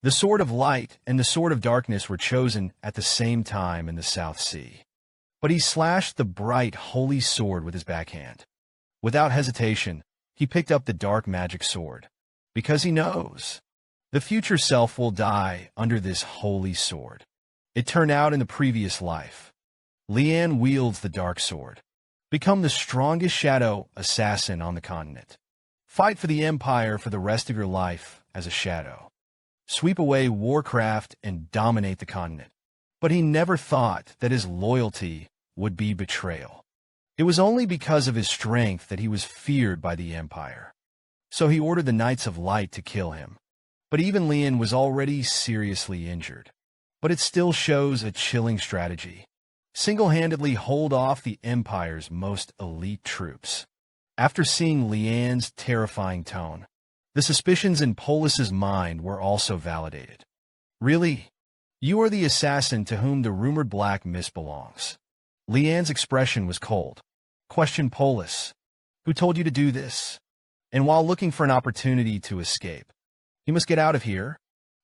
The Sword of Light and the Sword of Darkness were chosen at the same time in the South Sea. But he slashed the bright, holy sword with his backhand. Without hesitation, he picked up the dark magic sword, because he knows the future self will die under this holy sword. It turned out in the previous life. Leanne wields the dark sword. Become the strongest shadow assassin on the continent. Fight for the Empire for the rest of your life as a shadow. Sweep away warcraft and dominate the continent. But he never thought that his loyalty would be betrayal. It was only because of his strength that he was feared by the Empire. So he ordered the Knights of Light to kill him. But even Leanne was already seriously injured. But it still shows a chilling strategy. Single-handedly hold off the Empire's most elite troops. After seeing Leanne's terrifying tone, the suspicions in Polis's mind were also validated. Really? You are the assassin to whom the rumored Black Mist belongs. Leanne's expression was cold. Questioned Polis. Who told you to do this? And while looking for an opportunity to escape, you must get out of here.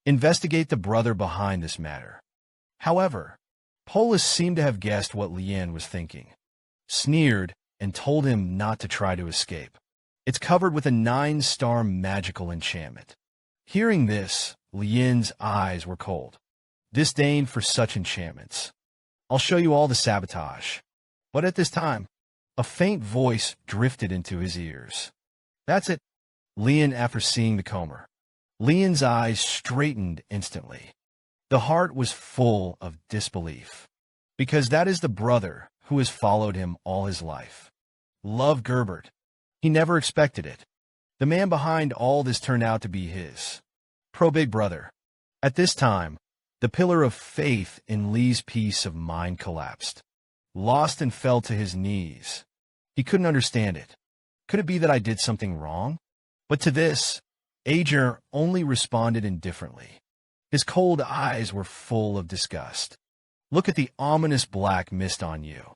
Investigate the brother behind this matter. However, Polis seemed to have guessed what Leanne was thinking. Sneered and told him not to try to escape. It's covered with a 9-star magical enchantment. Hearing this, Leanne's eyes were cold. Disdain for such enchantments. I'll show you all the sabotage. But at this time, a faint voice drifted into his ears. That's it, Leanne after seeing the comber. Leanne's eyes straightened instantly. The heart was full of disbelief. Because that is the brother who has followed him all his life. Love Gerbert. He never expected it. The man behind all this turned out to be his pro-big brother. At this time, the pillar of faith in Lee's peace of mind collapsed. Lost and fell to his knees. He couldn't understand it. Could it be that I did something wrong? But to this, Ager only responded indifferently. His cold eyes were full of disgust. Look at the ominous black mist on you.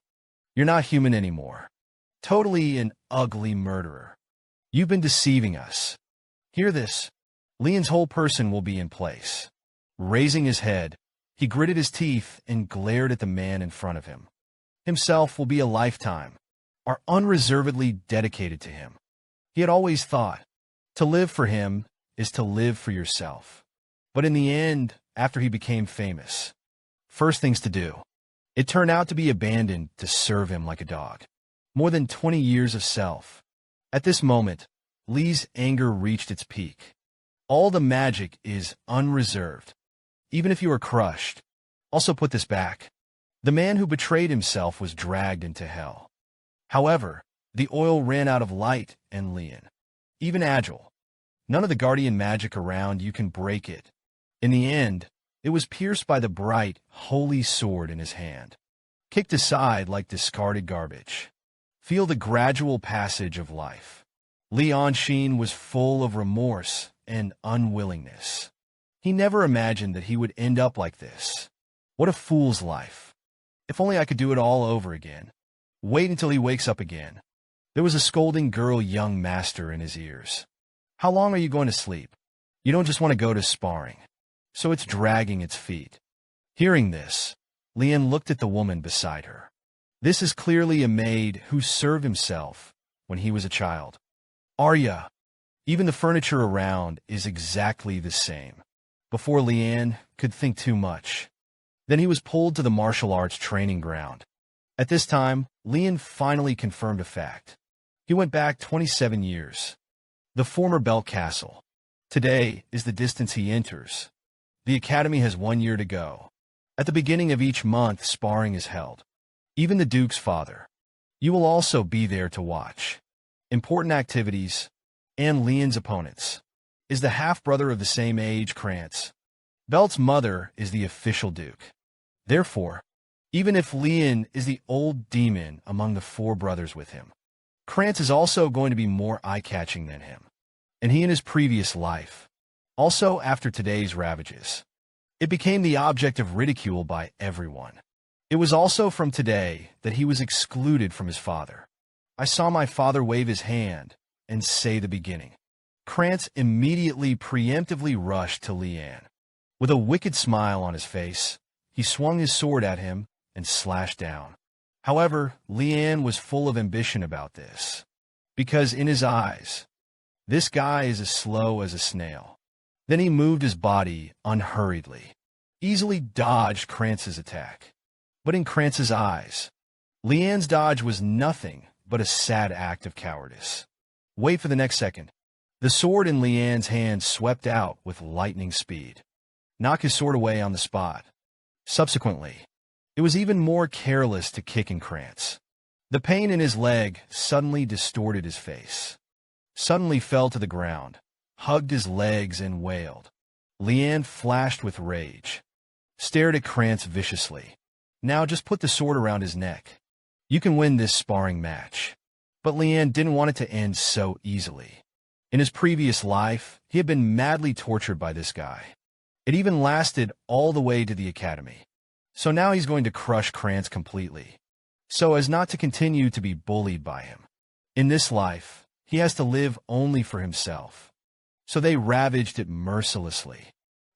You're not human anymore. Totally an ugly murderer. You've been deceiving us. Hear this. Leanne's whole person will be in place. Raising his head, he gritted his teeth and glared at the man in front of him. Himself will be a lifetime, are unreservedly dedicated to him. He had always thought, to live for him is to live for yourself. But in the end, after he became famous, first things to do, it turned out to be abandoned to serve him like a dog. More than 20 years of self. At this moment, Lee's anger reached its peak. All the magic is unreserved. Even if you are crushed. Also put this back. The man who betrayed himself was dragged into hell. However, the oil ran out of light and Leanne. Even agile. None of the guardian magic around you can break it. In the end, it was pierced by the bright, holy sword in his hand. Kicked aside like discarded garbage. Feel the gradual passage of life. Leon Sheen was full of remorse and unwillingness. He never imagined that he would end up like this. What a fool's life. If only I could do it all over again. Wait until he wakes up again. There was a scolding girl young master in his ears. How long are you going to sleep? You don't just want to go to sparring. So it's dragging its feet. Hearing this, Leanne looked at the woman beside her. This is clearly a maid who served himself when he was a child. Arya. Even the furniture around is exactly the same. Before Leanne could think too much. Then he was pulled to the martial arts training ground. At this time, Leanne finally confirmed a fact. He went back 27 years. The former Belt Castle. Today is the distance he enters. The academy has 1 year to go. At the beginning of each month, sparring is held. Even the Duke's father. You will also be there to watch. Important activities, and Leanne's opponents, is the half-brother of the same age, Kranz. Belt's mother is the official Duke. Therefore, even if Leanne is the old demon among the 4 brothers with him, Kranz is also going to be more eye-catching than him. And he in his previous life, also after today's ravages, it became the object of ridicule by everyone. It was also from today that he was excluded from his father. I saw my father wave his hand and say the beginning. Kranz immediately preemptively rushed to Leanne. With a wicked smile on his face, he swung his sword at him and slashed down. However, Leanne was full of ambition about this, because in his eyes, this guy is as slow as a snail. Then he moved his body unhurriedly, easily dodged Kranz's attack. But in Kranz's eyes, Leanne's dodge was nothing but a sad act of cowardice. Wait for the next second. The sword in Leanne's hand swept out with lightning speed. Knock his sword away on the spot. Subsequently, it was even more careless to kick in Kranz. The pain in his leg suddenly distorted his face. Suddenly fell to the ground, hugged his legs and wailed. Leanne flashed with rage, stared at Kranz viciously. Now just put the sword around his neck. You can win this sparring match. But Leanne didn't want it to end so easily. In his previous life, he had been madly tortured by this guy. It even lasted all the way to the academy. So now he's going to crush Kranz completely, so as not to continue to be bullied by him. In this life, he has to live only for himself. So they ravaged it mercilessly.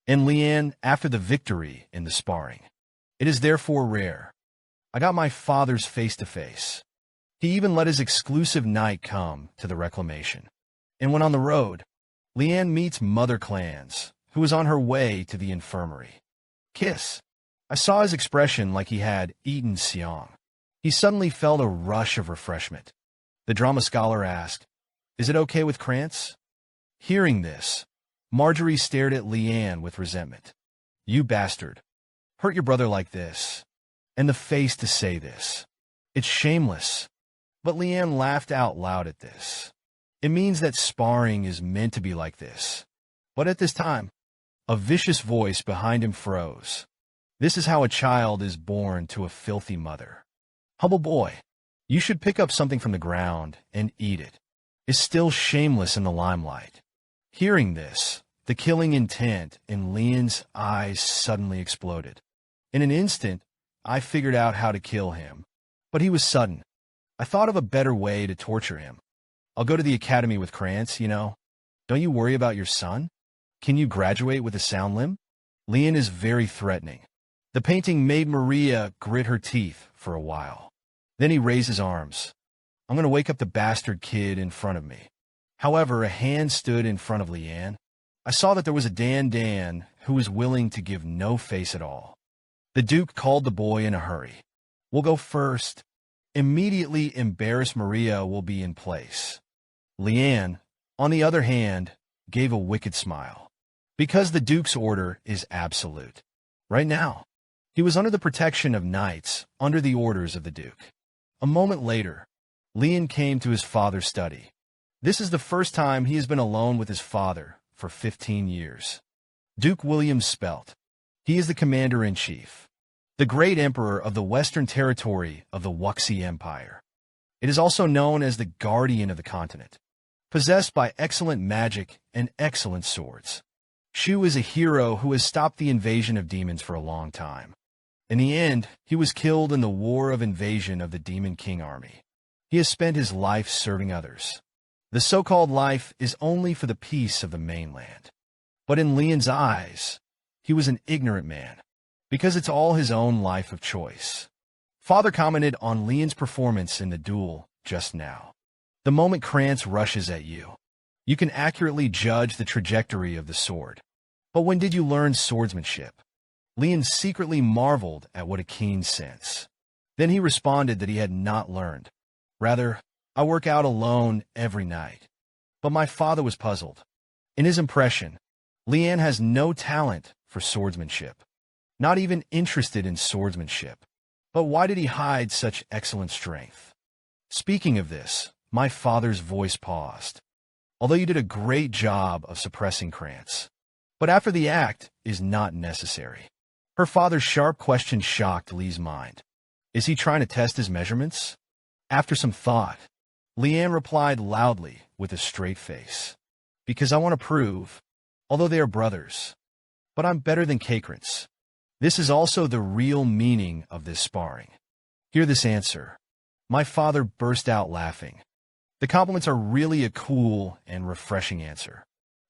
And Leanne, after the victory in the sparring, it is therefore rare. I got my father's face-to-face. He even let his exclusive night come to the reclamation. And when on the road, Leanne meets Mother Kranz, who was on her way to the infirmary. Kiss. I saw his expression like he had eaten siang. He suddenly felt a rush of refreshment. The drama scholar asked, "Is it okay with Kranz?" Hearing this, Marjorie stared at Leanne with resentment. "You bastard. Hurt your brother like this. And the face to say this. It's shameless." But Leanne laughed out loud at this. It means that sparring is meant to be like this. But at this time, a vicious voice behind him froze. This is how a child is born to a filthy mother. "Humble boy, you should pick up something from the ground and eat it. It's still shameless in the limelight." Hearing this, the killing intent in Leanne's eyes suddenly exploded. In an instant, I figured out how to kill him. But he was sudden. I thought of a better way to torture him. I'll go to the academy with Kranz, you know. Don't you worry about your son? Can you graduate with a sound limb? Leanne is very threatening. The painting made Maria grit her teeth for a while. Then he raised his arms. I'm going to wake up the bastard kid in front of me. However, a hand stood in front of Leanne. I saw that there was a Dan who was willing to give no face at all. The Duke called the boy in a hurry. We'll go first. Immediately embarrassed Maria will be in place. Leanne, on the other hand, gave a wicked smile. Because the Duke's order is absolute. Right now, he was under the protection of knights, under the orders of the Duke. A moment later, Leanne came to his father's study. This is the first time he has been alone with his father for 15 years. Duke William Spelt. He is the commander-in-chief, the great emperor of the western territory of the Wuxi Empire. It is also known as the guardian of the continent, possessed by excellent magic and excellent swords. Shu is a hero who has stopped the invasion of demons for a long time. In the end, he was killed in the war of invasion of the Demon King army. He has spent his life serving others. The so-called life is only for the peace of the mainland. But in Leanne's eyes, he was an ignorant man, because it's all his own life of choice. Father commented on Leanne's performance in the duel just now. The moment Kranz rushes at you, you can accurately judge the trajectory of the sword. But when did you learn swordsmanship? Leanne secretly marveled at what a keen sense. Then he responded that he had not learned. Rather, I work out alone every night. But my father was puzzled. In his impression, Leanne has no talent for swordsmanship, not even interested in swordsmanship. But why did he hide such excellent strength? Speaking of this, my father's voice paused. Although you did a great job of suppressing Kranz. But after the act is not necessary. Her father's sharp question shocked Lee's mind. Is he trying to test his measurements? After some thought, Leanne replied loudly with a straight face. Because I want to prove, although they are brothers, but I'm better than Kranz. This is also the real meaning of this sparring. Hear this answer. My father burst out laughing. The compliments are really a cool and refreshing answer.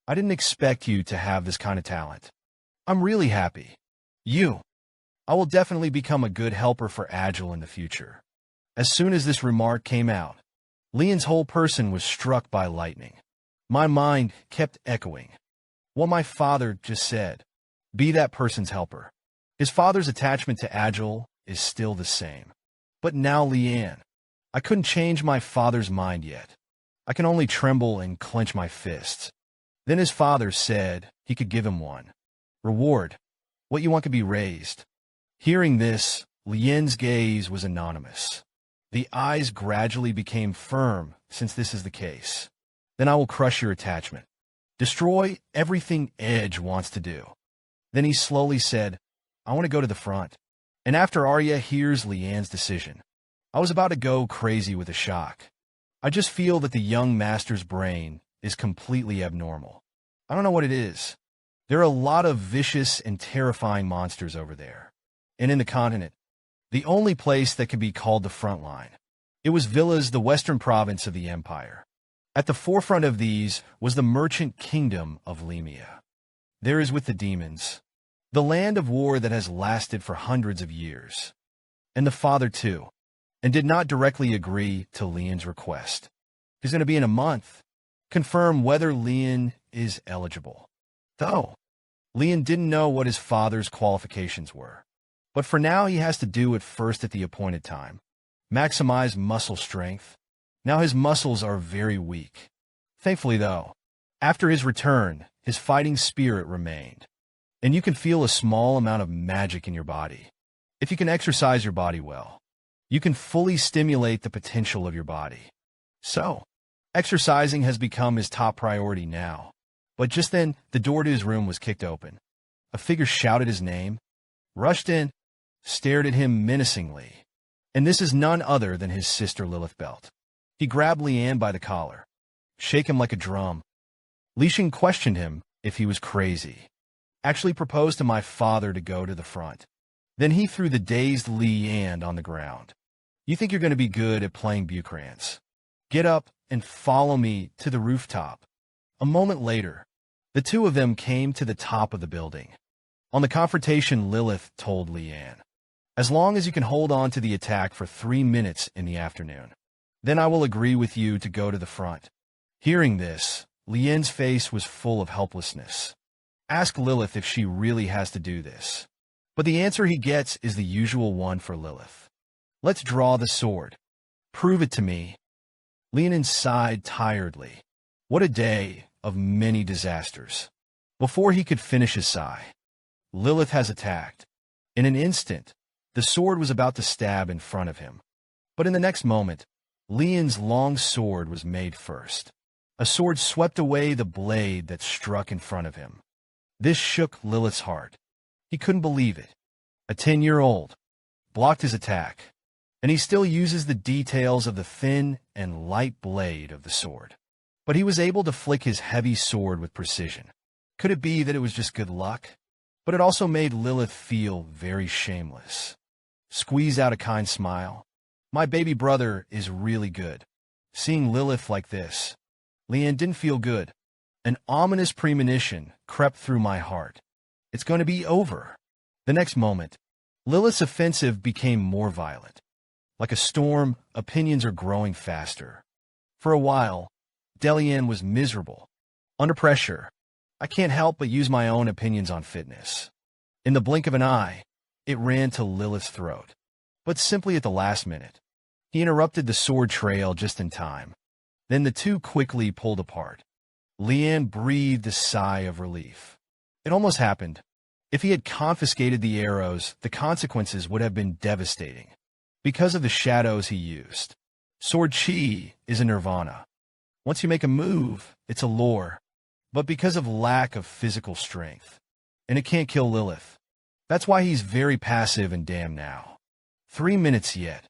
I didn't expect you to have this kind of talent. I'm really happy. You. I will definitely become a good helper for Agile in the future. As soon as this remark came out, Leanne's whole person was struck by lightning. My mind kept echoing what my father just said. Be that person's helper. His father's attachment to Agile is still the same. But now Leanne. I couldn't change my father's mind yet. I can only tremble and clench my fists. Then his father said he could give him one. Reward. What you want could be raised. Hearing this, Leanne's gaze was anonymous. The eyes gradually became firm, since this is the case. Then I will crush your attachment. Destroy everything Edge wants to do. Then he slowly said, I want to go to the front. And after Arya hears Leanne's decision, I was about to go crazy with a shock. I just feel that the young master's brain is completely abnormal. I don't know what it is. There are a lot of vicious and terrifying monsters over there. And in the continent, the only place that can be called the front line. It was Villas, the western province of the empire. At the forefront of these was the merchant kingdom of Lemia. There is with the demons, the land of war that has lasted for hundreds of years. And the father too, and did not directly agree to Leanne's request. He's going to be in a month. Confirm whether Leanne is eligible. Though, Leanne didn't know what his father's qualifications were. But for now, he has to do it first at the appointed time. Maximize muscle strength. Now his muscles are very weak. Thankfully, though, after his return, his fighting spirit remained. And you can feel a small amount of magic in your body. If you can exercise your body well, you can fully stimulate the potential of your body. So, exercising has become his top priority now. But just then, the door to his room was kicked open. A figure shouted his name, rushed in, stared at him menacingly. And this is none other than his sister Lilith Belt. He grabbed Leanne by the collar, shake him like a drum. Leanne questioned him if he was crazy. Actually proposed to my father to go to the front. Then he threw the dazed Leanne on the ground. You think you're going to be good at playing Kranz? Get up and follow me to the rooftop. A moment later, the two of them came to the top of the building. On the confrontation, Lilith told Leanne, as long as you can hold on to the attack for 3 minutes in the afternoon, then I will agree with you to go to the front. Hearing this, Leanne's face was full of helplessness. Ask Lilith if she really has to do this. But the answer he gets is the usual one for Lilith. Let's draw the sword. Prove it to me. Leanne sighed tiredly. What a day of many disasters. Before he could finish his sigh, Lilith has attacked. In an instant, the sword was about to stab in front of him. But in the next moment, Leanne's long sword was made first. A sword swept away the blade that struck in front of him. This shook Lilith's heart. He couldn't believe it. A 10-year-old blocked his attack, and he still uses the details of the thin and light blade of the sword. But he was able to flick his heavy sword with precision. Could it be that it was just good luck? But it also made Lilith feel very shameless. Squeeze out a kind smile. My baby brother is really good. Seeing Lilith like this, Leanne didn't feel good. An ominous premonition crept through my heart. It's going to be over. The next moment, Lilith's offensive became more violent. Like a storm, opinions are growing faster. For a while, Leanne was miserable. Under pressure, I can't help but use my own opinions on fitness. In the blink of an eye, it ran to Lilith's throat. But simply at the last minute, he interrupted the sword trail just in time. Then the two quickly pulled apart. Leanne breathed a sigh of relief. It almost happened. If he had confiscated the arrows, the consequences would have been devastating. Because of the shadows he used. Sword chi is a nirvana. Once you make a move, it's a lore. But because of lack of physical strength. And it can't kill Lilith. That's why he's very passive and damn now. 3 minutes yet.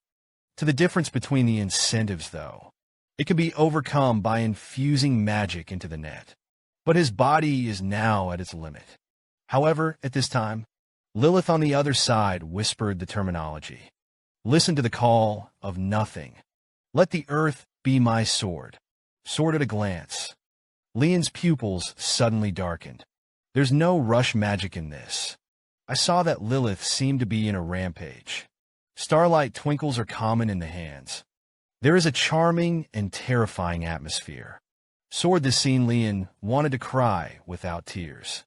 To the difference between the incentives, though. It can be overcome by infusing magic into the net. But his body is now at its limit. However, at this time, Lilith on the other side whispered the terminology. Listen to the call of nothing. Let the earth be my sword. Sword at a glance. Leanne's pupils suddenly darkened. There's no rush magic in this. I saw that Lilith seemed to be in a rampage. Starlight twinkles are common in the hands. There is a charming and terrifying atmosphere. Sword this scene Leanne wanted to cry without tears.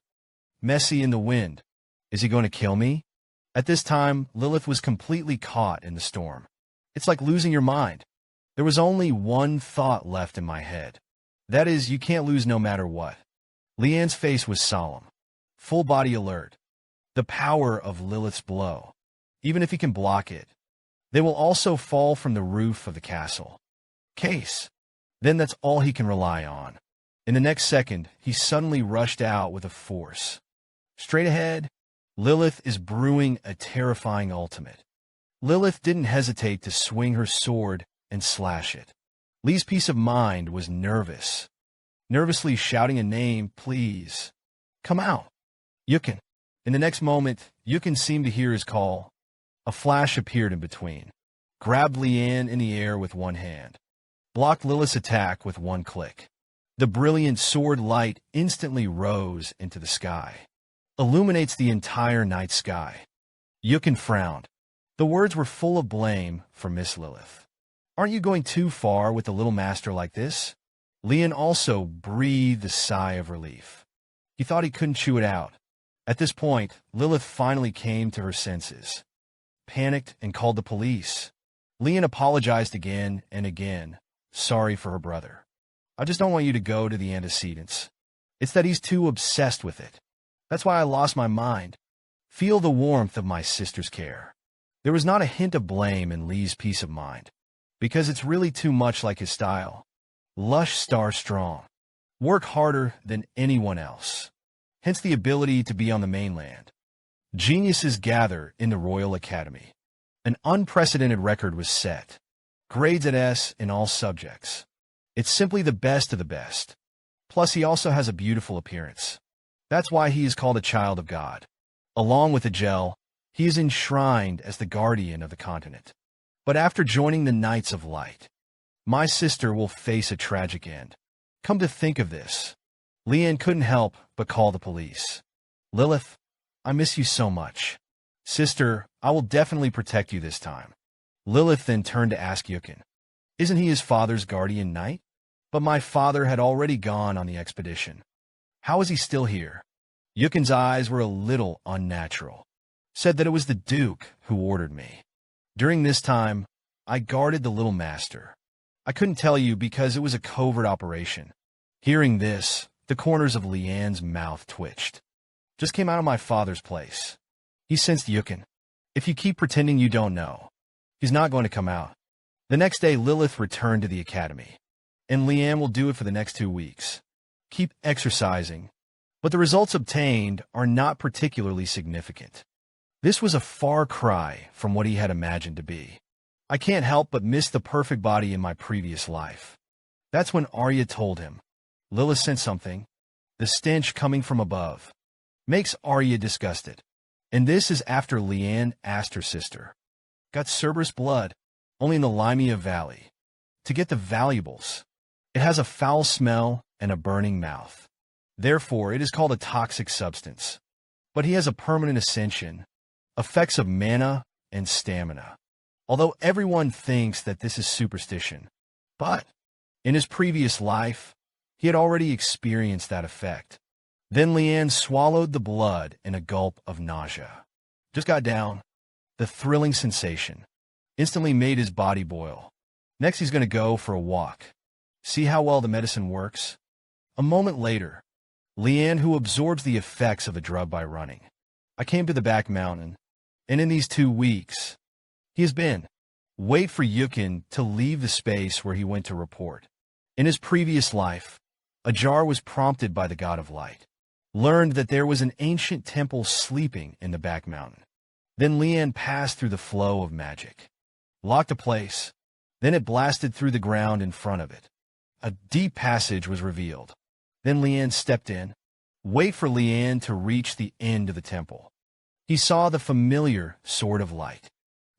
Messy in the wind. Is he going to kill me? At this time, Lilith was completely caught in the storm. It's like losing your mind. There was only one thought left in my head. That is, you can't lose no matter what. Leanne's face was solemn, full body alert. The power of Lilith's blow. Even if he can block it, they will also fall from the roof of the castle. Case. Then that's all he can rely on. In the next second, he suddenly rushed out with a force. Straight ahead, Lilith is brewing a terrifying ultimate. Lilith didn't hesitate to swing her sword and slash it. Lee's peace of mind was nervously shouting a name, please. Come out. Yukin. In the next moment, Yukin seemed to hear his call. A flash appeared in between, grabbed Leanne in the air with one hand, blocked Lilith's attack with one click. The brilliant sword light instantly rose into the sky, illuminates the entire night sky. Yukin frowned. The words were full of blame for Miss Lilith. Aren't you going too far with the little master like this? Leanne also breathed a sigh of relief. He thought he couldn't chew it out. At this point, Lilith finally came to her senses. Panicked and called the police. Leanne apologized again and again, sorry for her brother. I just don't want you to go to the antecedents. It's that he's too obsessed with it. That's why I lost my mind. Feel the warmth of my sister's care. There was not a hint of blame in Lee's peace of mind, because it's really too much like his style. Lush star strong. Work harder than anyone else. Hence the ability to be on the mainland. Geniuses gather in the Royal Academy. An unprecedented record was set. Grades at S in all subjects. It's simply the best of the best. Plus, he also has a beautiful appearance. That's why he is called a child of God. Along with the gel, he is enshrined as the guardian of the continent. But after joining the Knights of Light, my sister will face a tragic end. Come to think of this, Leanne couldn't help but call the police. Lilith, I miss you so much. Sister, I will definitely protect you this time. Lilith then turned to ask Yukin, isn't he his father's guardian knight? But my father had already gone on the expedition. How is he still here? Yukin's eyes were a little unnatural. Said that it was the Duke who ordered me. During this time, I guarded the little master. I couldn't tell you because it was a covert operation. Hearing this, the corners of Leanne's mouth twitched. Just came out of my father's place. He sensed Yukin. If you keep pretending you don't know, he's not going to come out. The next day, Lilith returned to the academy, and Leanne will do it for the next 2 weeks. Keep exercising, but the results obtained are not particularly significant. This was a far cry from what he had imagined to be. I can't help but miss the perfect body in my previous life. That's when Arya told him. Lilith sent something. The stench coming from above makes Arya disgusted. And this is after Leanne asked her sister. Got Cerberus blood, only in the Limea Valley. To get the valuables. It has a foul smell and a burning mouth. Therefore, it is called a toxic substance. But he has a permanent ascension, effects of mana and stamina. Although everyone thinks that this is superstition. But in his previous life, he had already experienced that effect. Then Leanne swallowed the blood in a gulp of nausea. Just got down. The thrilling sensation instantly made his body boil. Next, he's going to go for a walk. See how well the medicine works? A moment later, Leanne, who absorbs the effects of the drug by running. I came to the back mountain, and in these 2 weeks, he has been. Wait for Yukin to leave the space where he went to report. In his previous life, Ajar was prompted by the God of Light. Learned that there was an ancient temple sleeping in the back mountain. Then Leanne passed through the flow of magic. Locked a place. Then it blasted through the ground in front of it. A deep passage was revealed. Then Leanne stepped in. Wait for Leanne to reach the end of the temple. He saw the familiar Sword of Light.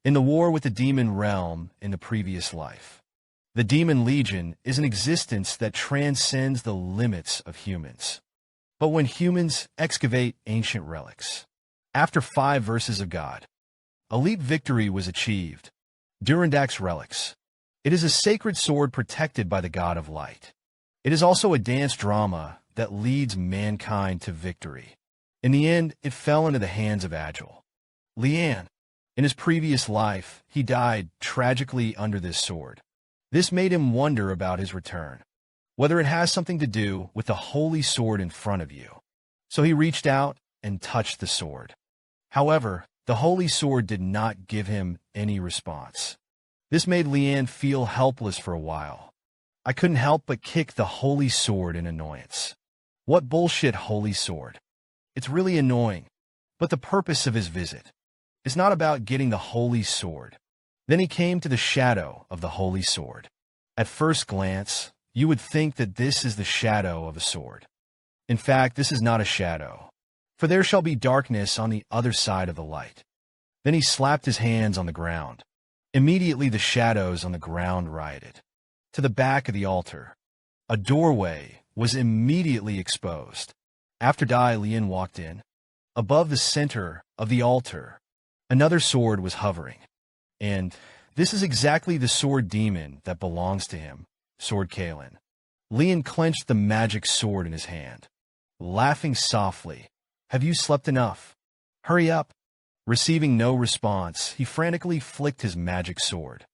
In the war with the demon realm in the previous life. The Demon Legion is an existence that transcends the limits of humans. but when humans excavate ancient relics. After 5 verses of God, elite victory was achieved. Durandak's relics. It is a sacred sword protected by the god of light. It is also a dance drama that leads mankind to victory. In the end, it fell into the hands of Agile. Leanne. In his previous life, he died tragically under this sword. This made him wonder about his return, whether it has something to do with the holy sword in front of you. So he reached out and touched the sword. However, the holy sword did not give him any response. This made Leanne feel helpless for a while. I couldn't help but kick the holy sword in annoyance. What bullshit holy sword? It's really annoying. But the purpose of his visit is not about getting the holy sword. Then he came to the shadow of the holy sword. At first glance, you would think that this is the shadow of a sword. In fact, this is not a shadow, for there shall be darkness on the other side of the light. Then he slapped his hands on the ground. Immediately the shadows on the ground rioted. To the back of the altar, a doorway was immediately exposed. After Leanne walked in. Above the center of the altar, another sword was hovering. And this is exactly the sword demon that belongs to him, Sword Kalen. Leanne clenched the magic sword in his hand, laughing softly. Have you slept enough? Hurry up. Receiving no response, he frantically flicked his magic sword,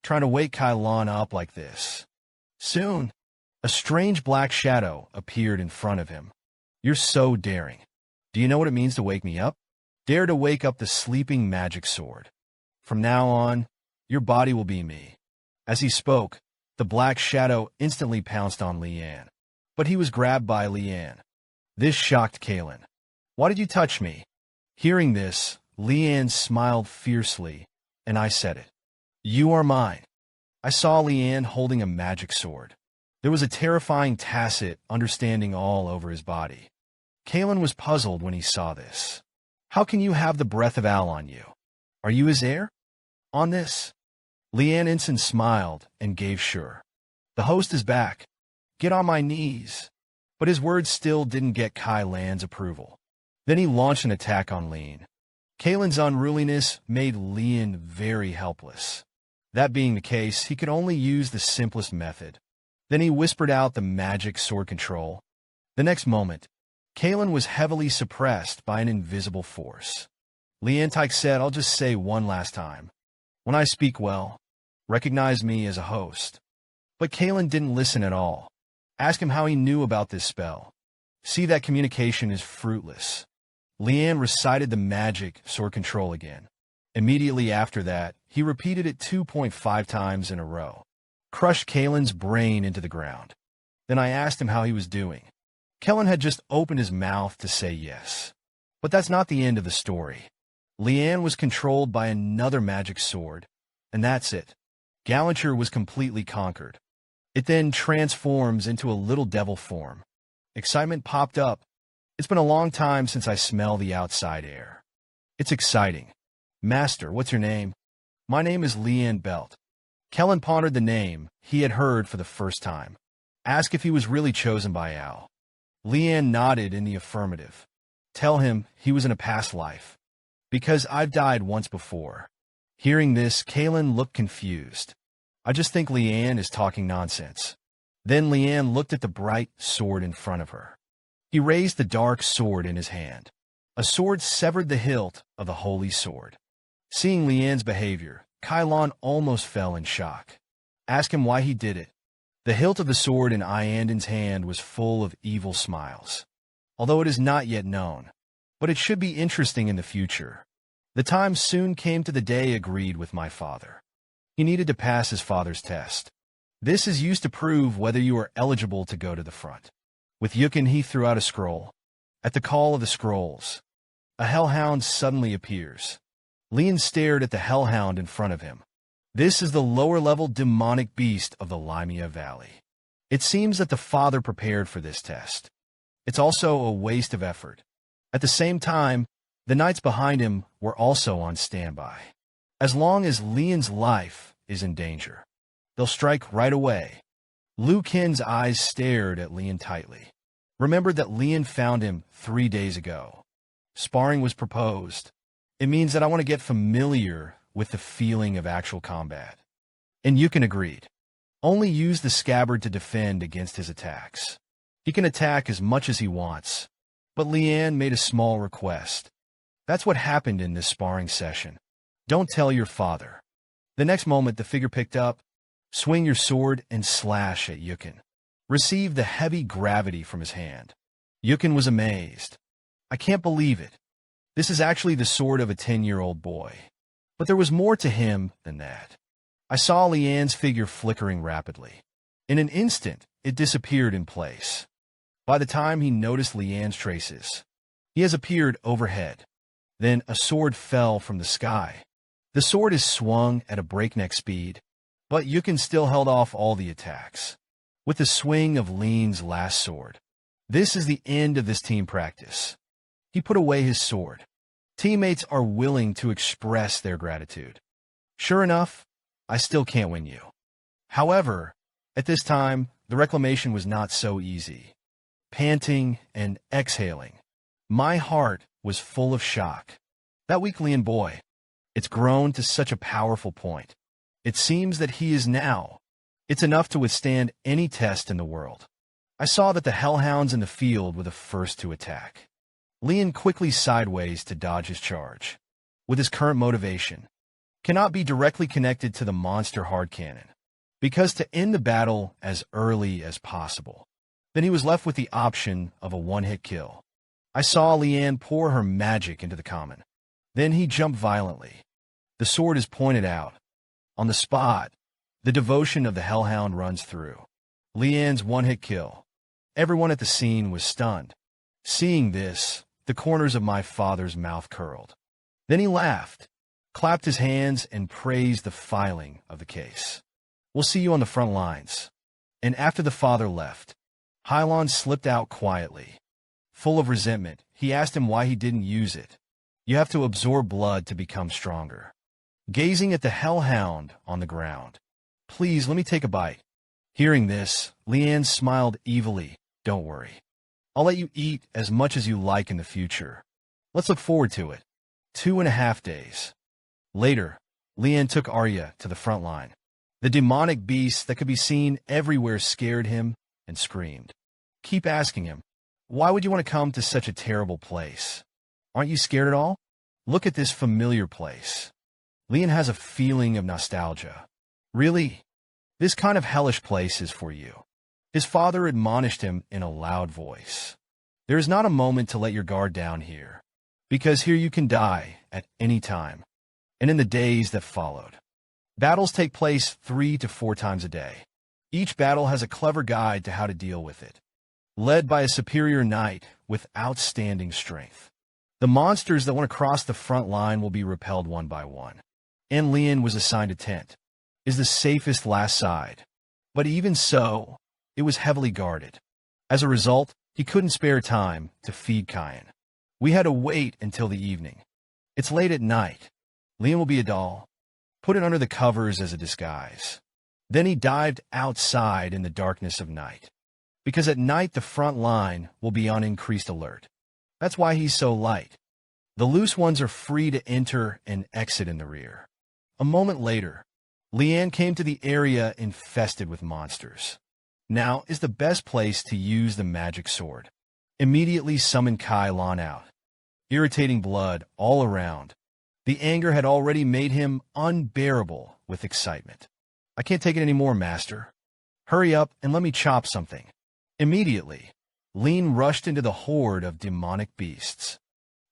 trying to wake Kailan up like this. Soon, a strange black shadow appeared in front of him. You're so daring. Do you know what it means to wake me up? Dare to wake up the sleeping magic sword. From now on, your body will be me. As he spoke, the black shadow instantly pounced on Leanne, but he was grabbed by Leanne. This shocked Kalen. Why did you touch me? Hearing this, Leanne smiled fiercely, and I said it. You are mine. I saw Leanne holding a magic sword. There was a terrifying tacit understanding all over his body. Kalen was puzzled when he saw this. How can you have the breath of Al on you? Are you his heir? On this? Leanne Ensign smiled and gave sure. The host is back. Get on my knees. But his words still didn't get Kai Lan's approval. Then he launched an attack on Leanne. Kalen's unruliness made Leanne very helpless. That being the case, he could only use the simplest method. Then he whispered out the magic sword control. The next moment, Kalen was heavily suppressed by an invisible force. Leanne said, I'll just say one last time. When I speak well, recognize me as a host. But Kalen didn't listen at all. Ask him how he knew about this spell. See that communication is fruitless. Leanne recited the magic sword control again. Immediately after that, he repeated it 2.5 times in a row. Crushed Kalen's brain into the ground. Then I asked him how he was doing. Kalen had just opened his mouth to say yes. But that's not the end of the story. Leanne was controlled by another magic sword, and that's it. Galanture was completely conquered. It then transforms into a little devil form. Excitement popped up. It's been a long time since I smell the outside air. It's exciting. Master, what's your name? My name is Shi An Belt. Kellen pondered the name he had heard for the first time. Asked if he was really chosen by Al. Leanne nodded in the affirmative. Tell him he was in a past life. Because I've died once before. Hearing this, Kalen looked confused. I just think Leanne is talking nonsense. Then Leanne looked at the bright sword in front of her. He raised the dark sword in his hand. A sword severed the hilt of the holy sword. Seeing Leanne's behavior, Kailan almost fell in shock. Ask him why he did it. The hilt of the sword in Iandan's hand was full of evil smiles. Although it is not yet known, but it should be interesting in the future. The time soon came to the day agreed with my father. He needed to pass his father's test. This is used to prove whether you are eligible to go to the front. With Yukin, he threw out a scroll. At the call of the scrolls, a hellhound suddenly appears. Leanne stared at the hellhound in front of him. This is the lower-level demonic beast of the Limia Valley. It seems that the father prepared for this test. It's also a waste of effort. At the same time, the knights behind him were also on standby. As long as Leanne's life is in danger, they'll strike right away. Liu Qin's eyes stared at Leanne tightly. remembered that Leanne found him 3 days ago. Sparring was proposed. It means that I want to get familiar with the feeling of actual combat. And Yukon agreed. Only use the scabbard to defend against his attacks. He can attack as much as he wants. But Leanne made a small request. That's what happened in this sparring session. Don't tell your father. The next moment, the figure picked up, swing your sword, and slash at Yukon. Receive the heavy gravity from his hand. Yukon was amazed. I can't believe it. This is actually the sword of a 10-year-old boy. But there was more to him than that. I saw Leanne's figure flickering rapidly. In an instant, it disappeared in place. By the time he noticed Leanne's traces, he has appeared overhead. Then a sword fell from the sky. The sword is swung at a breakneck speed, but Yukon still held off all the attacks. With the swing of Leanne's last sword. This is the end of this team practice. He put away his sword. Teammates are willing to express their gratitude. Sure enough, I still can't win you. However, at this time, the reclamation was not so easy. Panting and exhaling, my heart was full of shock. That weak Leanne boy, it's grown to such a powerful point. It seems that he is now. It's enough to withstand any test in the world. I saw that the hellhounds in the field were the first to attack. Leanne quickly sideways to dodge his charge. With his current motivation, cannot be directly connected to the monster hard cannon, because to end the battle as early as possible. Then he was left with the option of a one-hit kill. I saw Leanne pour her magic into the common. Then he jumped violently. The sword is pointed out. On the spot, the devotion of the hellhound runs through. Leanne's one-hit kill. Everyone at the scene was stunned. Seeing this, the corners of my father's mouth curled. Then he laughed, clapped his hands, and praised the filing of the case. We'll see you on the front lines. And after the father left, Hylon slipped out quietly. Full of resentment, he asked him why he didn't use it. You have to absorb blood to become stronger. Gazing at the hellhound on the ground. Please, let me take a bite. Hearing this, Leanne smiled evilly. Don't worry. I'll let you eat as much as you like in the future. Let's look forward to it. 2.5 days. Later, Leanne took Arya to the front line. The demonic beast that could be seen everywhere scared him and screamed. Keep asking him, why would you want to come to such a terrible place? Aren't you scared at all? Look at this familiar place. Leanne has a feeling of nostalgia. Really? This kind of hellish place is for you. His father admonished him in a loud voice. There is not a moment to let your guard down here, because here you can die at any time. And in the days that followed, battles take place 3 to 4 times a day. Each battle has a clever guide to how to deal with it, led by a superior knight with outstanding strength. The monsters that want to cross the front line will be repelled one by one. And Leanne was assigned a tent, is the safest last side. But even so, it was heavily guarded. As a result, he couldn't spare time to feed Kyan. We had to wait until the evening. It's late at night. Leanne will be a doll. Put it under the covers as a disguise. Then he dived outside in the darkness of night. Because at night the front line will be on increased alert. That's why he's so light. The loose ones are free to enter and exit in the rear. A moment later, Leanne came to the area infested with monsters. Now is the best place to use the magic sword. Immediately summon Kylon out. Irritating blood all around. The anger had already made him unbearable with excitement. I can't take it anymore, Master. Hurry up and let me chop something. Immediately, Leanne rushed into the horde of demonic beasts.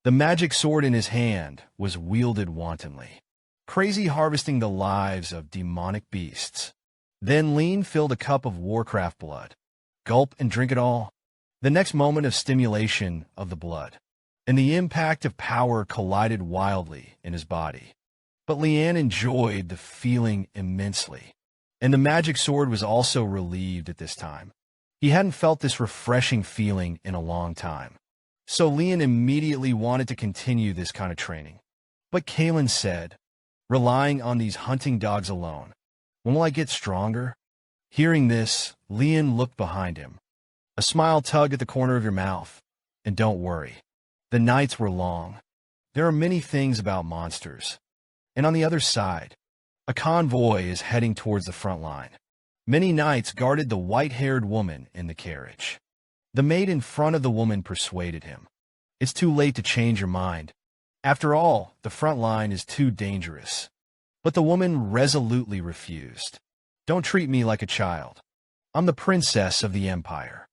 The magic sword in his hand was wielded wantonly, crazy harvesting the lives of demonic beasts. Then Leanne filled a cup of Warcraft blood. Gulp and drink it all. The next moment of stimulation of the blood, and the impact of power collided wildly in his body. But Leanne enjoyed the feeling immensely, and the magic sword was also relieved at this time. He hadn't felt this refreshing feeling in a long time. So Leanne immediately wanted to continue this kind of training. But Kaelin said, relying on these hunting dogs alone, when will I get stronger? Hearing this, Leanne looked behind him. A smile tugged at the corner of your mouth. And don't worry. The nights were long. There are many things about monsters. And on the other side, a convoy is heading towards the front line. Many knights guarded the white-haired woman in the carriage. The maid in front of the woman persuaded him. It's too late to change your mind. After all, the front line is too dangerous. But the woman resolutely refused. Don't treat me like a child. I'm the princess of the empire.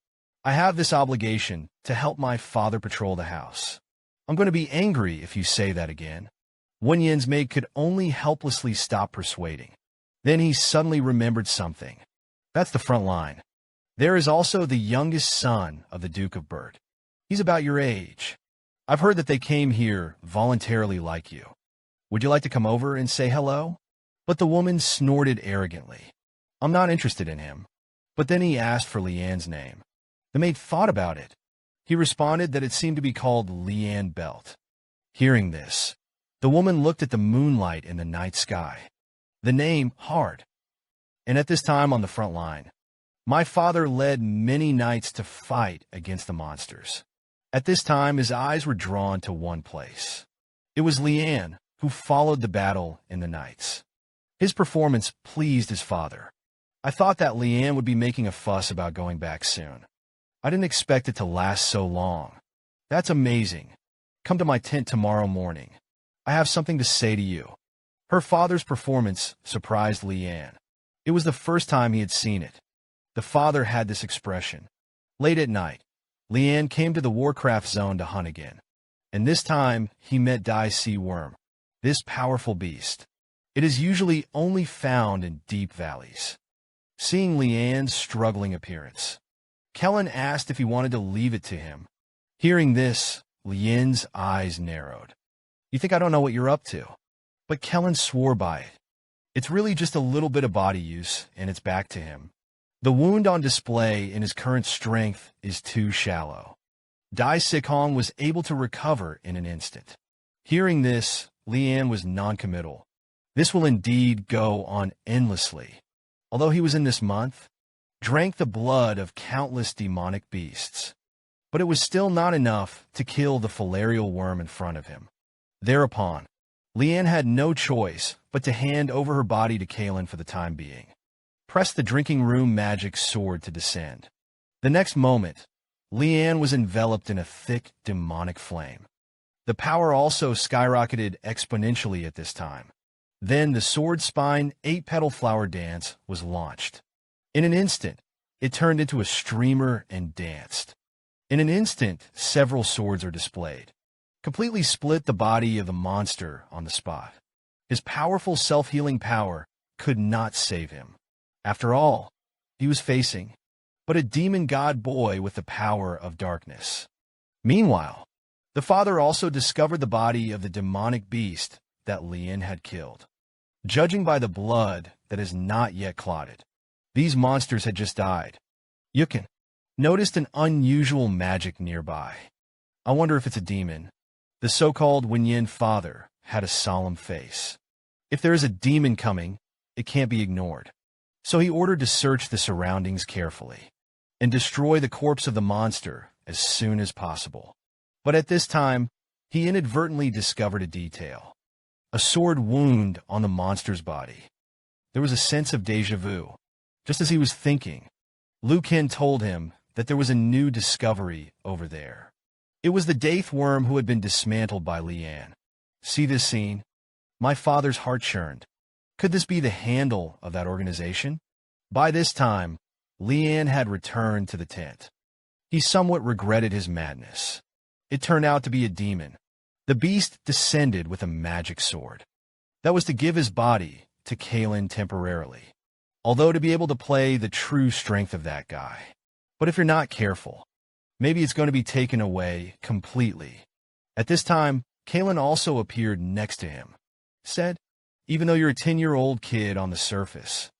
I have this obligation to help my father patrol the house. I'm going to be angry if you say that again. Wenyan's maid could only helplessly stop persuading. Then he suddenly remembered something. That's the front line. There is also the youngest son of the Duke of Bert. He's about your age. I've heard that they came here voluntarily like you. Would you like to come over and say hello? But the woman snorted arrogantly. I'm not interested in him. But then he asked for Leanne's name. The maid thought about it. He responded that it seemed to be called Shi An Belt. Hearing this, the woman looked at the moonlight in the night sky. The name hard. And at this time on the front line, my father led many knights to fight against the monsters. At this time, his eyes were drawn to one place. It was Leanne, who followed the battle in the nights. His performance pleased his father. I thought that Leanne would be making a fuss about going back soon. I didn't expect it to last so long. That's amazing. Come to my tent tomorrow morning. I have something to say to you. Her father's performance surprised Leanne. It was the first time he had seen it. The father had this expression. Late at night, Leanne came to the Warcraft zone to hunt again. And this time, he met Dai Sea Worm, this powerful beast. It is usually only found in deep valleys. Seeing Leanne's struggling appearance, Kellen asked if he wanted to leave it to him. Hearing this, Leanne's eyes narrowed. You think I don't know what you're up to? But Kellen swore by it. It's really just a little bit of body use, and it's back to him. The wound on display in his current strength is too shallow. Dai Sikong was able to recover in an instant. Hearing this, Leanne was noncommittal. This will indeed go on endlessly. Although he was in this month, drank the blood of countless demonic beasts. But it was still not enough to kill the filarial worm in front of him. Thereupon, Leanne had no choice but to hand over her body to Kalen for the time being. Press the drinking room magic sword to descend. The next moment, Leanne was enveloped in a thick demonic flame. The power also skyrocketed exponentially at this time. Then the sword spine 8-petal flower dance was launched. In an instant, it turned into a streamer and danced. In an instant, several swords are displayed. Completely split the body of the monster on the spot. His powerful self-healing power could not save him. After all, he was facing but a demon god boy with the power of darkness. Meanwhile, the father also discovered the body of the demonic beast that Leanne had killed. Judging by the blood that is not yet clotted, these monsters had just died. Yukin noticed an unusual magic nearby. I wonder if it's a demon. The so-called Wenyan father had a solemn face. If there is a demon coming, it can't be ignored. So he ordered to search the surroundings carefully and destroy the corpse of the monster as soon as possible. But at this time, he inadvertently discovered a detail. A sword wound on the monster's body. There was a sense of déjà vu. Just as he was thinking, Liu Ken told him that there was a new discovery over there. It was the Daith worm who had been dismantled by Leanne. See this scene? My father's heart churned. Could this be the handle of that organization? By this time, Leanne had returned to the tent. He somewhat regretted his madness. It turned out to be a demon. The beast descended with a magic sword. That was to give his body to Kalen temporarily, although to be able to play the true strength of that guy. But if you're not careful, maybe it's going to be taken away completely. At this time, Kalen also appeared next to him. Said, even though you're a 10-year-old kid on the surface,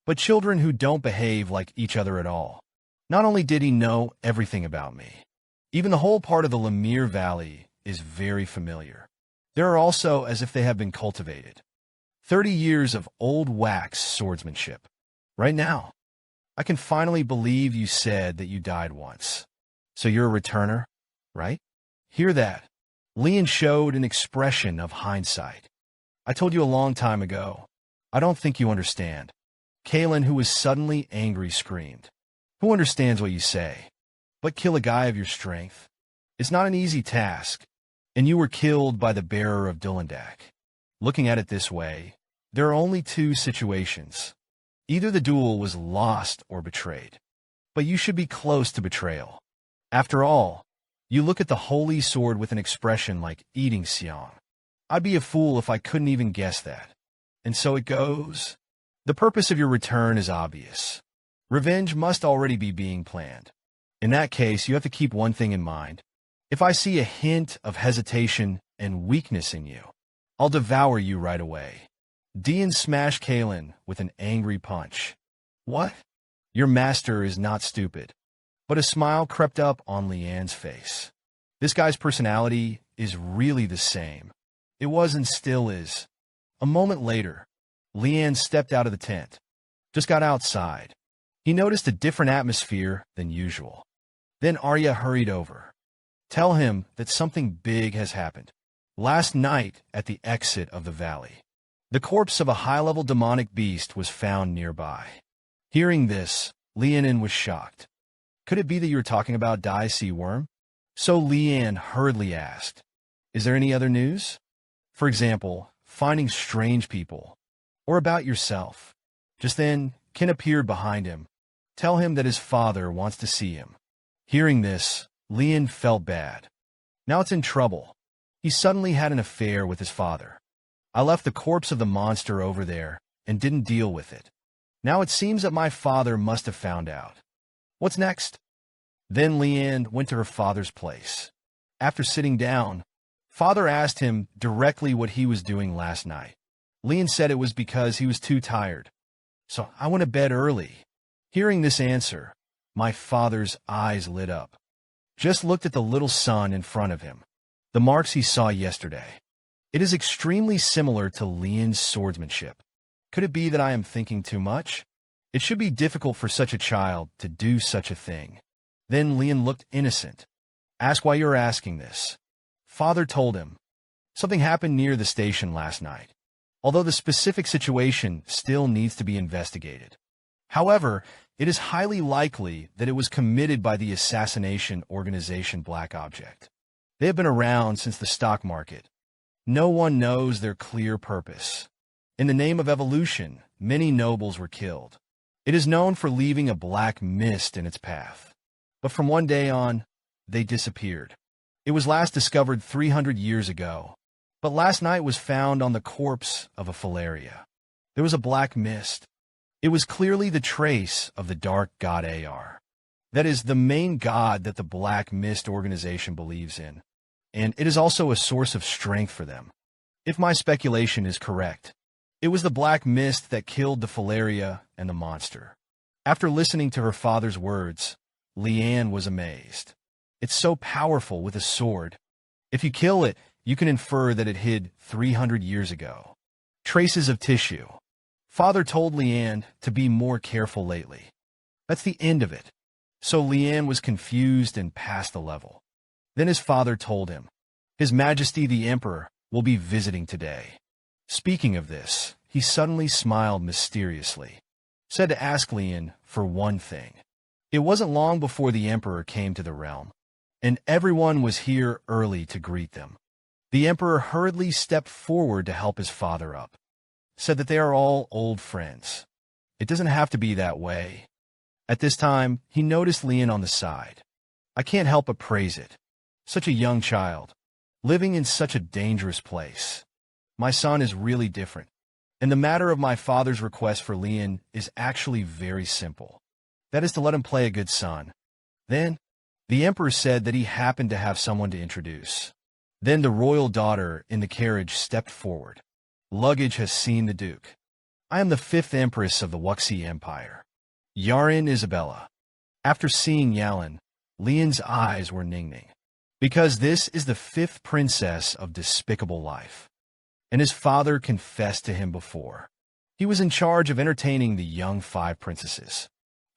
but children who don't behave like each other at all. Not only did he know everything about me, even the whole part of the Lemire Valley is very familiar. There are also as if they have been cultivated. 30 years of old wax swordsmanship. Right now, I can finally believe you said that you died once. So you're a returner, right? Hear that? Leanne showed an expression of hindsight. I told you a long time ago. I don't think you understand. Kaelin, who was suddenly angry, screamed. Who understands what you say? But kill a guy of your strength? It's not an easy task. And you were killed by the bearer of Dulendak. Looking at it this way, there are only two situations. Either the duel was lost or betrayed. But you should be close to betrayal. After all, you look at the holy sword with an expression like eating siang. I'd be a fool if I couldn't even guess that. And so it goes. The purpose of your return is obvious. Revenge must already be being planned. In that case, you have to keep one thing in mind. If I see a hint of hesitation and weakness in you, I'll devour you right away. Dean smashed Kaelin with an angry punch. What? Your master is not stupid. But a smile crept up on Leanne's face. This guy's personality is really the same. It was and still is. A moment later, Leanne stepped out of the tent. Just got outside. He noticed a different atmosphere than usual. Then Arya hurried over. Tell him that something big has happened. Last night at the exit of the valley, the corpse of a high-level demonic beast was found nearby. Hearing this, Leanne was shocked. Could it be that you were talking about Dai Sea Worm? So Leanne hurriedly asked, is there any other news? For example, finding strange people, or about yourself. Just then, Kin appeared behind him. Tell him that his father wants to see him. Hearing this, Leanne felt bad. Now it's in trouble. He suddenly had an affair with his father. I left the corpse of the monster over there and didn't deal with it. Now it seems that my father must have found out. What's next? Then Leanne went to her father's place. After sitting down, father asked him directly what he was doing last night. Leanne said it was because he was too tired. So I went to bed early. Hearing this answer, my father's eyes lit up. Just looked at the little son in front of him. The marks he saw yesterday. It is extremely similar to Leanne's swordsmanship. Could it be that I am thinking too much? It should be difficult for such a child to do such a thing. Then Leanne looked innocent. Ask why you're asking this. Father told him. Something happened near the station last night, although the specific situation still needs to be investigated. However, it is highly likely that it was committed by the assassination organization Black Object. They have been around since the stock market. No one knows their clear purpose. In the name of evolution, many nobles were killed. It is known for leaving a black mist in its path. But from one day on, they disappeared. It was last discovered 300 years ago, but last night was found on the corpse of a Filaria. There was a black mist. It was clearly the trace of the dark god Heir. That is the main god that the Black Mist organization believes in, and it is also a source of strength for them. If my speculation is correct, it was the black mist that killed the Filaria and the monster. After listening to her father's words, Leanne was amazed. It's so powerful with a sword. If you kill it, you can infer that it hid 300 years ago. Traces of tissue. Father told Leanne to be more careful lately. That's the end of it. So Leanne was confused and passed the level. Then his father told him, His Majesty the Emperor will be visiting today. Speaking of this, he suddenly smiled mysteriously, said to ask Leanne for one thing. It wasn't long before the Emperor came to the realm, and everyone was here early to greet them. The Emperor hurriedly stepped forward to help his father up, said that they are all old friends. It doesn't have to be that way. At this time, he noticed Leanne on the side. I can't help but praise it. Such a young child, living in such a dangerous place. My son is really different, and the matter of my father's request for Leanne is actually very simple. That is to let him play a good son. Then, the Emperor said that he happened to have someone to introduce. Then the royal daughter in the carriage stepped forward. Luggage has seen the Duke. I am the 5th Empress of the Wuxi Empire, Yarin Isabella. After seeing Yalan, Leanne's eyes were ningning, because this is the 5th princess of despicable life. And his father confessed to him before. He was in charge of entertaining the young 5 princesses.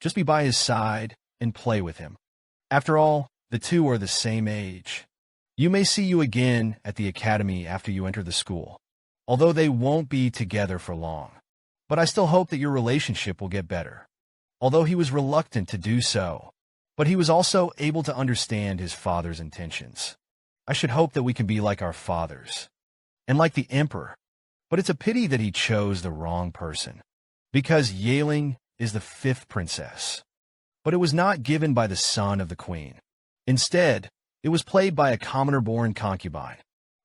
Just be by his side and play with him. After all, the two are the same age. You may see you again at the academy after you enter the school, although they won't be together for long. But I still hope that your relationship will get better. Although he was reluctant to do so, but he was also able to understand his father's intentions. I should hope that we can be like our fathers, and like the emperor. But it's a pity that he chose the wrong person, because Yaling is the 5th princess. But it was not given by the son of the queen. Instead, it was played by a commoner-born concubine.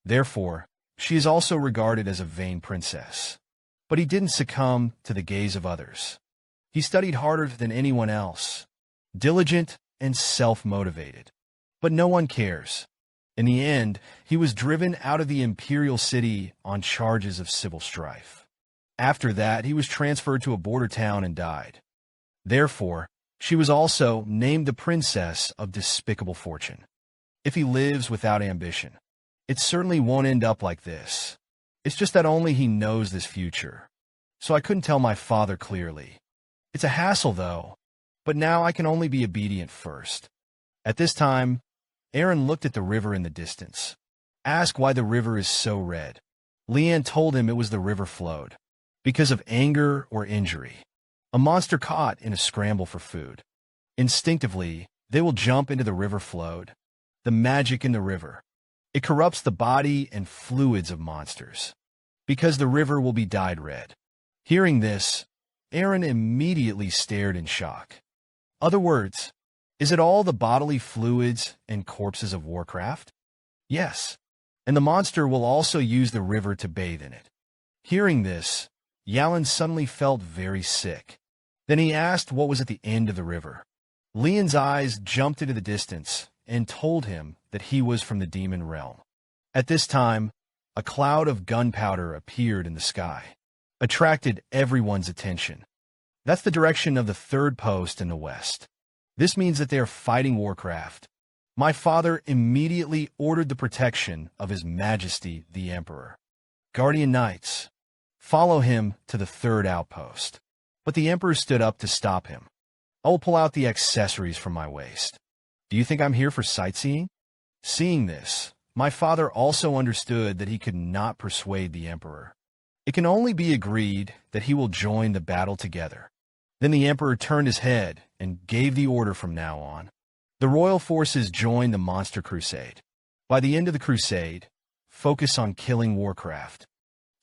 Therefore, she is also regarded as a vain princess. But he didn't succumb to the gaze of others. He studied harder than anyone else, diligent and self-motivated. But no one cares. In the end, he was driven out of the imperial city on charges of civil strife. After that, he was transferred to a border town and died. Therefore, she was also named the Princess of Despicable Fortune. If he lives without ambition, it certainly won't end up like this. It's just that only he knows this future. So I couldn't tell my father clearly. It's a hassle, though, but now I can only be obedient first. At this time, Arin looked at the river in the distance. Asked why the river is so red. Leanne told him it was the river flowed because of anger or injury. A monster caught in a scramble for food. Instinctively, they will jump into the river flowed. The magic in the river. It corrupts the body and fluids of monsters, because the river will be dyed red. Hearing this, Arin immediately stared in shock. Other words, is it all the bodily fluids and corpses of Warcraft? Yes, and the monster will also use the river to bathe in it. Hearing this, Yalan suddenly felt very sick. Then he asked what was at the end of the river. Leanne's eyes jumped into the distance and told him that he was from the demon realm. At this time, a cloud of gunpowder appeared in the sky, attracted everyone's attention. That's the direction of the 3rd post in the west. This means that they are fighting Warcraft. My father immediately ordered the protection of His Majesty the Emperor. Guardian Knights, follow him to the 3rd outpost. But the Emperor stood up to stop him. I will pull out the accessories from my waist. Do you think I'm here for sightseeing? Seeing this, my father also understood that he could not persuade the Emperor. It can only be agreed that he will join the battle together. Then the Emperor turned his head and gave the order from now on. The royal forces joined the monster crusade. By the end of the crusade, focus on killing Warcraft.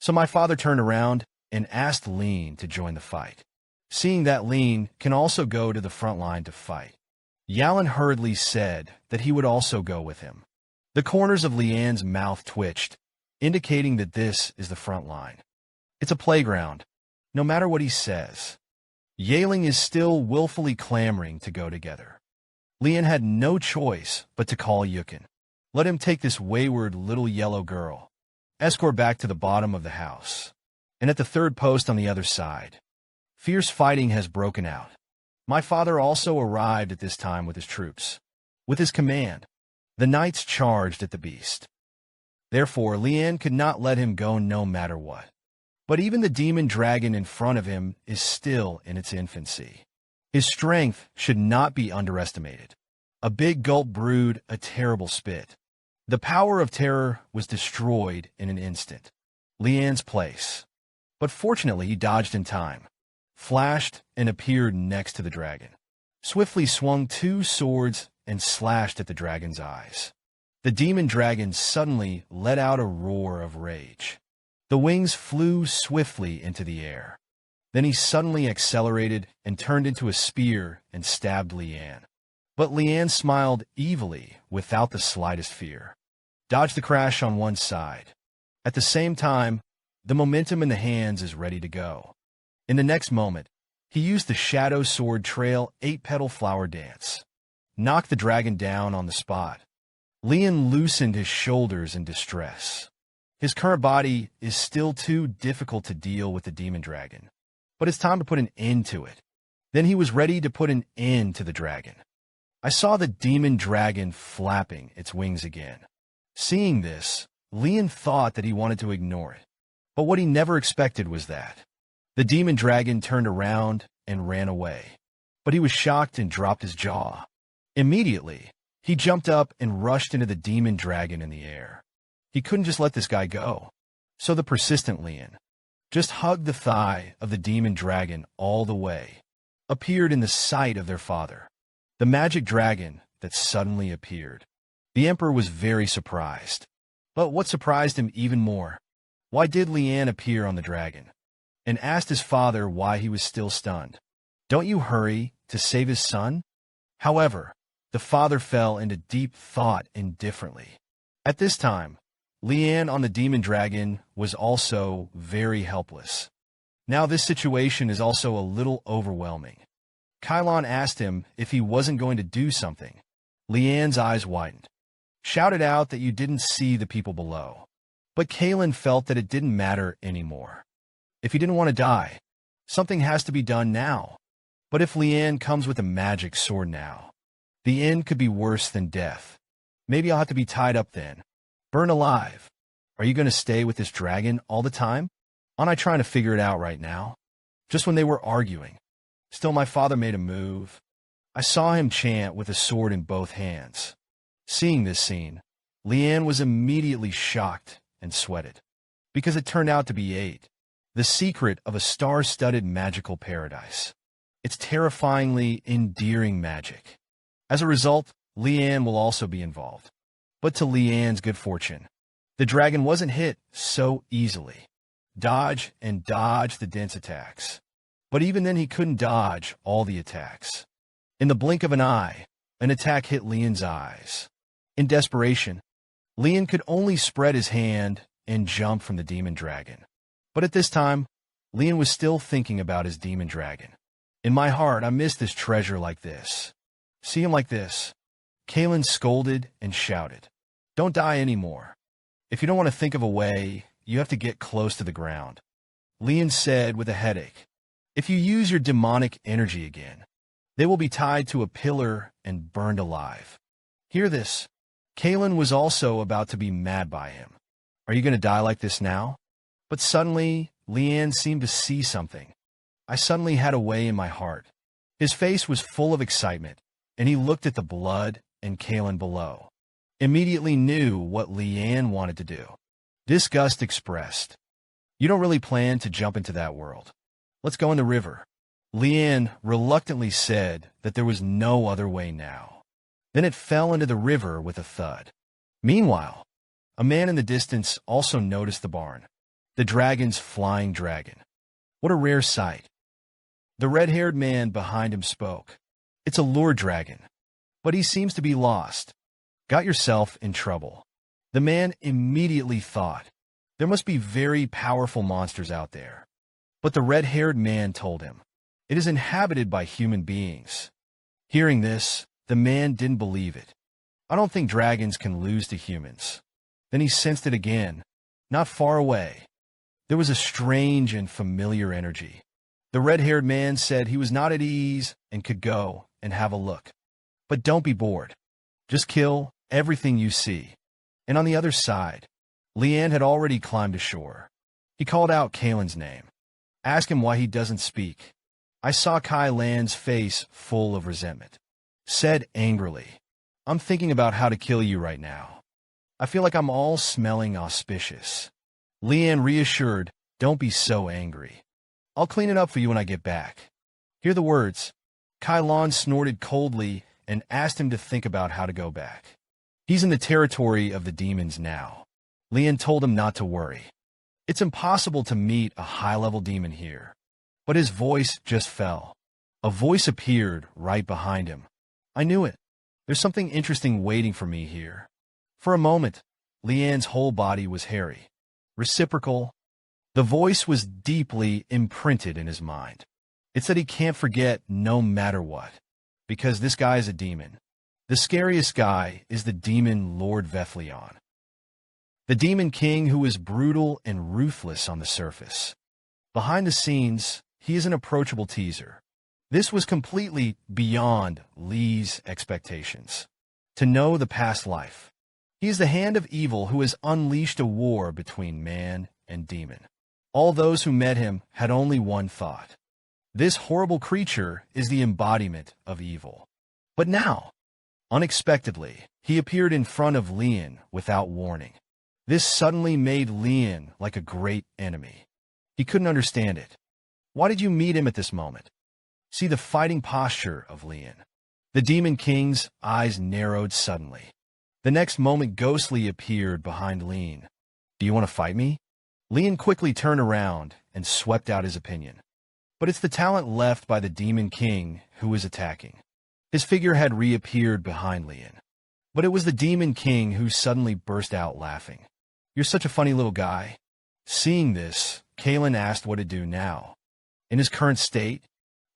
So my father turned around and asked Leanne to join the fight. Seeing that Leanne can also go to the front line to fight, Yalan hurriedly said that he would also go with him. The corners of Leanne's mouth twitched, indicating that this is the front line. It's a playground, no matter what he says. Yaling is still willfully clamoring to go together. Leanne had no choice but to call Yukin. Let him take this wayward little yellow girl. Escort back to the bottom of the house. And at the 3rd post on the other side, fierce fighting has broken out. My father also arrived at this time with his troops. With his command, the knights charged at the beast. Therefore, Leanne could not let him go no matter what. But even the demon dragon in front of him is still in its infancy. His strength should not be underestimated. A big gulp brewed a terrible spit. The power of terror was destroyed in an instant. Leanne's place. But fortunately, he dodged in time, flashed, and appeared next to the dragon. Swiftly swung 2 swords and slashed at the dragon's eyes. The demon dragon suddenly let out a roar of rage. The wings flew swiftly into the air. Then he suddenly accelerated and turned into a spear and stabbed Leanne. But Leanne smiled evilly without the slightest fear. Dodged the crash on one side. At the same time, the momentum in the hands is ready to go. In the next moment, he used the Shadow Sword Trail 8-petal flower dance. Knocked the dragon down on the spot. Leanne loosened his shoulders in distress. His current body is still too difficult to deal with the demon dragon. But it's time to put an end to it. Then he was ready to put an end to the dragon. I saw the demon dragon flapping its wings again. Seeing this, Leanne thought that he wanted to ignore it. But what he never expected was that the demon dragon turned around and ran away. but he was shocked and dropped his jaw. Immediately, he jumped up and rushed into the demon dragon in the air. He couldn't just let this guy go. So the persistent Leanne just hugged the thigh of the demon dragon all the way, appeared in the sight of their father, the magic dragon that suddenly appeared. The emperor was very surprised. But what surprised him even more, why did Leanne appear on the dragon? And asked his father why he was still stunned. Don't you hurry to save his son? However, the father fell into deep thought indifferently. At this time, Leanne on the demon dragon was also very helpless. Now this situation is also a little overwhelming. Kylon asked him if he wasn't going to do something. Leanne's eyes widened. Shouted out that you didn't see the people below. But Kylon felt that it didn't matter anymore. If he didn't want to die, something has to be done now. But if Leanne comes with a magic sword now, the end could be worse than death. Maybe I'll have to be tied up then. Burned alive. Are you going to stay with this dragon all the time? Aren't I trying to figure it out right now? Just when they were arguing. Still, my father made a move. I saw him chant with a sword in both hands. Seeing this scene, Leanne was immediately shocked and sweated. Because it turned out to be 8. The secret of a star-studded magical paradise. It's terrifyingly endearing magic. As a result, Leanne will also be involved. But to Leanne's good fortune, the dragon wasn't hit so easily. Dodge and dodge the dense attacks. But even then he couldn't dodge all the attacks. In the blink of an eye, an attack hit Leanne's eyes. In desperation, Leanne could only spread his hand and jump from the demon dragon. But at this time, Leanne was still thinking about his demon dragon. In my heart, I miss this treasure like this. See him like this. Kylon scolded and shouted, "Don't die anymore. If you don't want to think of a way, you have to get close to the ground." Leanne said with a headache, "If you use your demonic energy again, they will be tied to a pillar and burned alive." Hear this. Kylon was also about to be mad by him. Are you going to die like this now? But suddenly, Leanne seemed to see something. I suddenly had a way in my heart. His face was full of excitement, and he looked at the blood and Kylon below. Immediately knew what Leanne wanted to do. Disgust expressed, "You don't really plan to jump into that world. Let's go in the river." Leanne reluctantly said that there was no other way now. Then it fell into the river with a thud. Meanwhile, a man in the distance also noticed the barn. The dragon's flying dragon. What a rare sight. The red-haired man behind him spoke. "It's a lure dragon, but he seems to be lost. Got yourself in trouble." The man immediately thought, there must be very powerful monsters out there. But the red-haired man told him, it is inhabited by human beings. Hearing this, the man didn't believe it. I don't think dragons can lose to humans. Then he sensed it again, not far away. There was a strange and familiar energy. The red-haired man said he was not at ease and could go and have a look. But don't be bored. Just kill everything you see. And on the other side, Leanne had already climbed ashore. He called out Kylon's name. Asked him why he doesn't speak. I saw Kylon's face full of resentment. Said angrily, "I'm thinking about how to kill you right now. I feel like I'm all smelling auspicious." Leanne reassured, "Don't be so angry. I'll clean it up for you when I get back." Hear the words. Kylon snorted coldly and asked him to think about how to go back. He's in the territory of the demons now. Leanne told him not to worry. It's impossible to meet a high-level demon here. But his voice just fell. A voice appeared right behind him. I knew it. There's something interesting waiting for me here. For a moment, Leanne's whole body was hairy. Reciprocal. The voice was deeply imprinted in his mind. It said he can't forget no matter what. Because this guy is a demon. The scariest guy is the demon Lord Vethleon. The demon king who is brutal and ruthless on the surface. Behind the scenes, he is an approachable teaser. This was completely beyond Lee's expectations. To know the past life. He is the hand of evil who has unleashed a war between man and demon. All those who met him had only one thought. This horrible creature is the embodiment of evil. But now, unexpectedly, he appeared in front of Leanne without warning. This suddenly made Leanne like a great enemy. He couldn't understand it. Why did you meet him at this moment? See the fighting posture of Leanne. The Demon King's eyes narrowed suddenly. The next moment ghostly appeared behind Leanne. Do you want to fight me? Leanne quickly turned around and swept out his opinion. But it's the talent left by the Demon King who is attacking. His figure had reappeared behind Leanne. But it was the Demon King who suddenly burst out laughing. You're such a funny little guy. Seeing this, Kalen asked what to do now. In his current state,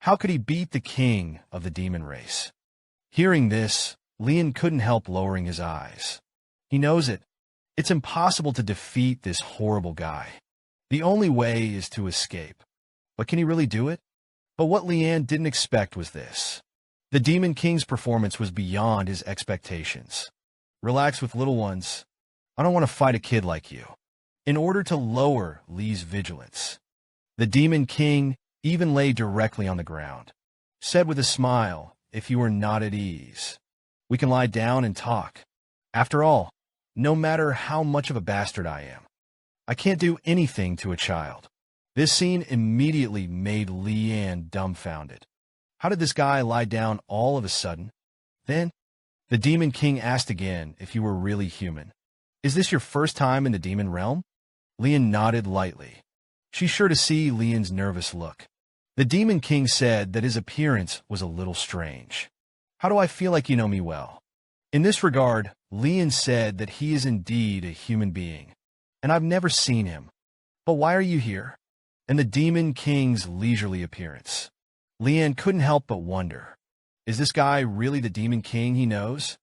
how could he beat the king of the demon race? Hearing this, Leanne couldn't help lowering his eyes. He knows it. It's impossible to defeat this horrible guy. The only way is to escape. But can he really do it? But what Leanne didn't expect was this. The Demon King's performance was beyond his expectations. Relax with little ones. I don't want to fight a kid like you. In order to lower Lee's vigilance, the Demon King even lay directly on the ground, said with a smile, if you are not at ease, we can lie down and talk. After all, no matter how much of a bastard I am, I can't do anything to a child. This scene immediately made Leanne dumbfounded. How did this guy lie down all of a sudden? Then, the Demon King asked again if you were really human. Is this your first time in the demon realm? Leanne nodded lightly. She's sure to see Leanne's nervous look. The Demon King said that his appearance was a little strange. How do I feel like you know me well? In this regard, Leanne said that he is indeed a human being, and I've never seen him. But why are you here? And the Demon King's leisurely appearance. Leanne couldn't help but wonder, is this guy really the Demon King he knows?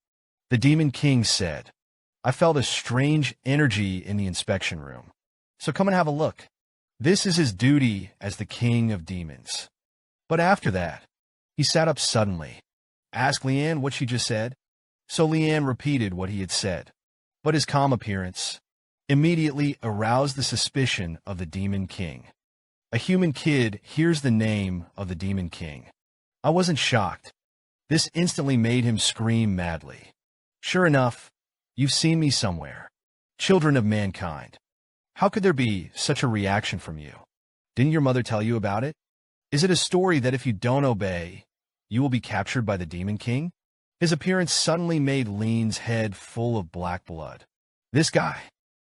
The Demon King said, I felt a strange energy in the inspection room, so come and have a look. This is his duty as the king of demons. But after that, he sat up suddenly. Ask Leanne what she just said. So Leanne repeated what he had said. But his calm appearance immediately aroused the suspicion of the Demon King. A human kid hears the name of the Demon King. I wasn't shocked. This instantly made him scream madly. Sure enough, you've seen me somewhere. Children of mankind. How could there be such a reaction from you? Didn't your mother tell you about it? Is it a story that if you don't obey, you will be captured by the Demon King? His appearance suddenly made Leanne's head full of black blood. This guy,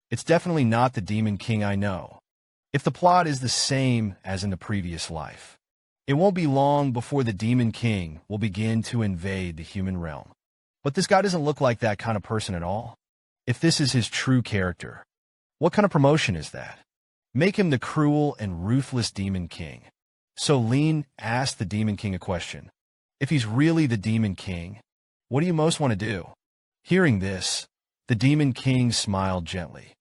it's definitely not the Demon King I know. If the plot is the same as in the previous life, it won't be long before the Demon King will begin to invade the human realm. But this guy doesn't look like that kind of person at all. If this is his true character, what kind of promotion is that? Make him the cruel and ruthless Demon King. So Leanne asked the Demon King a question. If he's really the Demon King, what do you most want to do? Hearing this, the Demon King smiled gently.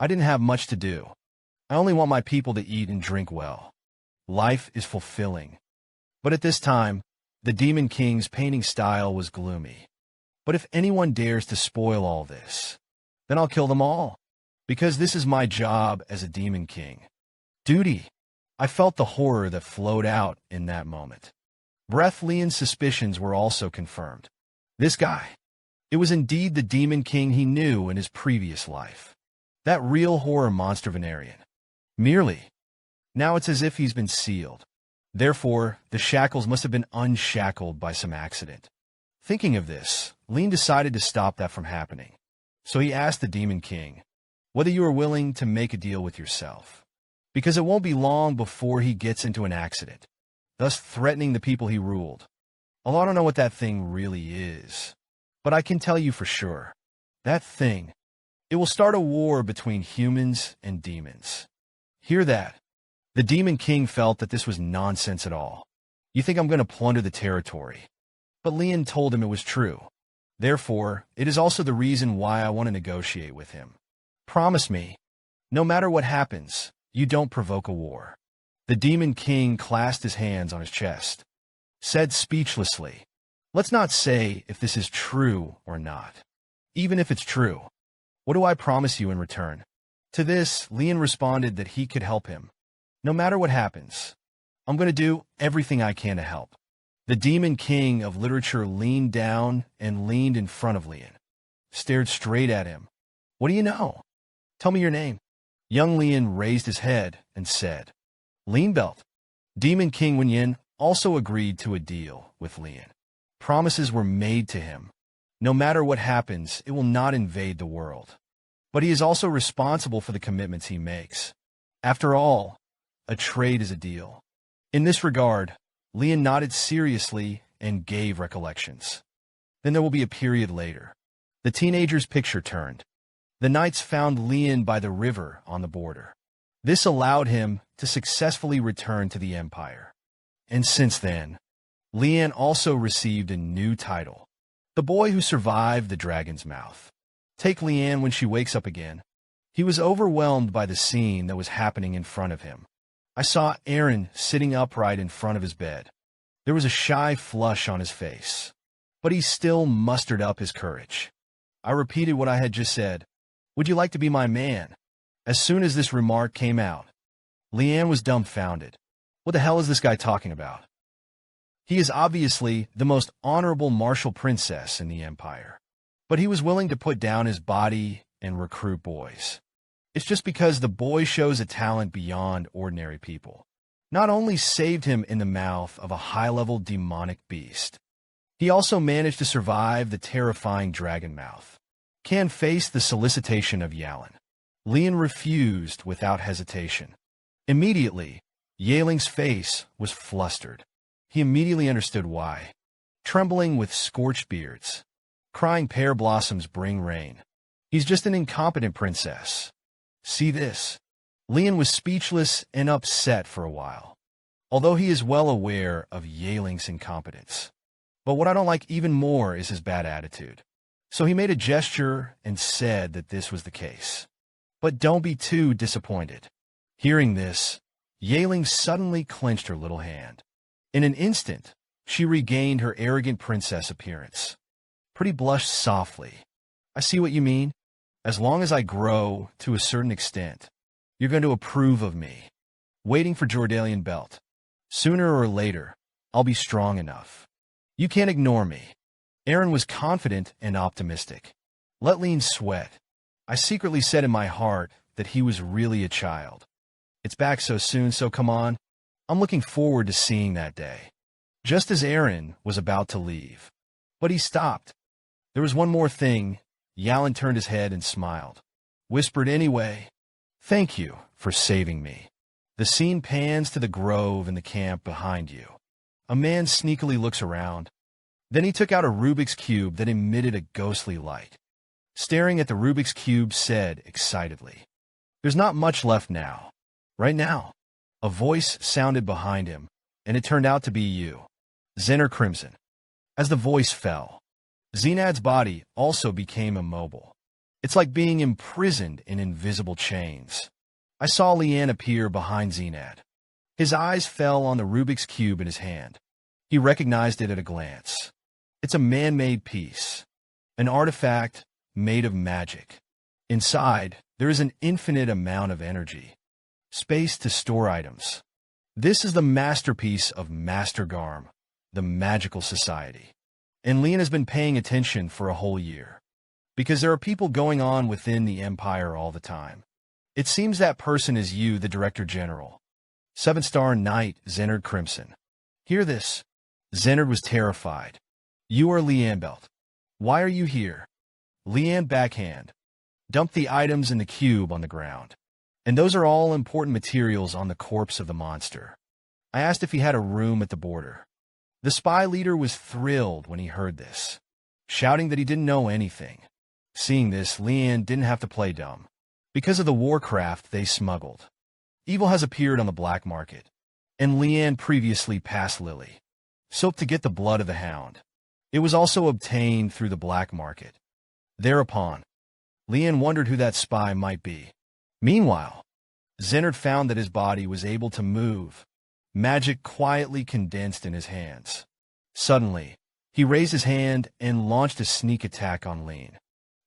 I didn't have much to do. I only want my people to eat and drink well. Life is fulfilling. But at this time, the Demon King's painting style was gloomy. But if anyone dares to spoil all this, then I'll kill them all. Because this is my job as a Demon King. Duty. I felt the horror that flowed out in that moment. Leanne's suspicions were also confirmed. This guy. It was indeed the Demon King he knew in his previous life. That real horror monster Venerian. Merely. Now it's as if he's been sealed. Therefore, the shackles must have been unshackled by some accident. Thinking of this, Leanne decided to stop that from happening. So he asked the Demon King whether you are willing to make a deal with yourself. Because it won't be long before he gets into an accident, thus threatening the people he ruled. Although I don't know what that thing really is. But I can tell you for sure, that thing, it will start a war between humans and demons. Hear that? The Demon King felt that this was nonsense at all. You think I'm going to plunder the territory? But Leanne told him it was true. Therefore, it is also the reason why I want to negotiate with him. Promise me, no matter what happens, you don't provoke a war. The Demon King clasped his hands on his chest, said speechlessly, let's not say if this is true or not. Even if it's true, what do I promise you in return? To this, Leanne responded that he could help him, no matter what happens. I'm going to do everything I can to help. The demon king of literature leaned down and leaned in front of Leanne, stared straight at him. What do you know? Tell me your name. Young Leanne raised his head and said, Leanne Belt. Demon King Wenyin also agreed to a deal with Leanne. Promises were made to him. No matter what happens, it will not invade the world. But he is also responsible for the commitments he makes. After all, a trade is a deal. In this regard, Leanne nodded seriously and gave recollections. Then there will be a period later. The teenager's picture turned. The knights found Leanne by the river on the border. This allowed him to successfully return to the Empire. And since then, Leanne also received a new title, the boy who survived the dragon's mouth. Take Leanne when she wakes up again. He was overwhelmed by the scene that was happening in front of him. I saw Arin sitting upright in front of his bed. There was a shy flush on his face, but he still mustered up his courage. I repeated what I had just said. Would you like to be my man? As soon as this remark came out, Leanne was dumbfounded. What the hell is this guy talking about? He is obviously the most honorable martial princess in the Empire, but he was willing to put down his body and recruit boys. It's just because the boy shows a talent beyond ordinary people. Not only saved him in the mouth of a high-level demonic beast, he also managed to survive the terrifying dragon mouth. Can face the solicitation of Yalan. Leanne refused without hesitation. Immediately, Yaling's face was flustered. He immediately understood why. Trembling with scorched beards, crying pear blossoms bring rain. He's just an incompetent princess. See this? Leanne was speechless and upset for a while, although he is well aware of Yaling's incompetence. But what I don't like even more is his bad attitude. So he made a gesture and said that this was the case. But don't be too disappointed. Hearing this, Yaling suddenly clenched her little hand. In an instant, she regained her arrogant princess appearance. Pretty blushed softly. I see what you mean. As long as I grow to a certain extent, you're going to approve of me. Waiting for Jordalian Belt. Sooner or later, I'll be strong enough. You can't ignore me. Arin was confident and optimistic. Let Leanne sweat. I secretly said in my heart that he was really a child. It's back so soon, so come on. I'm looking forward to seeing that day. Just as Arin was about to leave. But he stopped. There was one more thing. Yalan turned his head and smiled. Whispered anyway. Thank you for saving me. The scene pans to the grove in the camp behind you. A man sneakily looks around. Then he took out a Rubik's Cube that emitted a ghostly light. Staring at the Rubik's Cube said excitedly, There's not much left now. Right now. A voice sounded behind him, and it turned out to be you. Zener Crimson. As the voice fell, Zenad's body also became immobile. It's like being imprisoned in invisible chains. I saw Leanne appear behind Zenad. His eyes fell on the Rubik's Cube in his hand. He recognized it at a glance. It's a man-made piece, an artifact made of magic. Inside, there is an infinite amount of energy, space to store items. This is the masterpiece of Master Garm, the magical society. And Leanne has been paying attention for a whole year, because there are people going on within the Empire all the time. It seems that person is you, the Director General. 7-star Knight Zener Crimson. Hear this. Zener was terrified. You are Leanne Belt. Why are you here? Leanne backhand. Dumped the items in the cube on the ground. And those are all important materials on the corpse of the monster. I asked if he had a room at the border. The spy leader was thrilled when he heard this, shouting that he didn't know anything. Seeing this, Leanne didn't have to play dumb. Because of the warcraft they smuggled, evil has appeared on the black market, and Leanne previously passed Lily, soaked to get the blood of the hound. It was also obtained through the black market. Thereupon, Leanne wondered who that spy might be. Meanwhile, Zener found that his body was able to move, magic quietly condensed in his hands. Suddenly, he raised his hand and launched a sneak attack on Leanne.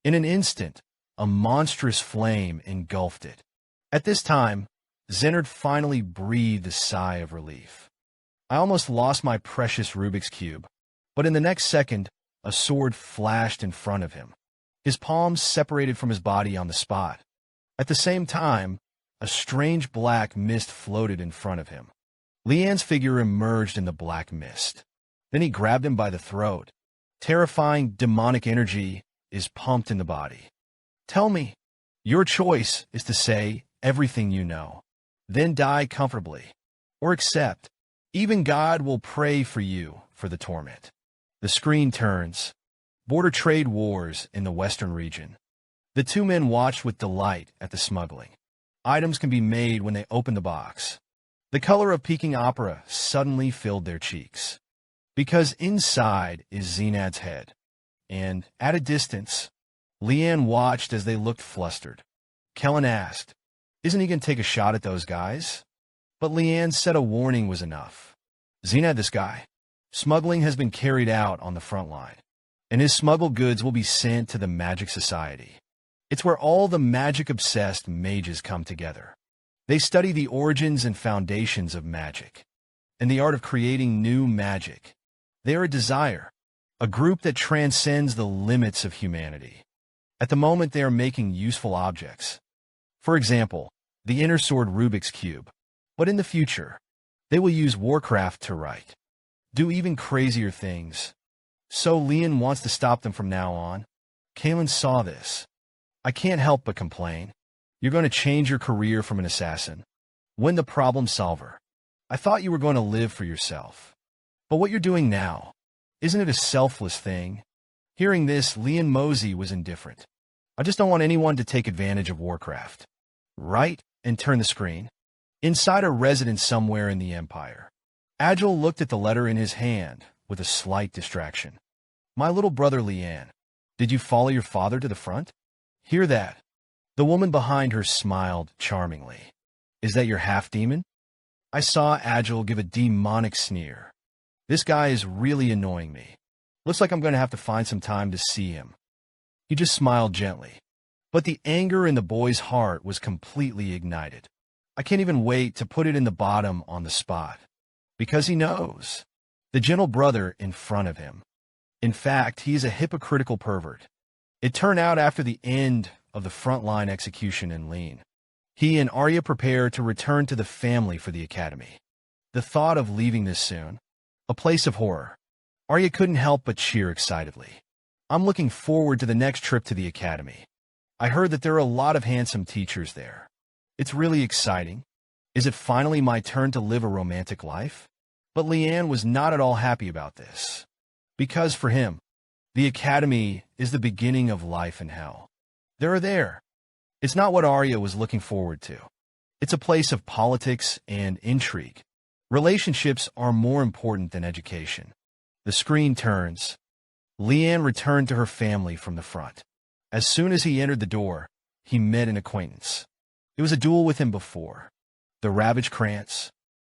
In an instant, a monstrous flame engulfed it. At this time, Zener finally breathed a sigh of relief. I almost lost my precious Rubik's Cube, but in the next second, a sword flashed in front of him. His palms separated from his body on the spot. At the same time, a strange black mist floated in front of him. Leanne's figure emerged in the black mist. Then he grabbed him by the throat. Terrifying demonic energy is pumped in the body. Tell me. Your choice is to say everything you know, then die comfortably. Or accept. Even God will pray for you for the torment. The screen turns. Border trade wars in the western region. The two men watched with delight at the smuggling. Items can be made when they open the box. The color of Peking opera suddenly filled their cheeks. Because inside is Zenad's head. And, at a distance, Leanne watched as they looked flustered. Kellen asked, "Isn't he going to take a shot at those guys?" But Leanne said a warning was enough. "Zenad, this guy. Smuggling has been carried out on the front line, and his smuggled goods will be sent to the Magic Society. It's where all the magic-obsessed mages come together. They study the origins and foundations of magic, and the art of creating new magic. They are a desire, a group that transcends the limits of humanity. At the moment, they are making useful objects. For example, the inner sword Rubik's Cube. But in the future, they will use Warcraft to write. Do even crazier things. So Leanne wants to stop them from now on." Kalen saw this. "I can't help but complain. You're going to change your career from an assassin. Win the problem solver. I thought you were going to live for yourself. But what you're doing now, isn't it a selfless thing?" Hearing this, Leanne Mosey was indifferent. "I just don't want anyone to take advantage of Warcraft." Right, and turn the screen. Inside a residence somewhere in the Empire. Agile looked at the letter in his hand with a slight distraction. "My little brother Leanne, did you follow your father to the front?" Hear that? The woman behind her smiled charmingly. "Is that your half-demon?" I saw Agile give a demonic sneer. "This guy is really annoying me. Looks like I'm going to have to find some time to see him." He just smiled gently. But the anger in the boy's heart was completely ignited. I can't even wait to put it in the bottom on the spot. Because he knows. The gentle brother in front of him. In fact, he is a hypocritical pervert. It turned out after the end of the frontline execution in Lean. He and Arya prepare to return to the family for the academy. The thought of leaving this soon, a place of horror. Arya couldn't help but cheer excitedly. "I'm looking forward to the next trip to the academy. I heard that there are a lot of handsome teachers there. It's really exciting. Is it finally my turn to live a romantic life?" But Leanne was not at all happy about this. Because for him, the academy is the beginning of life in hell. They're there. It's not what Arya was looking forward to. It's a place of politics and intrigue. Relationships are more important than education. The screen turns. Leanne returned to her family from the front. As soon as he entered the door, he met an acquaintance. It was a duel with him before. The ravaged Kranz.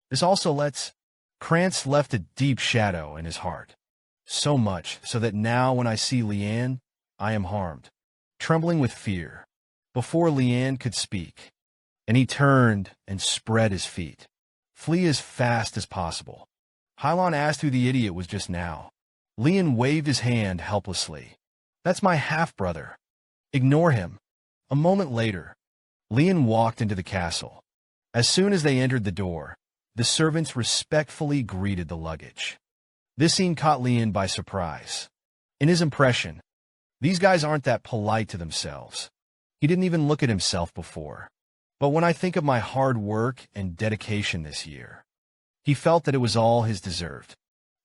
This also lets... Kranz left a deep shadow in his heart. So much so that now when I see Leanne, I am harmed, trembling with fear. Before Leanne could speak, and he turned and spread his feet. "Flee as fast as possible." Hylon asked who the idiot was just now. Leanne waved his hand helplessly. "That's my half-brother. Ignore him." A moment later, Leanne walked into the castle. As soon as they entered the door, the servants respectfully greeted the luggage. This scene caught Leanne by surprise. In his impression, these guys aren't that polite to themselves. He didn't even look at himself before. But when I think of my hard work and dedication this year, he felt that it was all his deserved.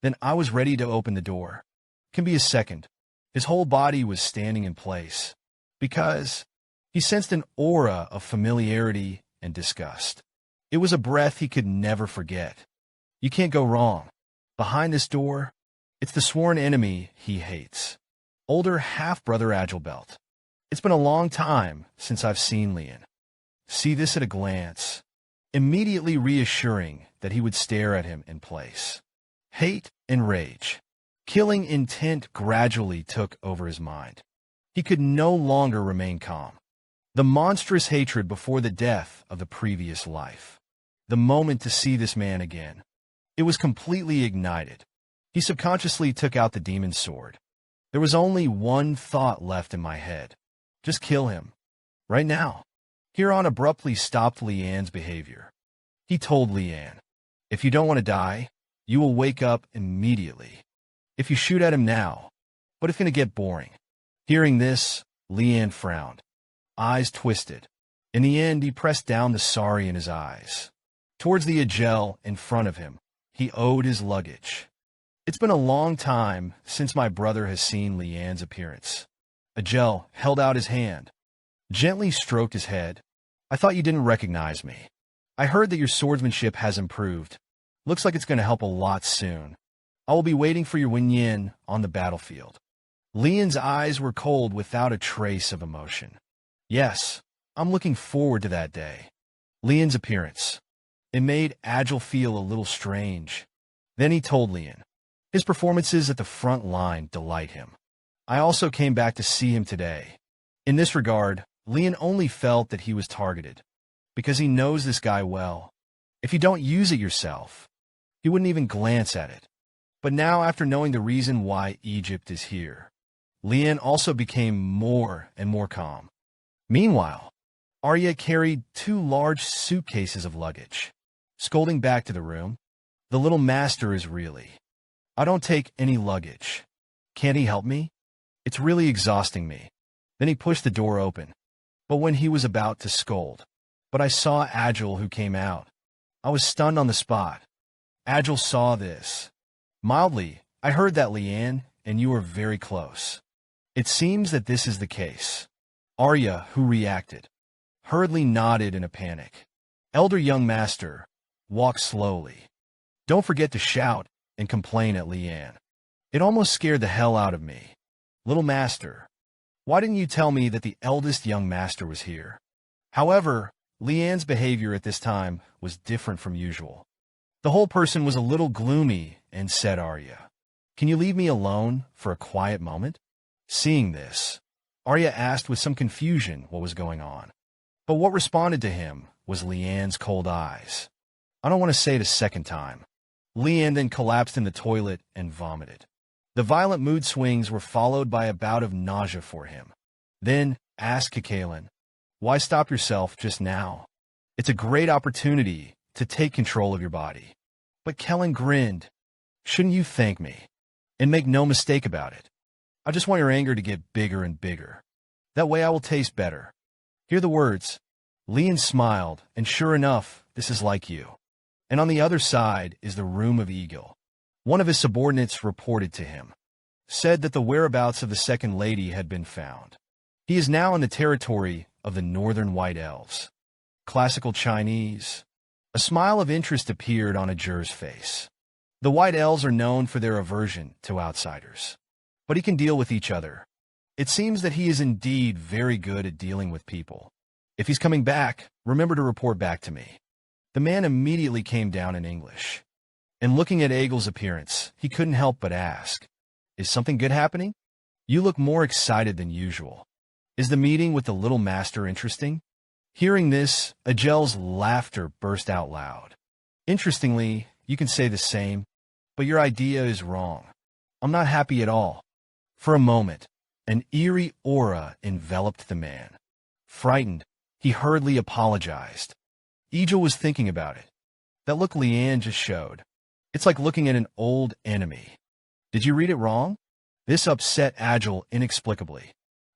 Then I was ready to open the door. Can be a second. His whole body was standing in place. Because he sensed an aura of familiarity and disgust. It was a breath he could never forget. You can't go wrong. Behind this door, it's the sworn enemy he hates. Older half-brother Agile Belt. It's been a long time since I've seen Leanne. See this at a glance. Immediately reassuring that he would stare at him in place. Hate and rage. Killing intent gradually took over his mind. He could no longer remain calm. The monstrous hatred before the death of the previous life. The moment to see this man again. It was completely ignited. He subconsciously took out the demon sword. There was only one thought left in my head. Just kill him. Right now. Huron abruptly stopped Leanne's behavior. He told Leanne, "If you don't want to die, you will wake up immediately. If you shoot at him now, but it's going to get boring." Hearing this, Leanne frowned. Eyes twisted. In the end, he pressed down the sorry in his eyes. Towards the Agel in front of him, he owed his luggage. "It's been a long time since my brother has seen Leanne's appearance." Agel held out his hand, gently stroked his head. "I thought you didn't recognize me. I heard that your swordsmanship has improved. Looks like it's going to help a lot soon. I will be waiting for your Wen on the battlefield." Leanne's eyes were cold without a trace of emotion. "Yes, I'm looking forward to that day." Leanne's appearance. It made Agel feel a little strange. Then he told Leanne, "His performances at the front line delight him. I also came back to see him today." In this regard, Leanne only felt that he was targeted, because he knows this guy well. If you don't use it yourself, he wouldn't even glance at it. But now, after knowing the reason why Egypt is here, Leanne also became more and more calm. Meanwhile, Arya carried 2 large suitcases of luggage. Scolding back to the room, "The little master is really... I don't take any luggage. Can't he help me? It's really exhausting me." Then he pushed the door open. But when he was about to scold, "But I saw Agel who came out. I was stunned on the spot." Agel saw this. "Mildly, I heard that, Leanne, and you were very close. It seems that this is the case." Arya, who reacted, hurriedly nodded in a panic. Elder young master, walk slowly. Don't forget to shout and complain at Leanne. It almost scared the hell out of me. Little master, why didn't you tell me that the eldest young master was here? However, Leanne's behavior at this time was different from usual. The whole person was a little gloomy and said, "Arya, can you leave me alone for a quiet moment?" Seeing this, Arya asked with some confusion what was going on. But what responded to him was Leanne's cold eyes. I don't want to say it a second time. Leanne then collapsed in the toilet and vomited. The violent mood swings were followed by a bout of nausea for him. Then asked Kikalan, "Why stop yourself just now? It's a great opportunity to take control of your body." But Kellen grinned. "Shouldn't you thank me? And make no mistake about it. I just want your anger to get bigger and bigger. That way I will taste better." Hear the words. Leanne smiled, and sure enough, this is like you. And on the other side is the room of Eagle. One of his subordinates reported to him. Said that the whereabouts of the second lady had been found. He is now in the territory of the Northern White Elves. Classical Chinese. A smile of interest appeared on Ajur's face. The White Elves are known for their aversion to outsiders. But he can deal with each other. It seems that he is indeed very good at dealing with people. If he's coming back, remember to report back to me. The man immediately came down in English. And looking at Eagle's appearance, he couldn't help but ask, "Is something good happening? You look more excited than usual. Is the meeting with the little master interesting?" Hearing this, Agel's laughter burst out loud. "Interestingly, you can say the same, but your idea is wrong. I'm not happy at all." For a moment, an eerie aura enveloped the man. Frightened, he hurriedly apologized. Egil was thinking about it. That look Leanne just showed. It's like looking at an old enemy. Did you read it wrong? This upset Agil inexplicably.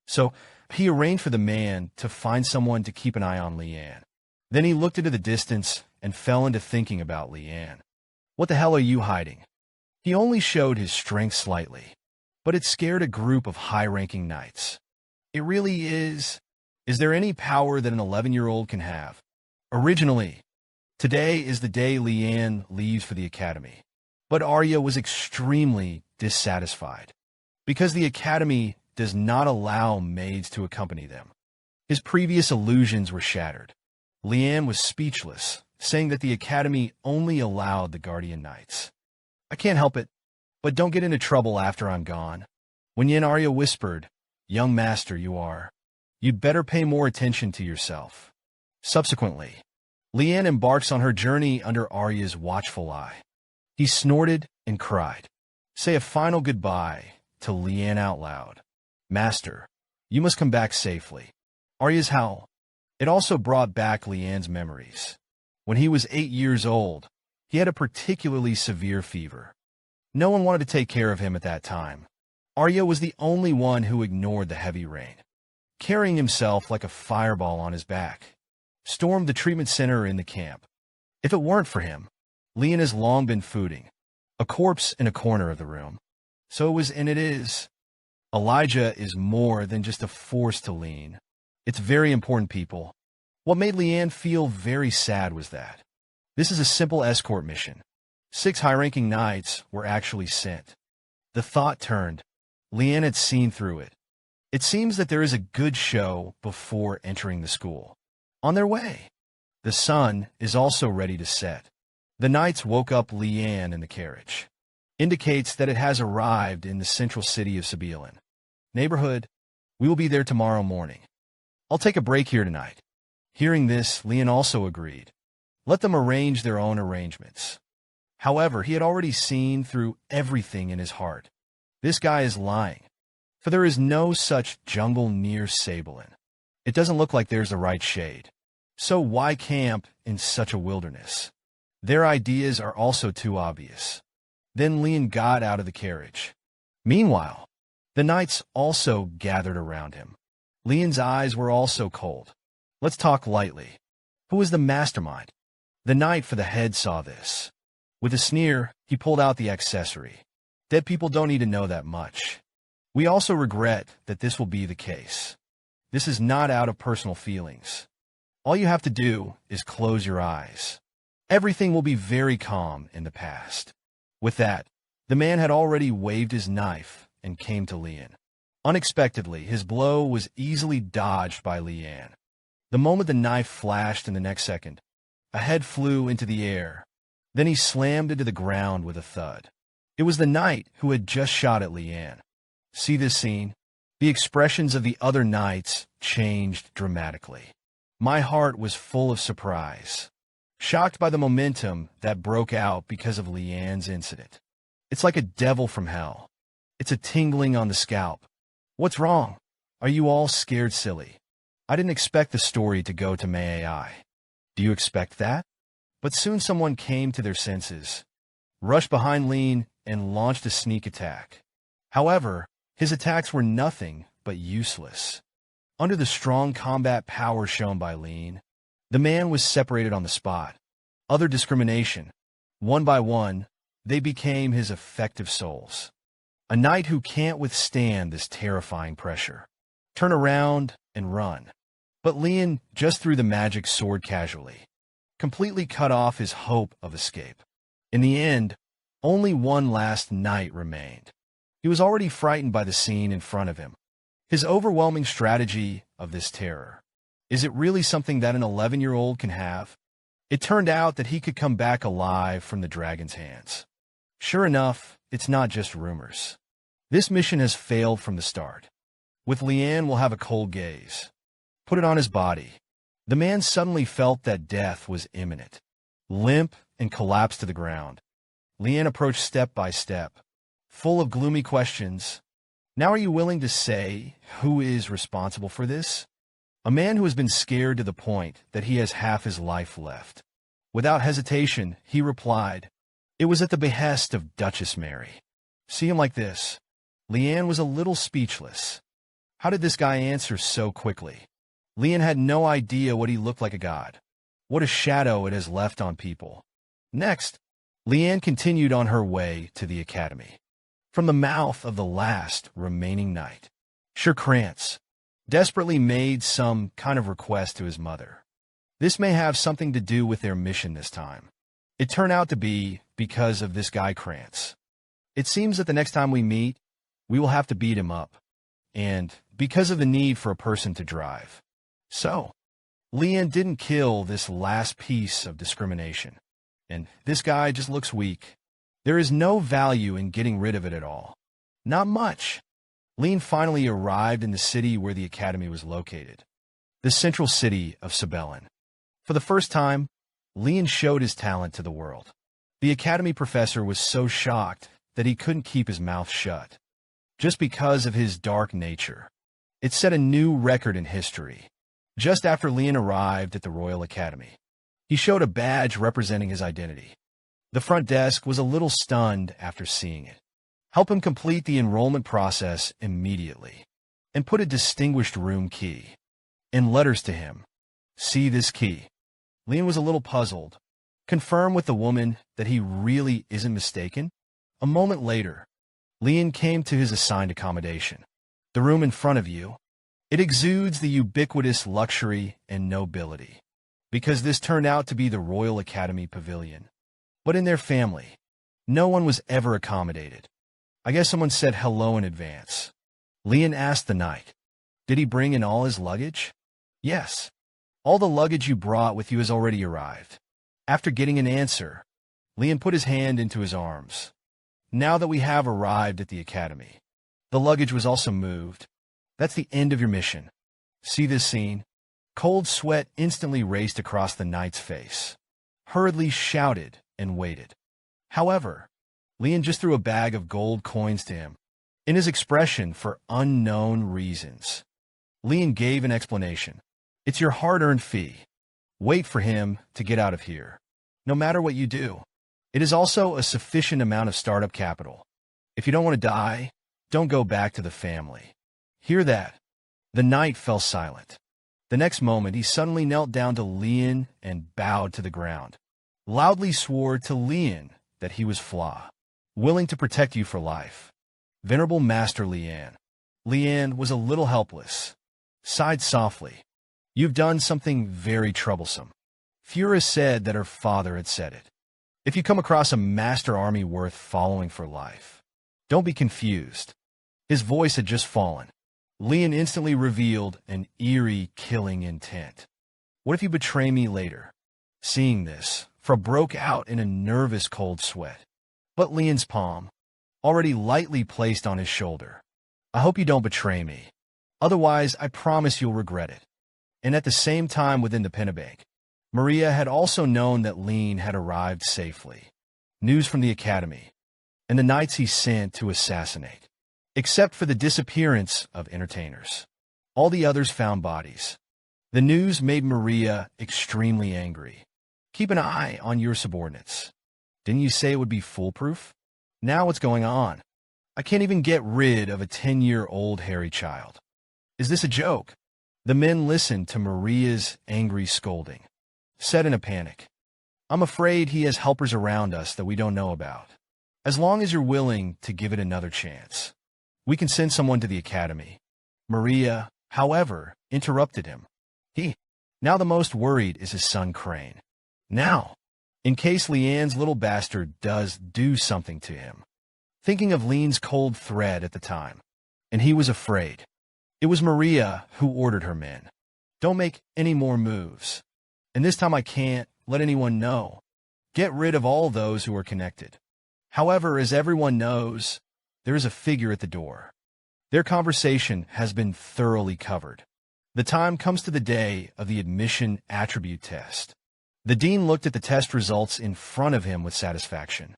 So he arranged for the man to find someone to keep an eye on Leanne. Then he looked into the distance and fell into thinking about Leanne. What the hell are you hiding? He only showed his strength slightly, but it scared a group of high-ranking knights. It really is. Is there any power that an 11-year-old can have? Originally, today is the day Leanne leaves for the academy. But Arya was extremely dissatisfied, because the academy does not allow maids to accompany them. His previous illusions were shattered. Leanne was speechless, saying that the academy only allowed the guardian knights. I can't help it, but don't get into trouble after I'm gone. When Yen Arya whispered, "Young master you are. You'd better pay more attention to yourself." Subsequently, Leanne embarks on her journey under Arya's watchful eye. He snorted and cried. Say a final goodbye to Leanne out loud. Master, you must come back safely. Arya's howl. It also brought back Leanne's memories. When he was 8 years old, he had a particularly severe fever. No one wanted to take care of him at that time. Arya was the only one who ignored the heavy rain, carrying himself like a fireball on his back, stormed the treatment center in the camp. If it weren't for him, Leanne has long been fooding, a corpse in a corner of the room. So it was and it is. Elijah is more than just a force to lean. It's very important, people. What made Leanne feel very sad was that this is a simple escort mission. 6 high-ranking knights were actually sent. The thought turned. Leanne had seen through it. It seems that there is a good show before entering the school. On their way. The sun is also ready to set. The knights woke up Leanne in the carriage. Indicates that it has arrived in the central city of Sabellan. Neighborhood, we will be there tomorrow morning. I'll take a break here tonight. Hearing this, Leanne also agreed. Let them arrange their own arrangements. However, he had already seen through everything in his heart. This guy is lying. For there is no such jungle near Sabellan. It doesn't look like there's the right shade. So why camp in such a wilderness? Their ideas are also too obvious. Then Leanne got out of the carriage. Meanwhile, the knights also gathered around him. Leanne's eyes were also cold. Let's talk lightly. Who is the mastermind? The knight for the head saw this. With a sneer, he pulled out the accessory. Dead people don't need to know that much. We also regret that this will be the case. This is not out of personal feelings. All you have to do is close your eyes. Everything will be very calm in the past. With that, the man had already waved his knife and came to Leanne. Unexpectedly, his blow was easily dodged by Leanne. The moment the knife flashed in the next second, a head flew into the air. Then he slammed into the ground with a thud. It was the knight who had just shot at Leanne. See this scene? The expressions of the other knights changed dramatically. My heart was full of surprise, shocked by the momentum that broke out because of Leanne's incident. It's like a devil from hell. It's a tingling on the scalp. What's wrong? Are you all scared silly? I didn't expect the story to go to May I. Do you expect that? But soon someone came to their senses, rushed behind Leanne, and launched a sneak attack. However, his attacks were nothing but useless. Under the strong combat power shown by Leanne, the man was separated on the spot. Other discrimination. One by one, they became his effective souls. A knight who can't withstand this terrifying pressure. Turn around and run. But Leanne just threw the magic sword casually, completely cut off his hope of escape. In the end, only one last knight remained. He was already frightened by the scene in front of him. His overwhelming strategy of this terror. Is it really something that an 11-year-old can have? It turned out that he could come back alive from the dragon's hands. Sure enough, it's not just rumors. This mission has failed from the start. With Leanne, we'll have a cold gaze. Put it on his body. The man suddenly felt that death was imminent. Limp and collapsed to the ground. Leanne approached step by step, full of gloomy questions. Now are you willing to say who is responsible for this? A man who has been scared to the point that he has half his life left. Without hesitation, he replied, it was at the behest of Duchess Mary. See him like this. Leanne was a little speechless. How did this guy answer so quickly? Leanne had no idea what he looked like a god. What a shadow it has left on people. Next, Leanne continued on her way to the academy. From the mouth of the last remaining knight, Kranz desperately made some kind of request to his mother. This may have something to do with their mission this time. It turned out to be because of this guy Kranz. It seems that the next time we meet, we will have to beat him up. And because of the need for a person to drive. So, Leanne didn't kill this last piece of discrimination. And this guy just looks weak. There is no value in getting rid of it at all. Not much. Leanne finally arrived in the city where the academy was located. The central city of Sabellan. For the first time, Leanne showed his talent to the world. The academy professor was so shocked that he couldn't keep his mouth shut. Just because of his dark nature. It set a new record in history. Just after Leanne arrived at the Royal Academy, he showed a badge representing his identity. The front desk was a little stunned after seeing it. Help him complete the enrollment process immediately, and put a distinguished room key in letters to him. See this key. Leanne was a little puzzled. Confirm with the woman that he really isn't mistaken. A moment later, Leanne came to his assigned accommodation. The room in front of you. It exudes the ubiquitous luxury and nobility, because this turned out to be the Royal Academy Pavilion. But in their family, no one was ever accommodated. I guess someone said hello in advance. Leanne asked the knight, did he bring in all his luggage? Yes. All the luggage you brought with you has already arrived. After getting an answer, Leanne put his hand into his arms. Now that we have arrived at the academy, the luggage was also moved. That's the end of your mission. See this scene? Cold sweat instantly raced across the knight's face. Hurriedly shouted and waited. However, Leanne just threw a bag of gold coins to him, in his expression for unknown reasons. Leanne gave an explanation. It's your hard-earned fee. Wait for him to get out of here. No matter what you do, it is also a sufficient amount of startup capital. If you don't want to die, don't go back to the family. Hear that? The knight fell silent. The next moment, he suddenly knelt down to Leanne and bowed to the ground. Loudly swore to Leanne that he was Flaw, willing to protect you for life. Venerable Master Leanne. Leanne was a little helpless. Sighed softly. You've done something very troublesome. Fura said that her father had said it. If you come across a master army worth following for life, don't be confused. His voice had just fallen. Leanne instantly revealed an eerie, killing intent. What if you betray me later? Seeing this, Fra broke out in a nervous cold sweat. But Leanne's palm, already lightly placed on his shoulder. I hope you don't betray me. Otherwise, I promise you'll regret it. And at the same time within the Pennebank, Maria had also known that Leanne had arrived safely. News from the academy, and the knights he sent to assassinate. Except for the disappearance of entertainers. All the others found bodies. The news made Maria extremely angry. Keep an eye on your subordinates. Didn't you say it would be foolproof? Now what's going on? I can't even get rid of a 10-year-old hairy child. Is this a joke? The men listened to Maria's angry scolding. Said in a panic, I'm afraid he has helpers around us that we don't know about. As long as you're willing to give it another chance, we can send someone to the academy. Maria, however, interrupted him. Now the most worried is his son Crane. Now, in case Leanne's little bastard does do something to him. Thinking of Leanne's cold threat at the time, and he was afraid. It was Maria who ordered her men. Don't make any more moves. And this time I can't let anyone know. Get rid of all those who are connected. However, as everyone knows, there is a figure at the door. Their conversation has been thoroughly covered. The time comes to the day of the admission attribute test. The dean looked at the test results in front of him with satisfaction.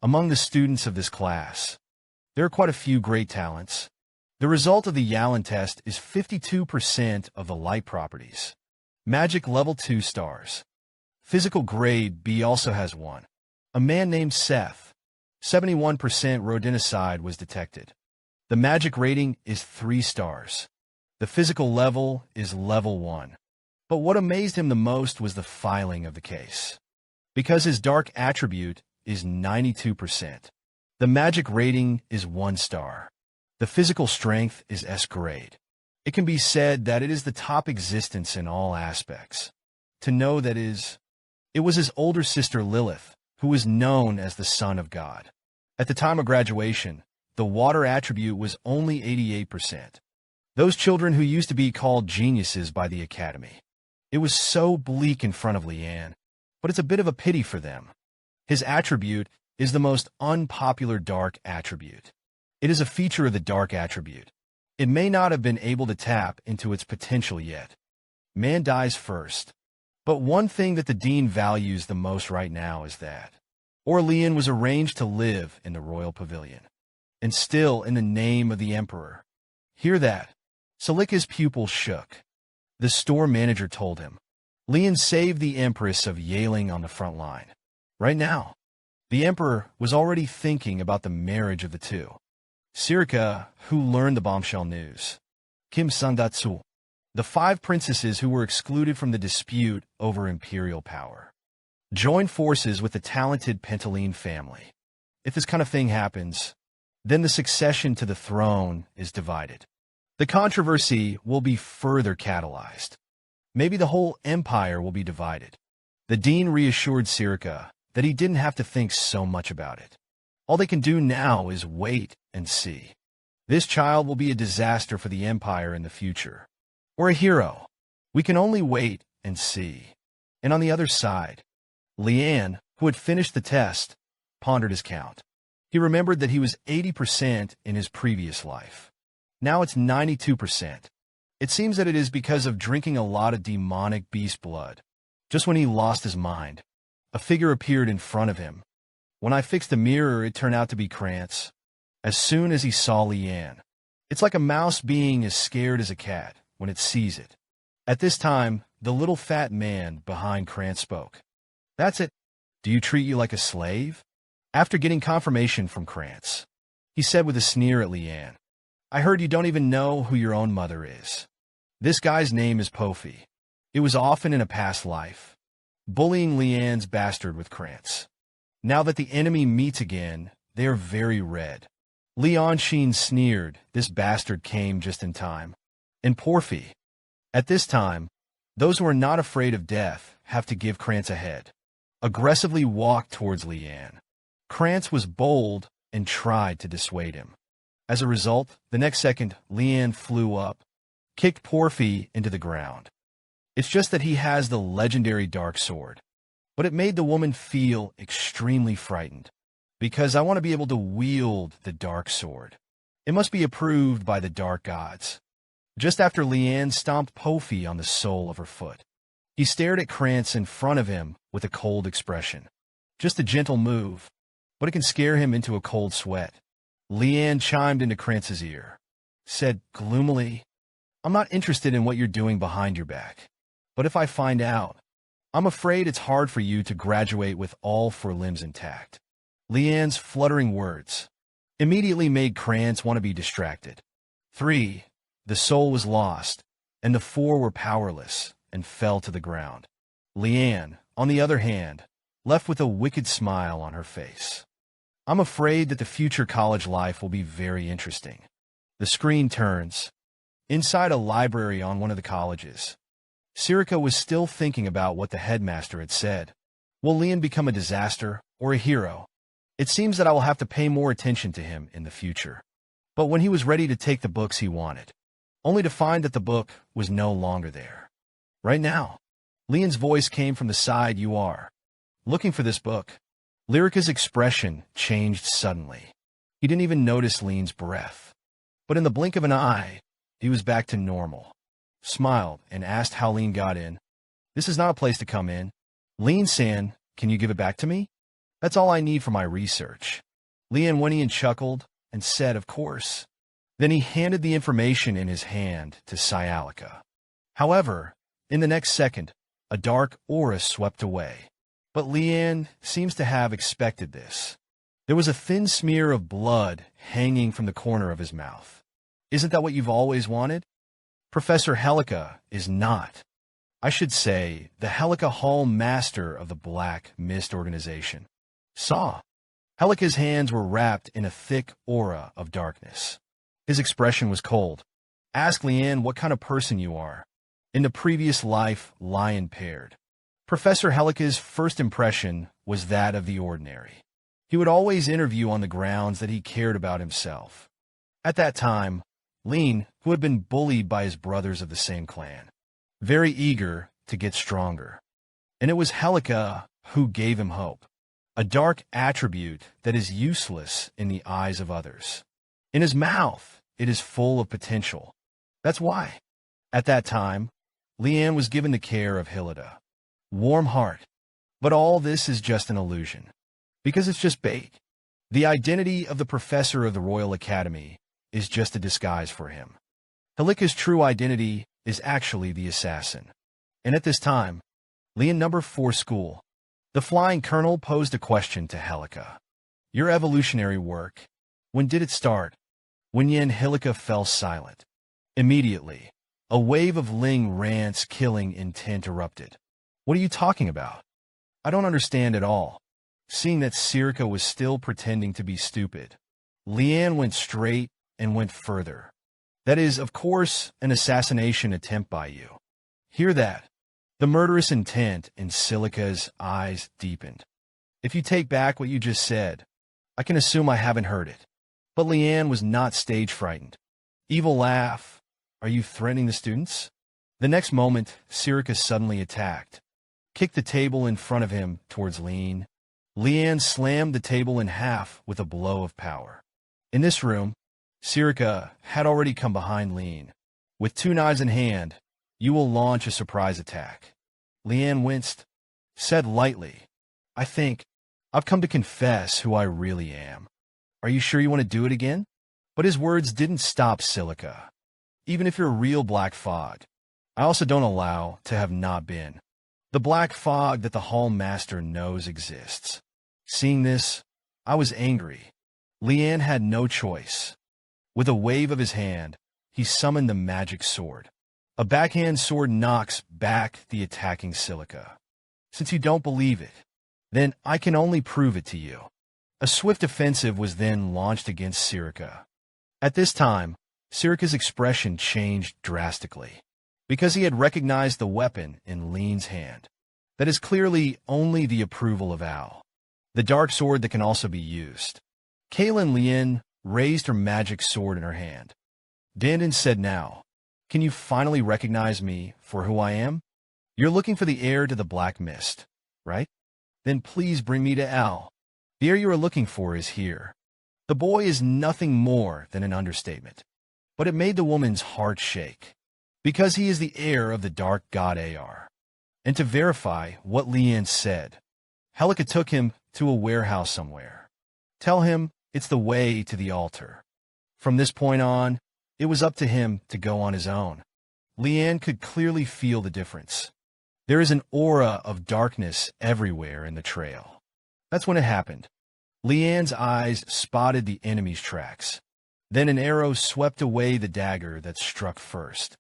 Among the students of this class, there are quite a few great talents. The result of the Yalin test is 52% of the light properties. Magic level 2 stars. Physical grade B also has one. A man named Seth. 71% rodenticide was detected. The magic rating is 3 stars. The physical level is level 1. But what amazed him the most was the filing of the case. Because his dark attribute is 92%. The magic rating is 1 star. The physical strength is S grade. It can be said that it is the top existence in all aspects. To know that it was his older sister Lilith, who was known as the Son of God. At the time of graduation, the water attribute was only 88%. Those children who used to be called geniuses by the academy. It was so bleak in front of Leanne, but it's a bit of a pity for them. His attribute is the most unpopular dark attribute. It is a feature of the dark attribute. It may not have been able to tap into its potential yet. Man dies first. But one thing that the dean values the most right now is that or Leanne was arranged to live in the royal pavilion, and still in the name of the emperor. Hear that? Salika's pupils shook. The store manager told him, Leanne saved the Empress of Yaling on the front line. Right now, the emperor was already thinking about the marriage of the two. Sirika, who learned the bombshell news. Kim Sandatsu, the 5 princesses who were excluded from the dispute over imperial power, joined forces with the talented Penteline family. If this kind of thing happens, then the succession to the throne is divided. The controversy will be further catalyzed. Maybe the whole empire will be divided. The dean reassured Sirika that he didn't have to think so much about it. All they can do now is wait and see. This child will be a disaster for the empire in the future. Or a hero. We can only wait and see. And on the other side, Leanne, who had finished the test, pondered his count. He remembered that he was 80% in his previous life. Now it's 92%. It seems that it is because of drinking a lot of demonic beast blood. Just when he lost his mind, a figure appeared in front of him. When I fixed the mirror, it turned out to be Kranz. As soon as he saw Leanne, it's like a mouse being as scared as a cat when it sees it. At this time, the little fat man behind Kranz spoke. That's it. Do you treat you like a slave? After getting confirmation from Kranz, he said with a sneer at Leanne, I heard you don't even know who your own mother is. This guy's name is Pofi. It was often in a past life, bullying Leanne's bastard with Kranz. Now that the enemy meets again, they are very red. Leon Sheen sneered, this bastard came just in time. And Porfi. At this time, those who are not afraid of death have to give Kranz a head. Aggressively walked towards Leanne. Kranz was bold and tried to dissuade him. As a result, the next second, Leanne flew up, kicked Porfi into the ground. It's just that he has the legendary dark sword. But it made the woman feel extremely frightened, because I want to be able to wield the dark sword. It must be approved by the dark gods. Just after Leanne stomped Porfi on the sole of her foot, he stared at Kranz in front of him with a cold expression. Just a gentle move, but it can scare him into a cold sweat. Leanne chimed into Kranz's ear, said gloomily, I'm not interested in what you're doing behind your back. But if I find out, I'm afraid it's hard for you to graduate with all 4 limbs intact. Leanne's fluttering words immediately made Kranz want to be distracted. 3. The soul was lost, and the 4 were powerless and fell to the ground. Leanne, on the other hand, left with a wicked smile on her face. I'm afraid that the future college life will be very interesting. The screen turns. Inside a library on one of the colleges, Sirika was still thinking about what the headmaster had said. Will Leanne become a disaster or a hero? It seems that I will have to pay more attention to him in the future. But when he was ready to take the books he wanted, only to find that the book was no longer there. Right now, Leanne's voice came from the side you are. Looking for this book. Lyrica's expression changed suddenly. He didn't even notice Leanne's breath. But in the blink of an eye, he was back to normal. Smiled and asked how Leanne got in. This is not a place to come in. Leanne-san, can you give it back to me? That's all I need for my research. Leanne whinnied and chuckled and said, of course. Then he handed the information in his hand to Sayalika. However, in the next second, a dark aura swept away. But Leanne seems to have expected this. There was a thin smear of blood hanging from the corner of his mouth. Isn't that what you've always wanted? Professor Helika is not. I should say, the Helika Hall Master of the Black Mist Organization. Saw. Helika's hands were wrapped in a thick aura of darkness. His expression was cold. Ask Leanne what kind of person you are. In the previous life, lion-paired. Professor Helika's first impression was that of the ordinary. He would always interview on the grounds that he cared about himself. At that time, Leanne, who had been bullied by his brothers of the same clan, very eager to get stronger. And it was Helika who gave him hope, a dark attribute that is useless in the eyes of others. In his mouth, it is full of potential. That's why, at that time, Leanne was given the care of Hilda. Warm heart. But all this is just an illusion. Because it's just bait. The identity of the professor of the Royal Academy is just a disguise for him. Helika's true identity is actually the assassin. And at this time, Leanne number 4 school, the flying colonel posed a question to Helika. Your evolutionary work, when did it start? When Yen Helika fell silent. Immediately, a wave of Ling Rant's killing intent erupted. What are you talking about? I don't understand at all. Seeing that Sirika was still pretending to be stupid, Leanne went straight and went further. That is, of course, an assassination attempt by you. Hear that? The murderous intent in Silika's eyes deepened. If you take back what you just said, I can assume I haven't heard it. But Leanne was not stage frightened. Evil laugh. Are you threatening the students? The next moment, Sirika suddenly attacked, kicked the table in front of him towards Leanne. Leanne slammed the table in half with a blow of power. In this room, Sirika had already come behind Leanne. With 2 knives in hand, you will launch a surprise attack. Leanne winced, said lightly, I think I've come to confess who I really am. Are you sure you want to do it again? But his words didn't stop Sirika. Even if you're a real black fog, I also don't allow to have not been. The black fog that the Hall Master knows exists. Seeing this, I was angry. Leanne had no choice. With a wave of his hand, he summoned the magic sword. A backhand sword knocks back the attacking Sirika. Since you don't believe it, then I can only prove it to you. A swift offensive was then launched against Sirika. At this time, Sirika's expression changed drastically, because he had recognized the weapon in Leanne's hand. That is clearly only the approval of Al, the dark sword that can also be used. Kaylin Leanne raised her magic sword in her hand. Dandin said, now, can you finally recognize me for who I am? You're looking for the heir to the Black Mist, right? Then please bring me to Al. The heir you are looking for is here. The boy is nothing more than an understatement. But it made the woman's heart shake, because he is the heir of the dark god Ar. And to verify what Leanne said, Helika took him to a warehouse somewhere. Tell him it's the way to the altar. From this point on, it was up to him to go on his own. Leanne could clearly feel the difference. There is an aura of darkness everywhere in the trail. That's when it happened. Leanne's eyes spotted the enemy's tracks. Then an arrow swept away the dagger that struck first.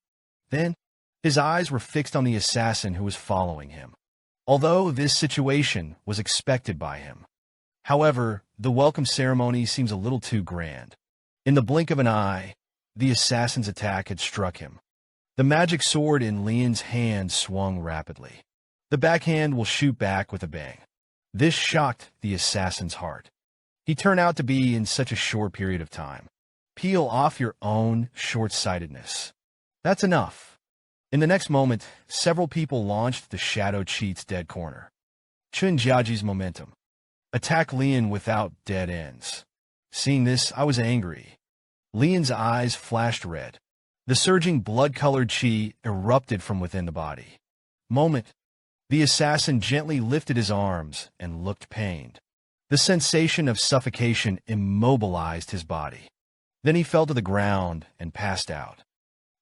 Then, his eyes were fixed on the assassin who was following him, although this situation was expected by him. However, the welcome ceremony seems a little too grand. In the blink of an eye, the assassin's attack had struck him. The magic sword in Leanne's hand swung rapidly. The backhand will shoot back with a bang. This shocked the assassin's heart. He turned out to be in such a short period of time. Peel off your own short-sightedness. That's enough. In the next moment, several people launched the Shadow Cheat's dead corner. Chunjiaji's momentum. Attack Leanne without dead ends. Seeing this, I was angry. Leanne's eyes flashed red. The surging blood-colored chi erupted from within the body. Moment. The assassin gently lifted his arms and looked pained. The sensation of suffocation immobilized his body. Then he fell to the ground and passed out.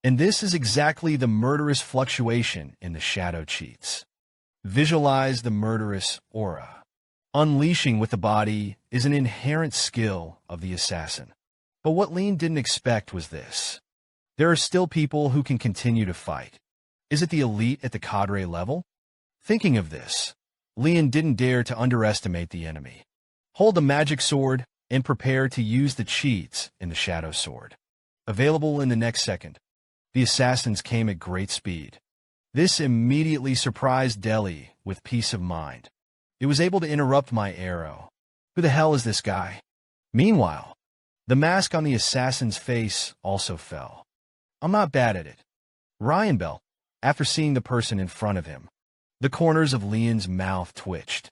And this is exactly the murderous fluctuation in the Shadow Cheats. Visualize the murderous aura. Unleashing with the body is an inherent skill of the assassin. But what Leanne didn't expect was this. There are still people who can continue to fight. Is it the elite at the cadre level? Thinking of this, Leanne didn't dare to underestimate the enemy. Hold the magic sword and prepare to use the cheats in the shadow sword. Available in the next second. The assassins came at great speed. This immediately surprised Delhi with peace of mind. It was able to interrupt my arrow. Who the hell is this guy? Meanwhile, the mask on the assassin's face also fell. I'm not bad at it. Ryan Belt, after seeing the person in front of him, the corners of Leanne's mouth twitched.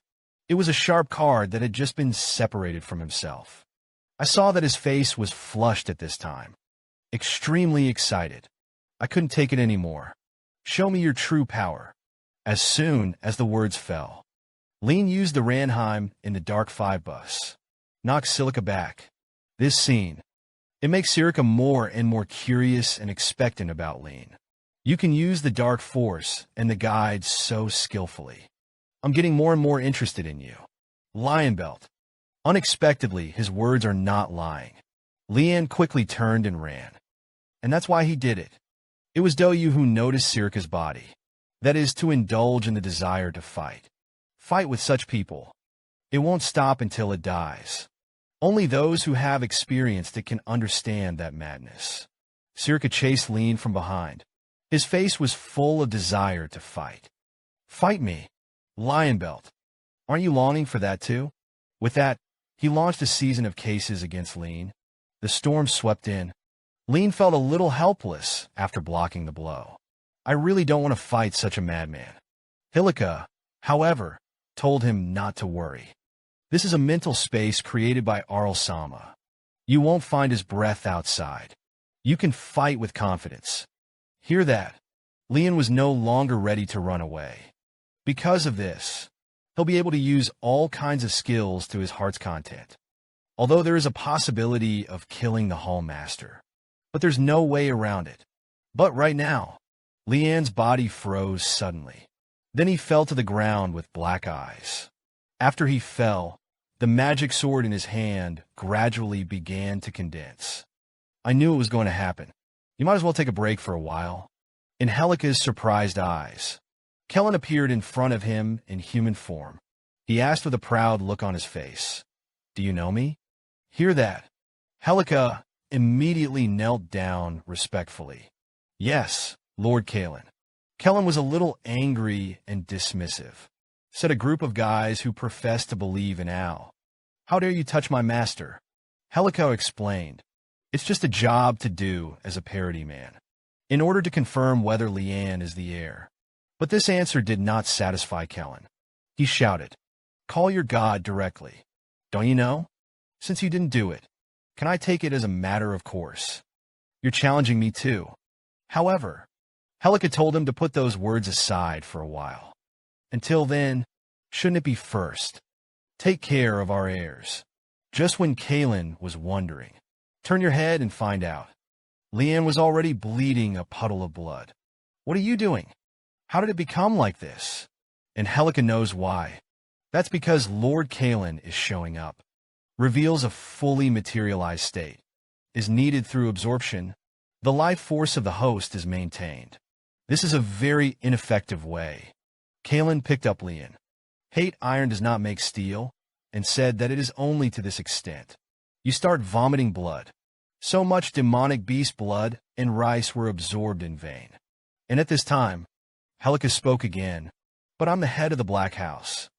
It was a sharp card that had just been separated from himself. I saw that his face was flushed at this time. Extremely excited. I couldn't take it anymore. Show me your true power. As soon as the words fell, Leanne used the Ranheim in the Dark 5 bus. Knocked Silica back. This scene, it makes Sirica more and more curious and expectant about Leanne. You can use the Dark Force and the guides so skillfully. I'm getting more and more interested in you. Lion Belt. Unexpectedly, his words are not lying. Leanne quickly turned and ran. And that's why he did it. It was Doyu who noticed Sirica's body. That is, to indulge in the desire to fight. Fight with such people. It won't stop until it dies. Only those who have experienced it can understand that madness. Sirica chased Leanne from behind. His face was full of desire to fight. Fight me, Lion Belt. Aren't you longing for that too? With that, he launched a season of cases against Leanne. The storm swept in. Leanne felt a little helpless after blocking the blow. I really don't want to fight such a madman. Hilika, however, told him not to worry. This is a mental space created by Arl Sama. You won't find his breath outside. You can fight with confidence. Hear that? Leanne was no longer ready to run away. Because of this, he'll be able to use all kinds of skills to his heart's content. Although there is a possibility of killing the Hall Master. But there's no way around it. But right now, Leanne's body froze suddenly. Then he fell to the ground with black eyes. After he fell, the magic sword in his hand gradually began to condense. I knew it was going to happen. You might as well take a break for a while. In Helika's surprised eyes, Kellen appeared in front of him in human form. He asked with a proud look on his face, "Do you know me?" Hear that? Helika immediately knelt down respectfully. "Yes, Lord Kalen." Kellen was a little angry and dismissive. Said a group of guys who professed to believe in Al. "How dare you touch my master?" Helika explained, "It's just a job to do as a parody man, in order to confirm whether Leanne is the heir." But this answer did not satisfy Kellen. He shouted, "Call your god directly. Don't you know? Since you didn't do it, can I take it as a matter of course? You're challenging me too." However, Helika told him to put those words aside for a while. Until then, shouldn't it be first? Take care of our heirs. Just when Kalen was wondering, turn your head and find out. Leanne was already bleeding a puddle of blood. "What are you doing? How did it become like this?" And Helika knows why. That's because Lord Kalen is showing up. Reveals a fully materialized state. Is needed through absorption. The life force of the host is maintained. This is a very ineffective way. Kalen picked up Leanne. Hate iron does not make steel, and said that it is only to this extent. You start vomiting blood. So much demonic beast blood and rice were absorbed in vain. And at this time, Helika spoke again, "But I'm the head of the Black House.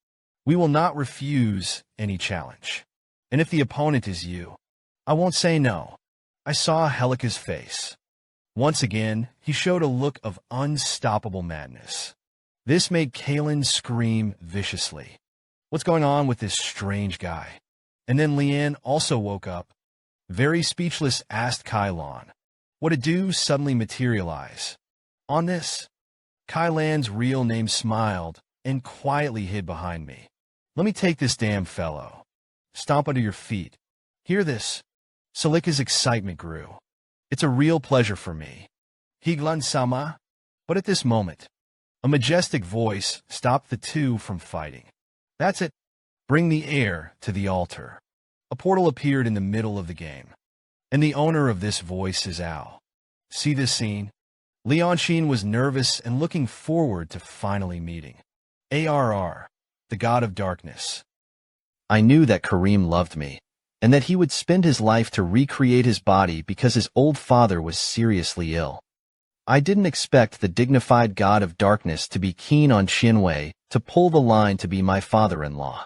We will not refuse any challenge. And if the opponent is you, I won't say no." I saw Helika's face. Once again, he showed a look of unstoppable madness. This made Kalen scream viciously. What's going on with this strange guy? And then Leanne also woke up. Very speechless, asked Kylon, "What to do?" Suddenly materialize. On this, Kylan's real name smiled and quietly hid behind me. "Let me take this damn fellow. Stomp under your feet. Hear this?" Silika's excitement grew. "It's a real pleasure for me. Higlan-sama." But at this moment, a majestic voice stopped the two from fighting. "That's it. Bring the heir to the altar." A portal appeared in the middle of the game. And the owner of this voice is Al. See this scene? Leonsheen was nervous and looking forward to finally meeting Arr, the god of darkness. I knew that Kareem loved me, and that he would spend his life to recreate his body because his old father was seriously ill. I didn't expect the dignified god of darkness to be keen on Shinwei to pull the line to be my father-in-law.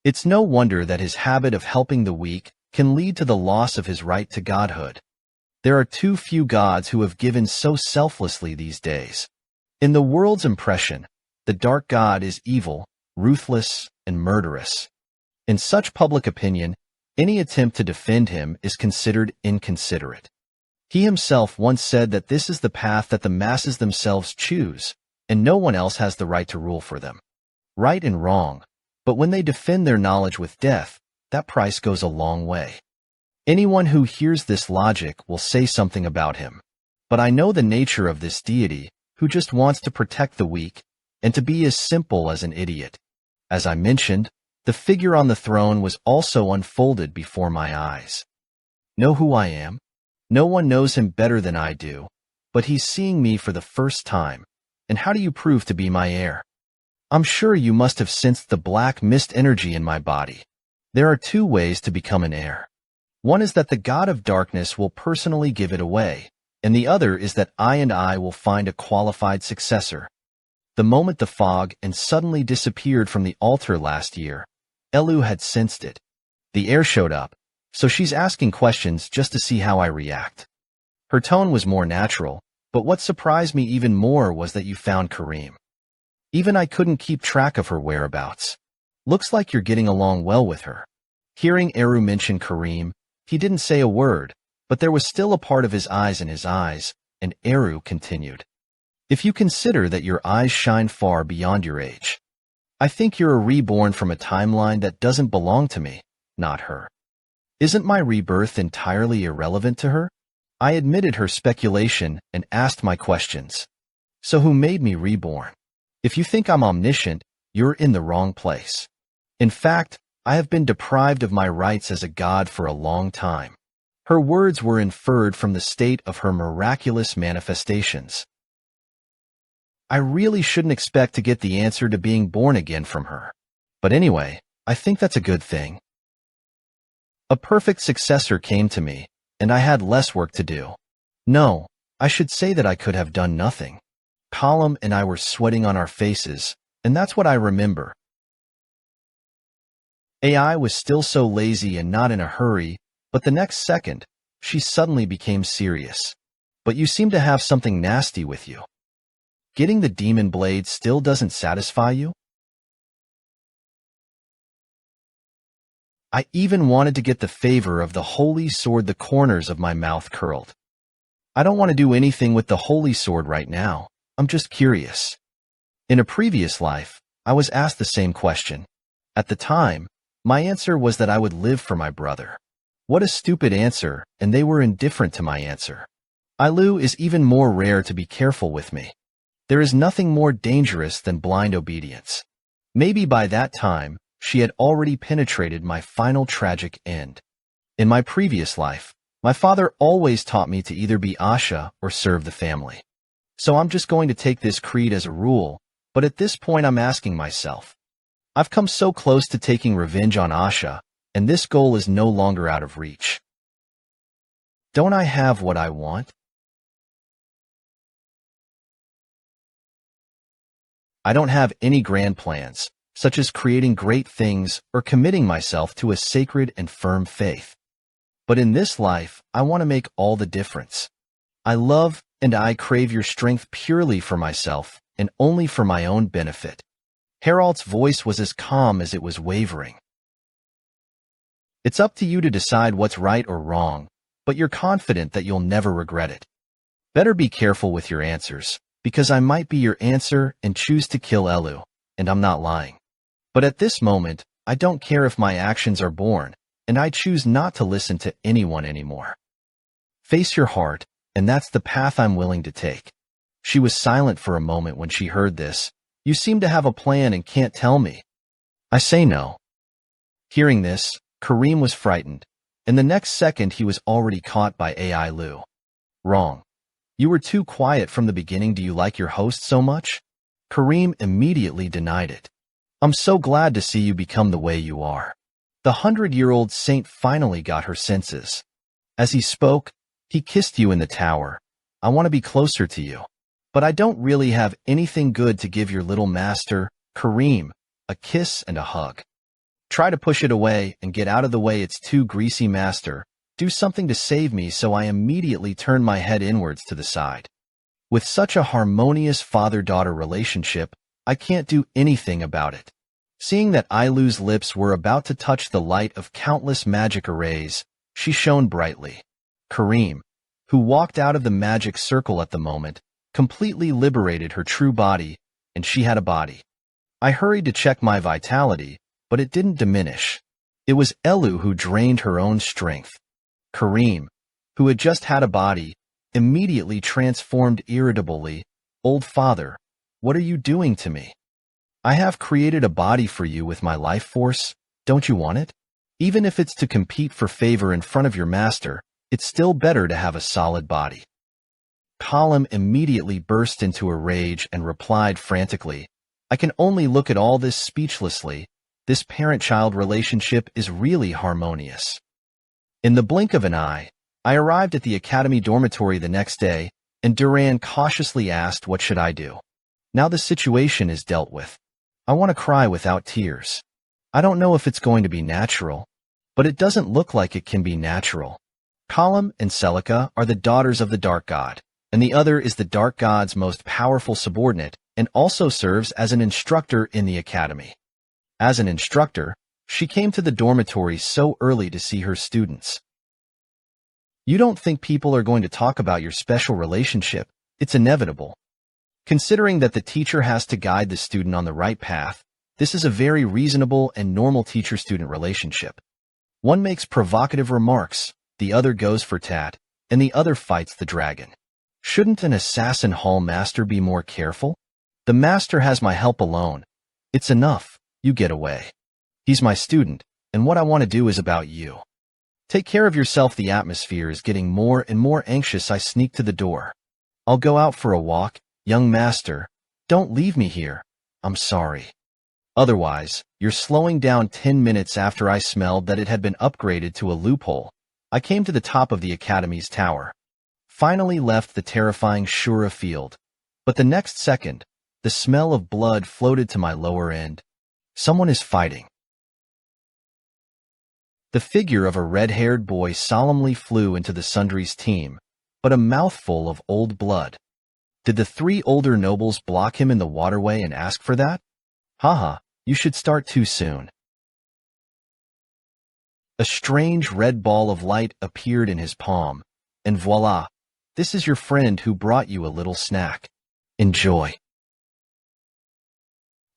It's no wonder that his habit of helping the weak can lead to the loss of his right to godhood. There are too few gods who have given so selflessly these days. In the world's impression, the dark god is evil, ruthless, and murderous. In such public opinion, any attempt to defend him is considered inconsiderate. He himself once said that this is the path that the masses themselves choose, and no one else has the right to rule for them. Right and wrong, But when they defend their knowledge with death, that price goes a long way. Anyone who hears this logic will say something about him. But I know the nature of this deity, who just wants to protect the weak, and to be as simple as an idiot. As I mentioned, the figure on the throne was also unfolded before my eyes. Know who I am? No one knows him better than I do, but he's seeing me for the first time. And how do you prove to be my heir? I'm sure you must have sensed the black mist energy in my body. There are two ways to become an heir. One is that the god of darkness will personally give it away, and the other is that I will find a qualified successor. The moment the fog and suddenly disappeared from the altar last year, Elu had sensed it. The heir showed up, so she's asking questions just to see how I react. Her tone was more natural, but what surprised me even more was that you found Kareem. Even I couldn't keep track of her whereabouts. Looks like you're getting along well with her. Hearing Eru mention Kareem, he didn't say a word, but there was still a part of his eyes in his eyes, and Eru continued. If you consider that your eyes shine far beyond your age, I think you're a reborn from a timeline that doesn't belong to me, not her. Isn't my rebirth entirely irrelevant to her? I admitted her speculation and asked my questions. So who made me reborn? If you think I'm omniscient, you're in the wrong place. In fact, I have been deprived of my rights as a god for a long time. Her words were inferred from the state of her miraculous manifestations. I really shouldn't expect to get the answer to being born again from her. But anyway, I think that's a good thing. A perfect successor came to me, and I had less work to do. No, I should say that I could have done nothing. Colum and I were sweating on our faces, and that's what I remember. AI was still so lazy and not in a hurry, but the next second, she suddenly became serious. But you seem to have something nasty with you. Getting the demon blade still doesn't satisfy you? I even wanted to get the favor of the holy sword. The corners of my mouth curled. I don't want to do anything with the holy sword right now. I'm just curious. In a previous life, I was asked the same question. At the time, my answer was that I would live for my brother. What a stupid answer, and they were indifferent to my answer. Ailu is even more rare to be careful with me. There is nothing more dangerous than blind obedience. Maybe by that time, she had already penetrated my final tragic end. In my previous life, my father always taught me to either be Asha or serve the family. So I'm just going to take this creed as a rule, but at this point I'm asking myself, I've come so close to taking revenge on Asha, and this goal is no longer out of reach. Don't I have what I want? I don't have any grand plans, such as creating great things or committing myself to a sacred and firm faith. But in this life, I want to make all the difference. I love and I crave your strength purely for myself and only for my own benefit. Herald's voice was as calm as it was wavering. It's up to you to decide what's right or wrong, but you're confident that you'll never regret it. Better be careful with your answers, because I might be your answer and choose to kill Elu, and I'm not lying. But at this moment, I don't care if my actions are born, and I choose not to listen to anyone anymore. Face your heart, and that's the path I'm willing to take. She was silent for a moment when she heard this. You seem to have a plan and can't tell me. I say no. Hearing this, Kareem was frightened, and the next second he was already caught by AI Lu. Wrong. You were too quiet from the beginning. Do you like your host so much? Kareem immediately denied it. I'm so glad to see you become the way you are. The 100-year-old saint finally got her senses. As he spoke, he kissed you in the tower. I want to be closer to you. But I don't really have anything good to give your little master, Kareem, a kiss and a hug. Try to push it away and get out of the way. It's too greasy, master. Do something to save me. So I immediately turned my head inwards to the side. With such a harmonious father-daughter relationship, I can't do anything about it. Seeing that Ailu's lips were about to touch the light of countless magic arrays, she shone brightly. Kareem, who walked out of the magic circle at the moment, completely liberated her true body, and she had a body. I hurried to check my vitality, but it didn't diminish. It was Elu who drained her own strength. Kareem, who had just had a body, immediately transformed irritably. "Old father, what are you doing to me? I have created a body for you with my life force. Don't you want it? Even if it's to compete for favor in front of your master, it's still better to have a solid body." Colum immediately burst into a rage and replied frantically, "I can only look at all this speechlessly. This parent-child relationship is really harmonious." In the blink of an eye, I arrived at the academy dormitory the next day, and Duran cautiously asked, "What should I do? Now the situation is dealt with. I want to cry without tears. I don't know if it's going to be natural, but it doesn't look like it can be natural. Colum and Celica are the daughters of the Dark God, and the other is the Dark God's most powerful subordinate and also serves as an instructor in the academy. As an instructor, she came to the dormitory so early to see her students. You don't think people are going to talk about your special relationship? It's inevitable. Considering that the teacher has to guide the student on the right path, this is a very reasonable and normal teacher-student relationship. One makes provocative remarks, the other goes for tat, and the other fights the dragon. Shouldn't an assassin hall master be more careful? The master has my help alone. It's enough, you get away. He's my student, and what I want to do is about you. Take care of yourself. The atmosphere is getting more and more anxious. I sneak to the door. I'll go out for a walk. Young master, don't leave me here. I'm sorry. Otherwise, you're slowing down 10 minutes. After I smelled that it had been upgraded to a loophole, I came to the top of the academy's tower. Finally left the terrifying Shura field. But the next second, the smell of blood floated to my lower end. Someone is fighting. The figure of a red-haired boy solemnly flew into the Sundry's team, but a mouthful of old blood. Did the three older nobles block him in the waterway and ask for that? Haha, you should start too soon. A strange red ball of light appeared in his palm, and voila, this is your friend who brought you a little snack. Enjoy.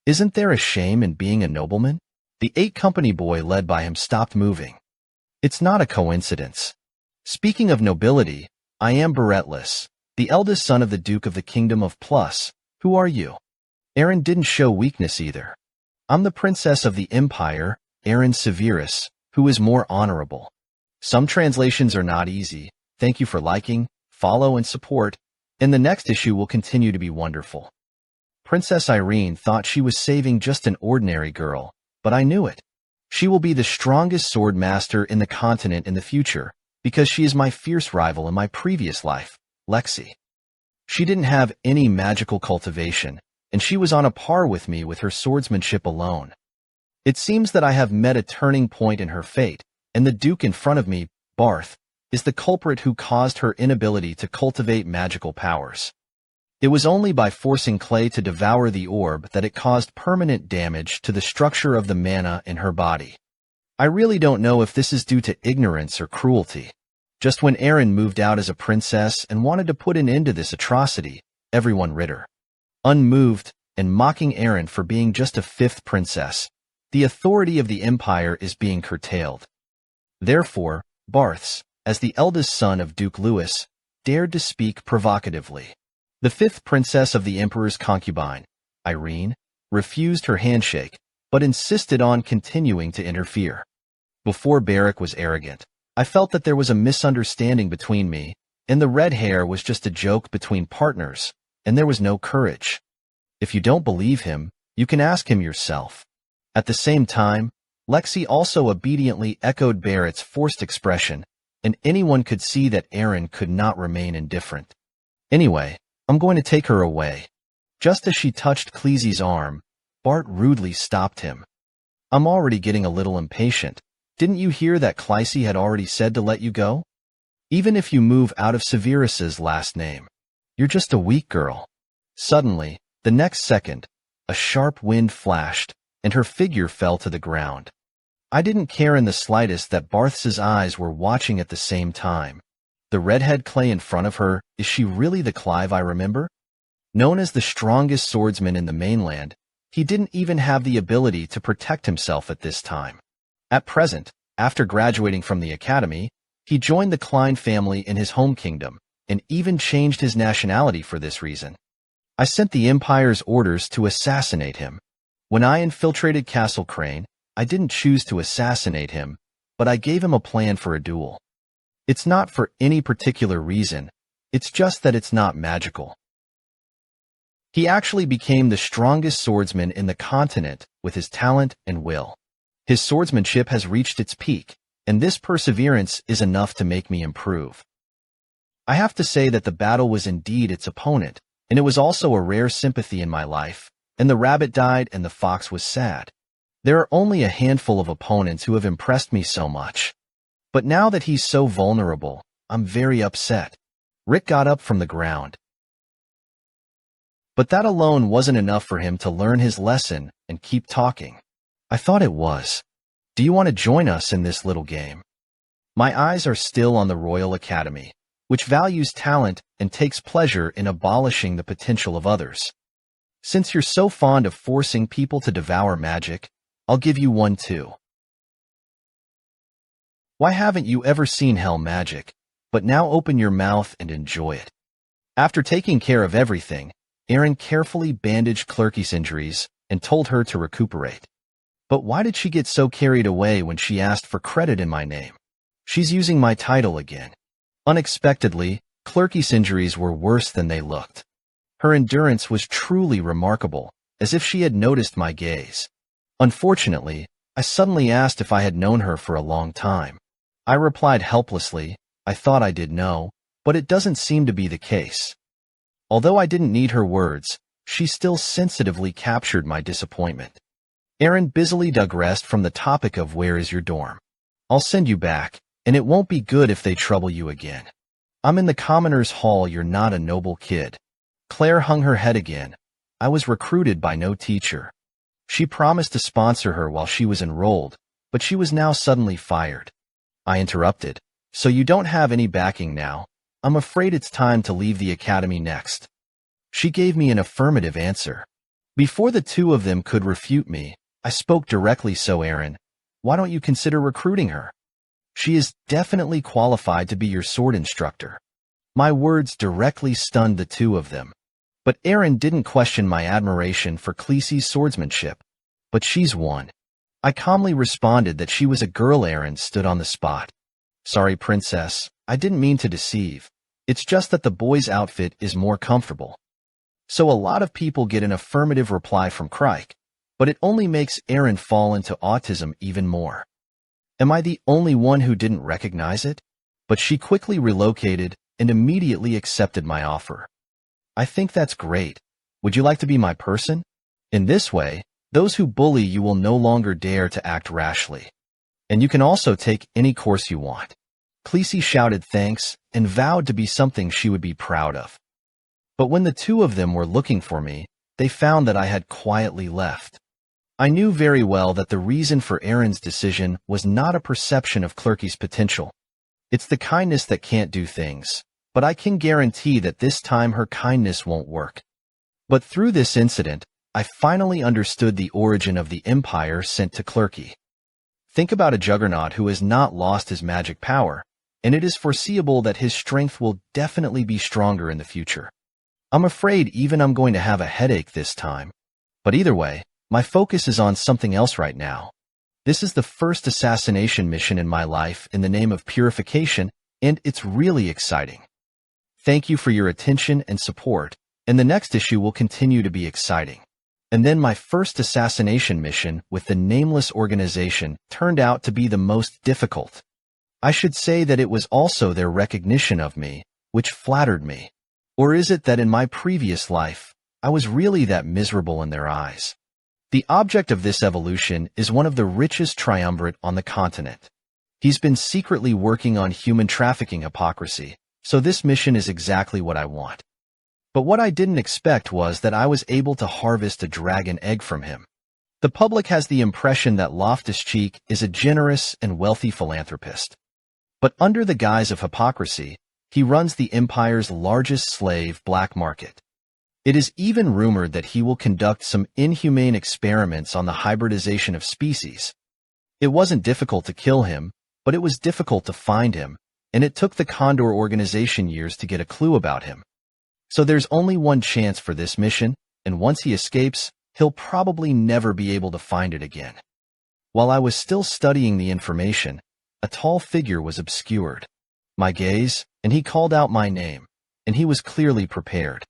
Isn't there a shame in being a nobleman? The 8 company boy led by him stopped moving. It's not a coincidence. Speaking of nobility, I am Beretless, the eldest son of the Duke of the Kingdom of Plus. Who are you? Arin didn't show weakness either. I'm the Princess of the Empire, Arin Severus, who is more honorable. Some translations are not easy. Thank you for liking, follow, and support, and the next issue will continue to be wonderful. Princess Irene thought she was saving just an ordinary girl, but I knew it. She will be the strongest sword master in the continent in the future, because she is my fierce rival in my previous life, Lexi. She didn't have any magical cultivation, and she was on a par with me with her swordsmanship alone. It seems that I have met a turning point in her fate, and the Duke in front of me, Barth, is the culprit who caused her inability to cultivate magical powers. It was only by forcing Clay to devour the orb that it caused permanent damage to the structure of the mana in her body. I really don't know if this is due to ignorance or cruelty. Just when Arin moved out as a princess and wanted to put an end to this atrocity, everyone rid her. Unmoved, and mocking Arin for being just a 5th princess, the authority of the Empire is being curtailed. Therefore, Barths, as the eldest son of Duke Louis, dared to speak provocatively. The 5th princess of the Emperor's concubine, Irene, refused her handshake, but insisted on continuing to interfere. Before Barrack was arrogant, I felt that there was a misunderstanding between me, and the red hair was just a joke between partners, and there was no courage. If you don't believe him, you can ask him yourself. At the same time, Lexi also obediently echoed Barrett's forced expression, and anyone could see that Arin could not remain indifferent. Anyway, I'm going to take her away. Just as she touched Cleesy's arm, Bart rudely stopped him. I'm already getting a little impatient. Didn't you hear that Cleisy had already said to let you go? Even if you move out of Severus's last name, you're just a weak girl. Suddenly, the next second, a sharp wind flashed, and her figure fell to the ground. I didn't care in the slightest that Barth's eyes were watching at the same time. The redhead Clay in front of her, is she really the Clive I remember? Known as the strongest swordsman in the mainland, He didn't even have the ability to protect himself at this time. At present, after graduating from the academy, he joined the Klein family in his home kingdom, and even changed his nationality for this reason. I sent the Empire's orders to assassinate him. When I infiltrated Castle Crane, I didn't choose to assassinate him, but I gave him a plan for a duel. It's not for any particular reason, it's just that it's not magical. He actually became the strongest swordsman in the continent with his talent and will. His swordsmanship has reached its peak, and this perseverance is enough to make me improve. I have to say that the battle was indeed its opponent, and it was also a rare sympathy in my life, and the rabbit died and the fox was sad. There are only a handful of opponents who have impressed me so much. But now that he's so vulnerable, I'm very upset. Rick got up from the ground. But that alone wasn't enough for him to learn his lesson and keep talking. I thought it was. Do you want to join us in this little game? My eyes are still on the Royal Academy, which values talent and takes pleasure in abolishing the potential of others. Since you're so fond of forcing people to devour magic, I'll give you one too. Why haven't you ever seen hell magic? But now open your mouth and enjoy it. After taking care of everything, Arin carefully bandaged Clerky's injuries and told her to recuperate. But why did she get so carried away when she asked for credit in my name? She's using my title again. Unexpectedly, Clerky's injuries were worse than they looked. Her endurance was truly remarkable, as if she had noticed my gaze. Unfortunately, I suddenly asked if I had known her for a long time. I replied helplessly, I thought I did know, but it doesn't seem to be the case. Although I didn't need her words, she still sensitively captured my disappointment. Arin busily digressed from the topic of where is your dorm. I'll send you back, and it won't be good if they trouble you again. I'm in the commoner's hall, you're not a noble kid. Claire hung her head again. I was recruited by no teacher. She promised to sponsor her while she was enrolled, but she was now suddenly fired. I interrupted. So you don't have any backing now? I'm afraid it's time to leave the academy next. She gave me an affirmative answer. Before the two of them could refute me, I spoke directly. So Arin, why don't you consider recruiting her? She is definitely qualified to be your sword instructor. My words directly stunned the two of them. But Arin didn't question my admiration for Khaleesi's swordsmanship. But she's one. I calmly responded that she was a girl. Arin stood on the spot. Sorry, princess, I didn't mean to deceive. It's just that the boy's outfit is more comfortable. So a lot of people get an affirmative reply from Crike, but it only makes Arin fall into autism even more. Am I the only one who didn't recognize it? But she quickly relocated and immediately accepted my offer. I think that's great. Would you like to be my person? In this way, those who bully you will no longer dare to act rashly. And you can also take any course you want. Khaleesi shouted thanks and vowed to be something she would be proud of. But when the two of them were looking for me, they found that I had quietly left. I knew very well that the reason for Arin's decision was not a perception of Clerky's potential. It's the kindness that can't do things, but I can guarantee that this time her kindness won't work. But through this incident, I finally understood the origin of the empire sent to Clerky. Think about a juggernaut who has not lost his magic power, and it is foreseeable that his strength will definitely be stronger in the future. I'm afraid even I'm going to have a headache this time. But either way, my focus is on something else right now. This is the first assassination mission in my life in the name of purification, and it's really exciting. Thank you for your attention and support, and the next issue will continue to be exciting. And then my first assassination mission with the nameless organization turned out to be the most difficult. I should say that it was also their recognition of me, which flattered me. Or is it that in my previous life, I was really that miserable in their eyes? The object of this evolution is one of the richest triumvirate on the continent. He's been secretly working on human trafficking hypocrisy, so this mission is exactly what I want. But what I didn't expect was that I was able to harvest a dragon egg from him. The public has the impression that Loftus-Cheek is a generous and wealthy philanthropist. But under the guise of hypocrisy, he runs the empire's largest slave black market. It is even rumored that he will conduct some inhumane experiments on the hybridization of species. It wasn't difficult to kill him, but it was difficult to find him, and it took the Condor organization years to get a clue about him. So there's only one chance for this mission, and once he escapes, he'll probably never be able to find it again. While I was still studying the information, a tall figure was obscured my gaze, and he called out my name, and he was clearly prepared.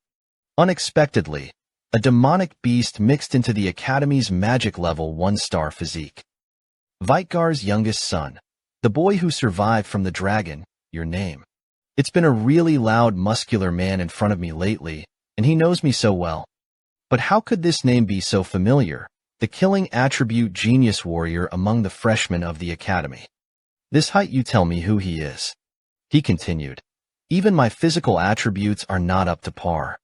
Unexpectedly, a demonic beast mixed into the Academy's magic level 1-star physique. Vitgar's youngest son, the boy who survived from the dragon, your name. It's been a really loud, muscular man in front of me lately, and he knows me so well. But how could this name be so familiar? The killing attribute genius warrior among the freshmen of the Academy. This height you tell me who he is. He continued. Even my physical attributes are not up to par.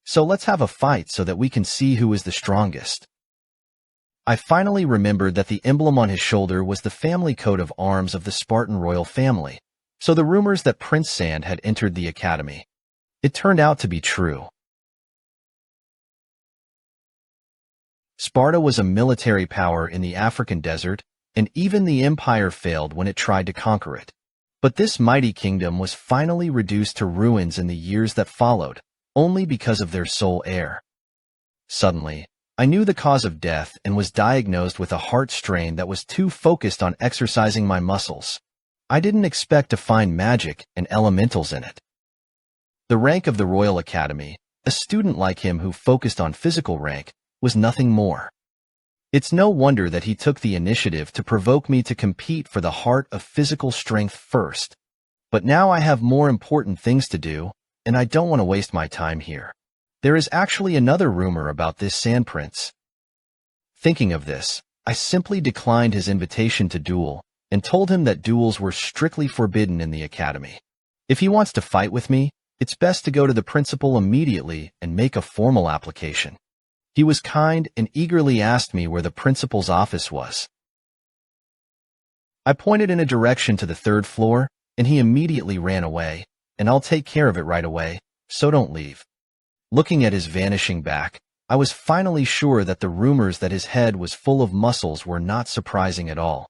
So let's have a fight so that we can see who is the strongest. I finally remembered that the emblem on his shoulder was the family coat of arms of the Spartan royal family, so the rumors that Prince Sand had entered the Academy. It turned out to be true. Sparta was a military power in the African desert, and even the empire failed when it tried to conquer it. But this mighty kingdom was finally reduced to ruins in the years that followed, only because of their sole heir. Suddenly, I knew the cause of death and was diagnosed with a heart strain that was too focused on exercising my muscles. I didn't expect to find magic and elementals in it. The rank of the Royal Academy, a student like him who focused on physical rank, was nothing more. It's no wonder that he took the initiative to provoke me to compete for the heart of physical strength first. But now I have more important things to do, and I don't want to waste my time here. There is actually another rumor about this Sand Prince. Thinking of this, I simply declined his invitation to duel and told him that duels were strictly forbidden in the Academy. If he wants to fight with me, it's best to go to the principal immediately and make a formal application. He was kind and eagerly asked me where the principal's office was. I pointed in a direction to the 3rd floor, and he immediately ran away, and I'll take care of it right away, so don't leave. Looking at his vanishing back, I was finally sure that the rumors that his head was full of muscles were not surprising at all.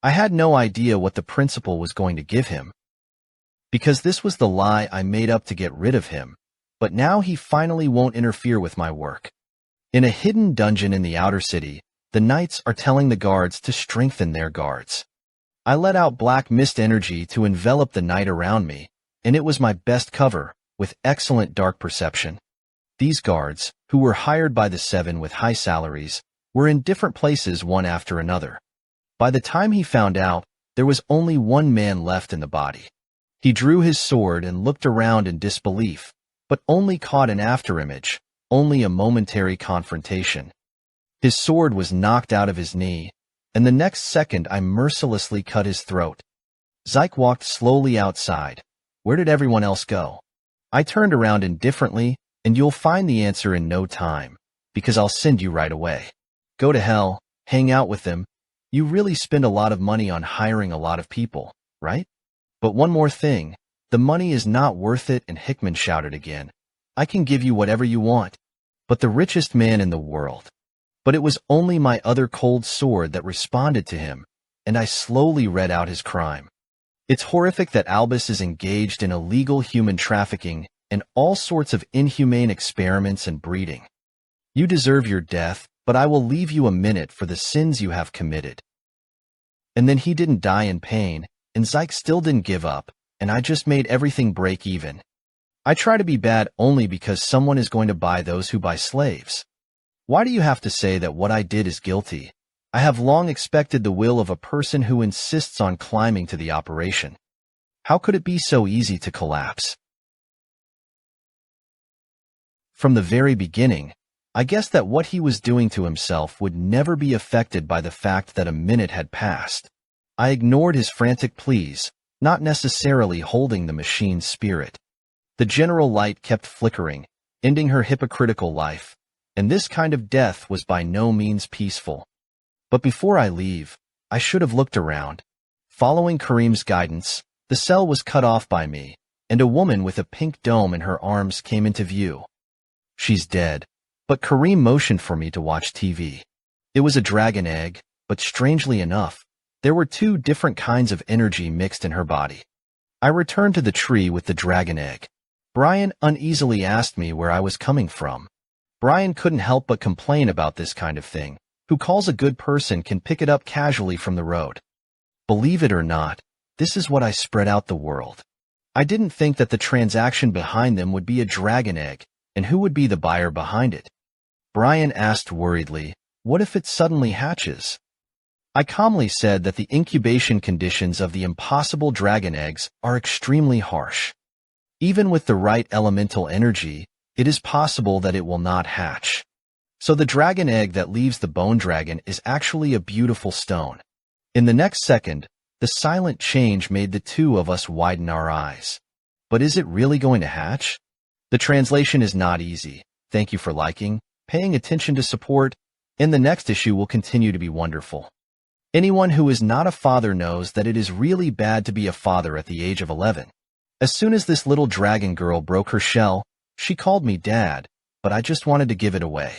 I had no idea what the principal was going to give him, because this was the lie I made up to get rid of him, but now he finally won't interfere with my work. In a hidden dungeon in the outer city, the knights are telling the guards to strengthen their guards. I let out black mist energy to envelop the night around me, and it was my best cover, with excellent dark perception. These guards, who were hired by the 7 with high salaries, were in different places one after another. By the time he found out, there was only one man left in the body. He drew his sword and looked around in disbelief, but only caught an afterimage, only a momentary confrontation. His sword was knocked out of his knee, and the next second I mercilessly cut his throat. Zyke walked slowly outside. Where did everyone else go? I turned around indifferently, and you'll find the answer in no time, because I'll send you right away. Go to hell, hang out with them. You really spend a lot of money on hiring a lot of people, right? But one more thing, the money is not worth it, and Hickman shouted again. I can give you whatever you want, but the richest man in the world. But it was only my other cold sword that responded to him, and I slowly read out his crime. It's horrific that Albus is engaged in illegal human trafficking and all sorts of inhumane experiments and breeding. You deserve your death, but I will leave you a minute for the sins you have committed. And then he didn't die in pain, and Zyke still didn't give up, and I just made everything break even. I try to be bad only because someone is going to buy those who buy slaves. Why do you have to say that what I did is guilty? I have long expected the will of a person who insists on climbing to the operation. How could it be so easy to collapse? From the very beginning, I guessed that what he was doing to himself would never be affected by the fact that a minute had passed. I ignored his frantic pleas, not necessarily holding the machine's spirit. The general light kept flickering, ending her hypocritical life, and this kind of death was by no means peaceful. But before I leave, I should have looked around. Following Kareem's guidance, the cell was cut off by me, and a woman with a pink dome in her arms came into view. She's dead. But Kareem motioned for me to watch TV. It was a dragon egg, but strangely enough, there were two different kinds of energy mixed in her body. I returned to the tree with the dragon egg. Brian uneasily asked me where I was coming from. Brian couldn't help but complain about this kind of thing. Who calls a good person can pick it up casually from the road. Believe it or not, this is what I spread out the world. I didn't think that the transaction behind them would be a dragon egg, and who would be the buyer behind it? Brian asked worriedly, what if it suddenly hatches? I calmly said that the incubation conditions of the impossible dragon eggs are extremely harsh. Even with the right elemental energy, it is possible that it will not hatch. So the dragon egg that leaves the bone dragon is actually a beautiful stone. In the next second, the silent change made the two of us widen our eyes. But is it really going to hatch? The translation is not easy. Thank you for liking, paying attention to support, and the next issue will continue to be wonderful. Anyone who is not a father knows that it is really bad to be a father at the age of 11. As soon as this little dragon girl broke her shell, she called me Dad, but I just wanted to give it away.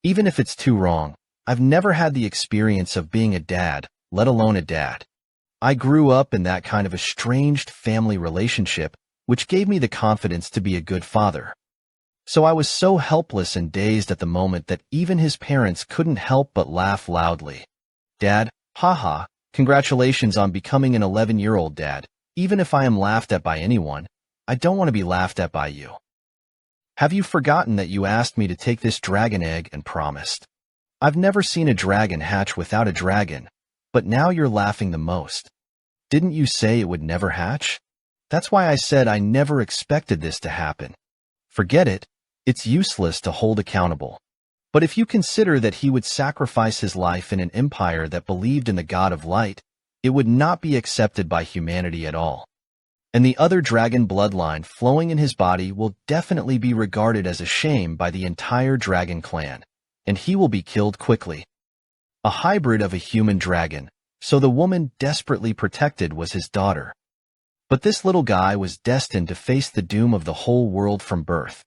Even if it's too wrong, I've never had the experience of being a dad, let alone a dad. I grew up in that kind of estranged family relationship, which gave me the confidence to be a good father. So I was so helpless and dazed at the moment that even his parents couldn't help but laugh loudly. Dad, haha, congratulations on becoming an 11-year-old dad. Even if I am laughed at by anyone, I don't want to be laughed at by you. Have you forgotten that you asked me to take this dragon egg and promised? I've never seen a dragon hatch without a dragon, but now you're laughing the most. Didn't you say it would never hatch? That's why I said I never expected this to happen. Forget it, it's useless to hold accountable. But if you consider that he would sacrifice his life in an empire that believed in the god of light, it would not be accepted by humanity at all. And the other dragon bloodline flowing in his body will definitely be regarded as a shame by the entire dragon clan, and he will be killed quickly. A hybrid of a human dragon, so the woman desperately protected was his daughter. But this little guy was destined to face the doom of the whole world from birth.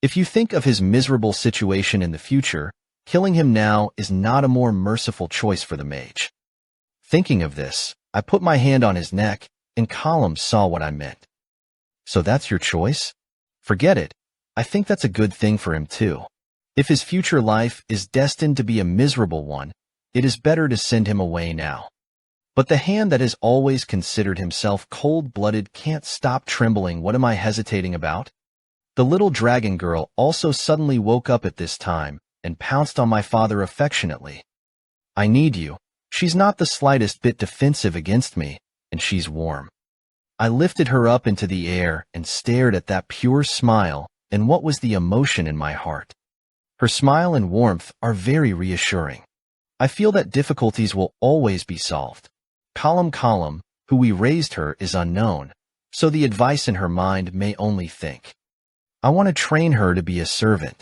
If you think of his miserable situation in the future, killing him now is not a more merciful choice for the mage. Thinking of this, I put my hand on his neck, and Column saw what I meant. So that's your choice? Forget it. I think that's a good thing for him too. If his future life is destined to be a miserable one, it is better to send him away now. But the hand that has always considered himself cold-blooded can't stop trembling. What am I hesitating about? The little dragon girl also suddenly woke up at this time and pounced on my father affectionately. I need you. She's not the slightest bit defensive against me, and she's warm. I lifted her up into the air and stared at that pure smile, and what was the emotion in my heart? Her smile and warmth are very reassuring. I feel that difficulties will always be solved. Column, who we raised her, is unknown, so the advice in her mind may only think. I want to train her to be a servant.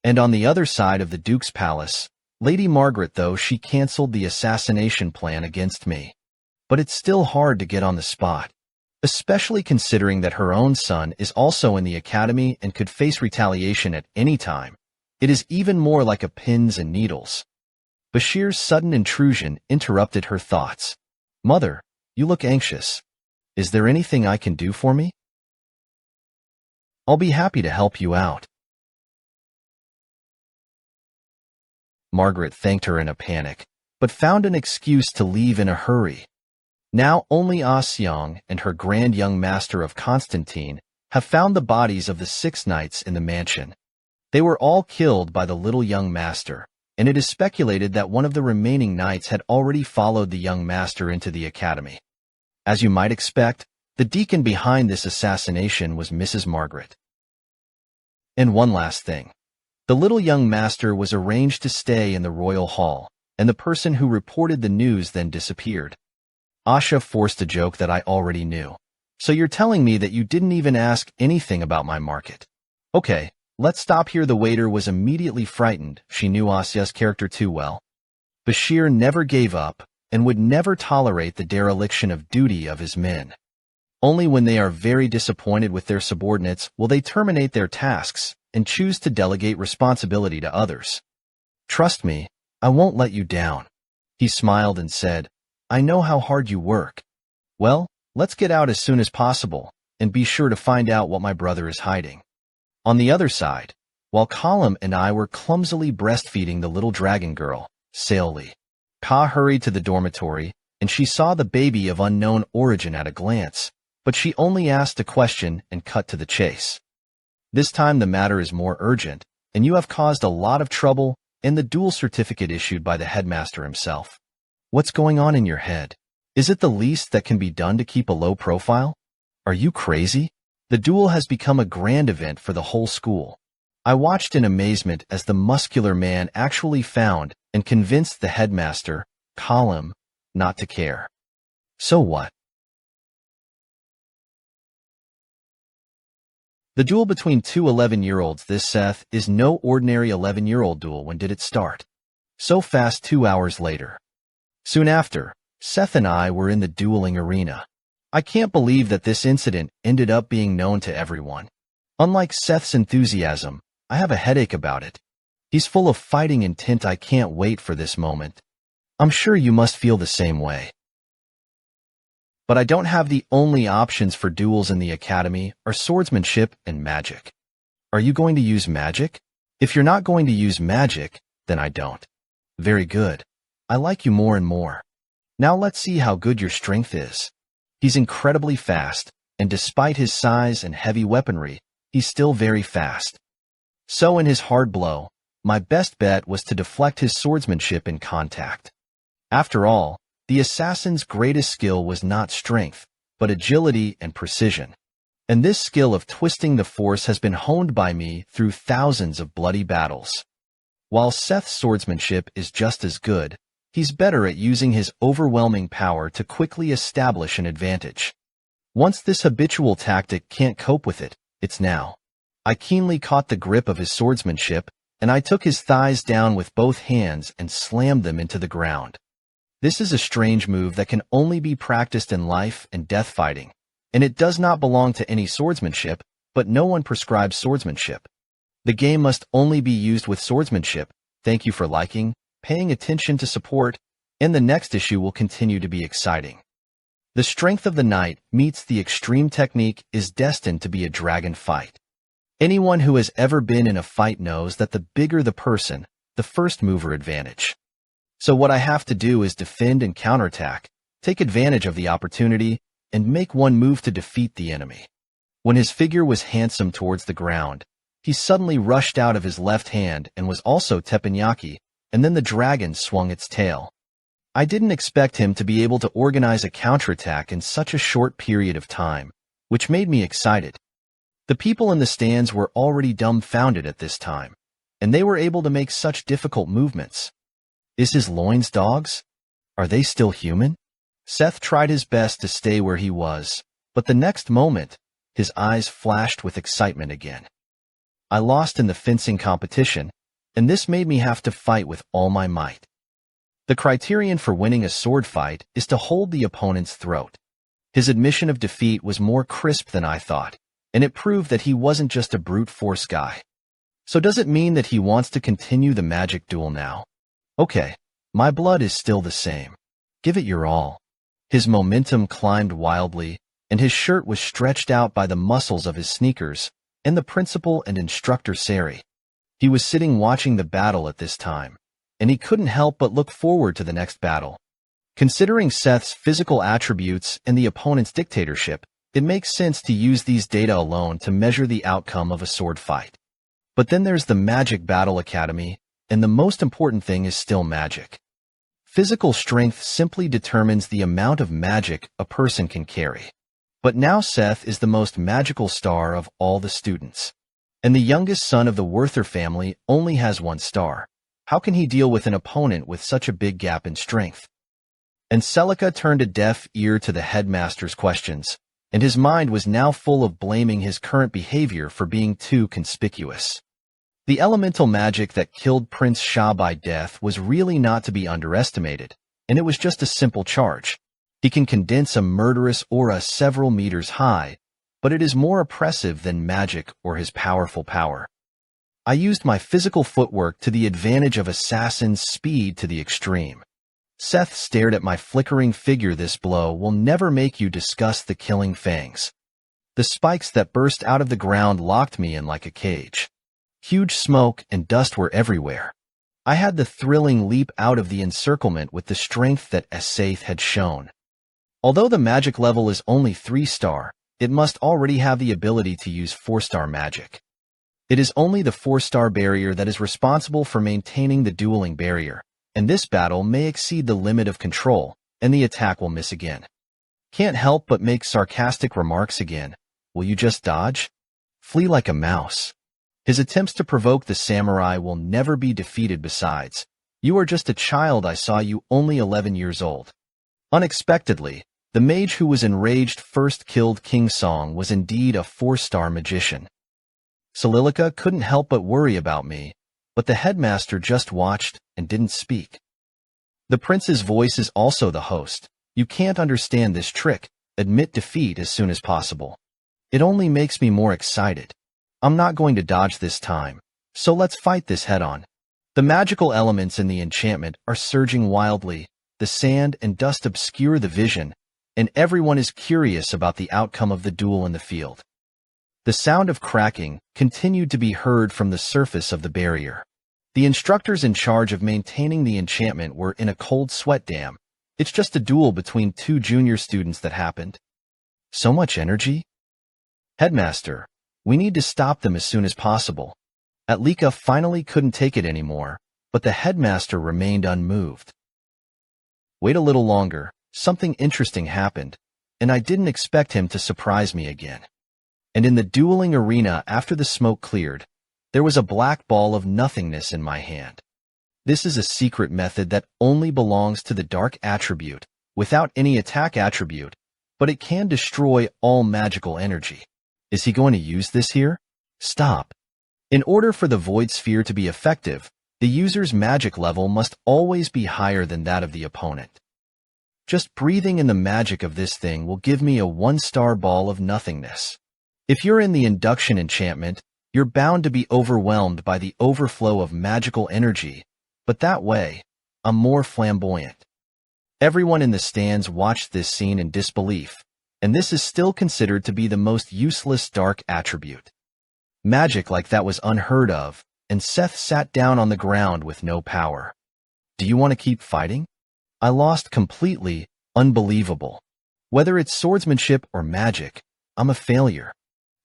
And on the other side of the Duke's palace, Lady Margaret, though she cancelled the assassination plan against me. But it's still hard to get on the spot, especially considering that her own son is also in the academy and could face retaliation at any time. It is even more like a pins and needles. Bashir's sudden intrusion interrupted her thoughts. Mother, you look anxious. Is there anything I can do for me? I'll be happy to help you out. Margaret thanked her in a panic, but found an excuse to leave in a hurry. Now only Ah Seong and her grand young master of Constantine have found the bodies of the 6 knights in the mansion. They were all killed by the little young master, and it is speculated that one of the remaining knights had already followed the young master into the academy. As you might expect, the deacon behind this assassination was Mrs. Margaret. And one last thing. The little young master was arranged to stay in the royal hall, and the person who reported the news then disappeared. Asha forced a joke that I already knew. So you're telling me that you didn't even ask anything about my market? Okay, let's stop here. The waiter was immediately frightened. She knew Asya's character too well. Bashir never gave up and would never tolerate the dereliction of duty of his men. Only when they are very disappointed with their subordinates will they terminate their tasks and choose to delegate responsibility to others. Trust me, I won't let you down. He smiled and said, I know how hard you work. Well, let's get out as soon as possible, and be sure to find out what my brother is hiding. On the other side, while Colum and I were clumsily breastfeeding the little dragon girl, Saoli, Ka hurried to the dormitory, and she saw the baby of unknown origin at a glance, but she only asked a question and cut to the chase. This time the matter is more urgent, and you have caused a lot of trouble and the duel certificate issued by the headmaster himself. What's going on in your head? Is it the least that can be done to keep a low profile? Are you crazy? The duel has become a grand event for the whole school. I watched in amazement as the muscular man actually found and convinced the headmaster, Colum, not to care. So what? The duel between two 11-year-olds this Seth is no ordinary 11-year-old duel. When did it start? So fast 2 hours later. Soon after, Seth and I were in the dueling arena. I can't believe that this incident ended up being known to everyone. Unlike Seth's enthusiasm, I have a headache about it. He's full of fighting intent. I can't wait for this moment. I'm sure you must feel the same way. But I don't have the only options for duels in the academy are swordsmanship and magic. Are you going to use magic? If you're not going to use magic, then I don't. Very good. I like you more and more. Now let's see how good your strength is. He's incredibly fast, and despite his size and heavy weaponry, he's still very fast. So in his hard blow, my best bet was to deflect his swordsmanship in contact. After all, the assassin's greatest skill was not strength, but agility and precision. And this skill of twisting the force has been honed by me through thousands of bloody battles. While Seth's swordsmanship is just as good, he's better at using his overwhelming power to quickly establish an advantage. Once this habitual tactic can't cope with it, it's now. I keenly caught the grip of his swordsmanship, and I took his thighs down with both hands and slammed them into the ground. This is a strange move that can only be practiced in life and death fighting, and it does not belong to any swordsmanship, but no one prescribes swordsmanship. The game must only be used with swordsmanship. Thank you for liking, paying attention to support, and the next issue will continue to be exciting. The strength of the knight meets the extreme technique is destined to be a dragon fight. Anyone who has ever been in a fight knows that the bigger the person, the first mover advantage. So what I have to do is defend and counterattack, take advantage of the opportunity, and make one move to defeat the enemy. When his figure was handsome towards the ground, he suddenly rushed out of his left hand and was also teppanyaki, and then the dragon swung its tail. I didn't expect him to be able to organize a counterattack in such a short period of time, which made me excited. The people in the stands were already dumbfounded at this time, and they were able to make such difficult movements. Is his loins dogs? Are they still human? Seth tried his best to stay where he was, but the next moment, his eyes flashed with excitement again. I lost in the fencing competition, and this made me have to fight with all my might. The criterion for winning a sword fight is to hold the opponent's throat. His admission of defeat was more crisp than I thought, and it proved that he wasn't just a brute force guy. So does it mean that he wants to continue the magic duel now? Okay, my blood is still the same. Give it your all. His momentum climbed wildly, and his shirt was stretched out by the muscles of his sneakers, and the principal and instructor Sari. He was sitting watching the battle at this time, and he couldn't help but look forward to the next battle. Considering Seth's physical attributes and the opponent's dictatorship, it makes sense to use these data alone to measure the outcome of a sword fight. But then there's the Magic Battle Academy, and the most important thing is still magic. Physical strength simply determines the amount of magic a person can carry. But now Seth is the most magical star of all the students. And the youngest son of the Werther family only has 1 star. How can he deal with an opponent with such a big gap in strength? And Celica turned a deaf ear to the headmaster's questions, and his mind was now full of blaming his current behavior for being too conspicuous. The elemental magic that killed Prince Sha by death was really not to be underestimated, and it was just a simple charge. He can condense a murderous aura several meters high, but it is more oppressive than magic or his powerful power. I used my physical footwork to the advantage of assassin's speed to the extreme. Seth stared at my flickering figure. This blow will never make you discuss the killing fangs. The spikes that burst out of the ground locked me in like a cage. Huge smoke and dust were everywhere. I had the thrilling leap out of the encirclement with the strength that Seth had shown. Although the magic level is only 3-star, it must already have the ability to use 4-star magic. It is only the 4-star barrier that is responsible for maintaining the dueling barrier, and this battle may exceed the limit of control, and the attack will miss again. Can't help but make sarcastic remarks again. Will you just dodge? Flee like a mouse. His attempts to provoke the samurai will never be defeated. Besides, you are just a child. I saw you only 11 years old. Unexpectedly, the mage who was enraged first killed King Song was indeed a 4-star magician. Solilica couldn't help but worry about me, but the headmaster just watched and didn't speak. The prince's voice is also the host. You can't understand this trick. Admit defeat as soon as possible. It only makes me more excited. I'm not going to dodge this time, so let's fight this head-on. The magical elements in the enchantment are surging wildly. The sand and dust obscure the vision, and everyone is curious about the outcome of the duel in the field. The sound of cracking continued to be heard from the surface of the barrier. The instructors in charge of maintaining the enchantment were in a cold sweat. Damn, it's just a duel between 2 junior students that happened. So much energy? Headmaster, we need to stop them as soon as possible. Atlika finally couldn't take it anymore, but the headmaster remained unmoved. Wait a little longer, something interesting happened, and I didn't expect him to surprise me again. And in the dueling arena after the smoke cleared, there was a black ball of nothingness in my hand. This is a secret method that only belongs to the dark attribute, without any attack attribute, but it can destroy all magical energy. Is he going to use this here? Stop. In order for the void sphere to be effective, the user's magic level must always be higher than that of the opponent. Just breathing in the magic of this thing will give me a 1-star ball of nothingness. If you're in the induction enchantment, you're bound to be overwhelmed by the overflow of magical energy, but that way, I'm more flamboyant. Everyone in the stands watched this scene in disbelief, and this is still considered to be the most useless dark attribute. Magic like that was unheard of, and Seth sat down on the ground with no power. Do you want to keep fighting? I lost completely. Unbelievable. Whether it's swordsmanship or magic, I'm a failure.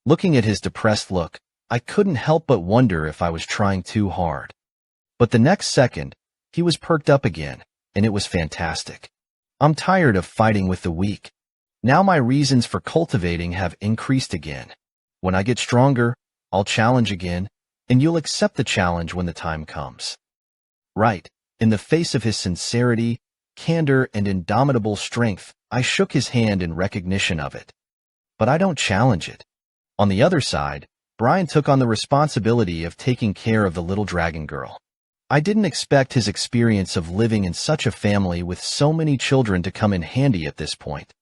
Looking at his depressed look, I couldn't help but wonder if I was trying too hard. But the next second, he was perked up again, and it was fantastic. I'm tired of fighting with the weak. Now my reasons for cultivating have increased again. When I get stronger, I'll challenge again, and you'll accept the challenge when the time comes. Right, in the face of his sincerity, candor, and indomitable strength, I shook his hand in recognition of it. But I don't challenge it. On the other side, Brian took on the responsibility of taking care of the little dragon girl. I didn't expect his experience of living in such a family with so many children to come in handy at this point.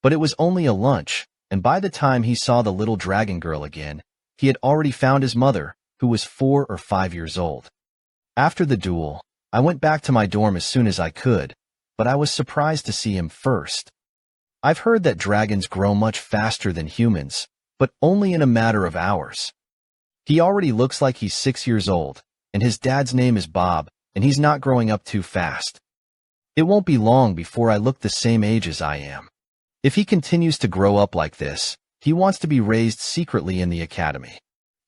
But it was only a lunch, and by the time he saw the little dragon girl again, he had already found his mother, who was 4 or 5 years old. After the duel, I went back to my dorm as soon as I could, but I was surprised to see him first. I've heard that dragons grow much faster than humans, but only in a matter of hours. He already looks like he's 6 years old, and his dad's name is Bob, and he's not growing up too fast. It won't be long before I look the same age as I am. If he continues to grow up like this, he wants to be raised secretly in the academy.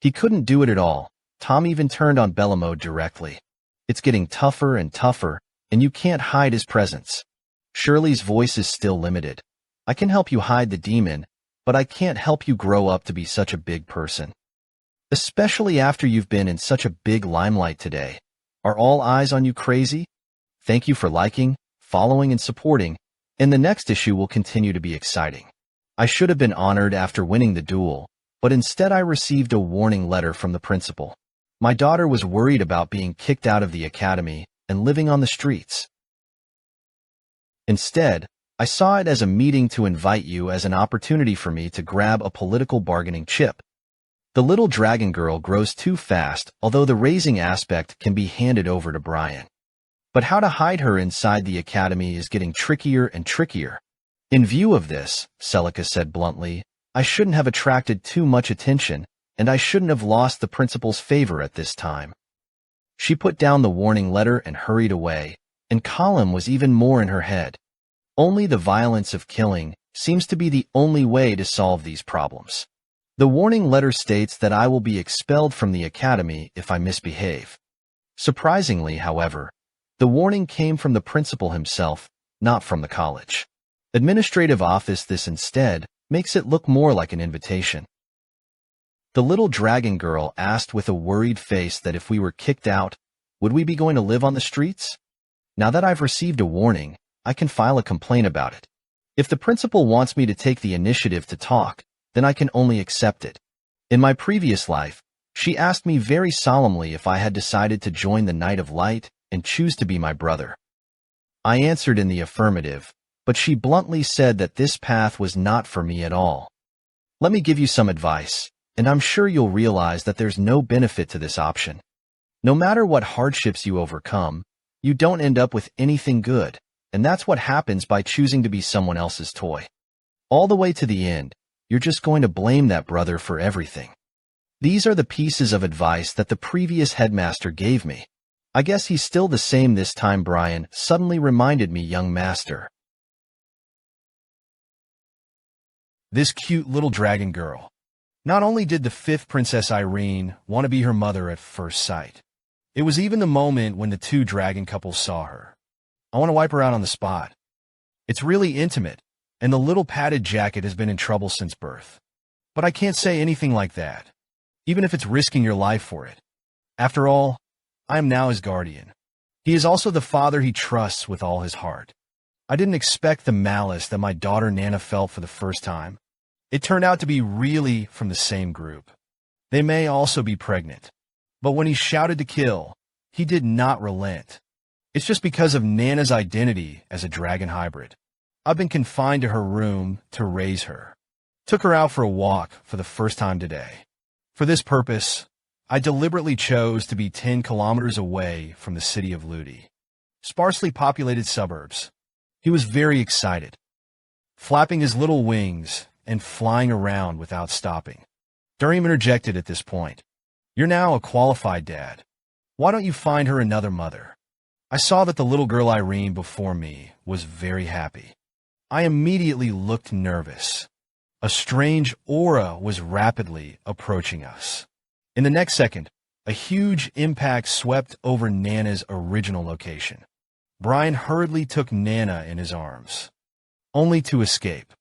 He couldn't do it at all. Tom even turned on Bella mode directly. It's getting tougher and tougher, and you can't hide his presence. Shirley's voice is still limited. I can help you hide the demon, but I can't help you grow up to be such a big person. Especially after you've been in such a big limelight today. Are all eyes on you crazy? Thank you for liking, following, and supporting, and the next issue will continue to be exciting. I should have been honored after winning the duel, but instead I received a warning letter from the principal. My daughter was worried about being kicked out of the academy and living on the streets. Instead, I saw it as a meeting to invite you as an opportunity for me to grab a political bargaining chip. The little dragon girl grows too fast, although the raising aspect can be handed over to Brian. But how to hide her inside the academy is getting trickier and trickier. In view of this, Celica said bluntly, I shouldn't have attracted too much attention, and I shouldn't have lost the principal's favor at this time. She put down the warning letter and hurried away, and Colin was even more in her head. Only the violence of killing seems to be the only way to solve these problems. The warning letter states that I will be expelled from the academy if I misbehave. Surprisingly, however, the warning came from the principal himself, not from the college. Administrative office this instead makes it look more like an invitation. The little dragon girl asked with a worried face that if we were kicked out, would we be going to live on the streets? Now that I've received a warning, I can file a complaint about it. If the principal wants me to take the initiative to talk, then I can only accept it. In my previous life, she asked me very solemnly if I had decided to join the Knight of Light and choose to be my brother. I answered in the affirmative, but she bluntly said that this path was not for me at all. Let me give you some advice, and I'm sure you'll realize that there's no benefit to this option. No matter what hardships you overcome, you don't end up with anything good, and that's what happens by choosing to be someone else's toy. All the way to the end, you're just going to blame that brother for everything. These are the pieces of advice that the previous headmaster gave me. I guess he's still the same this time, Brian suddenly reminded me, young master. This cute little dragon girl. Not only did the fifth Princess Arin want to be her mother at first sight, it was even the moment when the two dragon couples saw her. I want to wipe her out on the spot. It's really intimate, and the little padded jacket has been in trouble since birth. But I can't say anything like that, even if it's risking your life for it. After all, I am now his guardian. He is also the father he trusts with all his heart. I didn't expect the malice that my daughter Nana felt for the first time. It turned out to be really from the same group. They may also be pregnant. But when he shouted to kill, he did not relent. It's just because of Nana's identity as a dragon hybrid. I've been confined to her room to raise her. Took her out for a walk for the first time today. For this purpose, I deliberately chose to be 10 kilometers away from the city of Ludi, sparsely populated suburbs. He was very excited, flapping his little wings and flying around without stopping. Durium interjected at this point. You're now a qualified dad. Why don't you find her another mother? I saw that the little girl Arin before me was very happy. I immediately looked nervous. A strange aura was rapidly approaching us. In the next second, a huge impact swept over Nana's original location. Brian hurriedly took Nana in his arms, only to escape.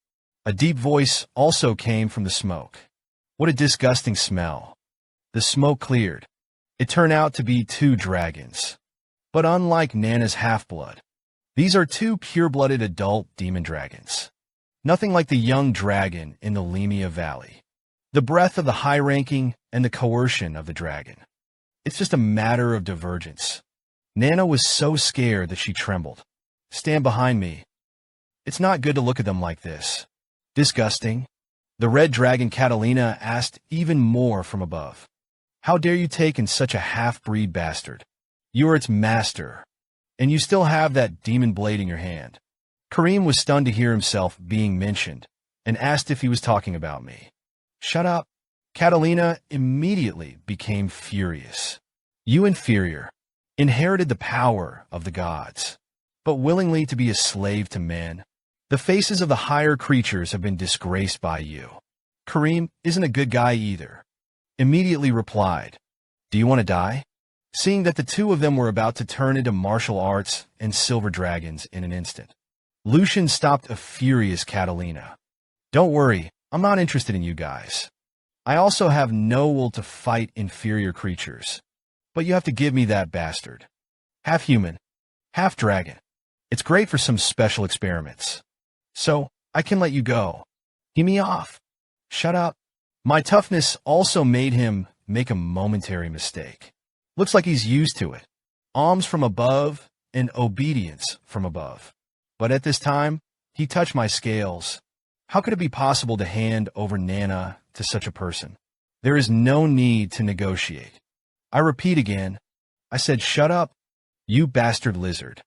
A deep voice also came from the smoke. What a disgusting smell. The smoke cleared. It turned out to be 2 dragons. But unlike Nana's half-blood, these are 2 pure-blooded adult demon dragons. Nothing like the young dragon in the Lemia Valley. The breath of the high-ranking and the coercion of the dragon. It's just a matter of divergence. Nana was so scared that she trembled. Stand behind me. It's not good to look at them like this. Disgusting. The red dragon Catalina asked even more from above. How dare you take in such a half-breed bastard? You are its master, and you still have that demon blade in your hand. Kareem was stunned to hear himself being mentioned, and asked if he was talking about me. Shut up. Catalina immediately became furious. You inferior, inherited the power of the gods, but willingly to be a slave to men. The faces of the higher creatures have been disgraced by you. Kareem isn't a good guy either. Immediately replied, do you want to die? Seeing that the 2 of them were about to turn into martial arts and silver dragons in an instant, Lucian stopped a furious Catalina. Don't worry, I'm not interested in you guys. I also have no will to fight inferior creatures, but you have to give me that bastard. Half human, half dragon. It's great for some special experiments. So, I can let you go. Hear me off. Shut up. My toughness also made him make a momentary mistake. Looks like he's used to it. Alms from above and obedience from above. But at this time, He touched my scales. How could it be possible to hand over Nana to such a person? There is no need to negotiate. I repeat again. I said, shut up, you bastard lizard.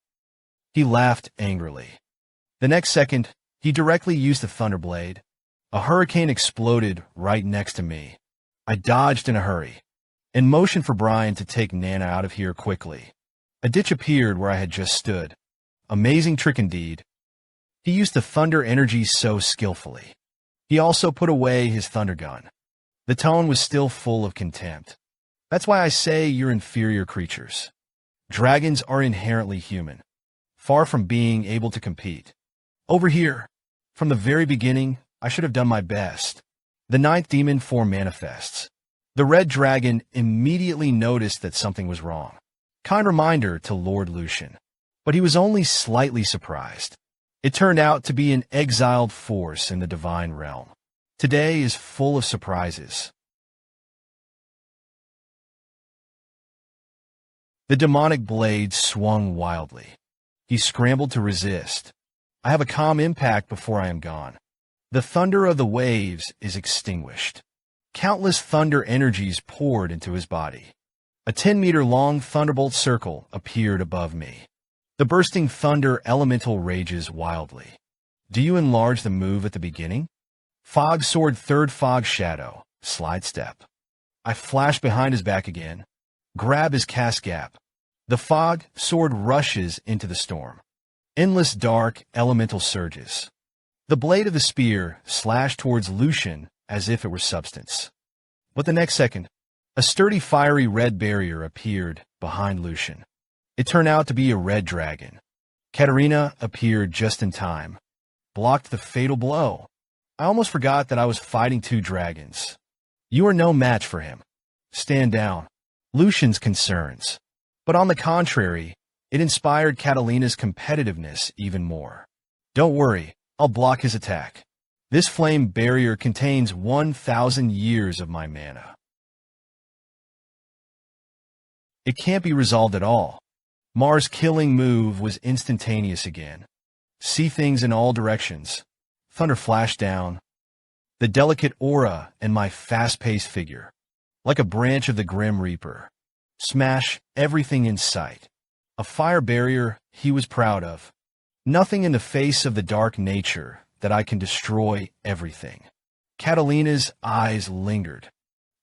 He laughed angrily. The next second, he directly used the thunderblade. A hurricane exploded right next to me. I dodged in a hurry and motioned for Brian to take Nana out of here quickly. A ditch appeared where I had just stood. Amazing trick indeed. He used the thunder energy so skillfully. He also put away his thunder gun. The tone was still full of contempt. That's why I say you're inferior creatures. Dragons are inherently human, far from being able to compete. Over here, from the very beginning, I should have done my best. The ninth demon form manifests. The red dragon immediately noticed that something was wrong. Kind reminder to Lord Lucian. But he was only slightly surprised. It turned out to be an exiled force in the divine realm. Today is full of surprises. The demonic blade swung wildly. He scrambled to resist. I have a calm impact before I am gone. The thunder of the waves is extinguished. Countless thunder energies poured into his body. A 10-meter-long thunderbolt circle appeared above me. The bursting thunder elemental rages wildly. Do you enlarge the move at the beginning? Fog sword third fog shadow, slide step. I flash behind his back again. Grab his cast gap. The fog sword rushes into the storm. Endless dark elemental surges. The blade of the spear slashed towards Lucian as if it were substance. But the next second, a sturdy fiery red barrier appeared behind Lucian. It turned out to be a red dragon. Katarina appeared just in time, blocked the fatal blow. I almost forgot that I was fighting two dragons. You are no match for him. Stand down. Lucian's concerns. But on the contrary, it inspired Catalina's competitiveness even more. Don't worry, I'll block his attack. This flame barrier contains 1,000 years of my mana. It can't be resolved at all. Mars' killing move was instantaneous again. See things in all directions. Thunder flashed down. The delicate aura and my fast-paced figure. Like a branch of the Grim Reaper. Smash everything in sight. A fire barrier he was proud of. Nothing in the face of the dark nature that I can destroy everything. Catalina's eyes lingered.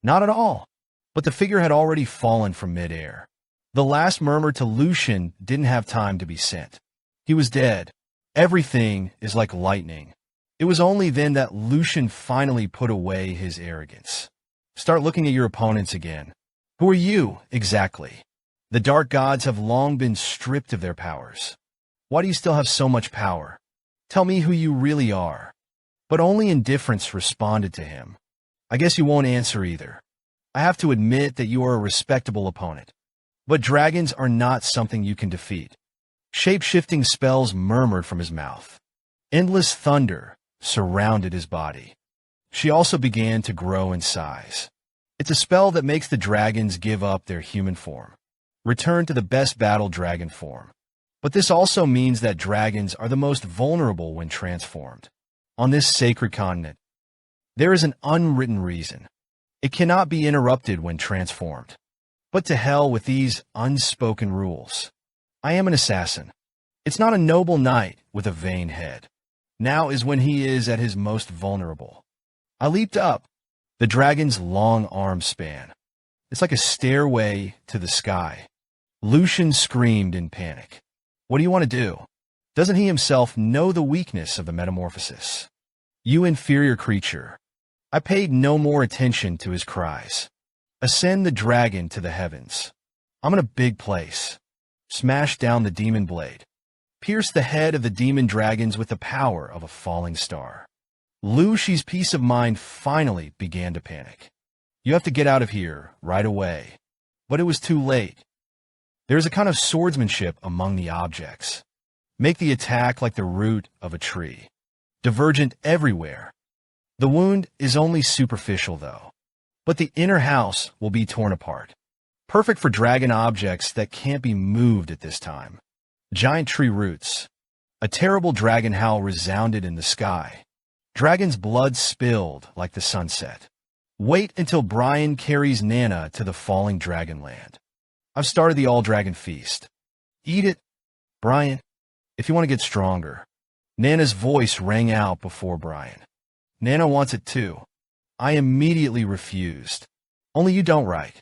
Not at all. But the figure had already fallen from midair. The last murmur to Lucian didn't have time to be sent. He was dead. Everything is like lightning. It was only then that Lucian finally put away his arrogance. Start looking at your opponents again. Who are you, exactly? The dark gods have long been stripped of their powers. Why do you still have so much power? Tell me who you really are. But only indifference responded to him. I guess you won't answer either. I have to admit that you are a respectable opponent. But dragons are not something you can defeat. Shape-shifting spells murmured from his mouth. Endless thunder surrounded his body. She also began to grow in size. It's a spell that makes the dragons give up their human form. Return to the best battle dragon form. But this also means that dragons are the most vulnerable when transformed. On this sacred continent, there is an unwritten reason. It cannot be interrupted when transformed. But to hell with these unspoken rules. I am an assassin. It's not a noble knight with a vain head. Now is when he is at his most vulnerable. I leaped up. The dragon's long arm span. It's like a stairway to the sky. Lucian screamed in panic. What do you want to do? Doesn't he himself know the weakness of the metamorphosis? You inferior creature. I paid no more attention to his cries. Ascend the dragon to the heavens. I'm in a big place. Smash down the demon blade. Pierce the head of the demon dragons with the power of a falling star. Lu Shi's peace of mind finally began to panic. You have to get out of here right away. But it was too late. There is a kind of swordsmanship among the objects. Make the attack like the root of a tree. Divergent everywhere. The wound is only superficial, though. But the inner house will be torn apart. Perfect for dragon objects that can't be moved at this time. Giant tree roots. A terrible dragon howl resounded in the sky. Dragon's blood spilled like the sunset. Wait until Brian carries Nana to the falling dragonland. I've started the all-dragon feast. Eat it, Brian, if you want to get stronger. Nana's voice rang out before Brian. Nana wants it too. I immediately refused. Only you don't, right?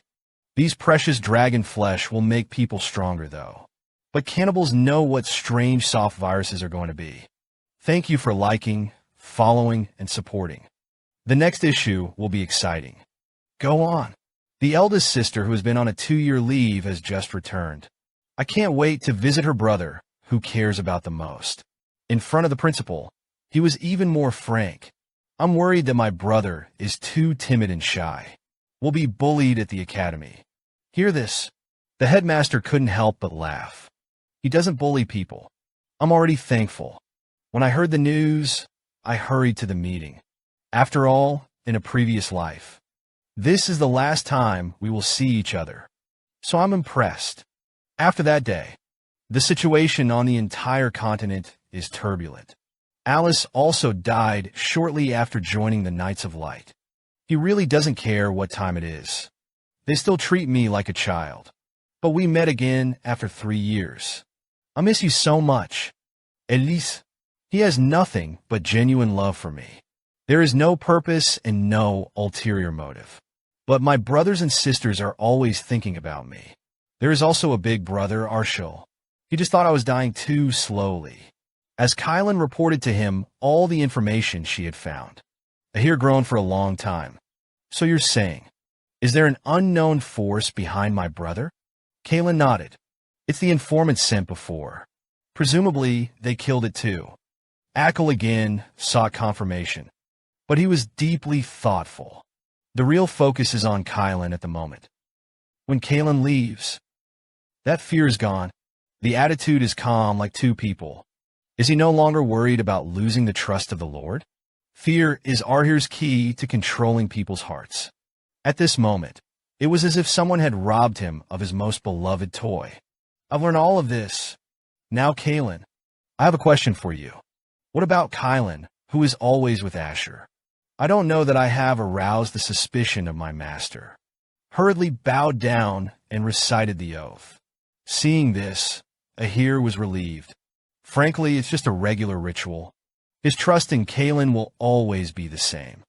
These precious dragon flesh will make people stronger, though. But cannibals know what strange soft viruses are going to be. Thank you for liking, following, and supporting. The next issue will be exciting. Go on. The eldest sister, who has been on a 2-year leave, has just returned. I can't wait to visit her brother, who cares about the most. In front of the principal, he was even more frank. I'm worried that my brother is too timid and shy. We'll be bullied at the academy. Hear this? The headmaster couldn't help but laugh. He doesn't bully people. I'm already thankful. When I heard the news, I hurried to the meeting. After all, in a previous life, this is the last time we will see each other. So I'm impressed. After that day, the situation on the entire continent is turbulent. Alice also died shortly after joining the Knights of Light. He really doesn't care what time it is. They still treat me like a child. But we met again after 3 years. I miss you so much. Elise, he has nothing but genuine love for me. There is no purpose and no ulterior motive. But my brothers and sisters are always thinking about me. There is also a big brother, Arshil. He just thought I was dying too slowly. As Kylan reported to him all the information she had found. I hear grown for a long time. So you're saying, is there an unknown force behind my brother? Kaylin nodded. It's the informant sent before. Presumably, they killed it too. Ackle again sought confirmation. But he was deeply thoughtful. The real focus is on Kylan at the moment. When Kaylin leaves, that fear is gone. The attitude is calm like two people. Is he no longer worried about losing the trust of the Lord? Fear is Arhir's key to controlling people's hearts. At this moment, it was as if someone had robbed him of his most beloved toy. I've learned all of this. Now, Kaylin, I have a question for you. What about Kylan, who is always with Asher? I don't know that I have aroused the suspicion of my master. Hurriedly bowed down and recited the oath. Seeing this, Ahir was relieved. Frankly, it's just a regular ritual. His trust in Kaylin will always be the same.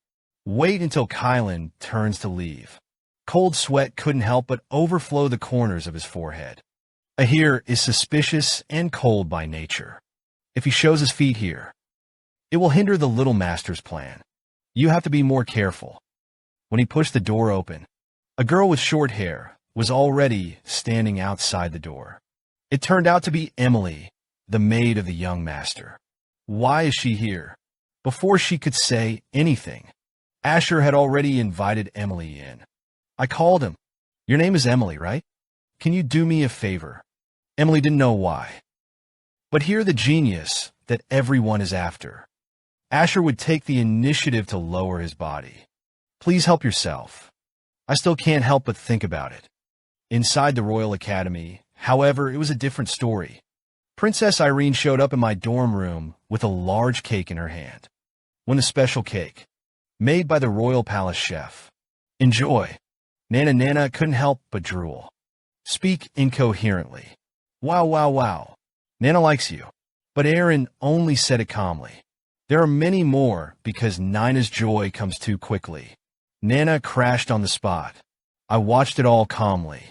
Wait until Kylan turns to leave. Cold sweat couldn't help but overflow the corners of his forehead. Ahir is suspicious and cold by nature. If he shows his feet here, it will hinder the little master's plan. You have to be more careful. When he pushed the door open, a girl with short hair was already standing outside the door. It turned out to be Emily, the maid of the young master. Why is she here? Before she could say anything, Asher had already invited Emily in. I called him. Your name is Emily, right? Can you do me a favor? Emily didn't know why. But hear the genius that everyone is after. Asher would take the initiative to lower his body. Please help yourself. I still can't help but think about it. Inside the Royal Academy, however, it was a different story. Princess Irene showed up in my dorm room with a large cake in her hand. One a special cake, made by the Royal Palace chef. Enjoy. Nana couldn't help but drool. Speak incoherently. Wow, wow, wow. Nana likes you. But Arin only said it calmly. There are many more because Nina's joy comes too quickly. Nana crashed on the spot. I watched it all calmly.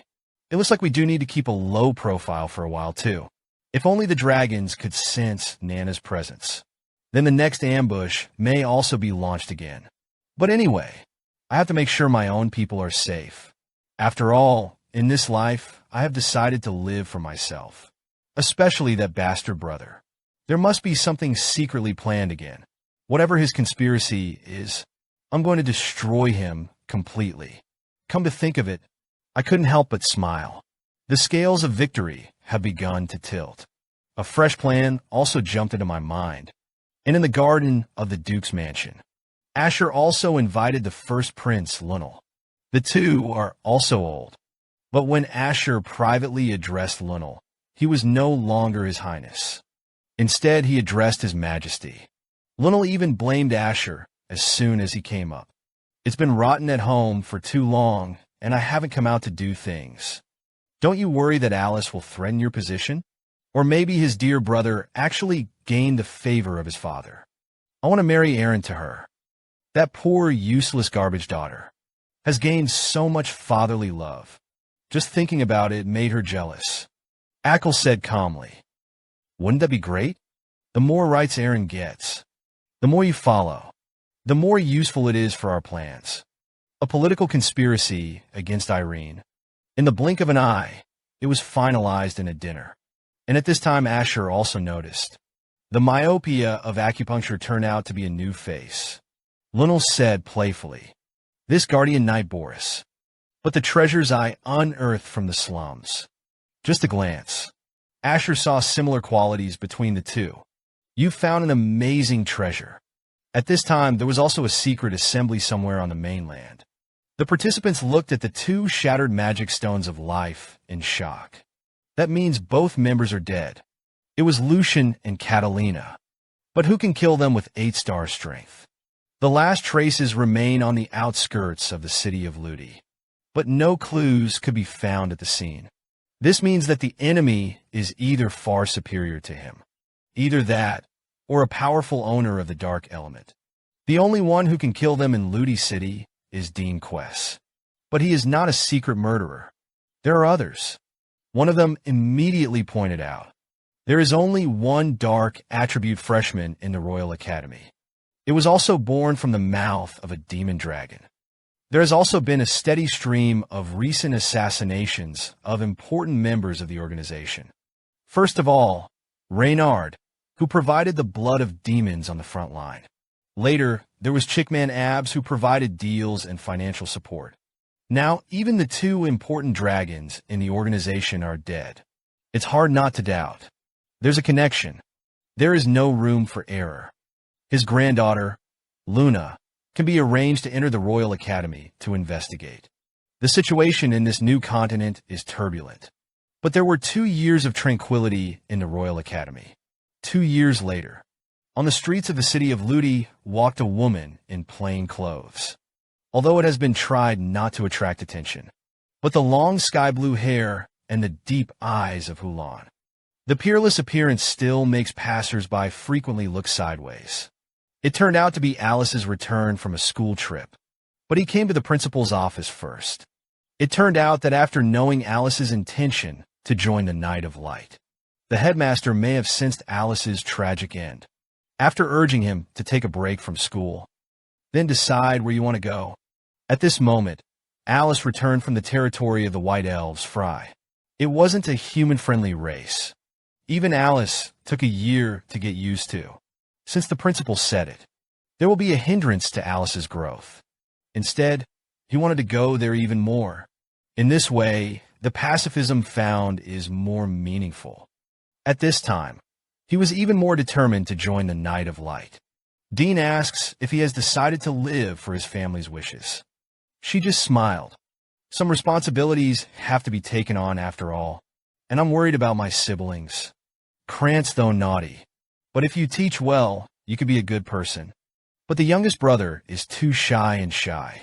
It looks like we do need to keep a low profile for a while too. If only the dragons could sense Nana's presence. Then the next ambush may also be launched again. But anyway, I have to make sure my own people are safe. After all, in this life, I have decided to live for myself. Especially that bastard brother. There must be something secretly planned again. Whatever his conspiracy is, I'm going to destroy him completely. Come to think of it, I couldn't help but smile. The scales of victory have begun to tilt. A fresh plan also jumped into my mind. And in the garden of the Duke's mansion, Asher also invited the first prince, Lunel. The two are also old. But when Asher privately addressed Lunel, he was no longer His Highness. Instead, he addressed his majesty. Lionel even blamed Asher as soon as he came up. It's been rotten at home for too long, and I haven't come out to do things. Don't you worry that Alice will threaten your position? Or maybe his dear brother actually gained the favor of his father. I want to marry Arin to her. That poor, useless garbage daughter has gained so much fatherly love. Just thinking about it made her jealous. Ackle said calmly, "Wouldn't that be great? The more rights Arin gets, the more you follow, the more useful it is for our plans." A political conspiracy against Irene. In the blink of an eye, it was finalized in a dinner. And at this time, Asher also noticed. The myopia of acupuncture turned out to be a new face. Lionel said playfully, "This guardian knight Boris, but the treasures I unearthed from the slums." Just a glance. Asher saw similar qualities between the two. You found an amazing treasure. At this time, there was also a secret assembly somewhere on the mainland. The participants looked at the two shattered magic stones of life in shock. That means both members are dead. It was Lucian and Catalina. But who can kill them with 8-star strength? The last traces remain on the outskirts of the city of Ludi. But no clues could be found at the scene. This means that the enemy is either far superior to him. Either that, or a powerful owner of the dark element. The only one who can kill them in Ludi City is Dean Quest. But he is not a secret murderer. There are others. One of them immediately pointed out, there is only one dark attribute freshman in the Royal Academy. It was also born from the mouth of a demon dragon. There has also been a steady stream of recent assassinations of important members of the organization. First of all, Reynard, who provided the blood of demons on the front line. Later, there was Chickman Abs, who provided deals and financial support. Now, even the two important dragons in the organization are dead. It's hard not to doubt. There's a connection. There is no room for error. His granddaughter, Luna, can be arranged to enter the Royal Academy to investigate. The situation in this new continent is turbulent. But there were 2 years of tranquility in the Royal Academy. 2 years later, on the streets of the city of Ludi walked a woman in plain clothes. Although it has been tried not to attract attention, but the long sky-blue hair and the deep eyes of Hulan. The peerless appearance still makes passers-by frequently look sideways. It turned out to be Alice's return from a school trip, but he came to the principal's office first. It turned out that after knowing Alice's intention to join the Knight of Light, the headmaster may have sensed Alice's tragic end. After urging him to take a break from school, then decide where you want to go. At this moment, Alice returned from the territory of the White Elves, Fry. It wasn't a human-friendly race. Even Alice took a year to get used to. Since the principal said it, there will be a hindrance to Alice's growth. Instead, he wanted to go there even more. In this way, the pacifism found is more meaningful. At this time, he was even more determined to join the Knight of Light. Dean asks if he has decided to live for his family's wishes. She just smiled. Some responsibilities have to be taken on after all, and I'm worried about my siblings. Kranz, though naughty, but if you teach well, you could be a good person. But the youngest brother is too shy and shy.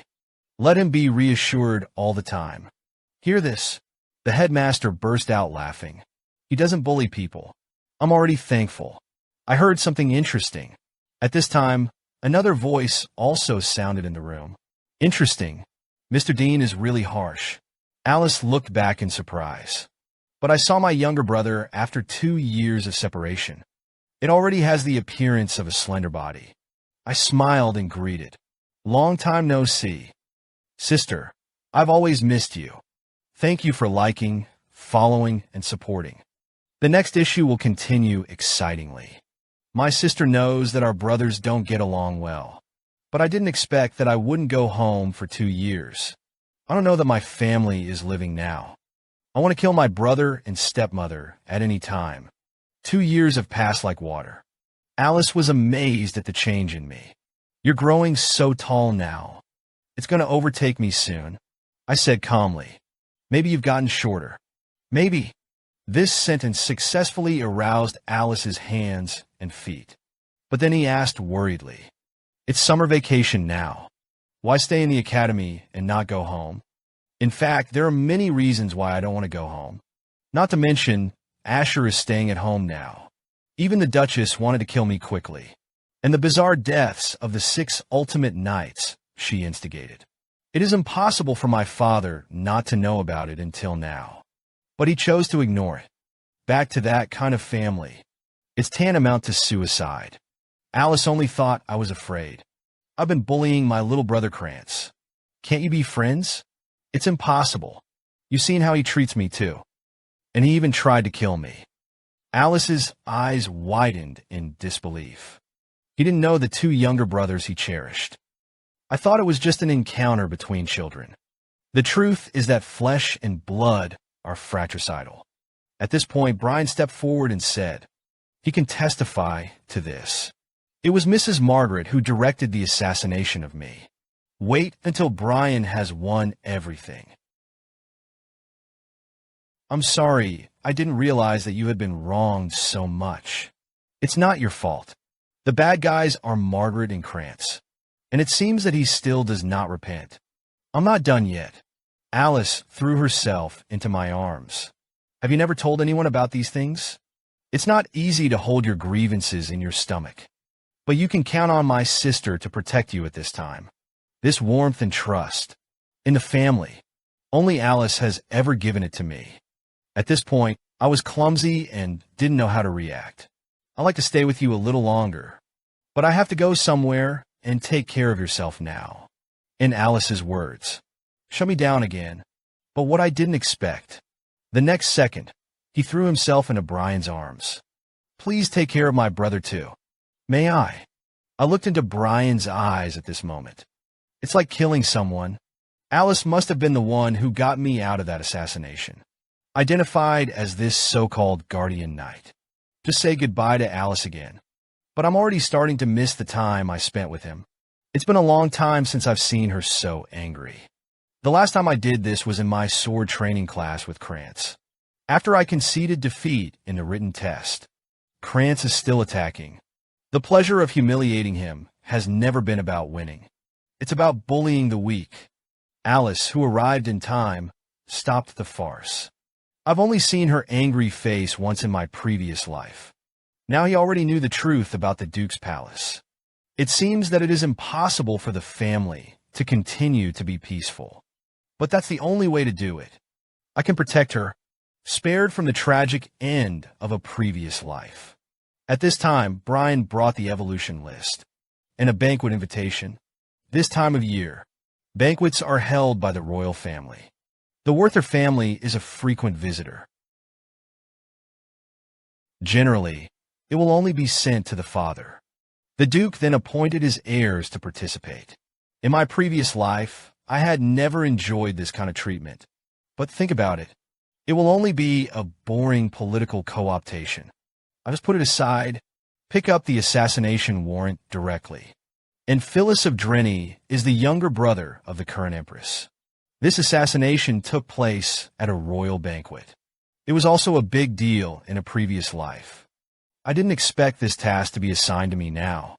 Let him be reassured all the time. Hear this. The headmaster burst out laughing. He doesn't bully people. I'm already thankful. I heard something interesting. At this time, another voice also sounded in the room. Interesting. Mr. Dean is really harsh. Alice looked back in surprise. But I saw my younger brother after 2 years of separation. It already has the appearance of a slender body. I smiled and greeted. Long time no see. Sister, I've always missed you. Thank you for liking, following, and supporting. The next issue will continue excitingly. My sister knows that our brothers don't get along well. But I didn't expect that I wouldn't go home for 2 years. I don't know that my family is living now. I want to kill my brother and stepmother at any time. 2 years have passed like water. Alice was amazed at the change in me. You're growing so tall now. It's going to overtake me soon. I said calmly. Maybe you've gotten shorter. Maybe. This sentence successfully aroused Alice's hands and feet. But then he asked worriedly, "It's summer vacation now. Why stay in the academy and not go home?" In fact, there are many reasons why I don't want to go home. Not to mention, Asher is staying at home now. Even the Duchess wanted to kill me quickly. And the bizarre deaths of the 6 ultimate knights she instigated. It is impossible for my father not to know about it until now. But he chose to ignore it. Back to that kind of family. It's tantamount to suicide. Alice only thought I was afraid. I've been bullying my little brother Kranz. Can't you be friends? It's impossible. You've seen how he treats me too. And he even tried to kill me. Alice's eyes widened in disbelief. He didn't know the 2 younger brothers he cherished. I thought it was just an encounter between children. The truth is that flesh and blood are fratricidal. At this point, Brian stepped forward and said, "He can testify to this. It was Mrs. Margaret who directed the assassination of me. Wait until Brian has won everything." "I'm sorry, I didn't realize that you had been wronged so much. It's not your fault. The bad guys are Margaret and Kranz. And it seems that he still does not repent. I'm not done yet." Alice threw herself into my arms. "Have you never told anyone about these things? It's not easy to hold your grievances in your stomach. But you can count on my sister to protect you at this time. This warmth and trust. In the family. Only Alice has ever given it to me." At this point, I was clumsy and didn't know how to react. "I'd like to stay with you a little longer. But I have to go somewhere, and take care of yourself now." In Alice's words. Shut me down again. But what I didn't expect. The next second, he threw himself into Brian's arms. "Please take care of my brother too. May I?" I looked into Brian's eyes at this moment. It's like killing someone. Alice must have been the one who got me out of that assassination. Identified as this so-called guardian knight. Just say goodbye to Alice again. But I'm already starting to miss the time I spent with him. It's been a long time since I've seen her so angry. The last time I did this was in my sword training class with Kranz. After I conceded defeat in the written test, Kranz is still attacking. The pleasure of humiliating him has never been about winning. It's about bullying the weak. Alice, who arrived in time, stopped the farce. I've only seen her angry face once in my previous life. Now he already knew the truth about the Duke's palace. It seems that it is impossible for the family to continue to be peaceful. But that's the only way to do it. I can protect her, spared from the tragic end of a previous life. At this time, Brian brought the evolution list and a banquet invitation. This time of year, banquets are held by the royal family. The Werther family is a frequent visitor. Generally, it will only be sent to the father. The Duke then appointed his heirs to participate. In my previous life, I had never enjoyed this kind of treatment. But think about it. It will only be a boring political co-optation. I just put it aside, pick up the assassination warrant directly. And Phyllis of Drenny is the younger brother of the current empress. This assassination took place at a royal banquet. It was also a big deal in a previous life. I didn't expect this task to be assigned to me now.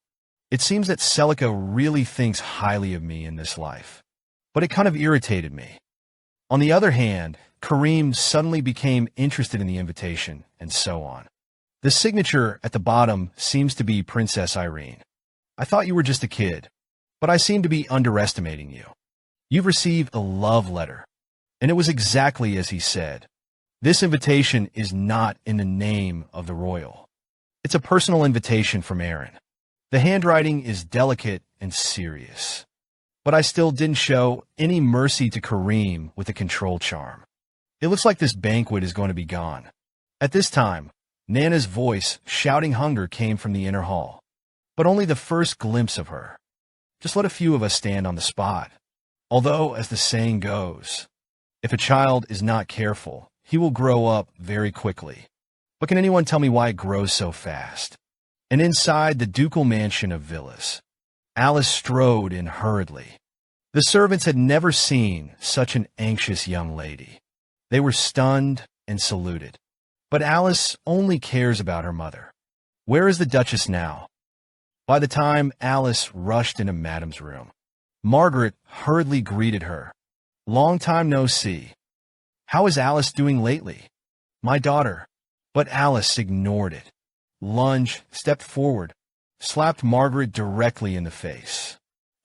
It seems that Celica really thinks highly of me in this life. But it kind of irritated me. On the other hand, Kareem suddenly became interested in the invitation, and so on. The signature at the bottom seems to be Princess Arin. I thought you were just a kid, but I seem to be underestimating you. You've received a love letter, and it was exactly as he said. This invitation is not in the name of the royal. It's a personal invitation from Arin. The handwriting is delicate and serious. But I still didn't show any mercy to Kareem with the control charm. It looks like this banquet is going to be gone. At this time, Nana's voice shouting hunger came from the inner hall. But only the first glimpse of her. Just let a few of us stand on the spot. Although, as the saying goes, if a child is not careful, he will grow up very quickly. But can anyone tell me why it grows so fast? And inside the ducal mansion of villas, Alice strode in hurriedly. The servants had never seen such an anxious young lady. They were stunned and saluted. But Alice only cares about her mother. Where is the Duchess now? By the time Alice rushed into Madame's room, Margaret hurriedly greeted her. Long time no see. How is Alice doing lately? My daughter. But Alice ignored it. Lunged, stepped forward, slapped Margaret directly in the face.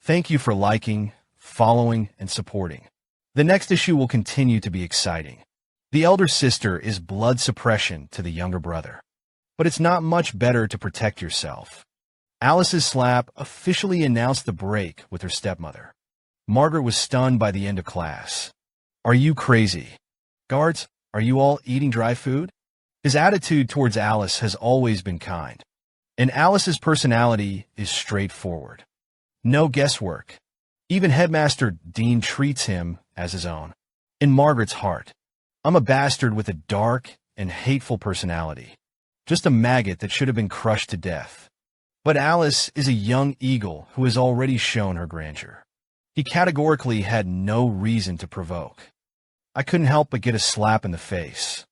Thank you for liking, following, and supporting. The next issue will continue to be exciting. The elder sister is blood suppression to the younger brother. But it's not much better to protect yourself. Alice's slap officially announced the break with her stepmother. Margaret was stunned by the end of class. Are you crazy? Guards, are you all eating dry food? His attitude towards Alice has always been kind. And Alice's personality is straightforward. No guesswork. Even Headmaster Dean treats him as his own. In Margaret's heart, I'm a bastard with a dark and hateful personality. Just a maggot that should have been crushed to death. But Alice is a young eagle who has already shown her grandeur. He categorically had no reason to provoke. I couldn't help but get a slap in the face.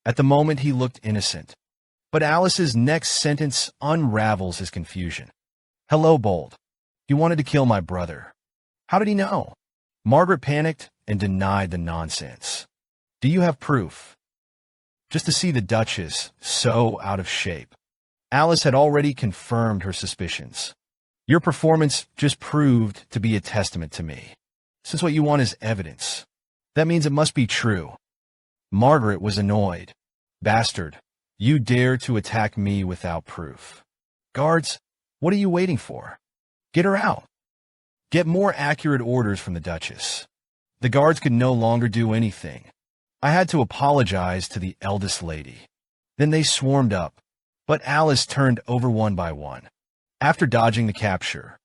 At the moment, he looked innocent. But Alice's next sentence unravels his confusion. Hello, Bold. He wanted to kill my brother. How did he know? Margaret panicked and denied the nonsense. Do you have proof? Just to see the Duchess so out of shape. Alice had already confirmed her suspicions. Your performance just proved to be a testament to me. Since what you want is evidence, that means it must be true. Margaret was annoyed. Bastard, you dare to attack me without proof. Guards, what are you waiting for? Get her out. Get more accurate orders from the Duchess. The guards could no longer do anything. I had to apologize to the eldest lady. Then they swarmed up, but Alice turned over one by one. After dodging the capture,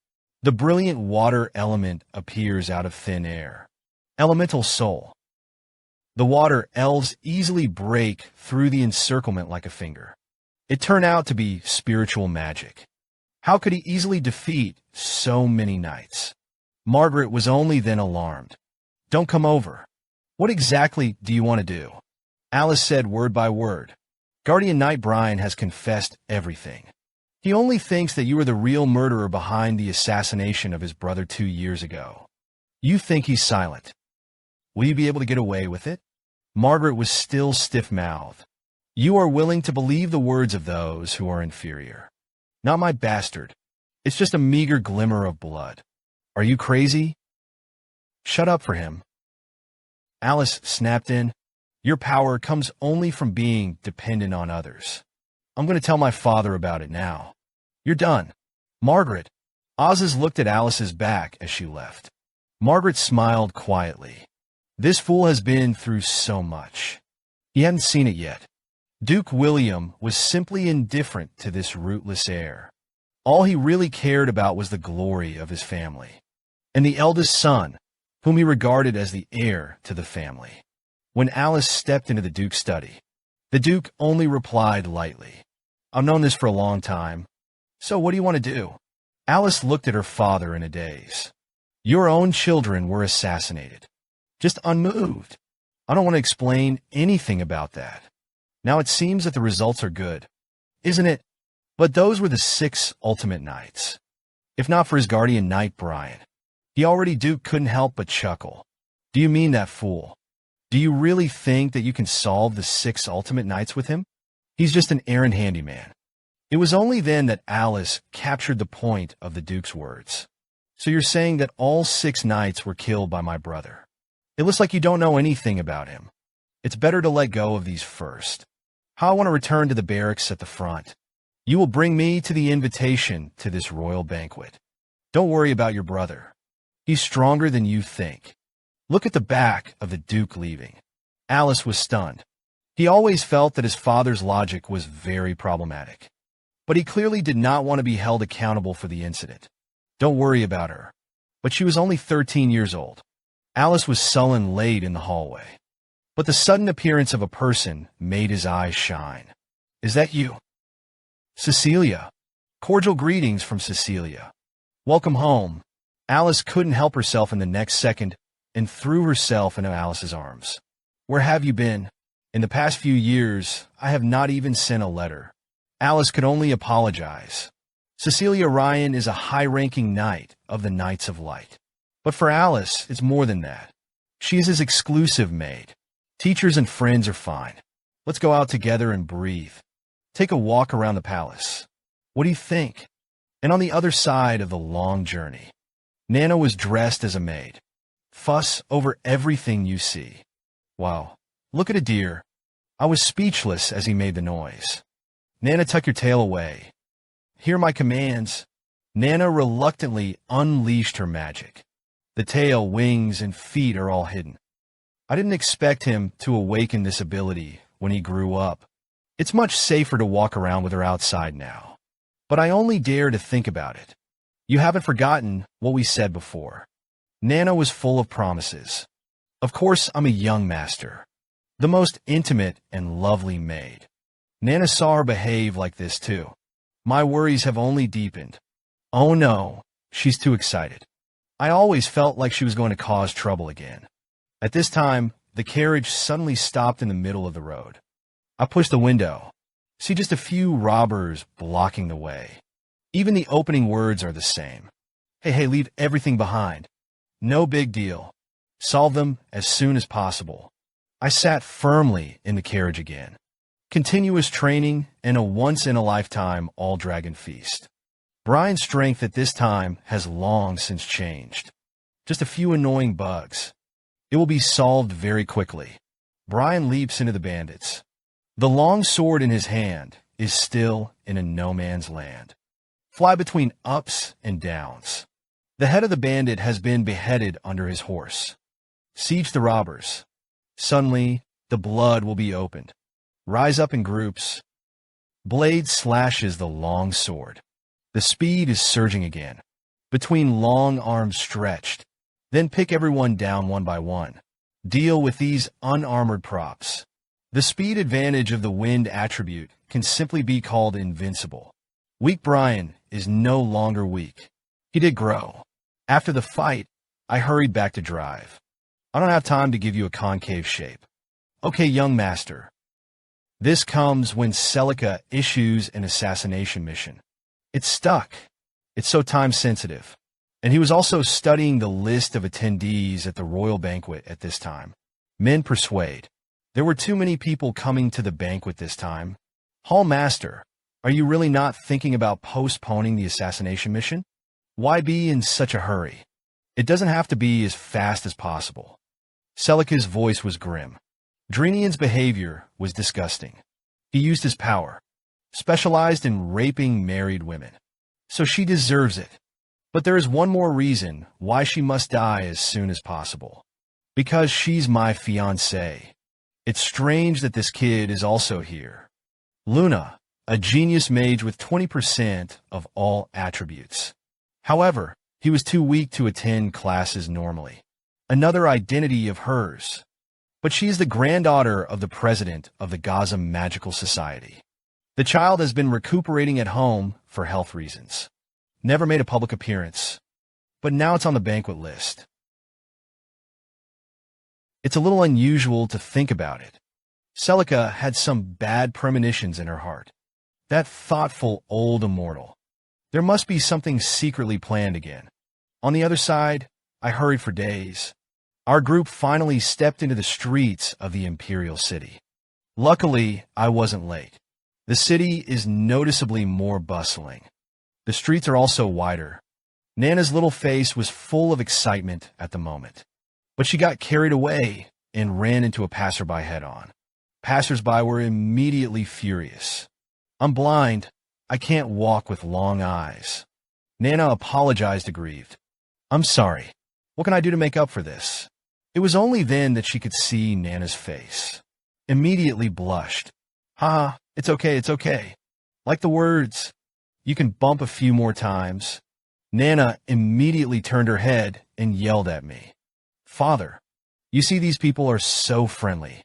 the brilliant water element appears out of thin air. Elemental soul. The water elves easily break through the encirclement like a finger. It turned out to be spiritual magic. How could he easily defeat so many knights? Margaret was only then alarmed. Don't come over. What exactly do you want to do? Alice said word by word. Guardian Knight Brian has confessed everything. He only thinks that you are the real murderer behind the assassination of his brother 2 years ago. You think he's silent. Will you be able to get away with it? Margaret was still stiff-mouthed. You are willing to believe the words of those who are inferior. Not my bastard. It's just a meager glimmer of blood. Are you crazy? Shut up for him. Alice snapped in. Your power comes only from being dependent on others. I'm going to tell my father about it now. You're done. Margaret. Oz's looked at Alice's back as she left. Margaret smiled quietly. This fool has been through so much. He hadn't seen it yet. Duke William was simply indifferent to this rootless heir. All he really cared about was the glory of his family, and the eldest son, whom he regarded as the heir to the family. When Alice stepped into the Duke's study, the Duke only replied lightly, I've known this for a long time. So what do you want to do? Alice looked at her father in a daze. Your own children were assassinated. Just unmoved. I don't want to explain anything about that. Now it seems that the results are good, isn't it? But those were the 6 ultimate knights. If not for his guardian knight Brian, Duke couldn't help but chuckle. Do you mean that fool? Do you really think that you can solve the 6 ultimate knights with him? He's just an errand handyman. It was only then that Alice captured the point of the Duke's words. So you're saying that all 6 knights were killed by my brother? It looks like you don't know anything about him. It's better to let go of these first. How I want to return to the barracks at the front. You will bring me to the invitation to this royal banquet. Don't worry about your brother. He's stronger than you think. Look at the back of the Duke leaving. Alice was stunned. He always felt that his father's logic was very problematic. But he clearly did not want to be held accountable for the incident. Don't worry about her. But she was only 13 years old. Alice was sullen late in the hallway. But the sudden appearance of a person made his eyes shine. Is that you? Cecilia. Cordial greetings from Cecilia. Welcome home. Alice couldn't help herself in the next second and threw herself into Alice's arms. Where have you been? In the past few years, I have not even sent a letter. Alice could only apologize. Cecilia Ryan is a high-ranking knight of the Knights of Light. But for Alice, it's more than that. She is his exclusive maid. Teachers and friends are fine. Let's go out together and breathe. Take a walk around the palace. What do you think? And on the other side of the long journey, Nana was dressed as a maid. Fuss over everything you see. Wow, look at a deer. I was speechless as he made the noise. Nana, tuck your tail away. Hear my commands. Nana reluctantly unleashed her magic. The tail, wings, and feet are all hidden. I didn't expect him to awaken this ability when he grew up. It's much safer to walk around with her outside now. But I only dare to think about it. You haven't forgotten what we said before. Nana was full of promises. Of course, I'm a young master. The most intimate and lovely maid. Nana saw her behave like this too. My worries have only deepened. Oh no, she's too excited. I always felt like she was going to cause trouble again. At this time, the carriage suddenly stopped in the middle of the road. I pushed the window. See just a few robbers blocking the way. Even the opening words are the same. Hey, leave everything behind. No big deal. Solve them as soon as possible. I sat firmly in the carriage again. Continuous training and a once-in-a-lifetime all-dragon feast. Brian's strength at this time has long since changed. Just a few annoying bugs. It will be solved very quickly. Brian leaps into the bandits. The long sword in his hand is still in a no-man's land. Fly between ups and downs. The head of the bandit has been beheaded under his horse. Siege the robbers. Suddenly, the blood will be opened. Rise up in groups. Blade slashes the long sword. The speed is surging again. Between long arms stretched. Then pick everyone down one by one. Deal with these unarmored props. The speed advantage of the wind attribute can simply be called invincible. Weak Brian is no longer weak. He did grow. After the fight, I hurried back to drive. I don't have time to give you a concave shape. Okay, young master. This comes when Celica issues an assassination mission. It's stuck. It's so time-sensitive. And he was also studying the list of attendees at the royal banquet at this time. Men persuade. There were too many people coming to the banquet this time. Hall Master, are you really not thinking about postponing the assassination mission? Why be in such a hurry? It doesn't have to be as fast as possible. Celica's voice was grim. Drenian's behavior was disgusting. He used his power, specialized in raping married women. So she deserves it. But there is one more reason why she must die as soon as possible. Because she's my fiancée. It's strange that this kid is also here. Luna, a genius mage with 20% of all attributes. However, he was too weak to attend classes normally. Another identity of hers. But she is the granddaughter of the president of the Gaza Magical Society. The child has been recuperating at home for health reasons. Never made a public appearance. But now it's on the banquet list. It's a little unusual to think about it. Celica had some bad premonitions in her heart. That thoughtful old immortal. There must be something secretly planned again. On the other side, I hurried for days. Our group finally stepped into the streets of the Imperial City. Luckily, I wasn't late. The city is noticeably more bustling. The streets are also wider. Nana's little face was full of excitement at the moment. But she got carried away and ran into a passerby head-on. Passersby were immediately furious. I'm blind. I can't walk with long eyes. Nana apologized aggrieved. I'm sorry. What can I do to make up for this? It was only then that she could see Nana's face. Immediately blushed. Haha, it's okay, it's okay. Like the words. You can bump a few more times. Nana immediately turned her head and yelled at me. Father, you see these people are so friendly.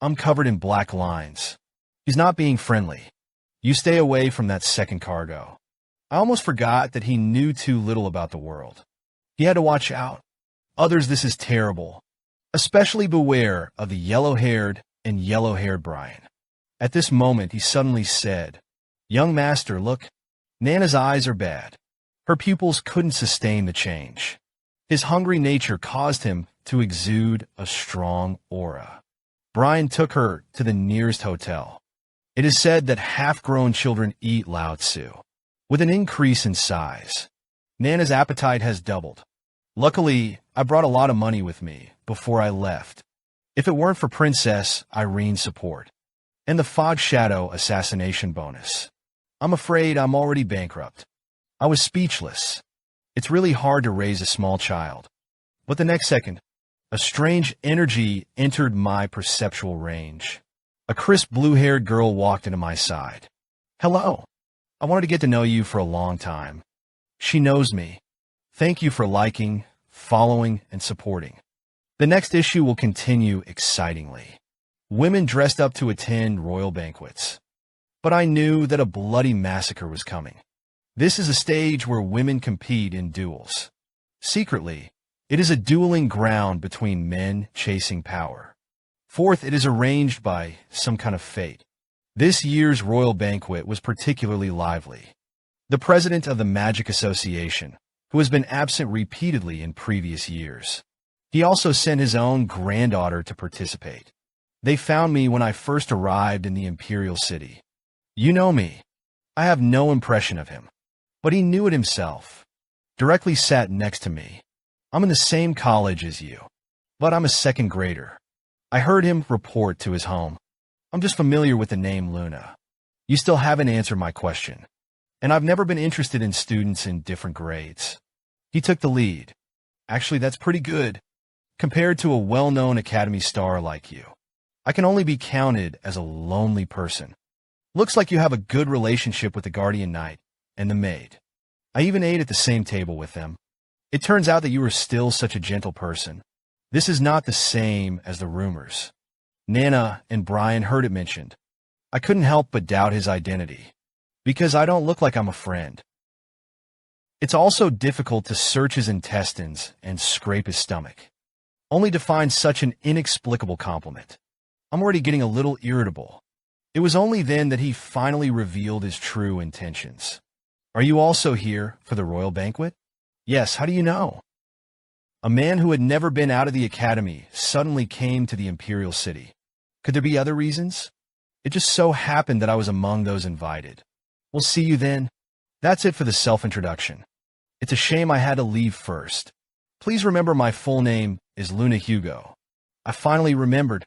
I'm covered in black lines. He's not being friendly. You stay away from that second cargo. I almost forgot that he knew too little about the world. He had to watch out. Others, this is terrible. Especially beware of the yellow-haired, and yellow-haired Brian. At this moment, he suddenly said, "Young master, look, Nana's eyes are bad." Her pupils couldn't sustain the change. His hungry nature caused him to exude a strong aura. Brian took her to the nearest hotel. It is said that half-grown children eat Lao Tzu. With an increase in size, Nana's appetite has doubled. Luckily, I brought a lot of money with me before I left. If it weren't for Princess Irene's support and the Fog Shadow assassination bonus, I'm afraid I'm already bankrupt. I was speechless. It's really hard to raise a small child. But the next second, a strange energy entered my perceptual range. A crisp blue-haired girl walked into my side. "Hello. I wanted to get to know you for a long time. She knows me. Thank you for liking, following, and supporting. The next issue will continue excitingly. Women dressed up to attend royal banquets. But I knew that a bloody massacre was coming. This is a stage where women compete in duels. Secretly, it is a dueling ground between men chasing power. Fourth, it is arranged by some kind of fate. This year's royal banquet was particularly lively. The president of the Magic Association, who has been absent repeatedly in previous years. He also sent his own granddaughter to participate. They found me when I first arrived in the Imperial City. You know me. I have no impression of him. But he knew it himself. Directly sat next to me. I'm in the same college as you, but I'm a second grader. I heard him report to his home. I'm just familiar with the name Luna. You still haven't answered my question. And I've never been interested in students in different grades. He took the lead. Actually, that's pretty good, compared to a well-known academy star like you. I can only be counted as a lonely person. Looks like you have a good relationship with the Guardian Knight and the maid. I even ate at the same table with them. It turns out that you are still such a gentle person. This is not the same as the rumors. Nana and Brian heard it mentioned. I couldn't help but doubt his identity, because I don't look like I'm a friend. It's also difficult to search his intestines and scrape his stomach, only to find such an inexplicable compliment. I'm already getting a little irritable. It was only then that he finally revealed his true intentions. Are you also here for the royal banquet? Yes, how do you know? A man who had never been out of the academy suddenly came to the Imperial City. Could there be other reasons? It just so happened that I was among those invited. We'll see you then. That's it for the self-introduction. It's a shame I had to leave first. Please remember my full name is Luna Hugo. I finally remembered.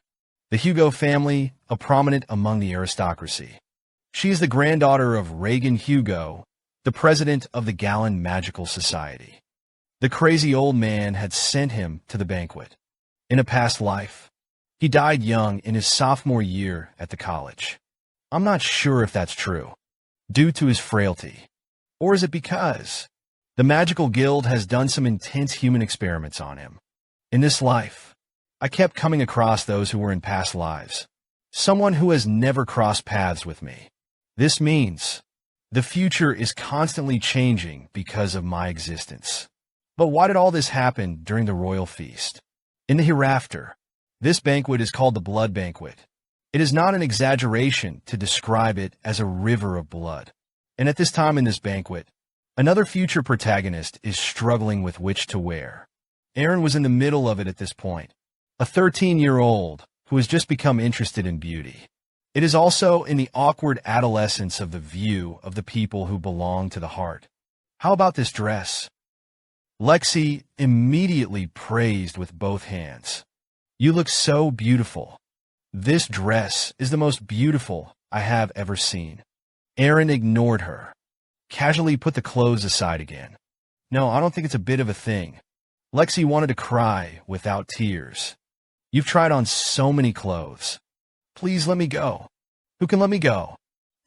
The Hugo family, a prominent among the aristocracy. She is the granddaughter of Regan Hugo, the president of the Gallon Magical Society. The crazy old man had sent him to the banquet. In a past life, he died young in his sophomore year at the college. I'm not sure if that's true, due to his frailty. Or is it because the Magical Guild has done some intense human experiments on him? In this life, I kept coming across those who were in past lives. Someone who has never crossed paths with me. This means the future is constantly changing because of my existence. But why did all this happen during the royal feast? In the hereafter, this banquet is called the Blood Banquet. It is not an exaggeration to describe it as a river of blood. And at this time in this banquet, another future protagonist is struggling with which to wear. Arin was in the middle of it at this point. A 13-year-old who has just become interested in beauty. It is also in the awkward adolescence of the view of the people who belong to the heart. How about this dress? Lexi immediately praised with both hands. You look so beautiful. This dress is the most beautiful I have ever seen. Arin ignored her, casually put the clothes aside again. No, I don't think it's a bit of a thing. Lexi wanted to cry without tears. You've tried on so many clothes. Please let me go. Who can let me go?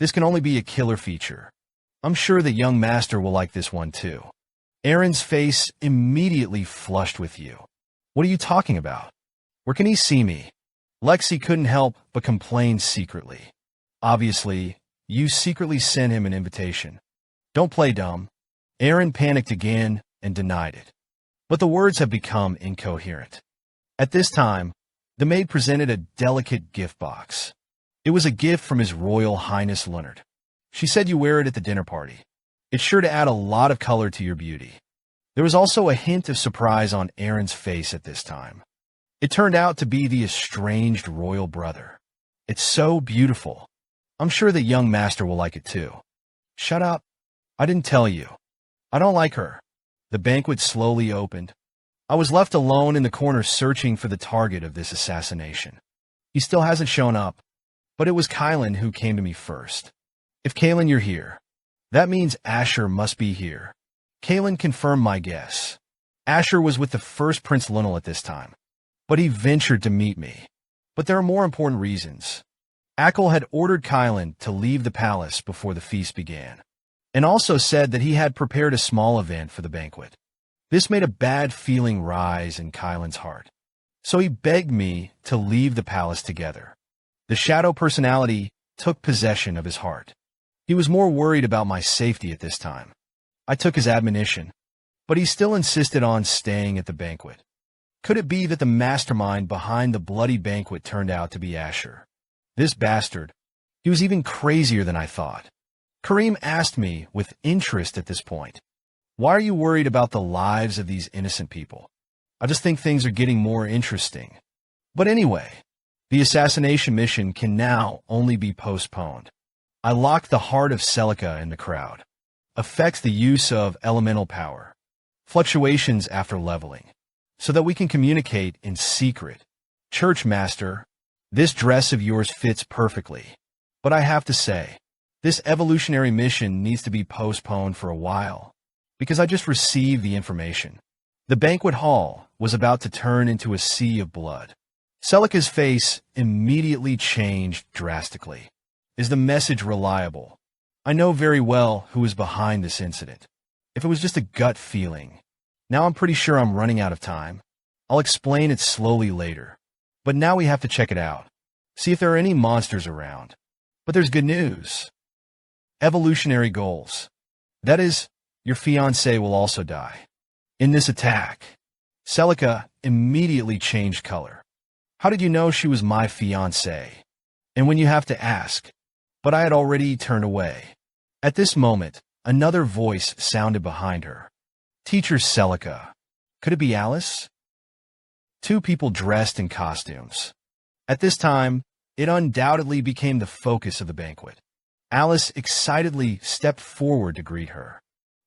This can only be a killer feature. I'm sure the young master will like this one too. Arin's face immediately flushed with you. What are you talking about? Where can he see me? Lexi couldn't help but complain secretly. Obviously, you secretly sent him an invitation. Don't play dumb. Arin panicked again and denied it. But the words have become incoherent. At this time, The maid presented a delicate gift box. It was a gift from His Royal Highness Leonard. She said you wear it at the dinner party. It's sure to add a lot of color to your beauty. There was also a hint of surprise on Arin's face at this time. It turned out to be the estranged royal brother. It's so beautiful. I'm sure the young master will like it too. Shut up. I didn't tell you. I don't like her. The banquet slowly opened. I was left alone in the corner searching for the target of this assassination. He still hasn't shown up, but it was Kylan who came to me first. If Kylan, you're here, that means Asher must be here. Kylan confirmed my guess. Asher was with the first Prince Lunel at this time, but he ventured to meet me. But there are more important reasons. Ackle had ordered Kylan to leave the palace before the feast began, and also said that he had prepared a small event for the banquet. This made a bad feeling rise in Kylan's heart, so he begged me to leave the palace together. The shadow personality took possession of his heart. He was more worried about my safety at this time. I took his admonition, but he still insisted on staying at the banquet. Could it be that the mastermind behind the bloody banquet turned out to be Asher? This bastard. He was even crazier than I thought. Kareem asked me with interest at this point, "Why are you worried about the lives of these innocent people?" I just think things are getting more interesting. But anyway, the assassination mission can now only be postponed. I locked the heart of Celica in the crowd. Affects the use of elemental power. Fluctuations after leveling. So that we can communicate in secret. Church Master, this dress of yours fits perfectly. But I have to say, this evolutionary mission needs to be postponed for a while. Because I just received the information. The banquet hall was about to turn into a sea of blood. Celica's face immediately changed drastically. Is the message reliable? I know very well who is behind this incident. If it was just a gut feeling. Now I'm pretty sure I'm running out of time. I'll explain it slowly later. But now we have to check it out. See if there are any monsters around. But there's good news. Evolutionary goals. That is, your fiancé will also die. In this attack, Celica immediately changed color. How did you know she was my fiancé? And when you have to ask, but I had already turned away. At this moment, another voice sounded behind her. Teacher Celica. Could it be Alice? Two people dressed in costumes. At this time, it undoubtedly became the focus of the banquet. Alice excitedly stepped forward to greet her.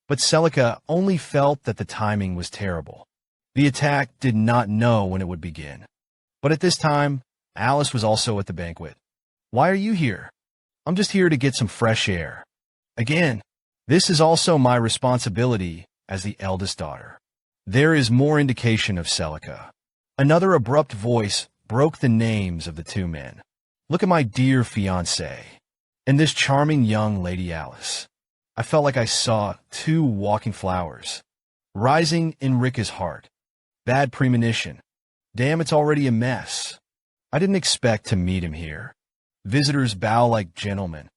But Celica only felt that the timing was terrible. The attack did not know when it would begin. But at this time, Alice was also at the banquet. Why are you here? I'm just here to get some fresh air. Again, this is also my responsibility as the eldest daughter. There is more indication of Celica. Another abrupt voice broke the names of the two men. Look at my dear fiancé, and this charming young Lady Alice. I felt like I saw two walking flowers, rising in Rika's heart. Bad premonition. Damn, it's already a mess. I didn't expect to meet him here. Visitors bow like gentlemen,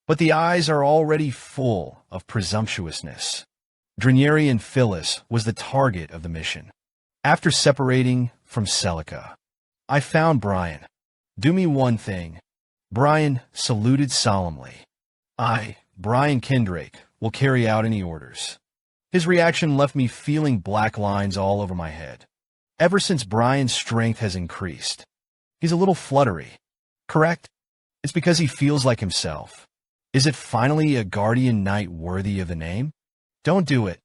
but the eyes are already full of presumptuousness. Drinieri and Phyllis was the target of the mission. After separating from Celica, I found Brian. Do me one thing. Brian saluted solemnly. I, Brian Kendrake, will carry out any orders. His reaction left me feeling black lines all over my head. Ever since Brian's strength has increased, he's a little fluttery. Correct? It's because he feels like himself. Is it finally a guardian knight worthy of the name? Don't do it.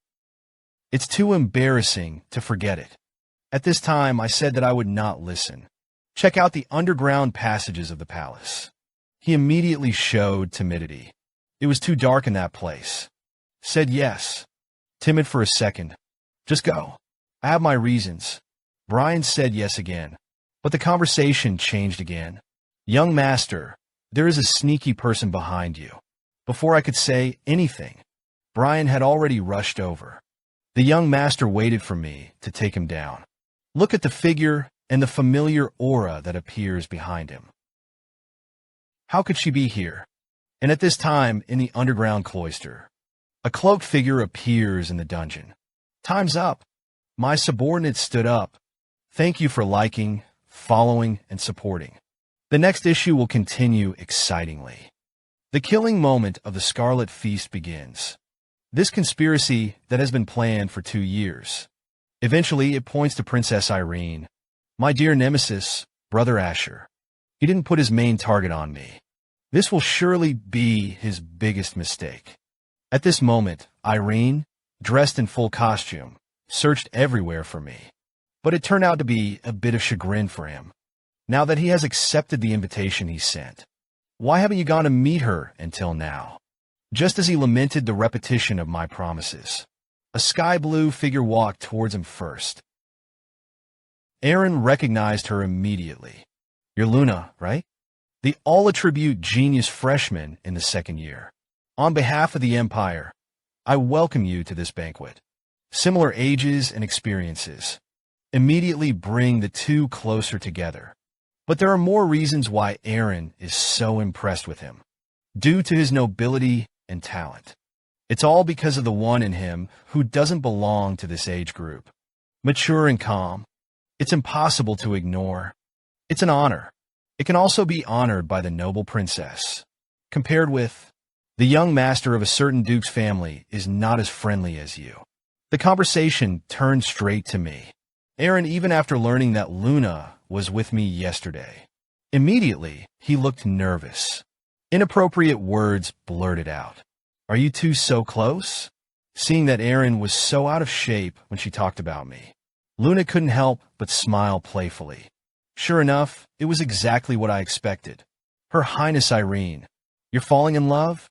It's too embarrassing to forget it. At this time, I said that I would not listen. Check out the underground passages of the palace. He immediately showed timidity. It was too dark in that place. Said yes. Timid for a second. Just go. I have my reasons. Brian said yes again. But the conversation changed again. Young master, there is a sneaky person behind you. Before I could say anything, Brian had already rushed over. The young master waited for me to take him down. Look at the figure and the familiar aura that appears behind him. How could she be here? And at this time, in the underground cloister, a cloaked figure appears in the dungeon. Time's up. My subordinate stood up. Thank you for liking, following, and supporting. The next issue will continue excitingly. The killing moment of the Scarlet Feast begins. This conspiracy that has been planned for 2 years. Eventually, it points to Princess Arin, my dear nemesis, Brother Asher. He didn't put his main target on me. This will surely be his biggest mistake. At this moment, Arin, dressed in full costume, searched everywhere for me. But it turned out to be a bit of chagrin for him, now that he has accepted the invitation he sent. Why haven't you gone to meet her until now? Just as he lamented the repetition of my promises, a sky-blue figure walked towards him first. Arin recognized her immediately. You're Luna, right? The all-attribute genius freshman in the 2nd year. On behalf of the Empire, I welcome you to this banquet. Similar ages and experiences immediately bring the two closer together. But there are more reasons why Arin is so impressed with him. Due to his nobility and talent. It's all because of the one in him who doesn't belong to this age group. Mature and calm. It's impossible to ignore. It's an honor. It can also be honored by the noble princess. Compared with, the young master of a certain duke's family is not as friendly as you. The conversation turned straight to me. Arin, even after learning that Luna was with me yesterday. Immediately, he looked nervous. Inappropriate words blurted out. Are you two so close? Seeing that Arin was so out of shape when she talked about me, Luna couldn't help but smile playfully. Sure enough, it was exactly what I expected. Her Highness Arin, you're falling in love,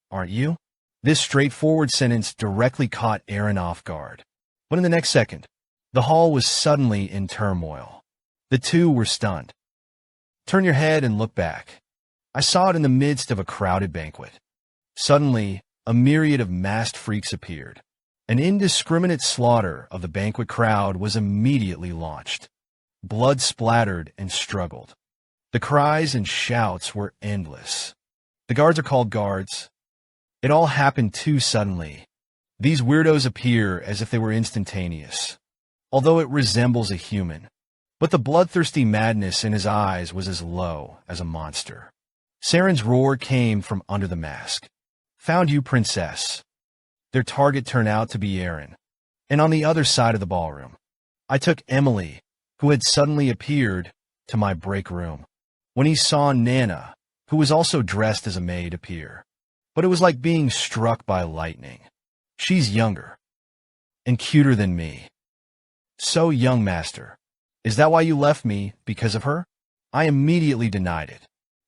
aren't you? This straightforward sentence directly caught Arin off guard. But in the next second, the hall was suddenly in turmoil. The two were stunned. Turn your head and look back. I saw it in the midst of a crowded banquet. Suddenly, a myriad of masked freaks appeared. An indiscriminate slaughter of the banquet crowd was immediately launched. Blood splattered and struggled. The cries and shouts were endless. The guards are called guards. It all happened too suddenly. These weirdos appear as if they were instantaneous, although it resembles a human. But the bloodthirsty madness in his eyes was as low as a monster. Saren's roar came from under the mask. Found you, princess. Their target turned out to be Arin. And on the other side of the ballroom, I took Emily, who had suddenly appeared, to my break room. When he saw Nana, who was also dressed as a maid, appear. But it was like being struck by lightning. She's younger and cuter than me. So, young master, is that why you left me, because of her? I immediately denied it.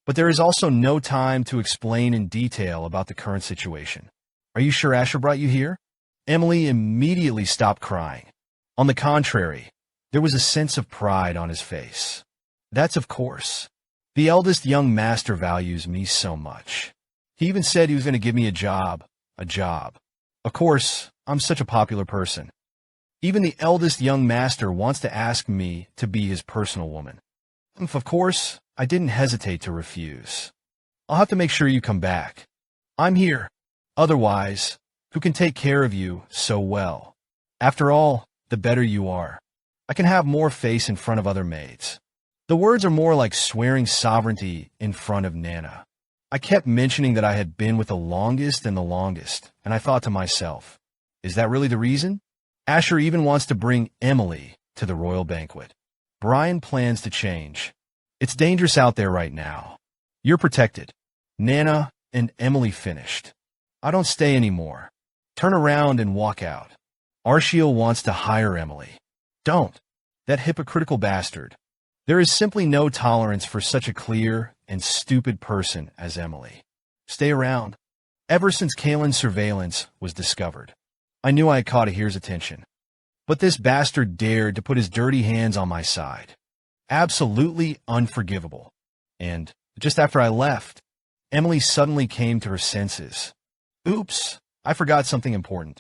But there is also no time to explain in detail about the current situation. Are you sure Asher brought you here? Emily immediately stopped crying. On the contrary, there was a sense of pride on his face. That's of course. The eldest young master values me so much. He even said he was going to give me a job. Of course, I'm such a popular person. Even the eldest young master wants to ask me to be his personal woman. Of course, I didn't hesitate to refuse. I'll have to make sure you come back. I'm here. Otherwise, who can take care of you so well? After all, the better you are. I can have more face in front of other maids. The words are more like swearing sovereignty in front of Nana. I kept mentioning that I had been with the longest, and I thought to myself, is that really the reason? Asher even wants to bring Emily to the royal banquet. Brian plans to change. It's dangerous out there right now. You're protected. Nana and Emily finished. I don't stay anymore. Turn around and walk out. Arshiel wants to hire Emily. Don't. That hypocritical bastard. There is simply no tolerance for such a clear and stupid person as Emily. Stay around. Ever since Kalen's surveillance was discovered, I knew I had caught Ahir's attention. But this bastard dared to put his dirty hands on my side. Absolutely unforgivable. And just after I left, Emily suddenly came to her senses. Oops, I forgot something important.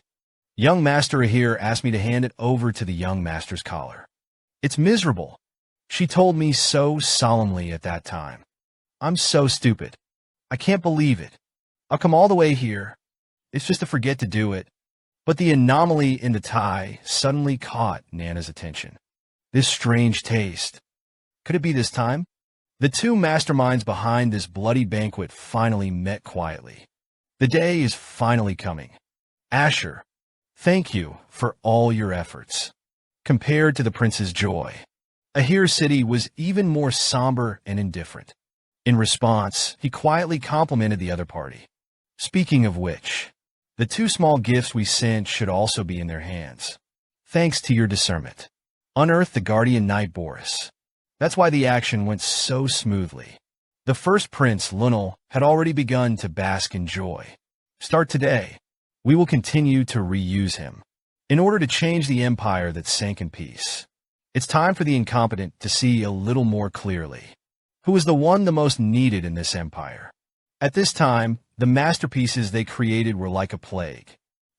Young Master Ahir asked me to hand it over to the young master's collar. It's miserable. She told me so solemnly at that time. I'm so stupid. I can't believe it. I'll come all the way here. It's just to forget to do it. But the anomaly in the tie suddenly caught Nana's attention. This strange taste. Could it be this time? The two masterminds behind this bloody banquet finally met quietly. The day is finally coming. Asher, thank you for all your efforts. Compared to the prince's joy, Ahir's city was even more somber and indifferent. In response, he quietly complimented the other party. Speaking of which, the two small gifts we sent should also be in their hands. Thanks to your discernment. Unearth the guardian knight Boris. That's why the action went so smoothly. The first prince, Lunel, had already begun to bask in joy. Start today. We will continue to reuse him, in order to change the empire that sank in peace. It's time for the incompetent to see a little more clearly. Who is the one the most needed in this empire? At this time, the masterpieces they created were like a plague.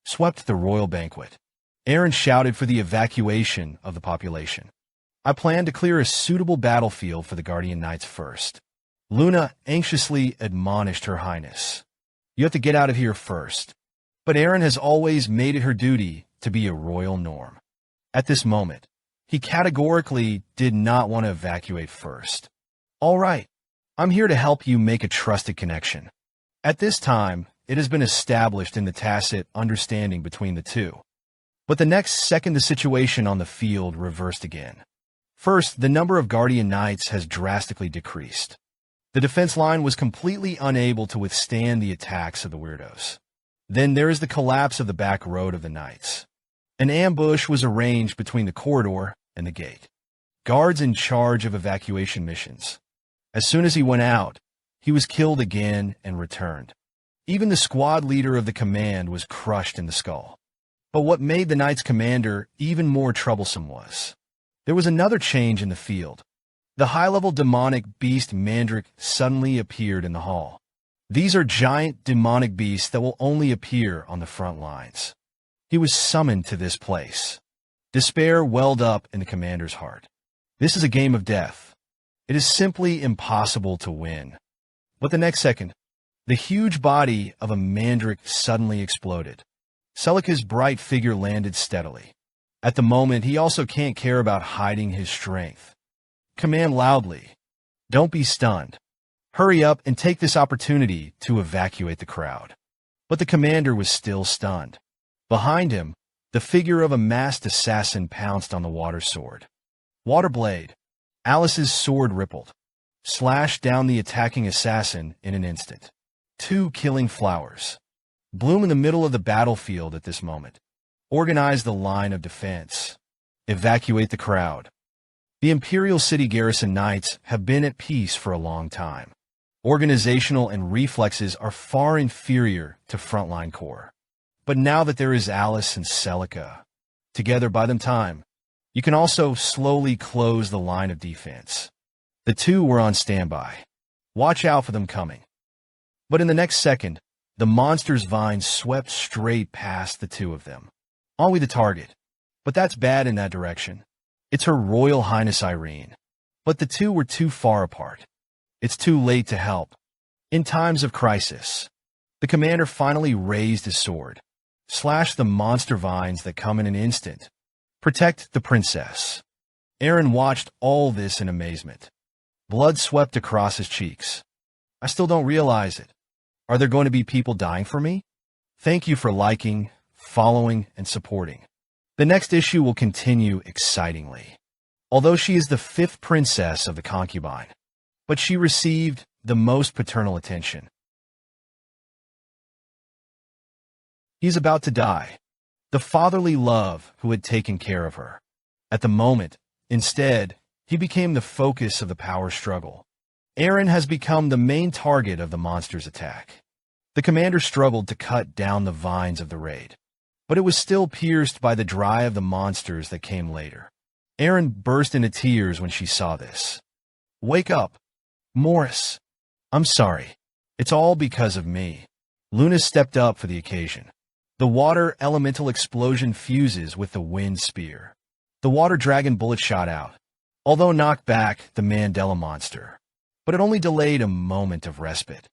Swept the royal banquet. Arin shouted for the evacuation of the population. I plan to clear a suitable battlefield for the Guardian Knights first. Luna anxiously admonished Her Highness. You have to get out of here first. But Arin has always made it her duty to be a royal norm. At this moment, he categorically did not want to evacuate first. All right, I'm here to help you make a trusted connection. At this time, it has been established in the tacit understanding between the two. But the next second, the situation on the field reversed again. First, the number of Guardian Knights has drastically decreased. The defense line was completely unable to withstand the attacks of the weirdos. Then there is the collapse of the back road of the Knights. An ambush was arranged between the corridor and the gate. Guards in charge of evacuation missions. As soon as he went out, he was killed again and returned. Even the squad leader of the command was crushed in the skull. But what made the Knights' commander even more troublesome was, there was another change in the field. The high-level demonic beast Mandric suddenly appeared in the hall. These are giant demonic beasts that will only appear on the front lines. He was summoned to this place. Despair welled up in the commander's heart. This is a game of death. It is simply impossible to win. But the next second, the huge body of a Mandric suddenly exploded. Celica's bright figure landed steadily. At the moment, he also can't care about hiding his strength. Command loudly. Don't be stunned. Hurry up and take this opportunity to evacuate the crowd. But the commander was still stunned. Behind him, the figure of a masked assassin pounced on the water sword. Waterblade. Alice's sword rippled, slashed down the attacking assassin in an instant. Two killing flowers bloom in the middle of the battlefield at this moment. Organize the line of defense. Evacuate the crowd. The Imperial City Garrison Knights have been at peace for a long time. Organizational and reflexes are far inferior to frontline corps. But now that there is Alice and Celica together by them time, you can also slowly close the line of defense. The two were on standby. Watch out for them coming. But in the next second, the monster's vine swept straight past the two of them. Only the target. But that's bad in that direction. It's Her Royal Highness Arin. But the two were too far apart. It's too late to help. In times of crisis, the commander finally raised his sword, slashed the monster vines that come in an instant. Protect the princess. Arin watched all this in amazement. Blood swept across his cheeks. I still don't realize it. Are there going to be people dying for me? Thank you for liking, following, and supporting. The next issue will continue excitingly. Although she is the 5th princess of the concubine, but she received the most paternal attention. He's about to die. The fatherly love who had taken care of her. At the moment, instead, he became the focus of the power struggle. Arin has become the main target of the monster's attack. The commander struggled to cut down the vines of the raid, but it was still pierced by the drive of the monsters that came later. Arin burst into tears when she saw this. Wake up, Morris. I'm sorry. It's all because of me. Luna stepped up for the occasion. The water elemental explosion fuses with the wind spear. The water dragon bullet shot out, although knocked back the Mandela monster. But it only delayed a moment of respite.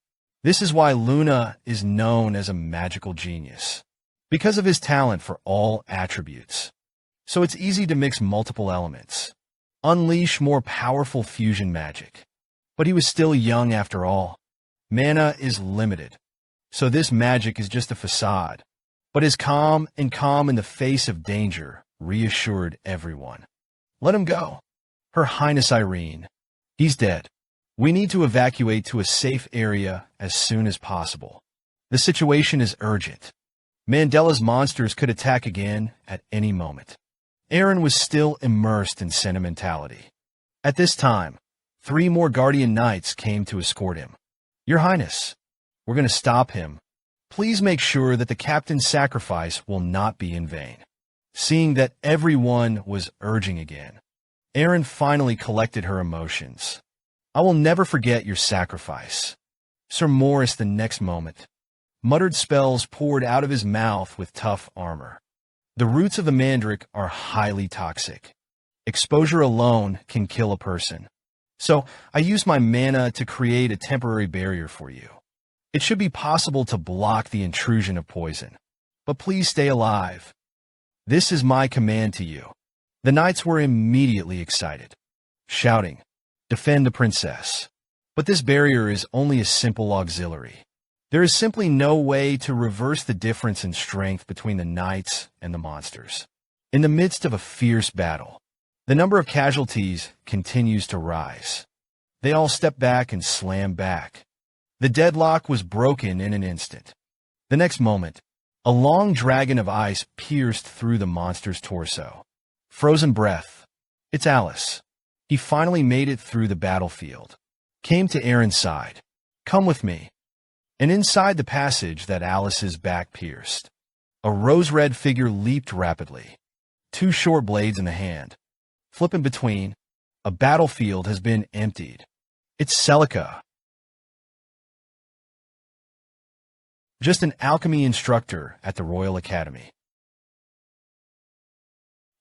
This is why Luna is known as a magical genius, because of his talent for all attributes. So it's easy to mix multiple elements. unleash more powerful fusion magic. But he was still young after all. Mana is limited, so this magic is just a facade. But his calm in the face of danger reassured everyone. Let him go. Her Highness Arin. He's dead. We need to evacuate to a safe area as soon as possible. The situation is urgent. Mandela's monsters could attack again at any moment. Arin was still immersed in sentimentality. At this time, 3 more Guardian Knights came to escort him. Your Highness, we're going to stop him. Please make sure that the captain's sacrifice will not be in vain. Seeing that everyone was urging again, Arin finally collected her emotions. I will never forget your sacrifice. Sir Morris the next moment. Muttered spells poured out of his mouth with tough armor. The roots of the mandrake are highly toxic. Exposure alone can kill a person. So I used my mana to create a temporary barrier for you. It should be possible to block the intrusion of poison. But please stay alive. This is my command to you. The knights were immediately excited, shouting, defend the princess. But this barrier is only a simple auxiliary. There is simply no way to reverse the difference in strength between the knights and the monsters. In the midst of a fierce battle, the number of casualties continues to rise. They all step back and slam back. The deadlock was broken in an instant. The next moment, a long dragon of ice pierced through the monster's torso. Frozen breath. It's Alice. He finally made it through the battlefield. Came to Arin's side. Come with me. And inside the passage that Alice's back pierced, a rose-red figure leaped rapidly. 2 short blades in the hand. Flipping between, a battlefield has been emptied. It's Celica. Just an alchemy instructor at the Royal Academy.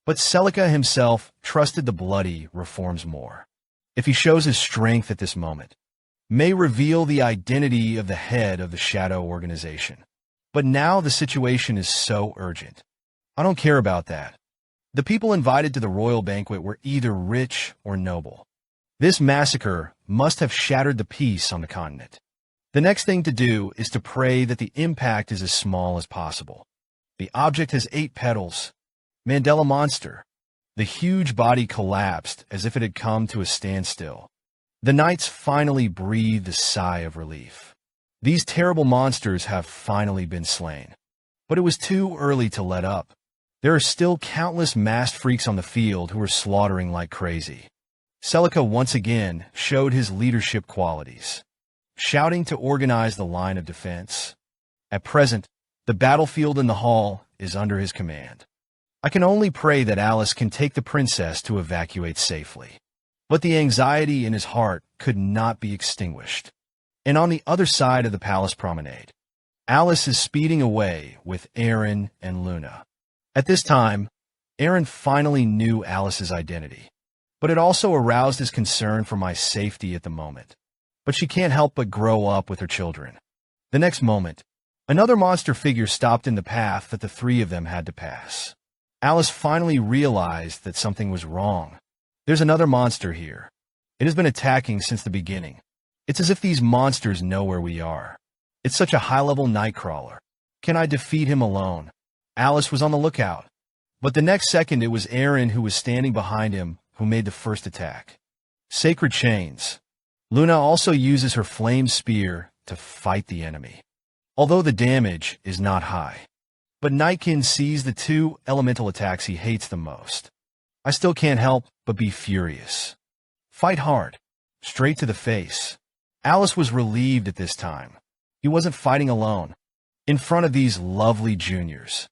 But Celica himself trusted the bloody reforms more. If he shows his strength at this moment, may reveal the identity of the head of the Shadow Organization. But now the situation is so urgent. I don't care about that. The people invited to the royal banquet were either rich or noble. This massacre must have shattered the peace on the continent. The next thing to do is to pray that the impact is as small as possible. The object has 8 petals. Mandela monster. The huge body collapsed as if it had come to a standstill. The knights finally breathed a sigh of relief. These terrible monsters have finally been slain. But it was too early to let up. There are still countless masked freaks on the field who are slaughtering like crazy. Celica once again showed his leadership qualities, shouting to organize the line of defense. At present, the battlefield in the hall is under his command. I can only pray that Alice can take the princess to evacuate safely. But the anxiety in his heart could not be extinguished. And on the other side of the palace promenade, Alice is speeding away with Arin and Luna. At this time, Arin finally knew Alice's identity, but it also aroused his concern for my safety at the moment. But she can't help but grow up with her children. The next moment, another monster figure stopped in the path that the 3 of them had to pass. Alice finally realized that something was wrong. There's another monster here. It has been attacking since the beginning. It's as if these monsters know where we are. It's such a high-level nightcrawler. Can I defeat him alone? Alice was on the lookout. But the next second, it was Arin who was standing behind him who made the first attack. Sacred chains. Luna also uses her flame spear to fight the enemy, although the damage is not high. But Nightkin sees the 2 elemental attacks he hates the most. I still can't help but be furious. Fight hard, straight to the face. Alice was relieved at this time. He wasn't fighting alone, in front of these lovely juniors.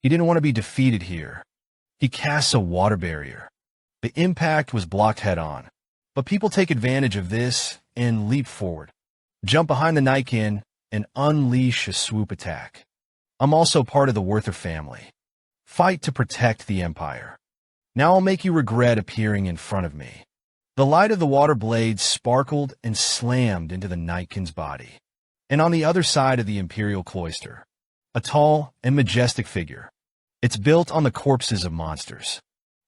He didn't want to be defeated here. He casts a water barrier. The impact was blocked head-on, but people take advantage of this and leap forward, jump behind the Nightkin, and unleash a swoop attack. I'm also part of the Werther family. Fight to protect the Empire. Now I'll make you regret appearing in front of me. The light of the water blades sparkled and slammed into the Nightkin's body. And on the other side of the Imperial Cloister, a tall and majestic figure. It's built on the corpses of monsters.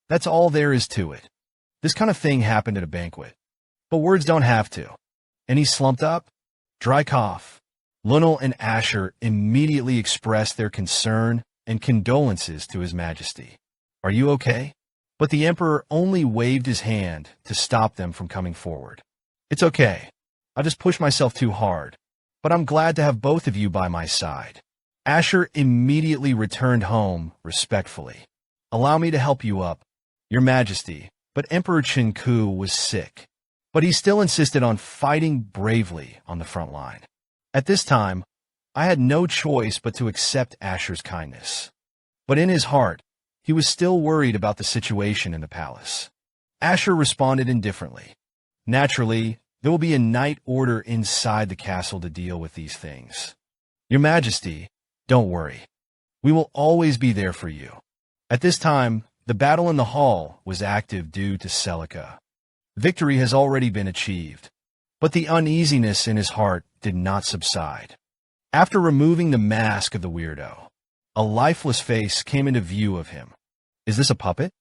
That's all there is to it. This kind of thing happened at a banquet. But words don't have to. And he slumped up. Dry cough. Lunel and Asher immediately expressed their concern and condolences to His Majesty. Are you okay? But the Emperor only waved his hand to stop them from coming forward. It's okay. I just pushed myself too hard. But I'm glad to have both of you by my side. Asher immediately returned home respectfully. Allow me to help you up, Your Majesty. But Emperor Chinku was sick. But he still insisted on fighting bravely on the front line. At this time, I had no choice but to accept Asher's kindness. But in his heart, he was still worried about the situation in the palace. Asher responded indifferently. Naturally, there will be a night order inside the castle to deal with these things. Your Majesty, don't worry. We will always be there for you. At this time, the battle in the hall was active due to Celica. Victory has already been achieved, but the uneasiness in his heart did not subside. After removing the mask of the weirdo, a lifeless face came into view of him. Is this a puppet?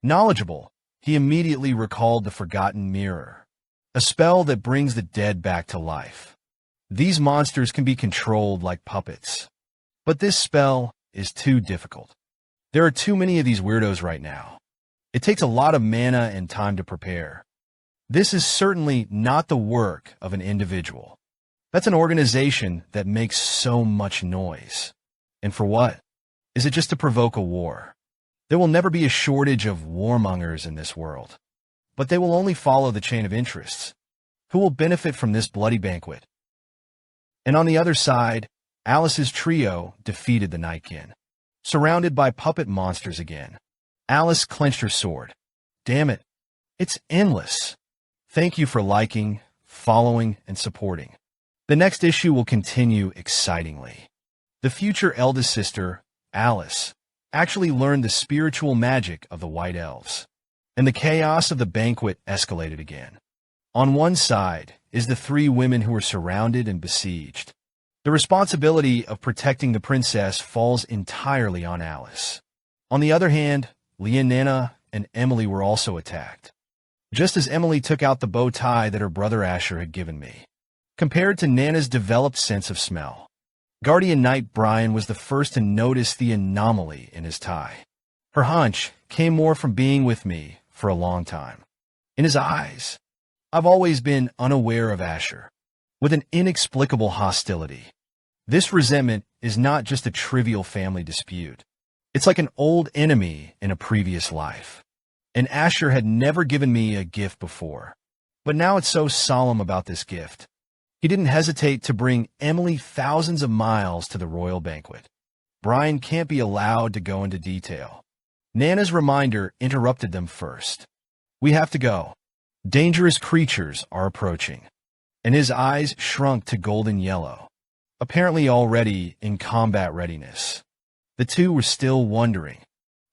Knowledgeable, he immediately recalled the forgotten mirror, a spell that brings the dead back to life. These monsters can be controlled like puppets, but this spell is too difficult. There are too many of these weirdos right now. It takes a lot of mana and time to prepare. This is certainly not the work of an individual. That's an organization that makes so much noise. And for what? Is it just to provoke a war? There will never be a shortage of warmongers in this world. But they will only follow the chain of interests. Who will benefit from this bloody banquet? And on the other side, Alice's trio defeated the Nightkin. Surrounded by puppet monsters again, Alice clenched her sword. Damn it, it's endless. Thank you for liking, following, and supporting. The next issue will continue excitingly. The future eldest sister, Alice, actually learned the spiritual magic of the White Elves, and the chaos of the banquet escalated again. On one side is the three women who are surrounded and besieged. The responsibility of protecting the princess falls entirely on Alice. On the other hand, Leanne and Emily were also attacked, just as Emily took out the bow tie that her brother Asher had given me. Compared to Nana's developed sense of smell, Guardian Knight Brian was the first to notice the anomaly in his tie. Her hunch came more from being with me for a long time. In his eyes, I've always been unaware of Asher, with an inexplicable hostility. This resentment is not just a trivial family dispute. It's like an old enemy in a previous life. And Asher had never given me a gift before. But now it's so solemn about this gift. He didn't hesitate to bring Emily thousands of miles to the royal banquet. Brian can't be allowed to go into detail. Nana's reminder interrupted them first. We have to go. Dangerous creatures are approaching. And his eyes shrunk to golden yellow, apparently already in combat readiness. The two were still wondering.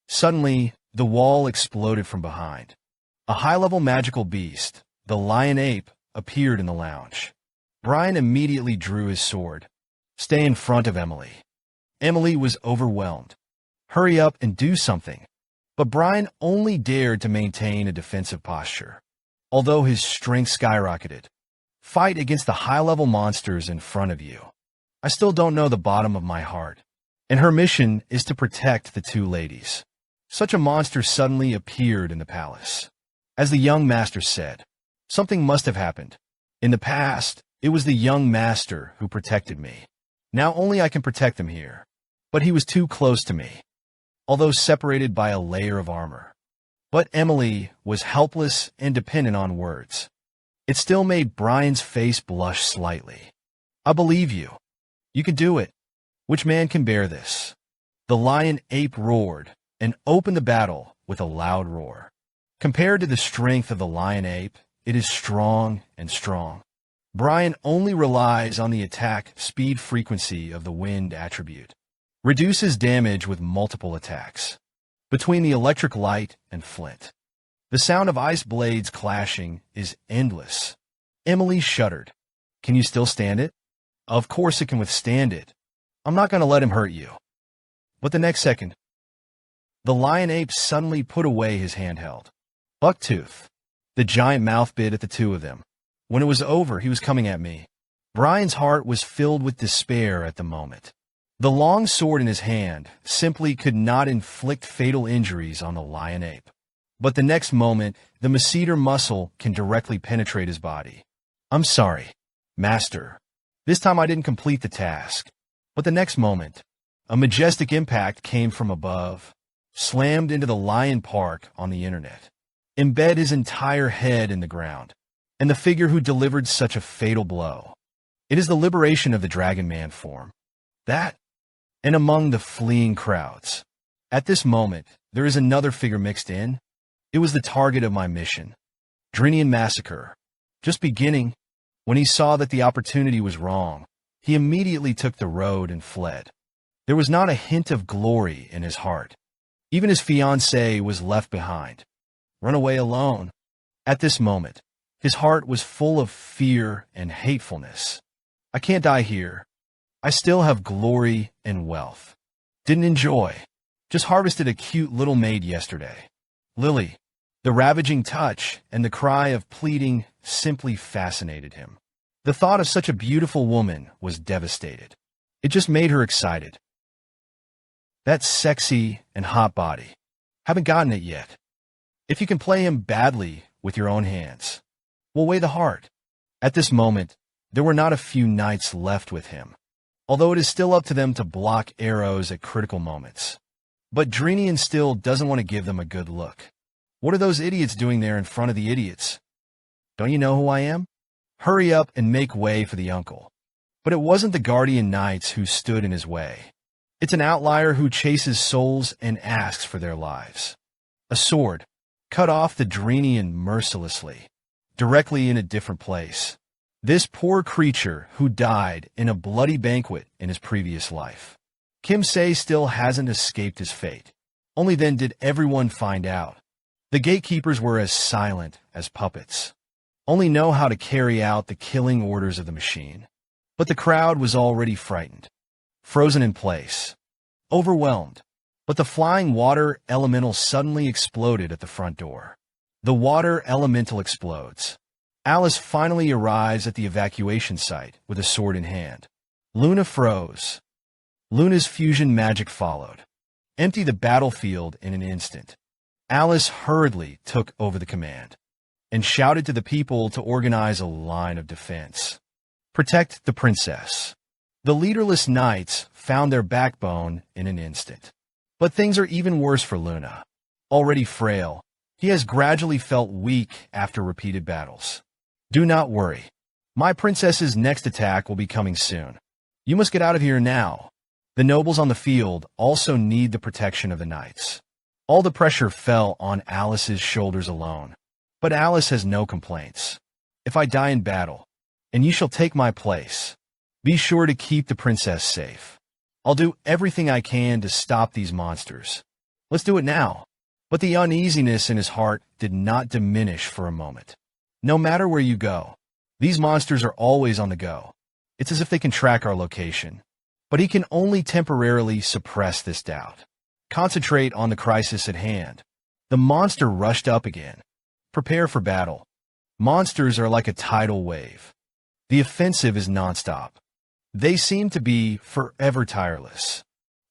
Suddenly, the wall exploded from behind. A high-level magical beast, the lion ape, appeared in the lounge. Brian immediately drew his sword. Stay in front of Emily. Emily was overwhelmed. Hurry up and do something. But Brian only dared to maintain a defensive posture, although his strength skyrocketed. Fight against the high-level monsters in front of you. I still don't know the bottom of my heart. And her mission is to protect the two ladies. Such a monster suddenly appeared in the palace. As the young master said, something must have happened. In the past, it was the young master who protected me. Now only I can protect them here. But he was too close to me, although separated by a layer of armor. But Emily was helpless and dependent on words. It still made Brian's face blush slightly. I believe you. You can do it. Which man can bear this? The lion ape roared and opened the battle with a loud roar. Compared to the strength of the lion ape, it is strong and strong. Brian only relies on the attack speed frequency of the wind attribute. Reduces damage with multiple attacks. Between the electric light and flint. The sound of ice blades clashing is endless. Emily shuddered. Can you still stand it? Of course it can withstand it. I'm not going to let him hurt you. But the next second, the lion ape suddenly put away his handheld. Bucktooth. The giant mouth bit at the two of them. When it was over, he was coming at me. Brian's heart was filled with despair at the moment. The long sword in his hand simply could not inflict fatal injuries on the lion ape. But the next moment, the masseter muscle can directly penetrate his body. I'm sorry, Master. This time I didn't complete the task. But the next moment, a majestic impact came from above, slammed into the lion park on the internet, embed his entire head in the ground, and the figure who delivered such a fatal blow. It is the liberation of the Dragon Man form. That, and among the fleeing crowds. At this moment, there is another figure mixed in. It was the target of my mission. Drinian massacre. Just beginning, when he saw that the opportunity was wrong, he immediately took the road and fled. There was not a hint of glory in his heart. Even his fiancée was left behind. Run away alone. At this moment, his heart was full of fear and hatefulness. I can't die here. I still have glory and wealth. Didn't enjoy. Just harvested a cute little maid yesterday. Lily. The ravaging touch and the cry of pleading simply fascinated him. The thought of such a beautiful woman was devastated. It just made her excited. That sexy and hot body. Haven't gotten it yet. If you can play him badly with your own hands, we'll weigh the heart. At this moment, there were not a few knights left with him, although it is still up to them to block arrows at critical moments. But Drinian still doesn't want to give them a good look. What are those idiots doing there in front of the idiots? Don't you know who I am? Hurry up and make way for the uncle. But it wasn't the guardian knights who stood in his way. It's an outlier who chases souls and asks for their lives. A sword cut off the Drinian mercilessly, directly in a different place. This poor creature who died in a bloody banquet in his previous life. Kim Se still hasn't escaped his fate. Only then did everyone find out. The gatekeepers were as silent as puppets, only know how to carry out the killing orders of the machine. But the crowd was already frightened, frozen in place, overwhelmed. But the flying water elemental suddenly exploded at the front door. The water elemental explodes. Alice finally arrives at the evacuation site with a sword in hand. Luna froze. Luna's fusion magic followed. Empty the battlefield in an instant. Alice hurriedly took over the command and shouted to the people to organize a line of defense. Protect the princess. The leaderless knights found their backbone in an instant. But things are even worse for Luna. Already frail, he has gradually felt weak after repeated battles. Do not worry. My princess's next attack will be coming soon. You must get out of here now. The nobles on the field also need the protection of the knights. All the pressure fell on Alice's shoulders alone. But Alice has no complaints. If I die in battle, and you shall take my place, be sure to keep the princess safe. I'll do everything I can to stop these monsters. Let's do it now. But the uneasiness in his heart did not diminish for a moment. No matter where you go, these monsters are always on the go. It's as if they can track our location. But he can only temporarily suppress this doubt. Concentrate on the crisis at hand. The monster rushed up again. Prepare for battle. Monsters are like a tidal wave. The offensive is nonstop. They seem to be forever tireless.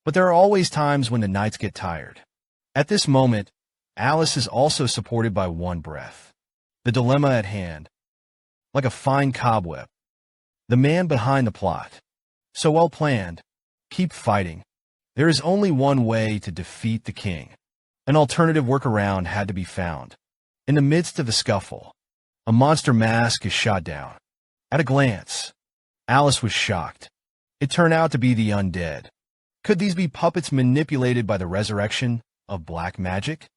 But there are always times when the knights get tired. At this moment, Alice is also supported by one breath. The dilemma at hand. Like a fine cobweb. The man behind the plot. So well planned. Keep fighting. There is only one way to defeat the king. An alternative workaround had to be found. In the midst of the scuffle, a monster mask is shot down. At a glance, Alice was shocked. It turned out to be the undead. Could these be puppets manipulated by the resurrection of black magic?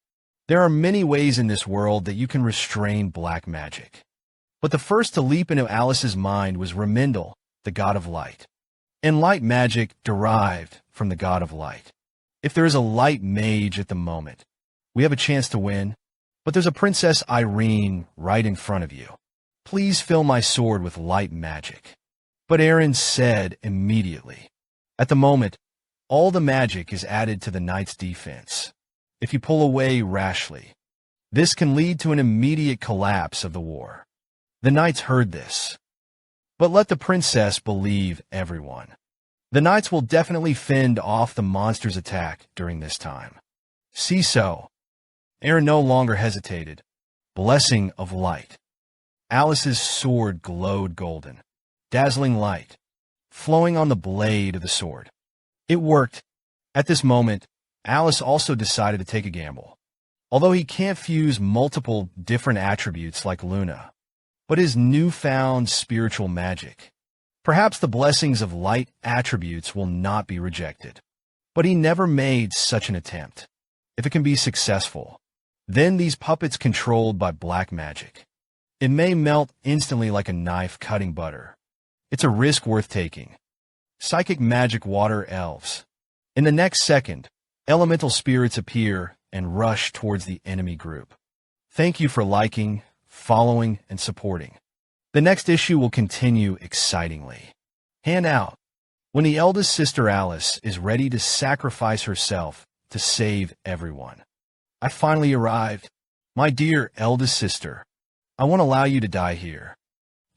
There are many ways in this world that you can restrain black magic. But the first to leap into Alice's mind was Remindel, the god of light. And light magic derived from the god of light. If there is a light mage at the moment, we have a chance to win. But there's a Princess Arin right in front of you. Please fill my sword with light magic. But Arin said immediately. At the moment, all the magic is added to the knight's defense. If you pull away rashly, This can lead to an immediate collapse of the war. The knights heard this. But let the princess believe everyone. The knights will definitely fend off the monster's attack during this time. See so. Arin no longer hesitated. Blessing of light. Alice's sword glowed golden, dazzling light, flowing on the blade of the sword. It worked. At this moment, Alice also decided to take a gamble. Although he can't fuse multiple different attributes like Luna, but his newfound spiritual magic. Perhaps the blessings of light attributes will not be rejected. But he never made such an attempt. If it can be successful, then these puppets controlled by black magic. It may melt instantly like a knife cutting butter. It's a risk worth taking. Psychic magic water elves. In the next second, elemental spirits appear and rush towards the enemy group. Thank you for liking, following, and supporting. The next issue will continue excitingly. Hand out. When the eldest sister Alice is ready to sacrifice herself to save everyone. I finally arrived. My dear eldest sister, I won't allow you to die here.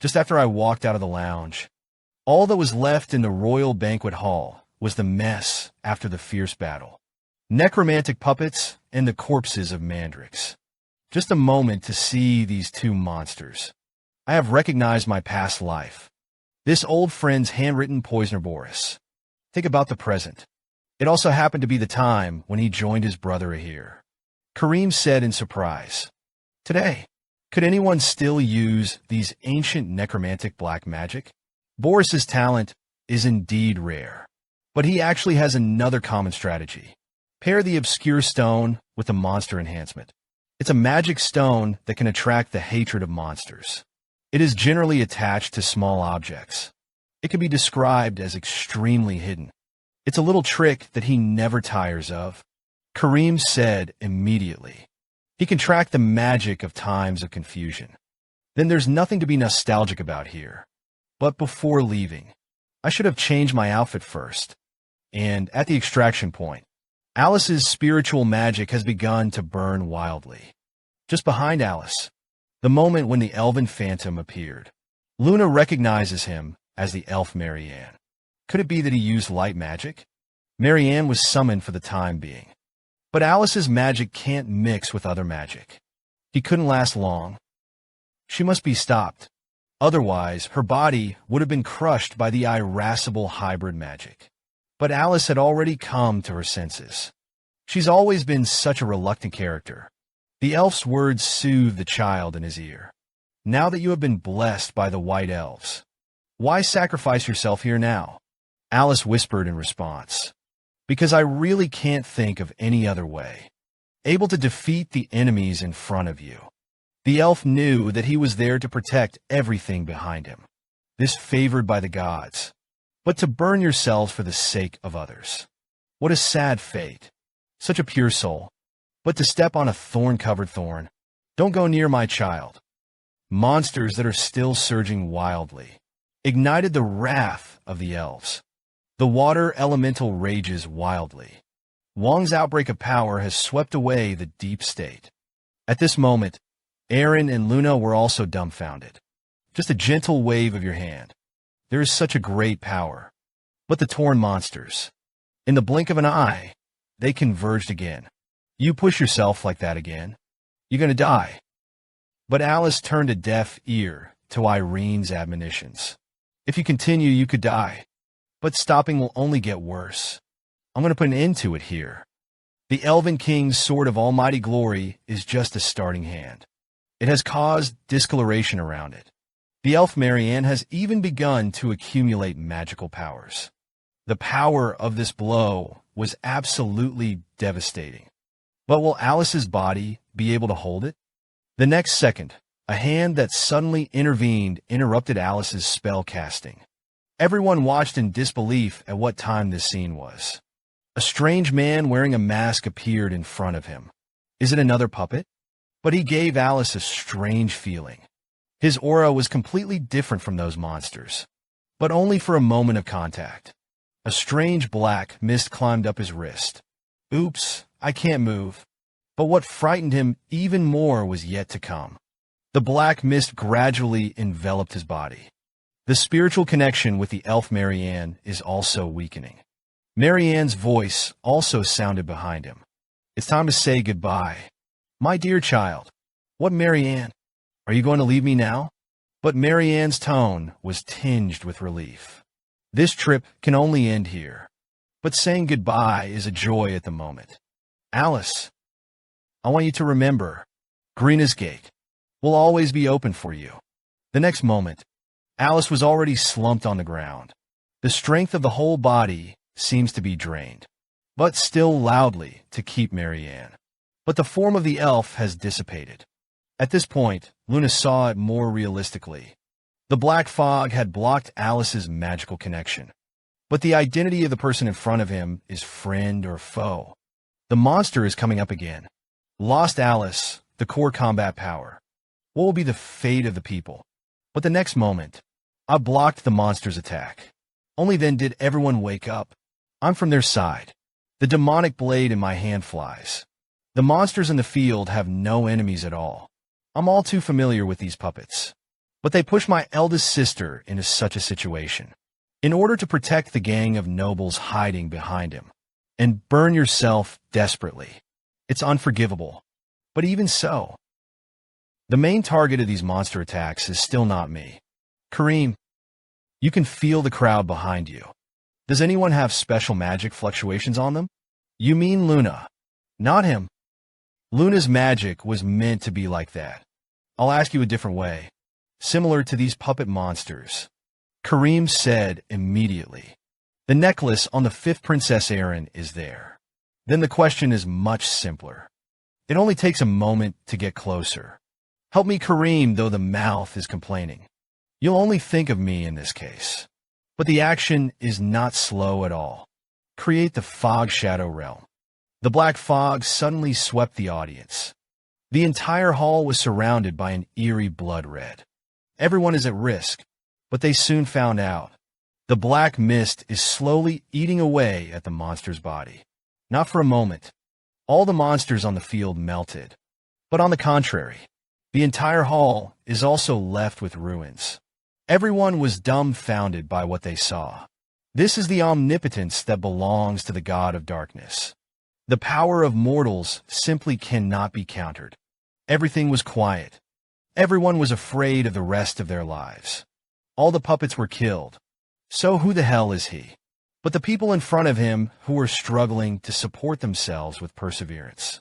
Just after I walked out of the lounge, all that was left in the royal banquet hall was the mess after the fierce battle. Necromantic puppets and the corpses of mandrakes. Just a moment to see these two monsters. I have recognized my past life. This old friend's handwritten poisoner Boris. Think about the present. It also happened to be the time when he joined his brother Heir. Kareem said in surprise. Today, could anyone still use these ancient necromantic black magic? Boris's talent is indeed rare, but he actually has another common strategy. Pair the obscure stone with the monster enhancement. It's a magic stone that can attract the hatred of monsters. It is generally attached to small objects. It can be described as extremely hidden. It's a little trick that he never tires of. Kareem said immediately. He can track the magic of times of confusion. Then there's nothing to be nostalgic about here. But before leaving, I should have changed my outfit first. And at the extraction point, Alice's spiritual magic has begun to burn wildly. Just behind Alice, the moment when the elven phantom appeared. Luna recognizes him as the elf Marianne. Could it be that he used light magic? Marianne was summoned for the time being. But Alice's magic can't mix with other magic. He couldn't last long. She must be stopped. Otherwise, her body would have been crushed by the irascible hybrid magic. But Alice had already come to her senses. She's always been such a reluctant character. The elf's words soothed the child in his ear. Now that you have been blessed by the white elves, why sacrifice yourself here now? Alice whispered in response. Because I really can't think of any other way. Able to defeat the enemies in front of you. The elf knew that he was there to protect everything behind him. This favored by the gods. But to burn yourselves for the sake of others. What a sad fate. Such a pure soul. But to step on a thorn-covered thorn. Don't go near my child. Monsters that are still surging wildly. Ignited the wrath of the elves. The water elemental rages wildly. Wong's outbreak of power has swept away the deep state. At this moment, Arin and Luna were also dumbfounded. Just a gentle wave of your hand. There is such a great power. But the torn monsters. In the blink of an eye, they converged again. You push yourself like that again, you're gonna die. But Alice turned a deaf ear to Irene's admonitions. If you continue, you could die. But stopping will only get worse. I'm going to put an end to it here. The Elven King's Sword of Almighty Glory is just a starting hand. It has caused discoloration around it. The elf Marianne has even begun to accumulate magical powers. The power of this blow was absolutely devastating. But will Alice's body be able to hold it? The next second, a hand that suddenly intervened interrupted Alice's spell casting. Everyone watched in disbelief at what time this scene was. A strange man wearing a mask appeared in front of him. Is it another puppet? But he gave Alice a strange feeling. His aura was completely different from those monsters, but only for a moment of contact. A strange black mist climbed up his wrist. Oops, I can't move. But what frightened him even more was yet to come. The black mist gradually enveloped his body. The spiritual connection with the elf Marianne is also weakening. Marianne's voice also sounded behind him. It's time to say goodbye. My dear child. What, Marianne? Are you going to leave me now? But Marianne's tone was tinged with relief. This trip can only end here. But saying goodbye is a joy at the moment. Alice, I want you to remember, Greena's Gate will always be open for you. The next moment, Alice was already slumped on the ground. The strength of the whole body seems to be drained, but still loudly to keep Marianne. But the form of the elf has dissipated. At this point, Luna saw it more realistically. The black fog had blocked Alice's magical connection. But the identity of the person in front of him is friend or foe. The monster is coming up again. Lost Alice, the core combat power. What will be the fate of the people? But the next moment, I blocked the monster's attack. Only then did everyone wake up. I'm from their side. The demonic blade in my hand flies. The monsters in the field have no enemies at all. I'm all too familiar with these puppets. But they push my eldest sister into such a situation, in order to protect the gang of nobles hiding behind him, and burn yourself desperately. It's unforgivable. But even so, the main target of these monster attacks is still not me. Kareem, you can feel the crowd behind you. Does anyone have special magic fluctuations on them? You mean Luna, not him. Luna's magic was meant to be like that. I'll ask you a different way. Similar to these puppet monsters. Kareem said immediately. The necklace on the 5th Princess Arin is there. Then the question is much simpler. It only takes a moment to get closer. Help me, Kareem, though the mouth is complaining. You'll only think of me in this case. But the action is not slow at all. Create the fog shadow realm. The black fog suddenly swept the audience. The entire hall was surrounded by an eerie blood red. Everyone is at risk, but they soon found out. The black mist is slowly eating away at the monster's body. Not for a moment. All the monsters on the field melted. But on the contrary, the entire hall is also left with ruins. Everyone was dumbfounded by what they saw. This is the omnipotence that belongs to the god of darkness. The power of mortals simply cannot be countered. Everything was quiet. Everyone was afraid of the rest of their lives. All the puppets were killed. So who the hell is he? But the people in front of him who were struggling to support themselves with perseverance.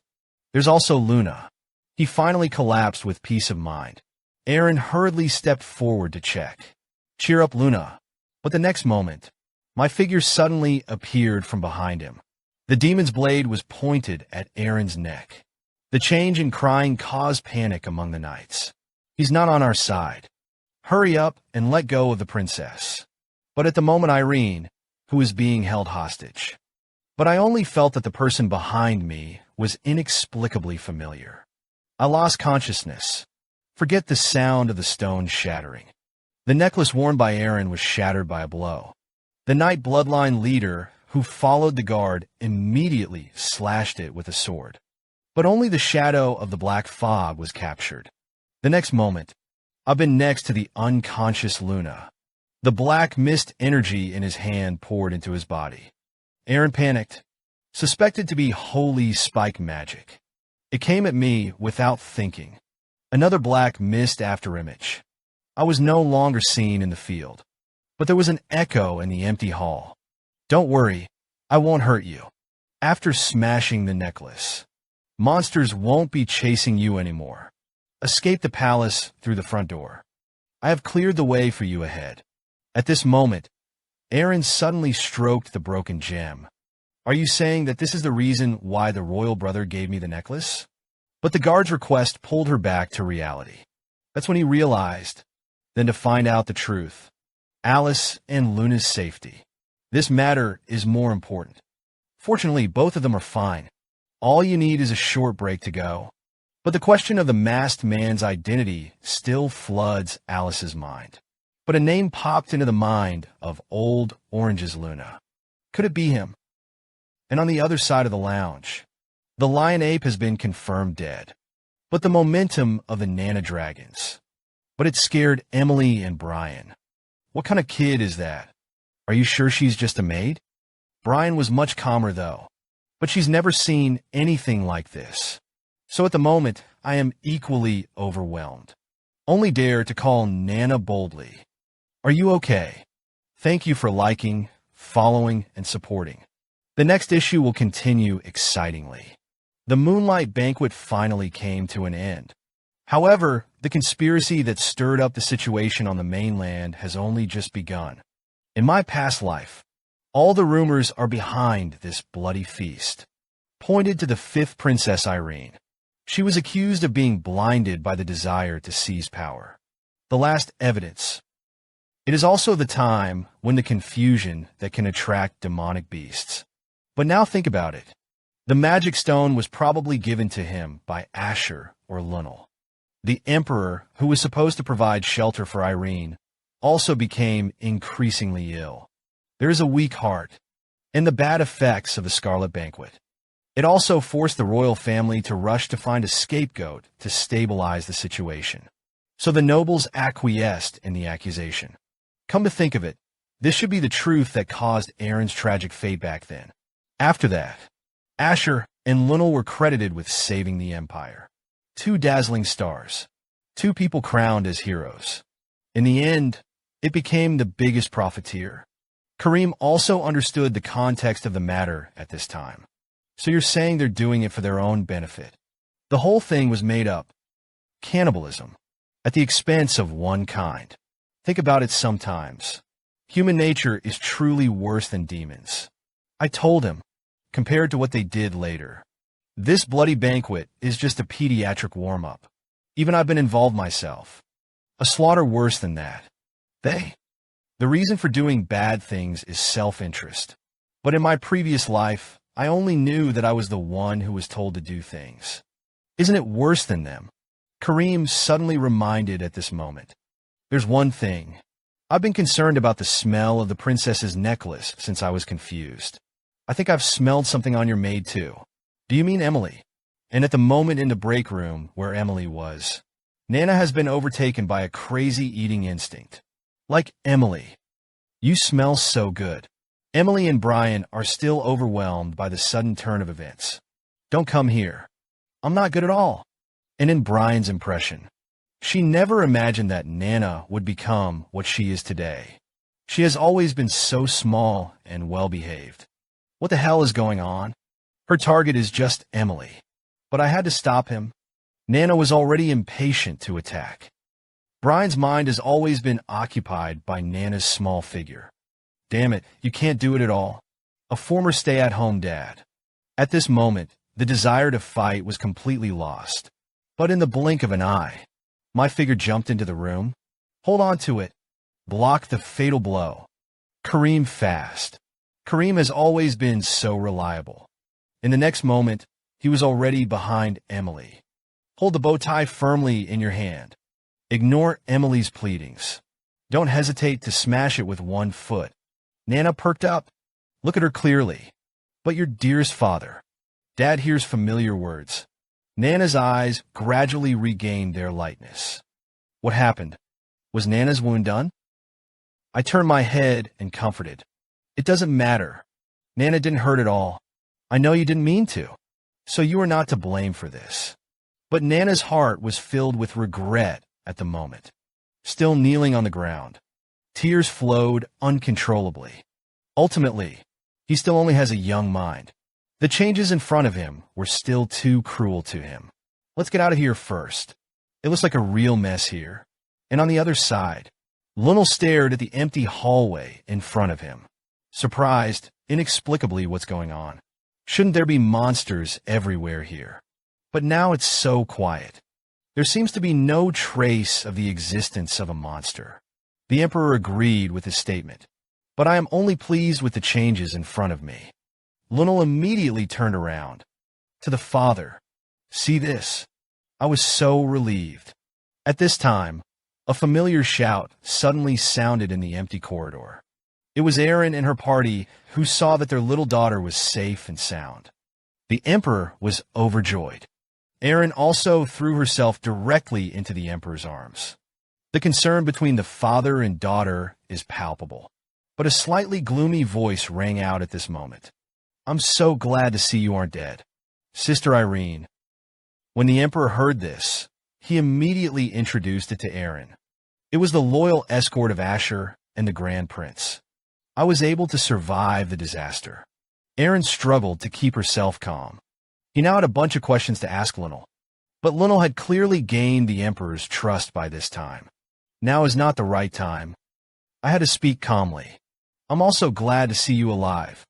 There's also Luna. He finally collapsed with peace of mind. Arin hurriedly stepped forward to check. Cheer up, Luna. But the next moment, my figure suddenly appeared from behind him. The demon's blade was pointed at Arin's neck. The change in crying caused panic among the knights. He's not on our side. Hurry up and let go of the princess. But at the moment, Arin, who is being held hostage. But I only felt that the person behind me was inexplicably familiar. I lost consciousness. Forget the sound of the stone shattering. The necklace worn by Arin was shattered by a blow. The knight bloodline leader who followed the guard immediately slashed it with a sword. But only the shadow of the black fog was captured. The next moment, I've been next to the unconscious Luna. The black mist energy in his hand poured into his body. Arin panicked, suspected to be holy spike magic. It came at me without thinking. Another black mist afterimage. I was no longer seen in the field, but there was an echo in the empty hall. Don't worry, I won't hurt you. After smashing the necklace, monsters won't be chasing you anymore. Escape the palace through the front door. I have cleared the way for you ahead. At this moment, Arin suddenly stroked the broken gem. Are you saying that this is the reason why the royal brother gave me the necklace? But the guard's request pulled her back to reality. That's when he realized, then to find out the truth. Alice and Luna's safety. This matter is more important. Fortunately, both of them are fine. All you need is a short break to go. But the question of the masked man's identity still floods Alice's mind. But a name popped into the mind of old Orange's Luna. Could it be him? And on the other side of the lounge, The lion ape has been confirmed dead. But the momentum of the Nana dragons. But it scared Emily and Brian. What kind of kid is that? Are you sure she's just a maid? Brian was much calmer though. But she's never seen anything like this. So at the moment, I am equally overwhelmed. Only dare to call Nana boldly. Are you okay? Thank you for liking, following, and supporting. The next issue will continue excitingly. The Moonlight Banquet finally came to an end. However, the conspiracy that stirred up the situation on the mainland has only just begun. In my past life, all the rumors are behind this bloody feast. Pointed to the fifth princess Arin. She was accused of being blinded by the desire to seize power. The last evidence. It is also the time when the confusion that can attract demonic beasts. But now think about it. The magic stone was probably given to him by Asher or Lunel. The emperor, who was supposed to provide shelter for Arin, also became increasingly ill. There is a weak heart, and the bad effects of the Scarlet Banquet. It also forced the royal family to rush to find a scapegoat to stabilize the situation. So the nobles acquiesced in the accusation. Come to think of it, this should be the truth that caused Arin's tragic fate back then. After that, Asher and Lunel were credited with saving the empire. 2 dazzling stars. 2 people crowned as heroes. In the end, it became the biggest profiteer. Kareem also understood the context of the matter at this time. So you're saying they're doing it for their own benefit. The whole thing was made up. Cannibalism. At the expense of one kind. Think about it sometimes. Human nature is truly worse than demons. I told him, compared to what they did later. This bloody banquet is just a pediatric warm-up. Even I've been involved myself. A slaughter worse than that. The reason for doing bad things is self-interest. But in my previous life, I only knew that I was the one who was told to do things. Isn't it worse than them? Kareem suddenly reminded at this moment. There's one thing. I've been concerned about the smell of the princess's necklace since I was confused. I think I've smelled something on your maid too. Do you mean Emily? And at the moment in the break room where Emily was, Nana has been overtaken by a crazy eating instinct. Like Emily. You smell so good. Emily and Brian are still overwhelmed by the sudden turn of events. Don't come here. I'm not good at all. And in Brian's impression, she never imagined that Nana would become what she is today. She has always been so small and well-behaved. What the hell is going on? Her target is just Emily. But I had to stop him. Nana was already impatient to attack. Brian's mind has always been occupied by Nana's small figure. Damn it, you can't do it at all. A former stay-at-home dad. At this moment, the desire to fight was completely lost. But in the blink of an eye, my figure jumped into the room. Hold on to it. Block the fatal blow. Kareem fast. Kareem has always been so reliable. In the next moment, he was already behind Emily. Hold the bow tie firmly in your hand. Ignore Emily's pleadings. Don't hesitate to smash it with one foot. Nana perked up. Look at her clearly. But your dearest father. Dad hears familiar words. Nana's eyes gradually regained their lightness. What happened? Was Nana's wound done? I turned my head and comforted. It doesn't matter. Nana didn't hurt at all. I know you didn't mean to. So you are not to blame for this. But Nana's heart was filled with regret at the moment. Still kneeling on the ground. Tears flowed uncontrollably. Ultimately, he still only has a young mind. The changes in front of him were still too cruel to him. Let's get out of here first. It looks like a real mess here. And on the other side, Lunel stared at the empty hallway in front of him. Surprised, inexplicably, what's going on. Shouldn't there be monsters everywhere here? But now it's so quiet. There seems to be no trace of the existence of a monster. The Emperor agreed with his statement. But I am only pleased with the changes in front of me. Lunel immediately turned around. To the father. See this? I was so relieved. At this time, a familiar shout suddenly sounded in the empty corridor. It was Arin and her party who saw that their little daughter was safe and sound. The emperor was overjoyed. Arin also threw herself directly into the emperor's arms. The concern between the father and daughter is palpable, but a slightly gloomy voice rang out at this moment. "I'm so glad to see you aren't dead, Sister Arin." When the emperor heard this, he immediately introduced it to Arin. It was the loyal escort of Asher and the Grand Prince. I was able to survive the disaster. Arin struggled to keep herself calm. He now had a bunch of questions to ask Lilith, but Lilith had clearly gained the emperor's trust by this time. Now is not the right time. I had to speak calmly. "I'm also glad to see you alive."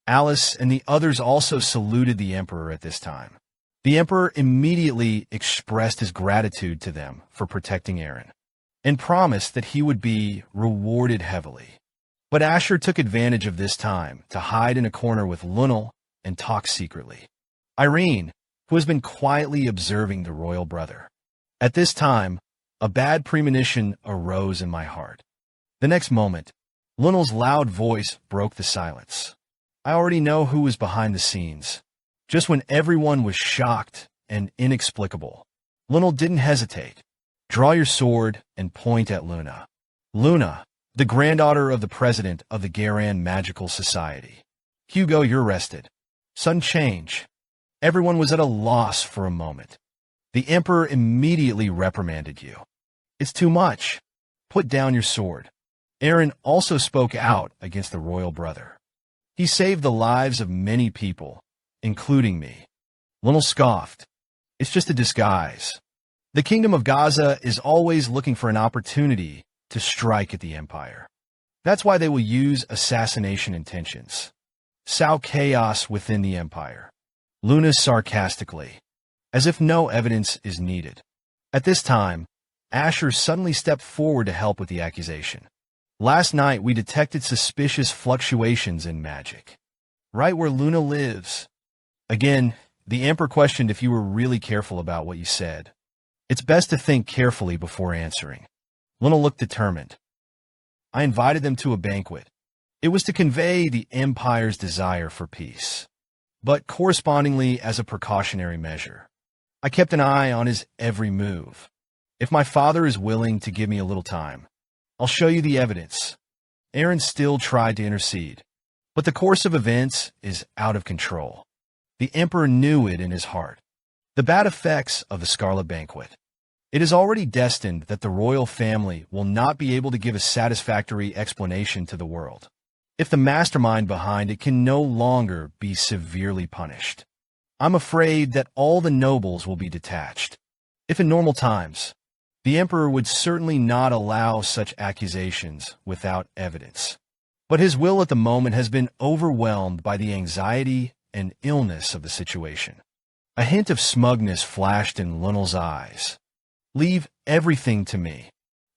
Alice and the others also saluted the emperor at this time. The emperor immediately expressed his gratitude to them for protecting Arin, and promised that he would be rewarded heavily. But Asher took advantage of this time to hide in a corner with Lilith and talk secretly. Arin, who has been quietly observing the royal brother. At this time, a bad premonition arose in my heart. The next moment, Lilith's loud voice broke the silence. I already know who was behind the scenes. Just when everyone was shocked and inexplicable, Lilith didn't hesitate. "Draw your sword and point at Luna." Luna, the granddaughter of the president of the Garan Magical Society. "Hugo, you're arrested." Sudden change. Everyone was at a loss for a moment. The emperor immediately reprimanded you. "It's too much. Put down your sword." Arin also spoke out against the royal brother. "He saved the lives of many people, including me." Lilith scoffed. "It's just a disguise. The Kingdom of Gaza is always looking for an opportunity to strike at the Empire. That's why they will use assassination intentions. Sow chaos within the Empire." Luna sarcastically, as if no evidence is needed. At this time, Asher suddenly stepped forward to help with the accusation. "Last night we detected suspicious fluctuations in magic. Right where Luna lives." Again, the Emperor questioned if you were really careful about what you said. "It's best to think carefully before answering." Luna looked determined. "I invited them to a banquet. It was to convey the Empire's desire for peace, but correspondingly as a precautionary measure. I kept an eye on his every move. If my father is willing to give me a little time, I'll show you the evidence." Arin still tried to intercede, but the course of events is out of control. The Emperor knew it in his heart. The bad effects of the Scarlet Banquet. It is already destined that the royal family will not be able to give a satisfactory explanation to the world. If the mastermind behind it can no longer be severely punished, I'm afraid that all the nobles will be detached. If in normal times, the Emperor would certainly not allow such accusations without evidence. But his will at the moment has been overwhelmed by the anxiety and illness of the situation. A hint of smugness flashed in Lilith's eyes. "Leave everything to me."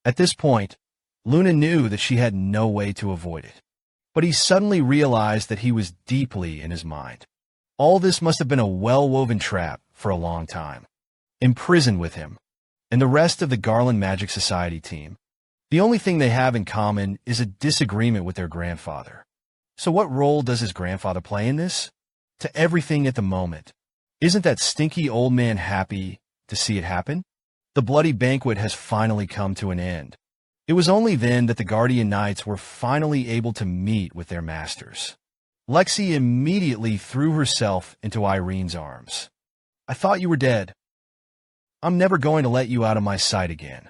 At this point, Luna knew that she had no way to avoid it. But he suddenly realized that he was deeply in his mind. All this must have been a well-woven trap for a long time. Imprisoned with him, and the rest of the Garland Magic Society team, the only thing they have in common is a disagreement with their grandfather. So what role does his grandfather play in this? To everything at the moment. Isn't that stinky old man happy to see it happen? The bloody banquet has finally come to an end. It was only then that the Guardian Knights were finally able to meet with their masters. Lexi immediately threw herself into Irene's arms. "I thought you were dead. I'm never going to let you out of my sight again."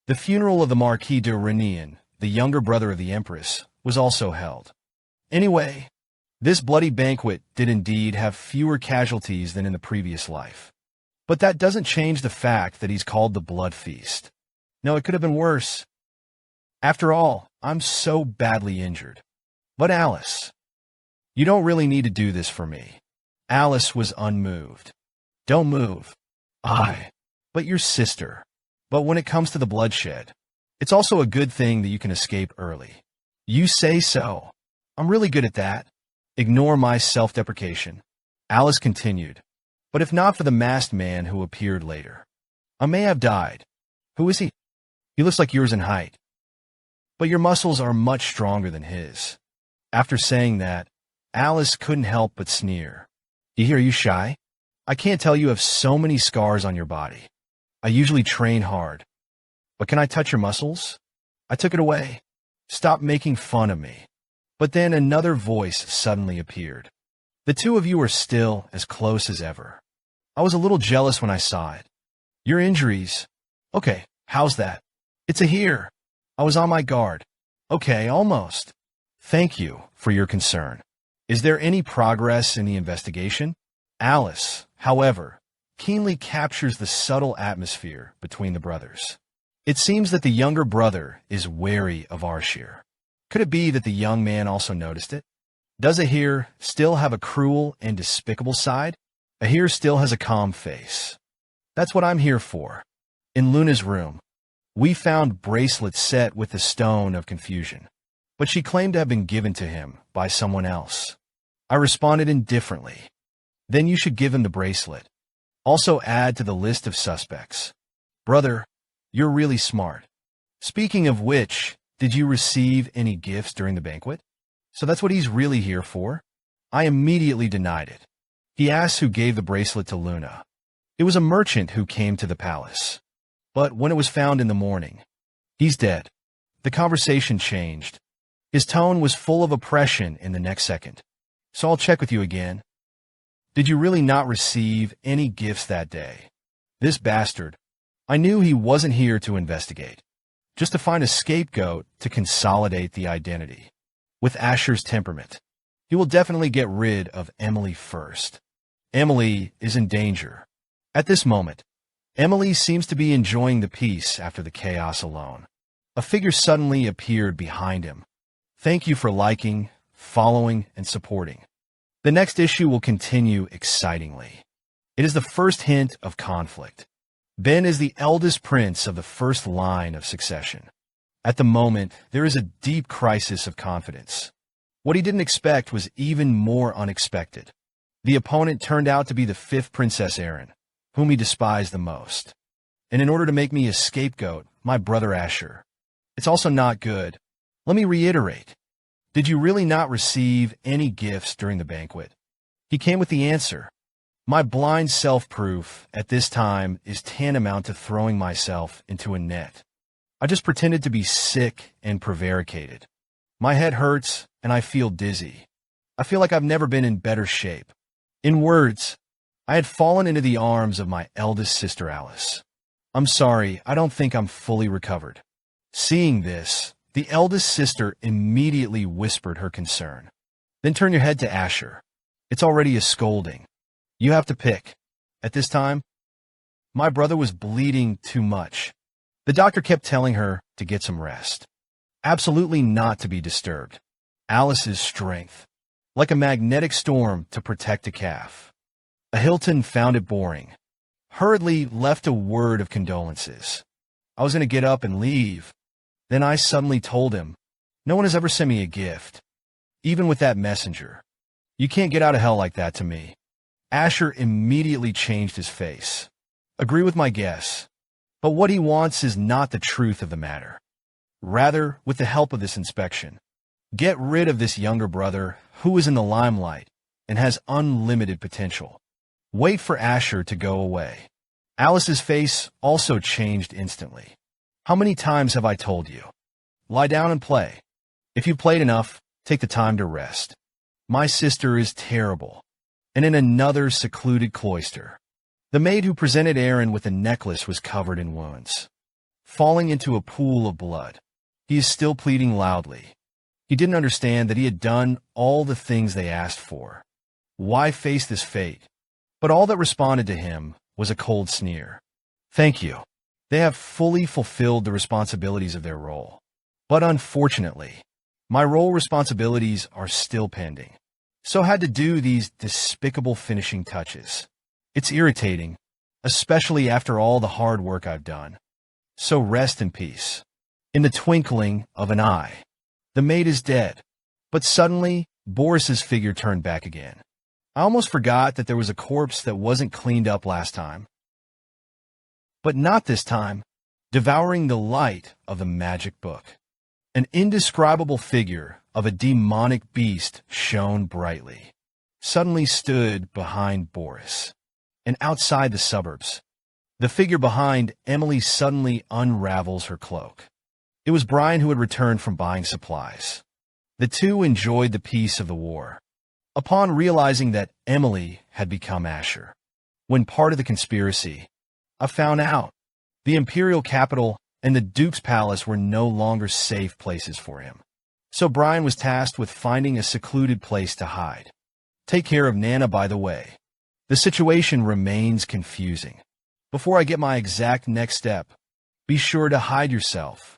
The funeral of the Marquis de Renian, the younger brother of the Empress, was also held. Anyway, this bloody banquet did indeed have fewer casualties than in the previous life. But that doesn't change the fact that he's called the Blood Feast. No, it could have been worse. After all, I'm so badly injured. But Alice, you don't really need to do this for me. Alice was unmoved. "Don't move." But your sister. But when it comes to the bloodshed, it's also a good thing that you can escape early." "You say so. I'm really good at that." Ignore my self-deprecation. Alice continued. "But if not for the masked man who appeared later, I may have died." "Who is he?" "He looks like yours in height, but your muscles are much stronger than his." After saying that, Alice couldn't help but sneer. Are you shy? I can't tell you have so many scars on your body. I usually train hard. But can I touch your muscles? I took it away. Stop making fun of me. But then another voice suddenly appeared. The two of you are still as close as ever. I was a little jealous when I saw it. Your injuries. Okay, how's that? It's a heir. I was on my guard. Okay, almost. Thank you for your concern. Is there any progress in the investigation? Alice, however, keenly captures the subtle atmosphere between the brothers. It seems that the younger brother is wary of Arshir. Could it be that the young man also noticed it? Does Ahir still have a cruel and despicable side? Ahir still has a calm face. That's what I'm here for. In Luna's room, we found bracelets set with the stone of confusion, but she claimed to have been given to him by someone else. I responded indifferently. Then you should give him the bracelet. Also add to the list of suspects. Brother, you're really smart. Speaking of which, did you receive any gifts during the banquet? So that's what he's really here for? I immediately denied it. He asked who gave the bracelet to Luna. It was a merchant who came to the palace. But when it was found in the morning, he's dead. The conversation changed. His tone was full of oppression in the next second. So I'll check with you again. Did you really not receive any gifts that day? This bastard. I knew he wasn't here to investigate, just to find a scapegoat to consolidate the identity. With Asher's temperament, he will definitely get rid of Emily first. Emily is in danger. At this moment, Emily seems to be enjoying the peace after the chaos alone. A figure suddenly appeared behind him. Thank you for liking, following, and supporting. The next issue will continue excitingly. It is the first hint of conflict. Ben is the eldest prince of the first line of succession. At the moment, there is a deep crisis of confidence. What he didn't expect was even more unexpected. The opponent turned out to be the fifth Princess Arin, whom he despised the most. And in order to make me a scapegoat, my brother Asher. It's also not good. Let me reiterate. Did you really not receive any gifts during the banquet? He came with the answer. My blind self-proof at this time is tantamount to throwing myself into a net. I just pretended to be sick and prevaricated. My head hurts and I feel dizzy. I feel like I've never been in better shape. In words, I had fallen into the arms of my eldest sister Alice. I'm sorry, I don't think I'm fully recovered. Seeing this, the eldest sister immediately whispered her concern. Then turn your head to Asher. It's already a scolding. You have to pick. At this time, my brother was bleeding too much. The doctor kept telling her to get some rest. Absolutely not to be disturbed. Alice's strength, like a magnetic storm to protect a calf. A Hilton found it boring. Hurriedly left a word of condolences. I was going to get up and leave. Then I suddenly told him, no one has ever sent me a gift. Even with that messenger. You can't get out of hell like that to me. Asher immediately changed his face. Agree with my guess. But what he wants is not the truth of the matter. Rather, with the help of this inspection, get rid of this younger brother who is in the limelight and has unlimited potential. Wait for Asher to go away. Alice's face also changed instantly. How many times have I told you? Lie down and play. If you played enough, take the time to rest. My sister is terrible, and in another secluded cloister. The maid who presented Arin with a necklace was covered in wounds, falling into a pool of blood. He is still pleading loudly. He didn't understand that he had done all the things they asked for. Why face this fate? But all that responded to him was a cold sneer. Thank you. They have fully fulfilled the responsibilities of their role. But unfortunately, my role responsibilities are still pending. So I had to do these despicable finishing touches. It's irritating, especially after all the hard work I've done. So rest in peace. In the twinkling of an eye, the maid is dead. But suddenly, Boris's figure turned back again. I almost forgot that there was a corpse that wasn't cleaned up last time. But not this time, devouring the light of the magic book. An indescribable figure of a demonic beast shone brightly. suddenly stood behind Boris. And outside the suburbs, the figure behind Emily suddenly unravels her cloak. It was Brian, who had returned from buying supplies. The two enjoyed the peace of the war. Upon realizing that Emily had become Asher, when part of the conspiracy, I found out the imperial capital and the Duke's palace were no longer safe places for him. So Brian was tasked with finding a secluded place to hide. Take care of Nana, by the way. The situation remains confusing. Before I get my exact next step, be sure to hide yourself.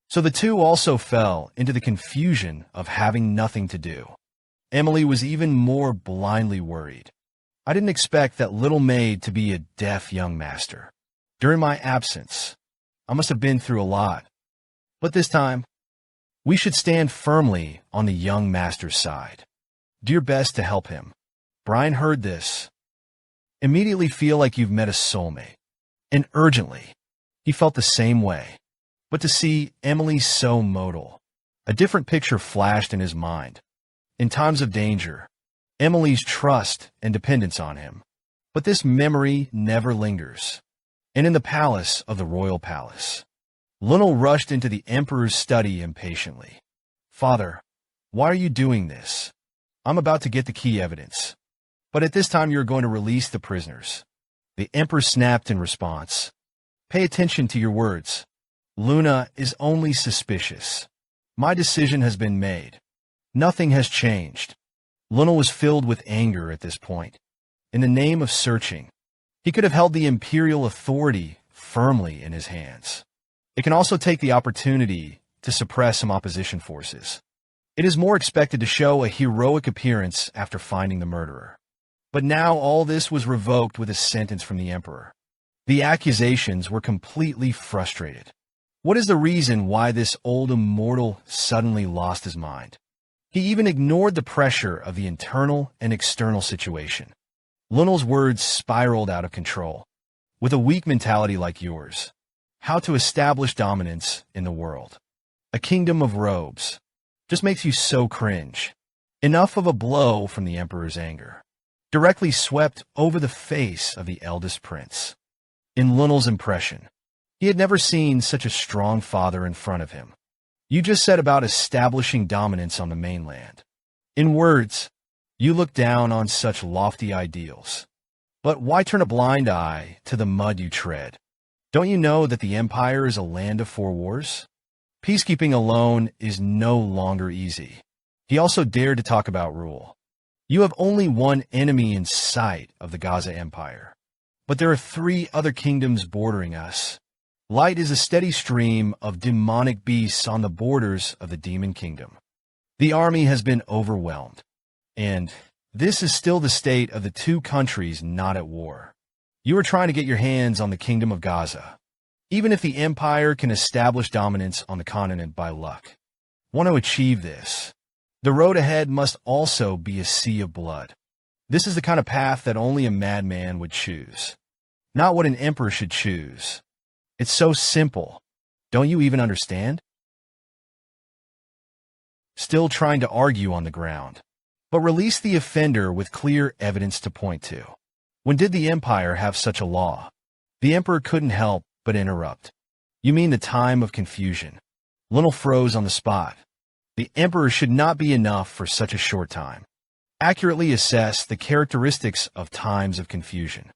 So the two also fell into the confusion of having nothing to do. Emily was even more blindly worried. I didn't expect that little maid to be a deaf young master. During my absence, I must have been through a lot. But this time, we should stand firmly on the young master's side. Do your best to help him. Brian heard this. Immediately feel like you've met a soulmate. And urgently, he felt the same way. But to see Emily so modal, a different picture flashed in his mind. In times of danger, Emily's trust and dependence on him. But this memory never lingers. And in the palace of the royal palace, Lionel rushed into the emperor's study impatiently. Father, why are you doing this? I'm about to get the key evidence. But at this time, you're going to release the prisoners. The emperor snapped in response. Pay attention to your words. Luna is only suspicious. My decision has been made. Nothing has changed. Lionel was filled with anger at this point. In the name of searching, he could have held the imperial authority firmly in his hands. It can also take the opportunity to suppress some opposition forces. It is more expected to show a heroic appearance after finding the murderer. But now all this was revoked with a sentence from the emperor. The accusations were completely frustrated. What is the reason why this old immortal suddenly lost his mind? He even ignored the pressure of the internal and external situation. Lionel's words spiraled out of control. With a weak mentality like yours, how to establish dominance in the world? A kingdom of robes. Just makes you so cringe. Enough of a blow from the emperor's anger. Directly swept over the face of the eldest prince. In Lionel's impression, he had never seen such a strong father in front of him. You just said about establishing dominance on the mainland. In words, you look down on such lofty ideals. But why turn a blind eye to the mud you tread? Don't you know that the Empire is a land of 4 wars? Peacekeeping alone is no longer easy. He also dared to talk about rule. You have only one enemy in sight of the Gaza Empire. But there are 3 other kingdoms bordering us. Light is a steady stream of demonic beasts on the borders of the demon kingdom. The army has been overwhelmed. And this is still the state of the 2 countries not at war. You are trying to get your hands on the kingdom of Gaza. Even if the empire can establish dominance on the continent by luck. Want to achieve this, the road ahead must also be a sea of blood. This is the kind of path that only a madman would choose. Not what an emperor should choose. It's so simple. Don't you even understand? Still trying to argue on the ground. But release the offender with clear evidence to point to. When did the empire have such a law? The emperor couldn't help but interrupt. You mean the time of confusion? Lionel froze on the spot. The emperor should not be enough for such a short time. Accurately assess the characteristics of times of confusion.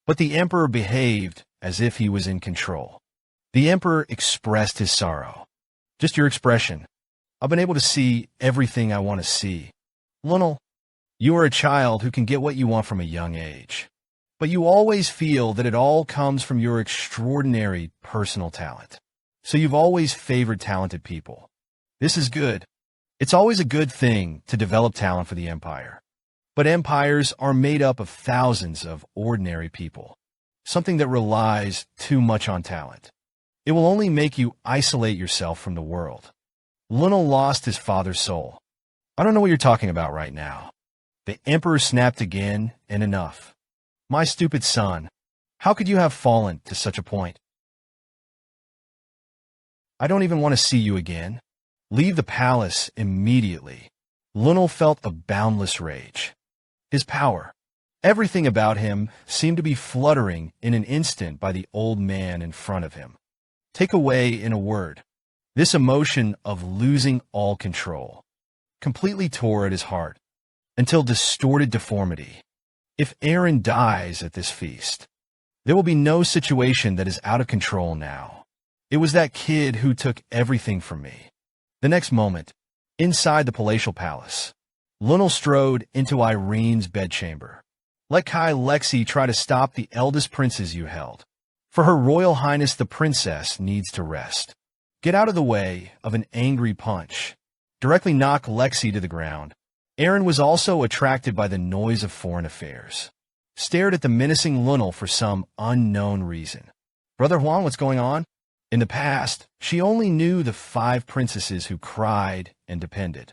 But the emperor behaved as if he was in control. The emperor expressed his sorrow. Just your expression. I've been able to see everything I want to see. Lionel, you are a child who can get what you want from a young age. But you always feel that it all comes from your extraordinary personal talent. So you've always favored talented people. This is good. It's always a good thing to develop talent for the empire. But empires are made up of thousands of ordinary people. Something that relies too much on talent. It will only make you isolate yourself from the world. Lionel lost his father's soul. I don't know what you're talking about right now. The emperor snapped again, and enough. My stupid son, how could you have fallen to such a point? I don't even want to see you again. Leave the palace immediately. Lionel felt a boundless rage. his power. Everything about him seemed to be fluttering in an instant by the old man in front of him. Take away in a word, this emotion of losing all control completely tore at his heart until distorted deformity. If Arin dies at this feast, there will be no situation that is out of control now. It was that kid who took everything from me. The next moment, inside the palatial palace, Lunel strode into Irene's bedchamber. Let Kai Lexi try to stop the eldest princes you held. For Her Royal Highness the Princess needs to rest. Get out of the way of an angry punch. Directly knock Lexi to the ground. Arin was also attracted by the noise of foreign affairs. Stared at the menacing Lunel for some unknown reason. Brother Huan, what's going on? In the past, she only knew the 5 princesses who cried and depended.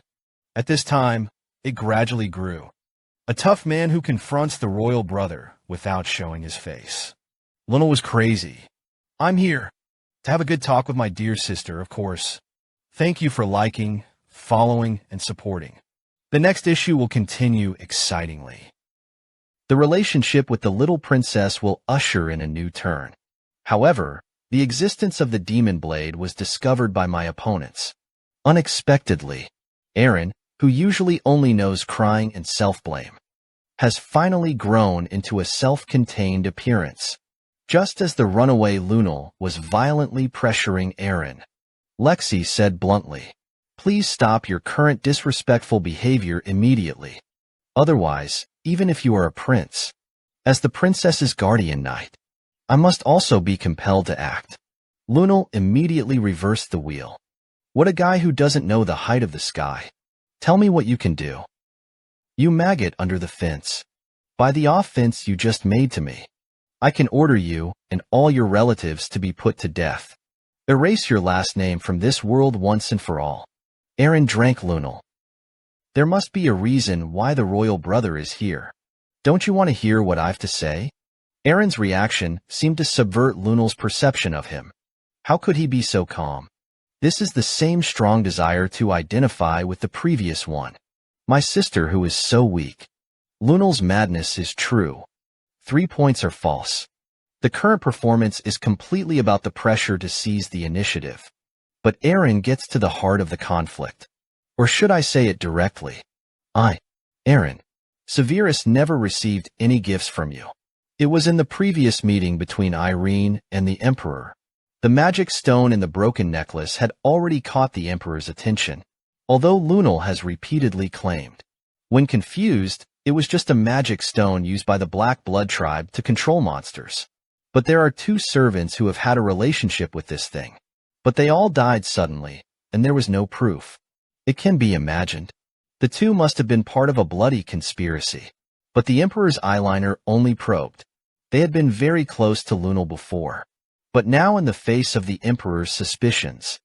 At this time, it gradually grew. A tough man who confronts the royal brother without showing his face. Lunel was crazy. I'm here to have a good talk with my dear sister, of course. Thank you for liking, following, and supporting. The next issue will continue excitingly. The relationship with the little princess will usher in a new turn. However, the existence of the demon blade was discovered by my opponents. Unexpectedly, Arin, who usually only knows crying and self-blame, has finally grown into a self-contained appearance. Just as the runaway Lunel was violently pressuring Arin, Lexi said bluntly, "Please stop your current disrespectful behavior immediately. Otherwise, even if you are a prince, as the princess's guardian knight, I must also be compelled to act." Lunel immediately reversed the wheel. What a guy who doesn't know the height of the sky. Tell me what you can do. You maggot under the fence. By the offense you just made to me, I can order you and all your relatives to be put to death. Erase your last name from this world once and for all. Arin drank Lunel. There must be a reason why the royal brother is here. Don't you want to hear what I've to say? Arin's reaction seemed to subvert Lunel's perception of him. How could he be so calm? This is the same strong desire to identify with the previous one. My sister who is so weak. Lunel's madness is true. 3 points are false. The current performance is completely about the pressure to seize the initiative. But Arin gets to the heart of the conflict. Or should I say it directly? Arin, Severus never received any gifts from you. It was in the previous meeting between Irene and the Emperor. The magic stone in the broken necklace had already caught the Emperor's attention, although Lunel has repeatedly claimed. When confused, it was just a magic stone used by the Black Blood tribe to control monsters. But there are 2 servants who have had a relationship with this thing. But they all died suddenly, and there was no proof. It can be imagined. The 2 must have been part of a bloody conspiracy. But the Emperor's eyeliner only probed. They had been very close to Lunel before. But now in the face of the Emperor's suspicions,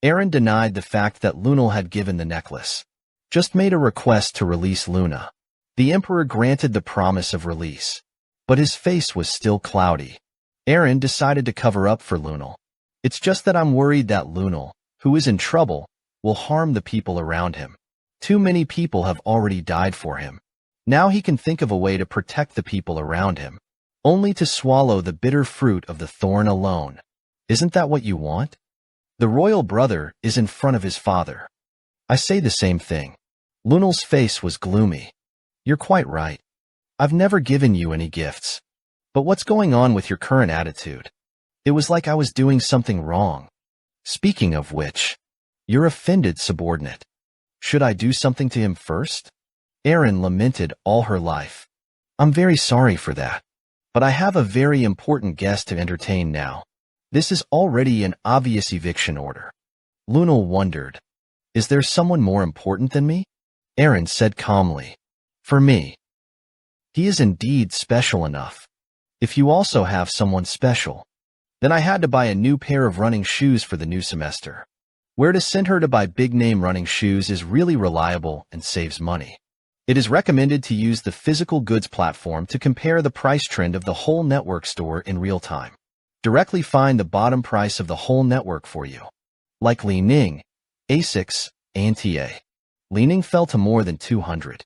Arin denied the fact that Lunel had given the necklace. Just made a request to release Luna. The Emperor granted the promise of release. But his face was still cloudy. Arin decided to cover up for Lunel. It's just that I'm worried that Lunel, who is in trouble, will harm the people around him. Too many people have already died for him. Now he can think of a way to protect the people around him, only to swallow the bitter fruit of the thorn alone. Isn't that what you want? The royal brother is in front of his father. I say the same thing. Lunel's face was gloomy. You're quite right. I've never given you any gifts. But what's going on with your current attitude? It was like I was doing something wrong. Speaking of which, you're offended, subordinate. Should I do something to him first? Arin lamented all her life. I'm very sorry for that. But I have a very important guest to entertain now. This is already an obvious eviction order. Lunel wondered. Is there someone more important than me? Arin said calmly. For me. He is indeed special enough. If you also have someone special, then I had to buy a new pair of running shoes for the new semester. Where to send her to buy big-name running shoes is really reliable and saves money. It is recommended to use the physical goods platform to compare the price trend of the whole network store in real time. Directly find the bottom price of the whole network for you. Like Li Ning, A6, and TA. Li Ning fell to more than 200.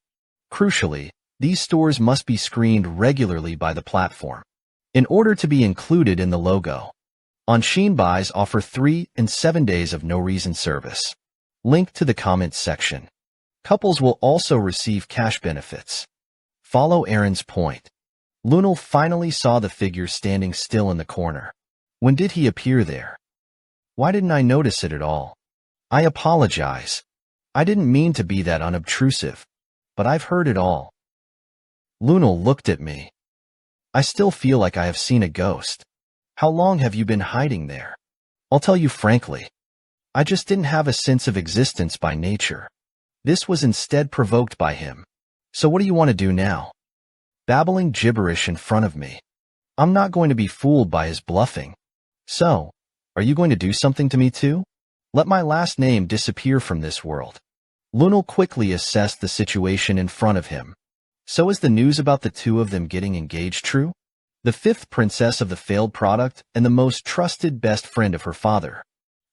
Crucially, These stores must be screened regularly by the platform in order to be included in the logo. On Shein buys offer 3 and 7 days of no-reason service. Link to the comments section. Couples will also receive cash benefits. Follow Arin's point. Lunel finally saw the figure standing still in the corner. When did he appear there? Why didn't I notice it at all? I apologize. I didn't mean to be that unobtrusive, but I've heard it all. Lunel looked at me. I still feel like I have seen a ghost. How long have you been hiding there? I'll tell you frankly. I just didn't have a sense of existence by nature. This was instead provoked by him. So what do you want to do now? Babbling gibberish in front of me. I'm not going to be fooled by his bluffing. So, are you going to do something to me too? Let my last name disappear from this world. Lunel quickly assessed the situation in front of him. So is the news about the two of them getting engaged true? The 5th princess of the failed product and the most trusted best friend of her father.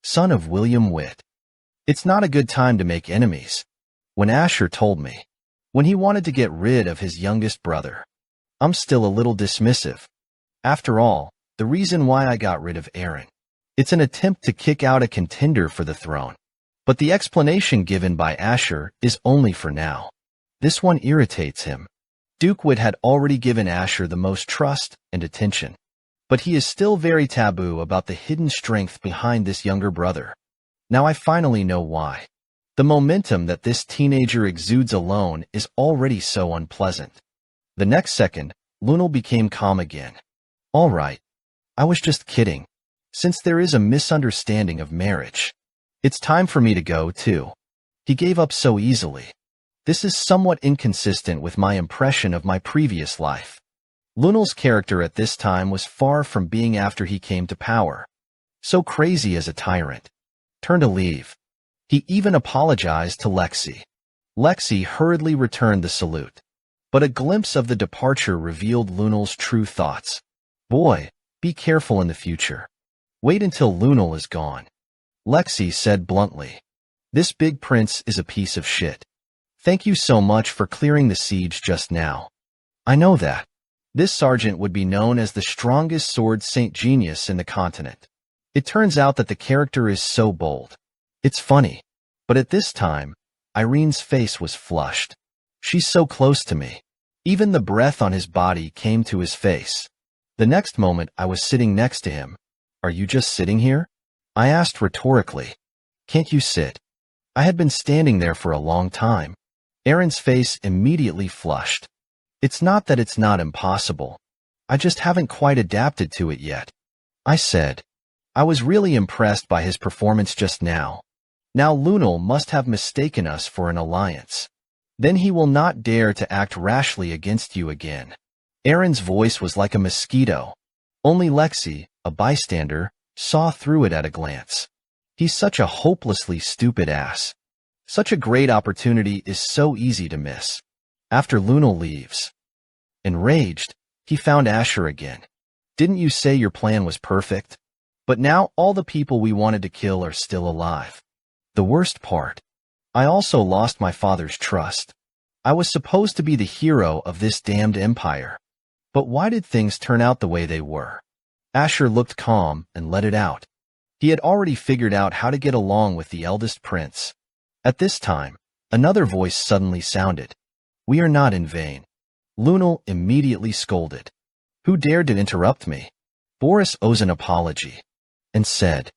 Son of William Witt. It's not a good time to make enemies. When Asher told me. When he wanted to get rid of his youngest brother. I'm still a little dismissive. After all, the reason why I got rid of Arin. It's an attempt to kick out a contender for the throne. But the explanation given by Asher is only for now. This one irritates him. Duke Witt had already given Asher the most trust and attention. But he is still very taboo about the hidden strength behind this younger brother. Now I finally know why. The momentum that this teenager exudes alone is already so unpleasant. The next second, Lunel became calm again. All right. I was just kidding. Since there is a misunderstanding of marriage, it's time for me to go too. He gave up so easily. This is somewhat inconsistent with my impression of my previous life. Lunel's character at this time was far from being after he came to power. So crazy as a tyrant. Turn to leave. He even apologized to Lexi. Lexi hurriedly returned the salute. But a glimpse of the departure revealed Lunel's true thoughts. Boy, be careful in the future. Wait until Lunel is gone. Lexi said bluntly. This big prince is a piece of shit. Thank you so much for clearing the siege just now. I know that. This sergeant would be known as the strongest sword saint genius in the continent. It turns out that the character is so bold. It's funny. But at this time, Irene's face was flushed. She's so close to me. Even the breath on his body came to his face. The next moment I was sitting next to him. Are you just sitting here? I asked rhetorically. Can't you sit? I had been standing there for a long time. Arin's face immediately flushed. It's not that it's not impossible. I just haven't quite adapted to it yet. I said. I was really impressed by his performance just now. Now Lunel must have mistaken us for an alliance. Then he will not dare to act rashly against you again. Arin's voice was like a mosquito. Only Lexi, a bystander, saw through it at a glance. He's such a hopelessly stupid ass. Such a great opportunity is so easy to miss. After Lunel leaves. Enraged, he found Asher again. Didn't you say your plan was perfect? But now all the people we wanted to kill are still alive. The worst part. I also lost my father's trust. I was supposed to be the hero of this damned empire. But why did things turn out the way they were? Asher looked calm and let it out. He had already figured out how to get along with the eldest prince. At this time, another voice suddenly sounded. We are not in vain. Lunel immediately scolded. Who dared to interrupt me? Boris owes an apology. And said,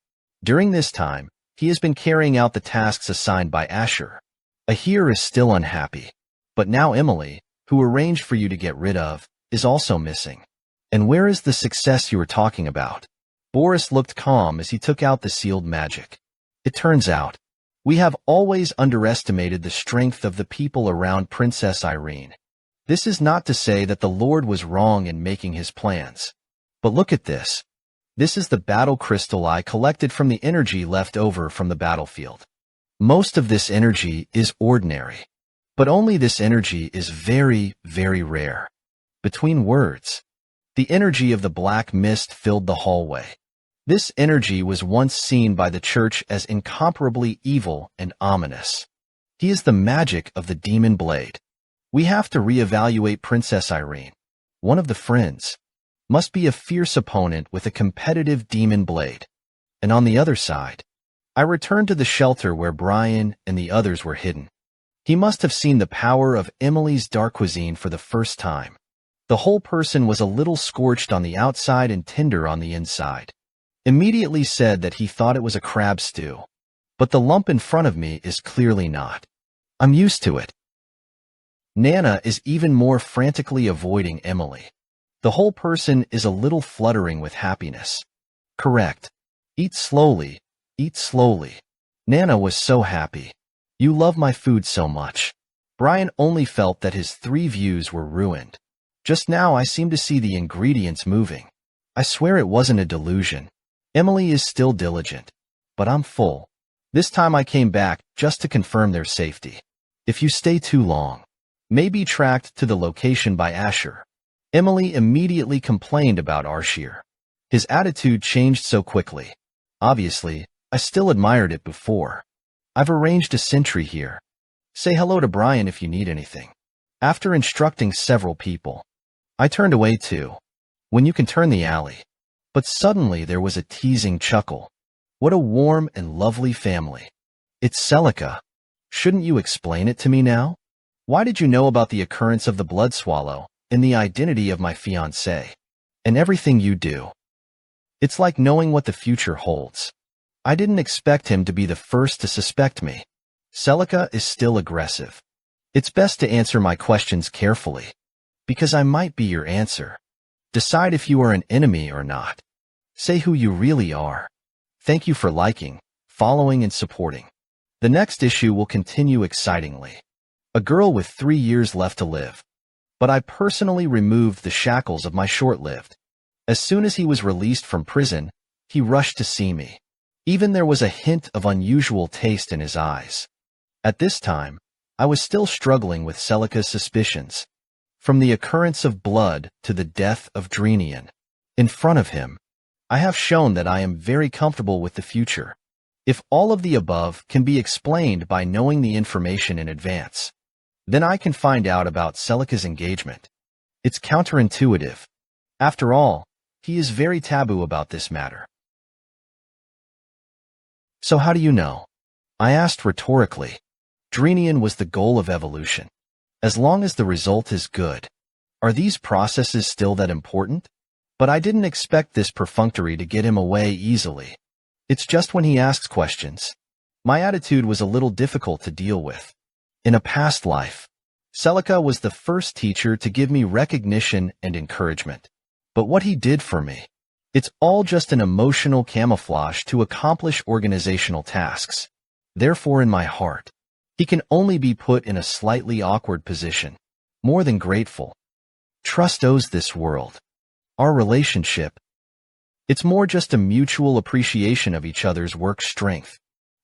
during this time, he has been carrying out the tasks assigned by Asher. Heir is still unhappy. But now Emily, who arranged for you to get rid of, is also missing. And where is the success you were talking about? Boris looked calm as he took out the sealed magic. It turns out, we have always underestimated the strength of the people around Princess Irene. This is not to say that the Lord was wrong in making his plans. But look at this. This is the battle crystal I collected from the energy left over from the battlefield. Most of this energy is ordinary. But only this energy is very, very rare. Between words, the energy of the black mist filled the hallway. This energy was once seen by the church as incomparably evil and ominous. He is the magic of the demon blade. We have to reevaluate Princess Arin. One of the friends must be a fierce opponent with a competitive demon blade. And on the other side, I returned to the shelter where Brian and the others were hidden. He must have seen the power of Emily's dark cuisine for the first time. The whole person was a little scorched on the outside and tender on the inside. Immediately said that he thought it was a crab stew. But the lump in front of me is clearly not. I'm used to it. Nana is even more frantically avoiding Emily. The whole person is a little fluttering with happiness. Correct. Eat slowly, eat slowly. Nana was so happy. You love my food so much. Brian only felt that his 3 views were ruined. Just now I seem to see the ingredients moving. I swear it wasn't a delusion. Emily is still diligent. But I'm full. This time I came back just to confirm their safety. If you stay too long, may be tracked to the location by Asher. Emily immediately complained about Arshir. His attitude changed so quickly. Obviously, I still admired it before. I've arranged a sentry here. Say hello to Brian if you need anything. After instructing several people, I turned away too. When you can turn the alley. But suddenly there was a teasing chuckle. What a warm and lovely family. It's Celica. Shouldn't you explain it to me now? Why did you know about the occurrence of the blood swallow and the identity of my fiancé? And everything you do. It's like knowing what the future holds. I didn't expect him to be the first to suspect me. Celica is still aggressive. It's best to answer my questions carefully, because I might be your answer. Decide if you are an enemy or not. Say who you really are. Thank you for liking, following, and supporting. The next issue will continue excitingly. A girl with 3 years left to live. But I personally removed the shackles of my short-lived. As soon as he was released from prison, he rushed to see me. Even there was a hint of unusual taste in his eyes. At this time, I was still struggling with Celica's suspicions. From the occurrence of blood to the death of Drenian. In front of him, I have shown that I am very comfortable with the future. If all of the above can be explained by knowing the information in advance, then I can find out about Celica's engagement. It's counterintuitive. After all, he is very taboo about this matter. So how do you know? I asked rhetorically. Drenian was the goal of evolution. As long as the result is good. Are these processes still that important? But I didn't expect this perfunctory to get him away easily. It's just when he asks questions. My attitude was a little difficult to deal with. In a past life, Celica was the first teacher to give me recognition and encouragement. But what he did for me, it's all just an emotional camouflage to accomplish organizational tasks. Therefore, in my heart, he can only be put in a slightly awkward position. More than grateful. Trust owes this world. Our relationship. It's more just a mutual appreciation of each other's work strength.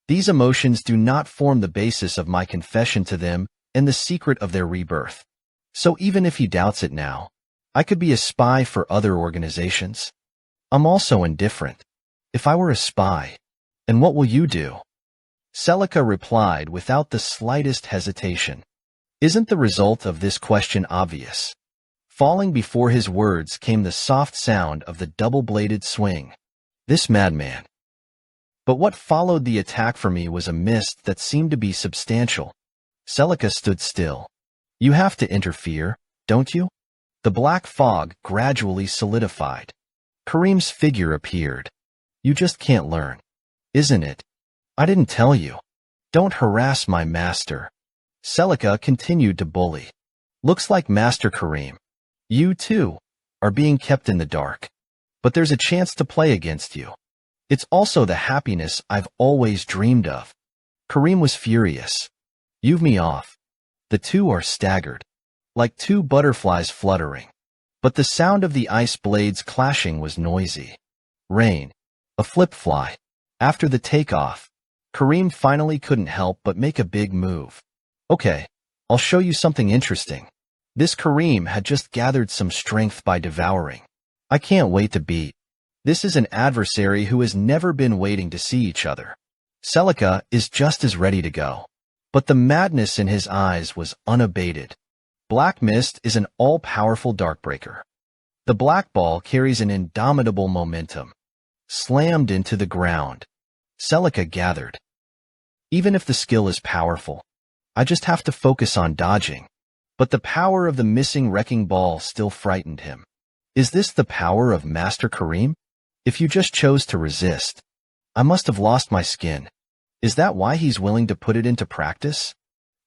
These emotions do not form the basis of my confession to them and the secret of their rebirth. So even if he doubts it now, I could be a spy for other organizations. I'm also indifferent. If I were a spy, and what will you do? Celica replied without the slightest hesitation. Isn't the result of this question obvious? Falling before his words came the soft sound of the double-bladed swing. This madman. But what followed the attack for me was a mist that seemed to be substantial. Celica stood still. You have to interfere, don't you? The black fog gradually solidified. Kareem's figure appeared. You just can't learn. Isn't it? I didn't tell you. Don't harass my master. Celica continued to bully. Looks like Master Kareem. You, too, are being kept in the dark. But there's a chance to play against you. It's also the happiness I've always dreamed of. Kareem was furious. You've me off. The two are staggered. Like 2 butterflies fluttering. But the sound of the ice blades clashing was noisy. Rain. A flip-fly. After the takeoff, Kareem finally couldn't help but make a big move. Okay, I'll show you something interesting. This Kareem had just gathered some strength by devouring. I can't wait to beat. This is an adversary who has never been waiting to see each other. Celica is just as ready to go. But the madness in his eyes was unabated. Black mist is an all-powerful darkbreaker. The black ball carries an indomitable momentum. Slammed into the ground. Celica gathered. Even if the skill is powerful, I just have to focus on dodging. But the power of the missing wrecking ball still frightened him. Is this the power of Master Kareem? If you just chose to resist, I must have lost my skin. Is that why he's willing to put it into practice?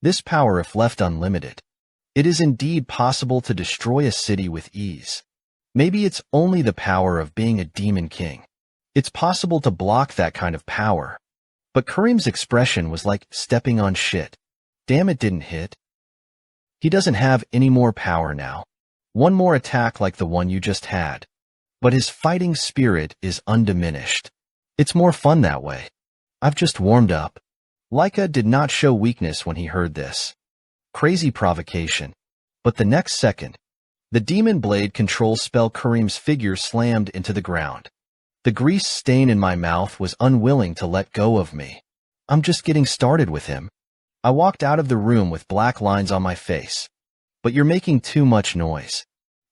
This power, if left unlimited, it is indeed possible to destroy a city with ease. Maybe it's only the power of being a demon king. It's possible to block that kind of power. But Kareem's expression was like stepping on shit. Damn, it didn't hit. He doesn't have any more power now. One more attack like the one you just had. But his fighting spirit is undiminished. It's more fun that way. I've just warmed up. Leica did not show weakness when he heard this. Crazy provocation. But the next second, the demon blade control spell Kareem's figure slammed into the ground. The grease stain in my mouth was unwilling to let go of me. I'm just getting started with him. I walked out of the room with black lines on my face. But you're making too much noise.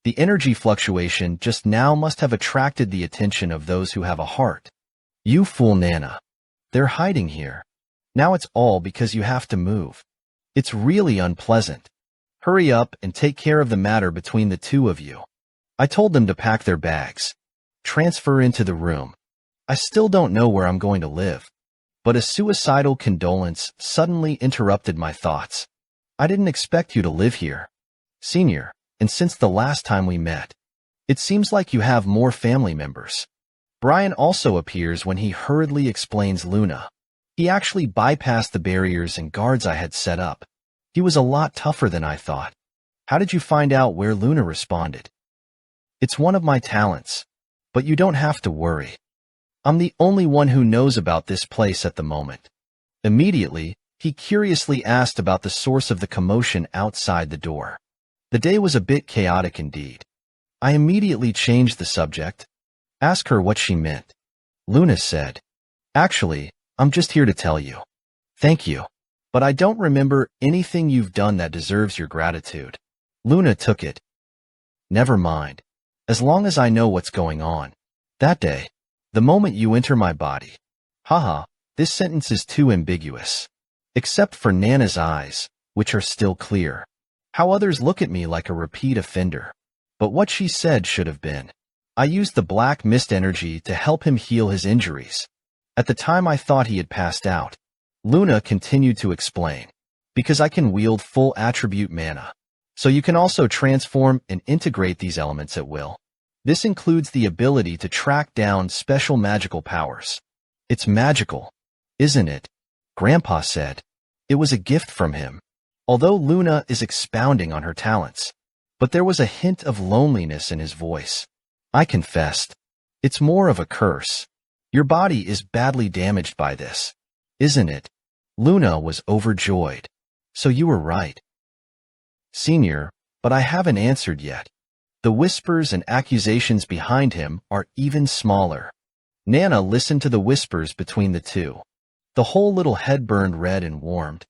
The energy fluctuation just now must have attracted the attention of those who have a heart. You fool, Nana. They're hiding here. Now it's all because you have to move. It's really unpleasant. Hurry up and take care of the matter between the two of you. I told them to pack their bags. Transfer into the room. I still don't know where I'm going to live. But a suicidal condolence suddenly interrupted my thoughts. I didn't expect you to live here, Senior, and since the last time we met, it seems like you have more family members. Brian also appears when he hurriedly explains Luna. He actually bypassed the barriers and guards I had set up. He was a lot tougher than I thought. How did you find out where Luna responded? It's one of my talents. But you don't have to worry. I'm the only one who knows about this place at the moment. Immediately, he curiously asked about the source of the commotion outside the door. The day was a bit chaotic indeed. I immediately changed the subject. Ask her what she meant. Luna said, "Actually, I'm just here to tell you. Thank you. But I don't remember anything you've done that deserves your gratitude." Luna took it. Never mind. As long as I know what's going on. That day, the moment you enter my body. Haha, this sentence is too ambiguous. Except for Nana's eyes, which are still clear. How others look at me like a repeat offender. But what she said should have been. I used the black mist energy to help him heal his injuries. At the time I thought he had passed out. Luna continued to explain. Because I can wield full attribute mana. So you can also transform and integrate these elements at will. This includes the ability to track down special magical powers. It's magical, isn't it? Grandpa said. It was a gift from him. Although Luna is expounding on her talents. But there was a hint of loneliness in his voice. I confessed. It's more of a curse. Your body is badly damaged by this, isn't it? Luna was overjoyed. So you were right. Senior, but I haven't answered yet. The whispers and accusations behind him are even smaller. Nana listened to the whispers between the two. The whole little head burned red and warmed.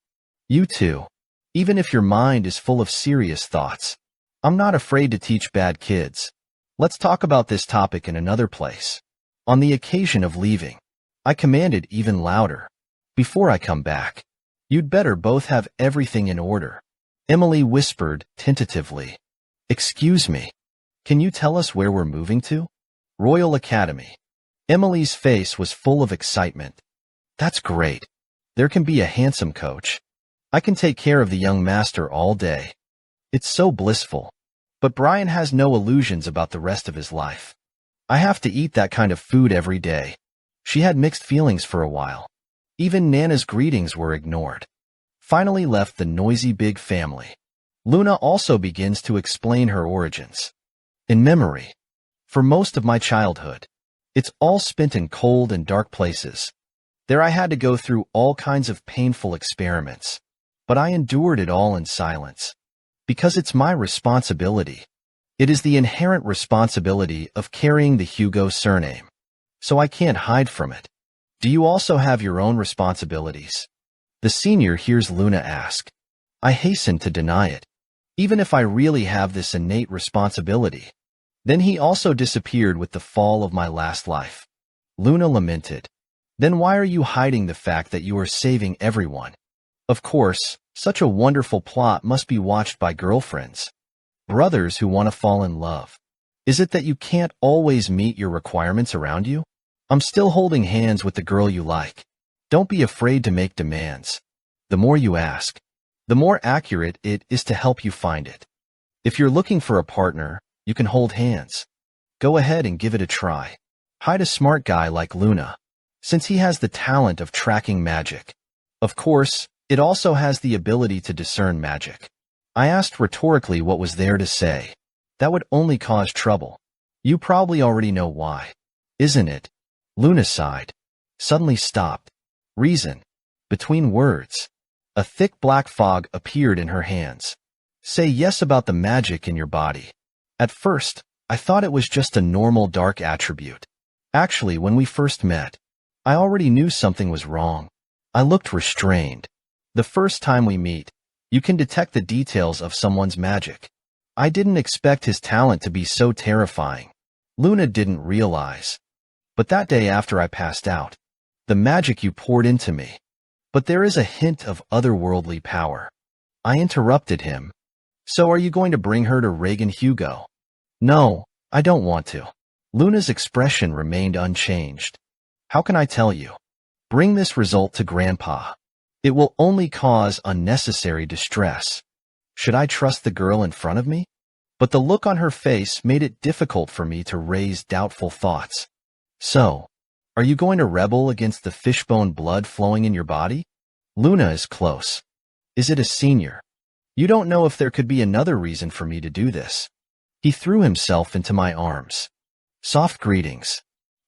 You too. Even if your mind is full of serious thoughts. I'm not afraid to teach bad kids. Let's talk about this topic in another place. On the occasion of leaving, I commanded even louder. Before I come back, you'd better both have everything in order. Emily whispered tentatively. Excuse me. Can you tell us where we're moving to? Royal Academy. Emily's face was full of excitement. That's great. There can be a handsome coach. I can take care of the young master all day. It's so blissful. But Brian has no illusions about the rest of his life. I have to eat that kind of food every day. She had mixed feelings for a while. Even Nana's greetings were ignored. Finally left the noisy big family. Luna also begins to explain her origins. In memory. For most of my childhood. It's all spent in cold and dark places. There I had to go through all kinds of painful experiments. But I endured it all in silence. Because it's my responsibility. It is the inherent responsibility of carrying the Hugo surname. So I can't hide from it. Do you also have your own responsibilities? The senior hears Luna ask. I hasten to deny it. even if I really have this innate responsibility. Then he also disappeared with the fall of my last life. Luna lamented. Then why are you hiding the fact that you are saving everyone? Of course, such a wonderful plot must be watched by girlfriends. Brothers who want to fall in love. Is it that you can't always meet your requirements around you? I'm still holding hands with the girl you like. Don't be afraid to make demands. The more you ask, the more accurate it is to help you find it. If you're looking for a partner, you can hold hands. Go ahead and give it a try. Hide a smart guy like Luna, since he has the talent of tracking magic. Of course, it also has the ability to discern magic. I asked rhetorically what was there to say. That would only cause trouble. You probably already know why. Isn't it? Luna sighed. Suddenly stopped. Reason. Between words. A thick black fog appeared in her hands. Say yes about the magic in your body. At first, I thought it was just a normal dark attribute. Actually, when we first met, I already knew something was wrong. I looked restrained. The first time we meet, you can detect the details of someone's magic. I didn't expect his talent to be so terrifying. Luna didn't realize. But that day after I passed out, the magic you poured into me. But there is a hint of otherworldly power. I interrupted him. So are you going to bring her to Regan Hugo? No, I don't want to. Luna's expression remained unchanged. How can I tell you? Bring this result to Grandpa. It will only cause unnecessary distress. Should I trust the girl in front of me? But the look on her face made it difficult for me to raise doubtful thoughts. So, are you going to rebel against the fishbone blood flowing in your body? Luna is close. Is it a senior? You don't know if there could be another reason for me to do this. He threw himself into my arms. Soft greetings.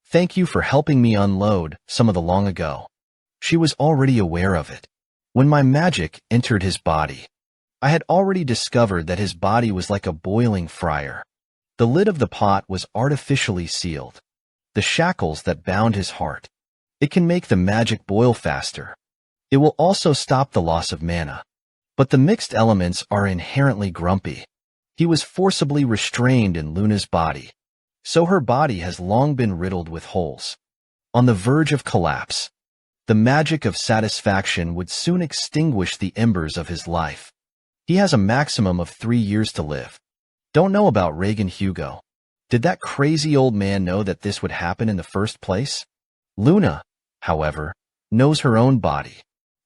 Thank you for helping me unload some of the long ago. She was already aware of it. When my magic entered his body, I had already discovered that his body was like a boiling fryer. The lid of the pot was artificially sealed. The shackles that bound his heart. It can make the magic boil faster. It will also stop the loss of mana. But the mixed elements are inherently grumpy. He was forcibly restrained in Luna's body. So her body has long been riddled with holes. On the verge of collapse. The magic of satisfaction would soon extinguish the embers of his life. He has a maximum of 3 years to live. Don't know about Regan Hugo. Did that crazy old man know that this would happen in the first place? Luna, however, knows her own body.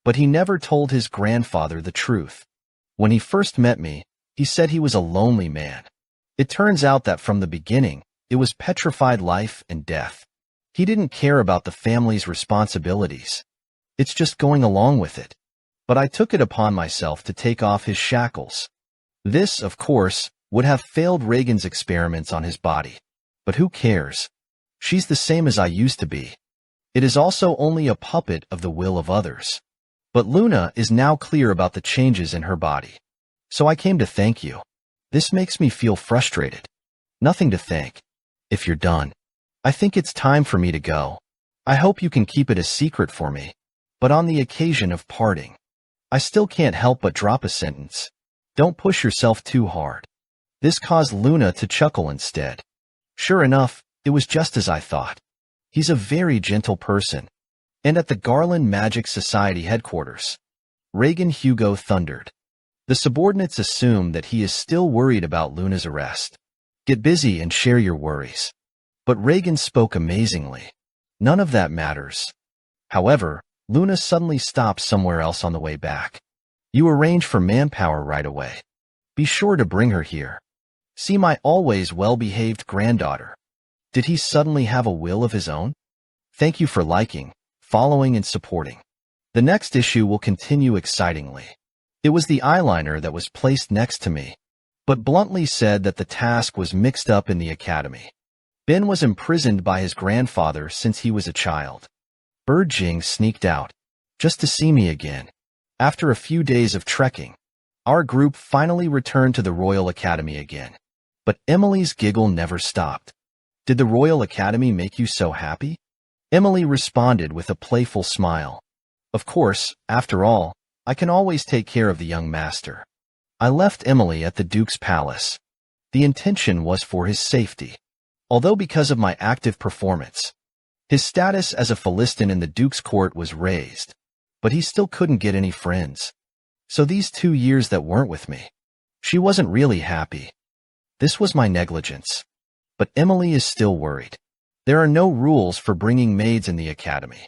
But he never told his grandfather the truth. When he first met me, he said he was a lonely man. It turns out that from the beginning, it was petrified life and death. He didn't care about the family's responsibilities. It's just going along with it. But I took it upon myself to take off his shackles. This, of course, would have failed Regan's experiments on his body. But who cares? She's the same as I used to be. It is also only a puppet of the will of others. But Luna is now clear about the changes in her body. So I came to thank you. This makes me feel frustrated. Nothing to thank. If you're done, I think it's time for me to go. I hope you can keep it a secret for me. But on the occasion of parting, I still can't help but drop a sentence. Don't push yourself too hard. This caused Luna to chuckle instead. Sure enough, it was just as I thought. He's a very gentle person. And at the Garland Magic Society headquarters, Regan Hugo thundered. The subordinates assume that he is still worried about Luna's arrest. Get busy and share your worries. But Regan spoke amazingly. None of that matters. However, Luna suddenly stopped somewhere else on the way back. You arrange for manpower right away. Be sure to bring her here. See my always well-behaved granddaughter. Did he suddenly have a will of his own? Thank you for liking, following, and supporting. The next issue will continue excitingly. It was the eyeliner that was placed next to me, but bluntly said that the task was mixed up in the academy. Ben was imprisoned by his grandfather since he was a child. Bird Jing sneaked out, just to see me again. After a few days of trekking, our group finally returned to the Royal Academy again. But Emily's giggle never stopped. Did the Royal Academy make you so happy? Emily responded with a playful smile. Of course, after all, I can always take care of the young master. I left Emily at the Duke's palace. The intention was for his safety. Although because of my active performance, his status as a Philistine in the Duke's court was raised, but he still couldn't get any friends. So these 2 years that weren't with me, she wasn't really happy. This was my negligence. But Emily is still worried. There are no rules for bringing maids in the academy.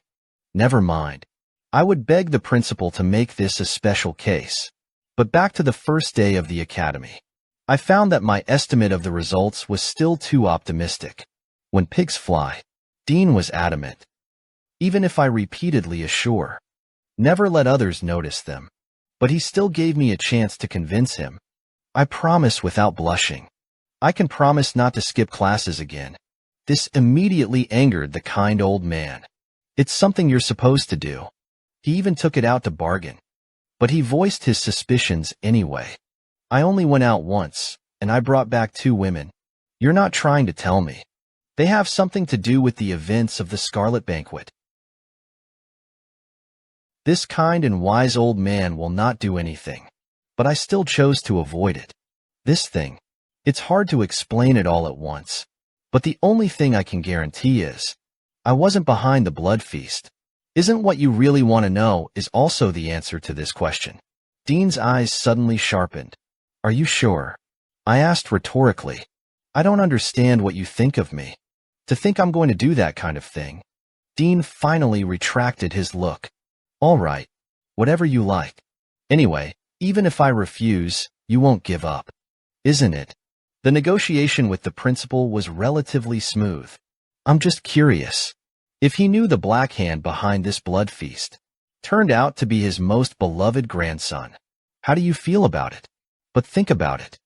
Never mind. I would beg the principal to make this a special case. But back to the first day of the academy. I found that my estimate of the results was still too optimistic. When pigs fly, Dean was adamant. Even if I repeatedly assure, never let others notice them. But he still gave me a chance to convince him. I promise without blushing. I can promise not to skip classes again. This immediately angered the kind old man. It's something you're supposed to do. He even took it out to bargain. But he voiced his suspicions anyway. I only went out once, and I brought back 2 women. You're not trying to tell me. They have something to do with the events of the Scarlet Banquet. This kind and wise old man will not do anything. But I still chose to avoid it. This thing. It's hard to explain it all at once. But the only thing I can guarantee is, I wasn't behind the blood feast. Isn't what you really want to know is also the answer to this question. Dean's eyes suddenly sharpened. Are you sure? I asked rhetorically. I don't understand what you think of me. To think I'm going to do that kind of thing. Dean finally retracted his look. All right. Whatever you like. Anyway, even if I refuse, you won't give up. Isn't it? The negotiation with the principal was relatively smooth. I'm just curious. If he knew the black hand behind this blood feast turned out to be his most beloved grandson, how do you feel about it? But think about it.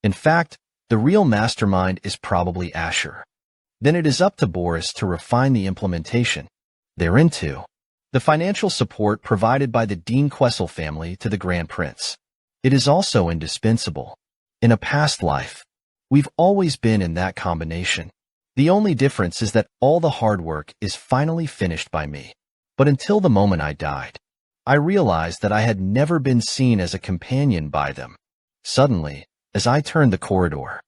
In fact, the real mastermind is probably Asher. Then it is up to Boris to refine the implementation. Therein the financial support provided by the Dean Questle family to the Grand Prince. It is also indispensable. In a past life, we've always been in that combination. The only difference is that all the hard work is finally finished by me. But until the moment I died, I realized that I had never been seen as a companion by them. Suddenly, as I turned the corridor,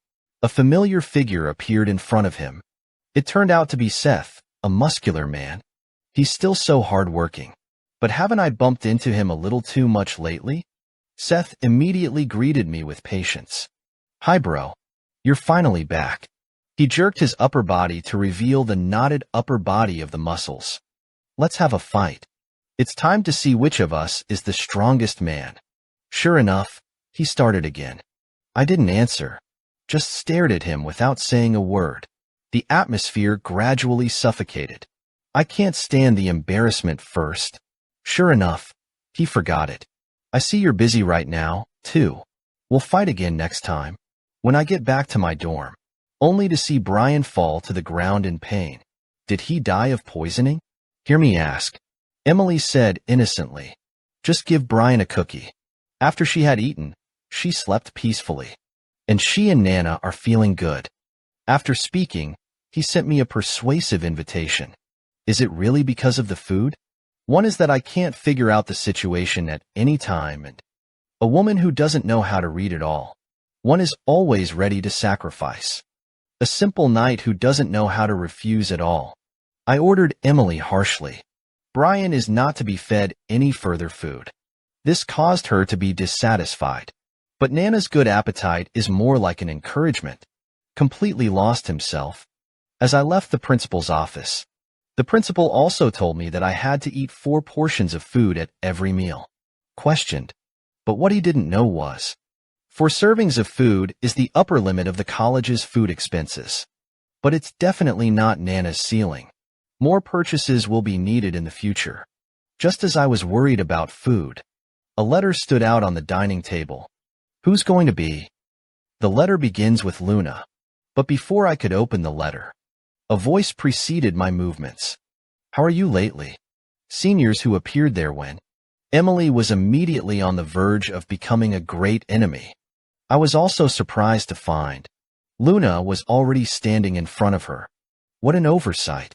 a familiar figure appeared in front of him. It turned out to be Seth, a muscular man. He's still so hard-working. But haven't I bumped into him a little too much lately? Seth immediately greeted me with patience. Hi, bro. You're finally back. He jerked his upper body to reveal the knotted upper body of the muscles. Let's have a fight. It's time to see which of us is the strongest man. Sure enough, he started again. I didn't answer, just stared at him without saying a word. The atmosphere gradually suffocated. I can't stand the embarrassment first. Sure enough, he forgot it. I see you're busy right now, too. We'll fight again next time. When I get back to my dorm, only to see Brian fall to the ground in pain. Did he die of poisoning? Hear me ask. Emily said innocently. Just give Brian a cookie. After she had eaten, she slept peacefully. And she and Nana are feeling good. After speaking, he sent me a persuasive invitation. Is it really because of the food? One is that I can't figure out the situation at any time, and a woman who doesn't know how to read at all. One is always ready to sacrifice. A simple knight who doesn't know how to refuse at all. I ordered Emily harshly. Brian is not to be fed any further food. This caused her to be dissatisfied. But Nana's good appetite is more like an encouragement. Completely lost himself. As I left the principal's office, the principal also told me that I had to eat 4 portions of food at every meal. Questioned. But what he didn't know was, 4 servings of food is the upper limit of the college's food expenses. But it's definitely not Nana's ceiling. More purchases will be needed in the future. Just as I was worried about food, a letter stood out on the dining table. Who's going to be? The letter begins with Luna. But before I could open the letter, a voice preceded my movements. How are you lately? Seniors who appeared there when Emily was immediately on the verge of becoming a great enemy. I was also surprised to find Luna was already standing in front of her. What an oversight.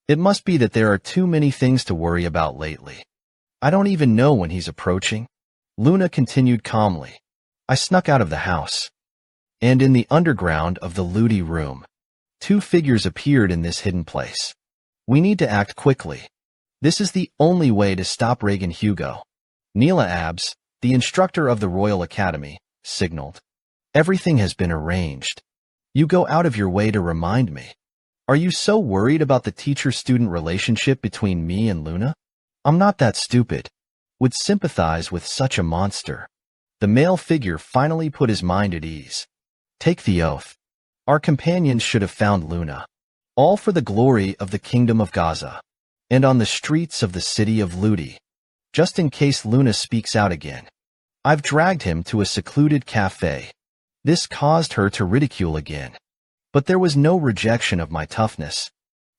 It must be that there are too many things to worry about lately. I don't even know when he's approaching. Luna continued calmly. I snuck out of the house. And in the underground of the Ludi room, two figures appeared in this hidden place. We need to act quickly. This is the only way to stop Regan Hugo. Neela Abs, the instructor of the Royal Academy, signaled. Everything has been arranged. You go out of your way to remind me. Are you so worried about the teacher-student relationship between me and Luna? I'm not that stupid. Would sympathize with such a monster. The male figure finally put his mind at ease. Take the oath. Our companions should have found Luna. All for the glory of the Kingdom of Gaza. And on the streets of the city of Ludi. Just in case Luna speaks out again. I've dragged him to a secluded cafe. This caused her to ridicule again. But there was no rejection of my toughness.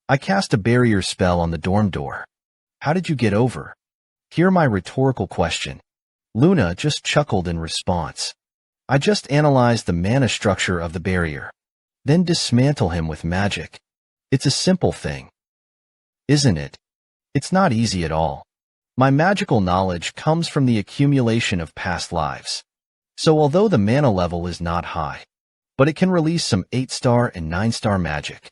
I cast a barrier spell on the dorm door. How did you get over? Hear my rhetorical question. Luna just chuckled in response. I just analyzed the mana structure of the barrier. Then dismantle him with magic. It's a simple thing. Isn't it? It's not easy at all. My magical knowledge comes from the accumulation of past lives. So although the mana level is not high, but it can release some 8-star and 9-star magic.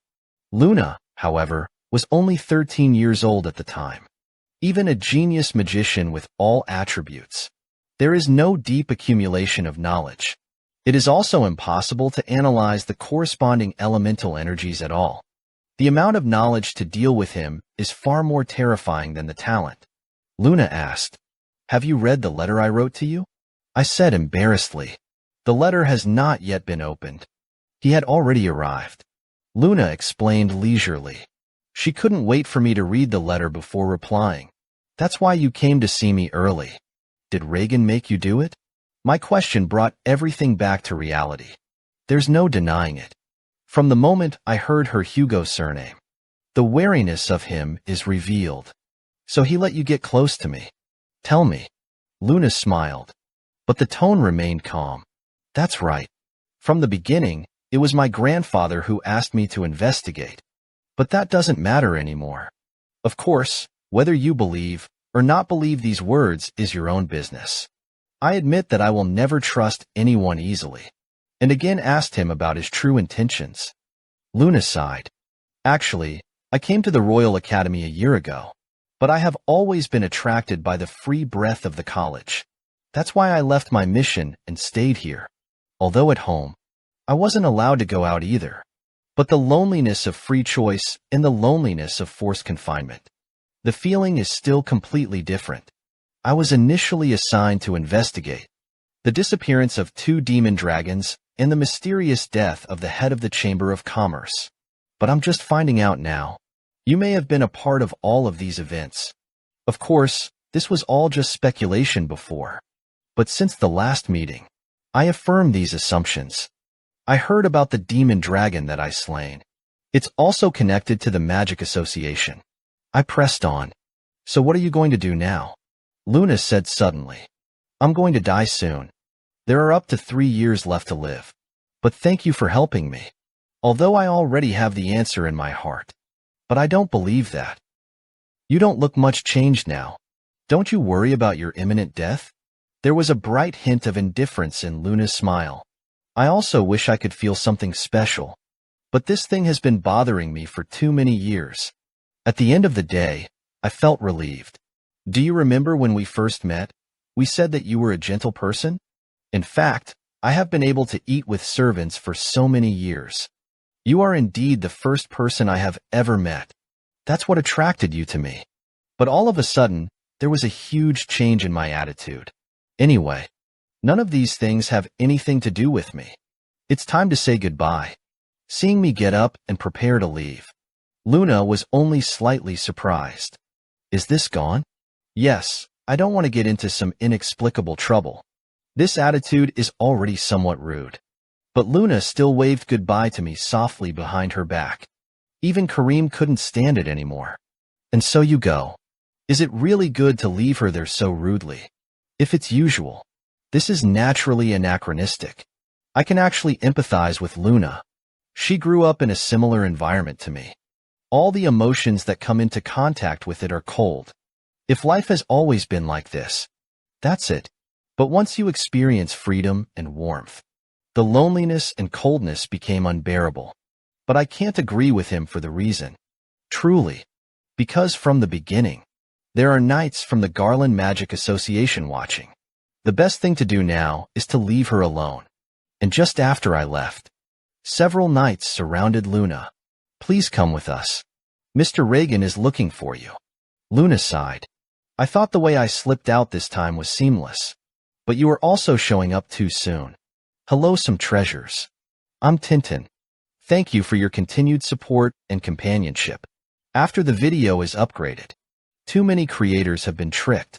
Luna, however, was only 13 years old at the time. Even a genius magician with all attributes. There is no deep accumulation of knowledge. It is also impossible to analyze the corresponding elemental energies at all. The amount of knowledge to deal with him is far more terrifying than the talent. Luna asked, "Have you read the letter I wrote to you?" I said embarrassedly, "The letter has not yet been opened." He had already arrived. Luna explained leisurely. She couldn't wait for me to read the letter before replying. That's why you came to see me early. Did Regan make you do it? My question brought everything back to reality. There's no denying it. From the moment I heard her Hugo surname, the wariness of him is revealed. So he let you get close to me. Tell me. Luna smiled. But the tone remained calm. That's right. From the beginning, it was my grandfather who asked me to investigate. But that doesn't matter anymore. Of course, whether you believe or not believe these words is your own business. I admit that I will never trust anyone easily. And again asked him about his true intentions. Luna sighed. Actually, I came to the Royal Academy a year ago. But I have always been attracted by the free breath of the college. That's why I left my mission and stayed here. Although at home, I wasn't allowed to go out either. But the loneliness of free choice and the loneliness of forced confinement. The feeling is still completely different. I was initially assigned to investigate the disappearance of 2 demon dragons and the mysterious death of the head of the Chamber of Commerce. But I'm just finding out now. You may have been a part of all of these events. Of course, this was all just speculation before. But since the last meeting, I affirm these assumptions. I heard about the demon dragon that I slain. It's also connected to the Magic Association. I pressed on. So what are you going to do now? Luna said suddenly. I'm going to die soon. There are up to 3 years left to live. But thank you for helping me. Although I already have the answer in my heart. But I don't believe that. You don't look much changed now. Don't you worry about your imminent death? There was a bright hint of indifference in Luna's smile. I also wish I could feel something special. But this thing has been bothering me for too many years. At the end of the day, I felt relieved. Do you remember when we first met? We said that you were a gentle person? In fact, I have been able to eat with servants for so many years. You are indeed the first person I have ever met. That's what attracted you to me. But all of a sudden, there was a huge change in my attitude. Anyway, none of these things have anything to do with me. It's time to say goodbye. Seeing me get up and prepare to leave. Luna was only slightly surprised. Is this gone? Yes, I don't want to get into some inexplicable trouble. This attitude is already somewhat rude. But Luna still waved goodbye to me softly behind her back. Even Kareem couldn't stand it anymore. And so you go. Is it really good to leave her there so rudely? If it's usual, this is naturally anachronistic. I can actually empathize with Luna. She grew up in a similar environment to me. All the emotions that come into contact with it are cold. If life has always been like this, that's it. But once you experience freedom and warmth, the loneliness and coldness became unbearable. But I can't agree with him for the reason. Truly. Because from the beginning, there are knights from the Garland Magic Association watching. The best thing to do now is to leave her alone. And just after I left, several knights surrounded Luna. Please come with us. Mr. Reagan is looking for you. Luna sighed. I thought the way I slipped out this time was seamless. But you are also showing up too soon. Hello, some treasures. I'm Tintin. Thank you for your continued support and companionship. After the video is upgraded, too many creators have been tricked.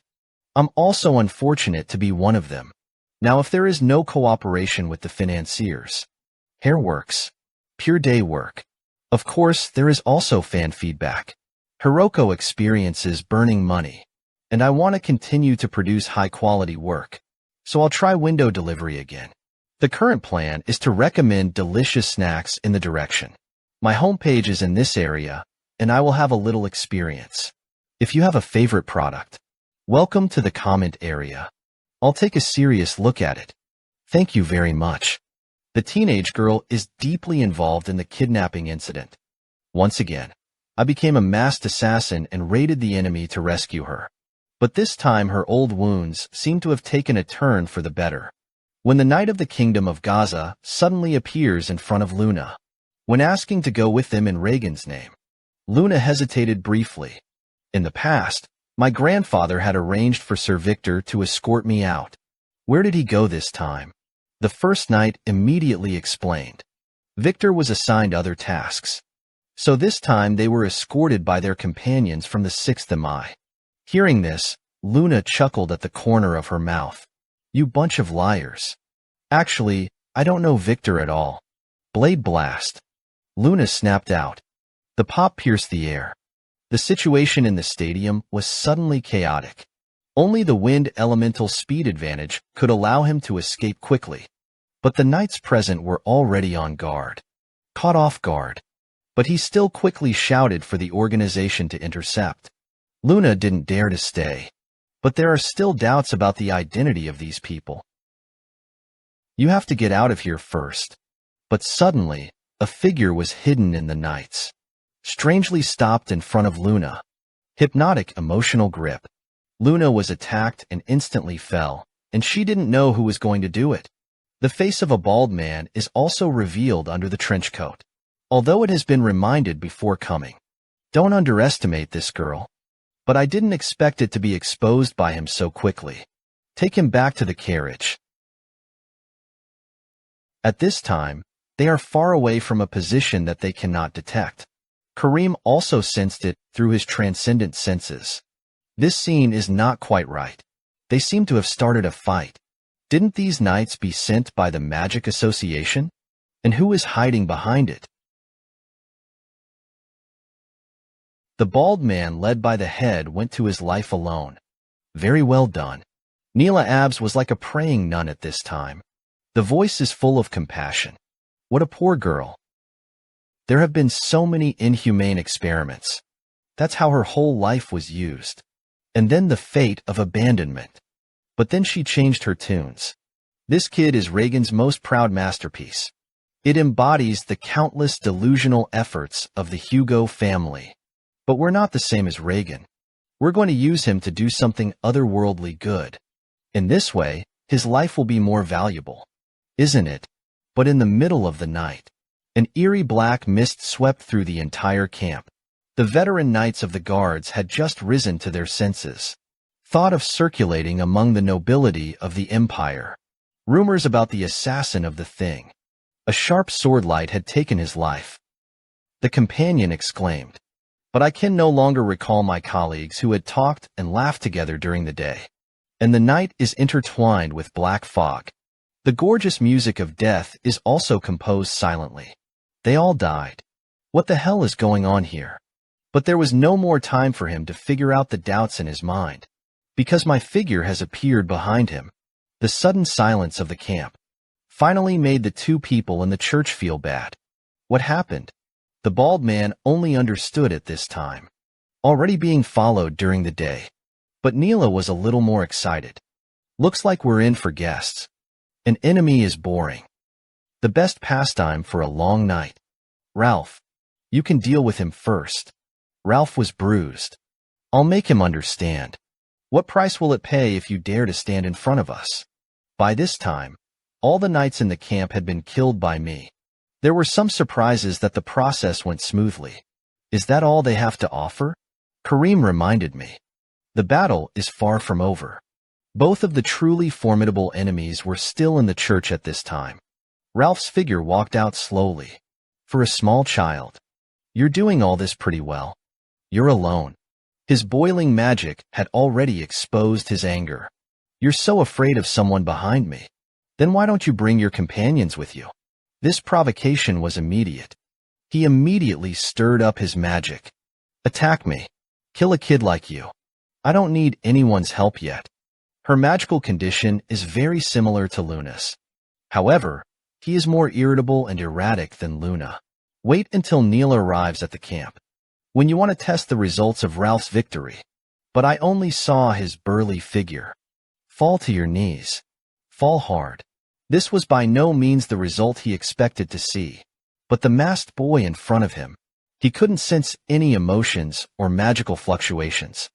I'm also unfortunate to be one of them. Now, if there is no cooperation with the financiers, hair works, pure day work. Of course, there is also fan feedback. Hiroko experiences burning money, and I want to continue to produce high-quality work, so I'll try window delivery again. The current plan is to recommend delicious snacks in the direction. My homepage is in this area, and I will have a little experience. If you have a favorite product, welcome to the comment area. I'll take a serious look at it. Thank you very much. The teenage girl is deeply involved in the kidnapping incident. Once again, I became a masked assassin and raided the enemy to rescue her. But this time her old wounds seem to have taken a turn for the better. When the Knight of the Kingdom of Gaza suddenly appears in front of Luna, when asking to go with them in Reagan's name, Luna hesitated briefly. In the past, my grandfather had arranged for Sir Victor to escort me out. Where did he go this time? The first knight immediately explained. Victor was assigned other tasks. So this time they were escorted by their companions from the 6th MI. Hearing this, Luna chuckled at the corner of her mouth. You bunch of liars. Actually, I don't know Victor at all. Blade blast. Luna snapped out. The pop pierced the air. The situation in the stadium was suddenly chaotic. Only the wind elemental speed advantage could allow him to escape quickly. But the knights present were already on guard. Caught off guard. But he still quickly shouted for the organization to intercept. Luna didn't dare to stay. But there are still doubts about the identity of these people. You have to get out of here first. But suddenly, a figure was hidden in the nights. Strangely stopped in front of Luna. Hypnotic emotional grip. Luna was attacked and instantly fell, and she didn't know who was going to do it. The face of a bald man is also revealed under the trench coat, although it has been reminded before coming. Don't underestimate this girl. But I didn't expect it to be exposed by him so quickly. Take him back to the carriage. At this time, they are far away from a position that they cannot detect. Kareem also sensed it through his transcendent senses. This scene is not quite right. They seem to have started a fight. Didn't these knights be sent by the Magic Association? And who is hiding behind it? The bald man led by the head went to his life alone. Very well done. Neela Abs was like a praying nun at this time. The voice is full of compassion. What a poor girl. There have been so many inhumane experiments. That's how her whole life was used. And then the fate of abandonment. But then she changed her tunes. This kid is Reagan's most proud masterpiece. It embodies the countless delusional efforts of the Hugo family. But we're not the same as Reagan. We're going to use him to do something otherworldly good. In this way, his life will be more valuable. Isn't it? But in the middle of the night, an eerie black mist swept through the entire camp. The veteran knights of the guards had just risen to their senses. Thought of circulating among the nobility of the empire. Rumors about the assassin of the thing. A sharp swordlight had taken his life. The companion exclaimed. But I can no longer recall my colleagues who had talked and laughed together during the day. And the night is intertwined with black fog. The gorgeous music of death is also composed silently. They all died. What the hell is going on here? But there was no more time for him to figure out the doubts in his mind. Because my figure has appeared behind him. The sudden silence of the camp finally made the two people in the church feel bad. What happened? The bald man only understood at this time. Already being followed during the day. But Neela was a little more excited. Looks like we're in for guests. An enemy is boring. The best pastime for a long night. Ralph, you can deal with him first. Ralph was bruised. I'll make him understand. What price will it pay if you dare to stand in front of us? By this time, all the knights in the camp had been killed by me. There were some surprises that the process went smoothly. Is that all they have to offer? Karim reminded me. The battle is far from over. Both of the truly formidable enemies were still in the church at this time. Ralph's figure walked out slowly. For a small child, you're doing all this pretty well. You're alone. His boiling magic had already exposed his anger. You're so afraid of someone behind me. Then why don't you bring your companions with you? This provocation was immediate. He immediately stirred up his magic. Attack me. Kill a kid like you. I don't need anyone's help yet. Her magical condition is very similar to Luna's. However, he is more irritable and erratic than Luna. Wait until Neela arrives at the camp. When you want to test the results of Ralph's victory. But I only saw his burly figure. Fall to your knees. Fall hard. This was by no means the result he expected to see. But the masked boy in front of him, he couldn't sense any emotions or magical fluctuations.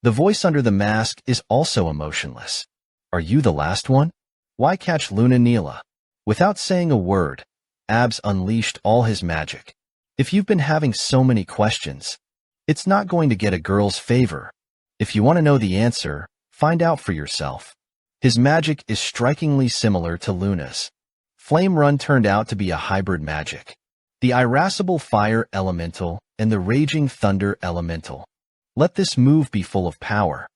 The voice under the mask is also emotionless. Are you the last one? Why catch Luna Neela? Without saying a word, Abs unleashed all his magic. If you've been having so many questions, it's not going to get a girl's favor. If you want to know the answer, find out for yourself. His magic is strikingly similar to Luna's. Flame Run turned out to be a hybrid magic. The irascible fire elemental and the raging thunder elemental. Let this move be full of power.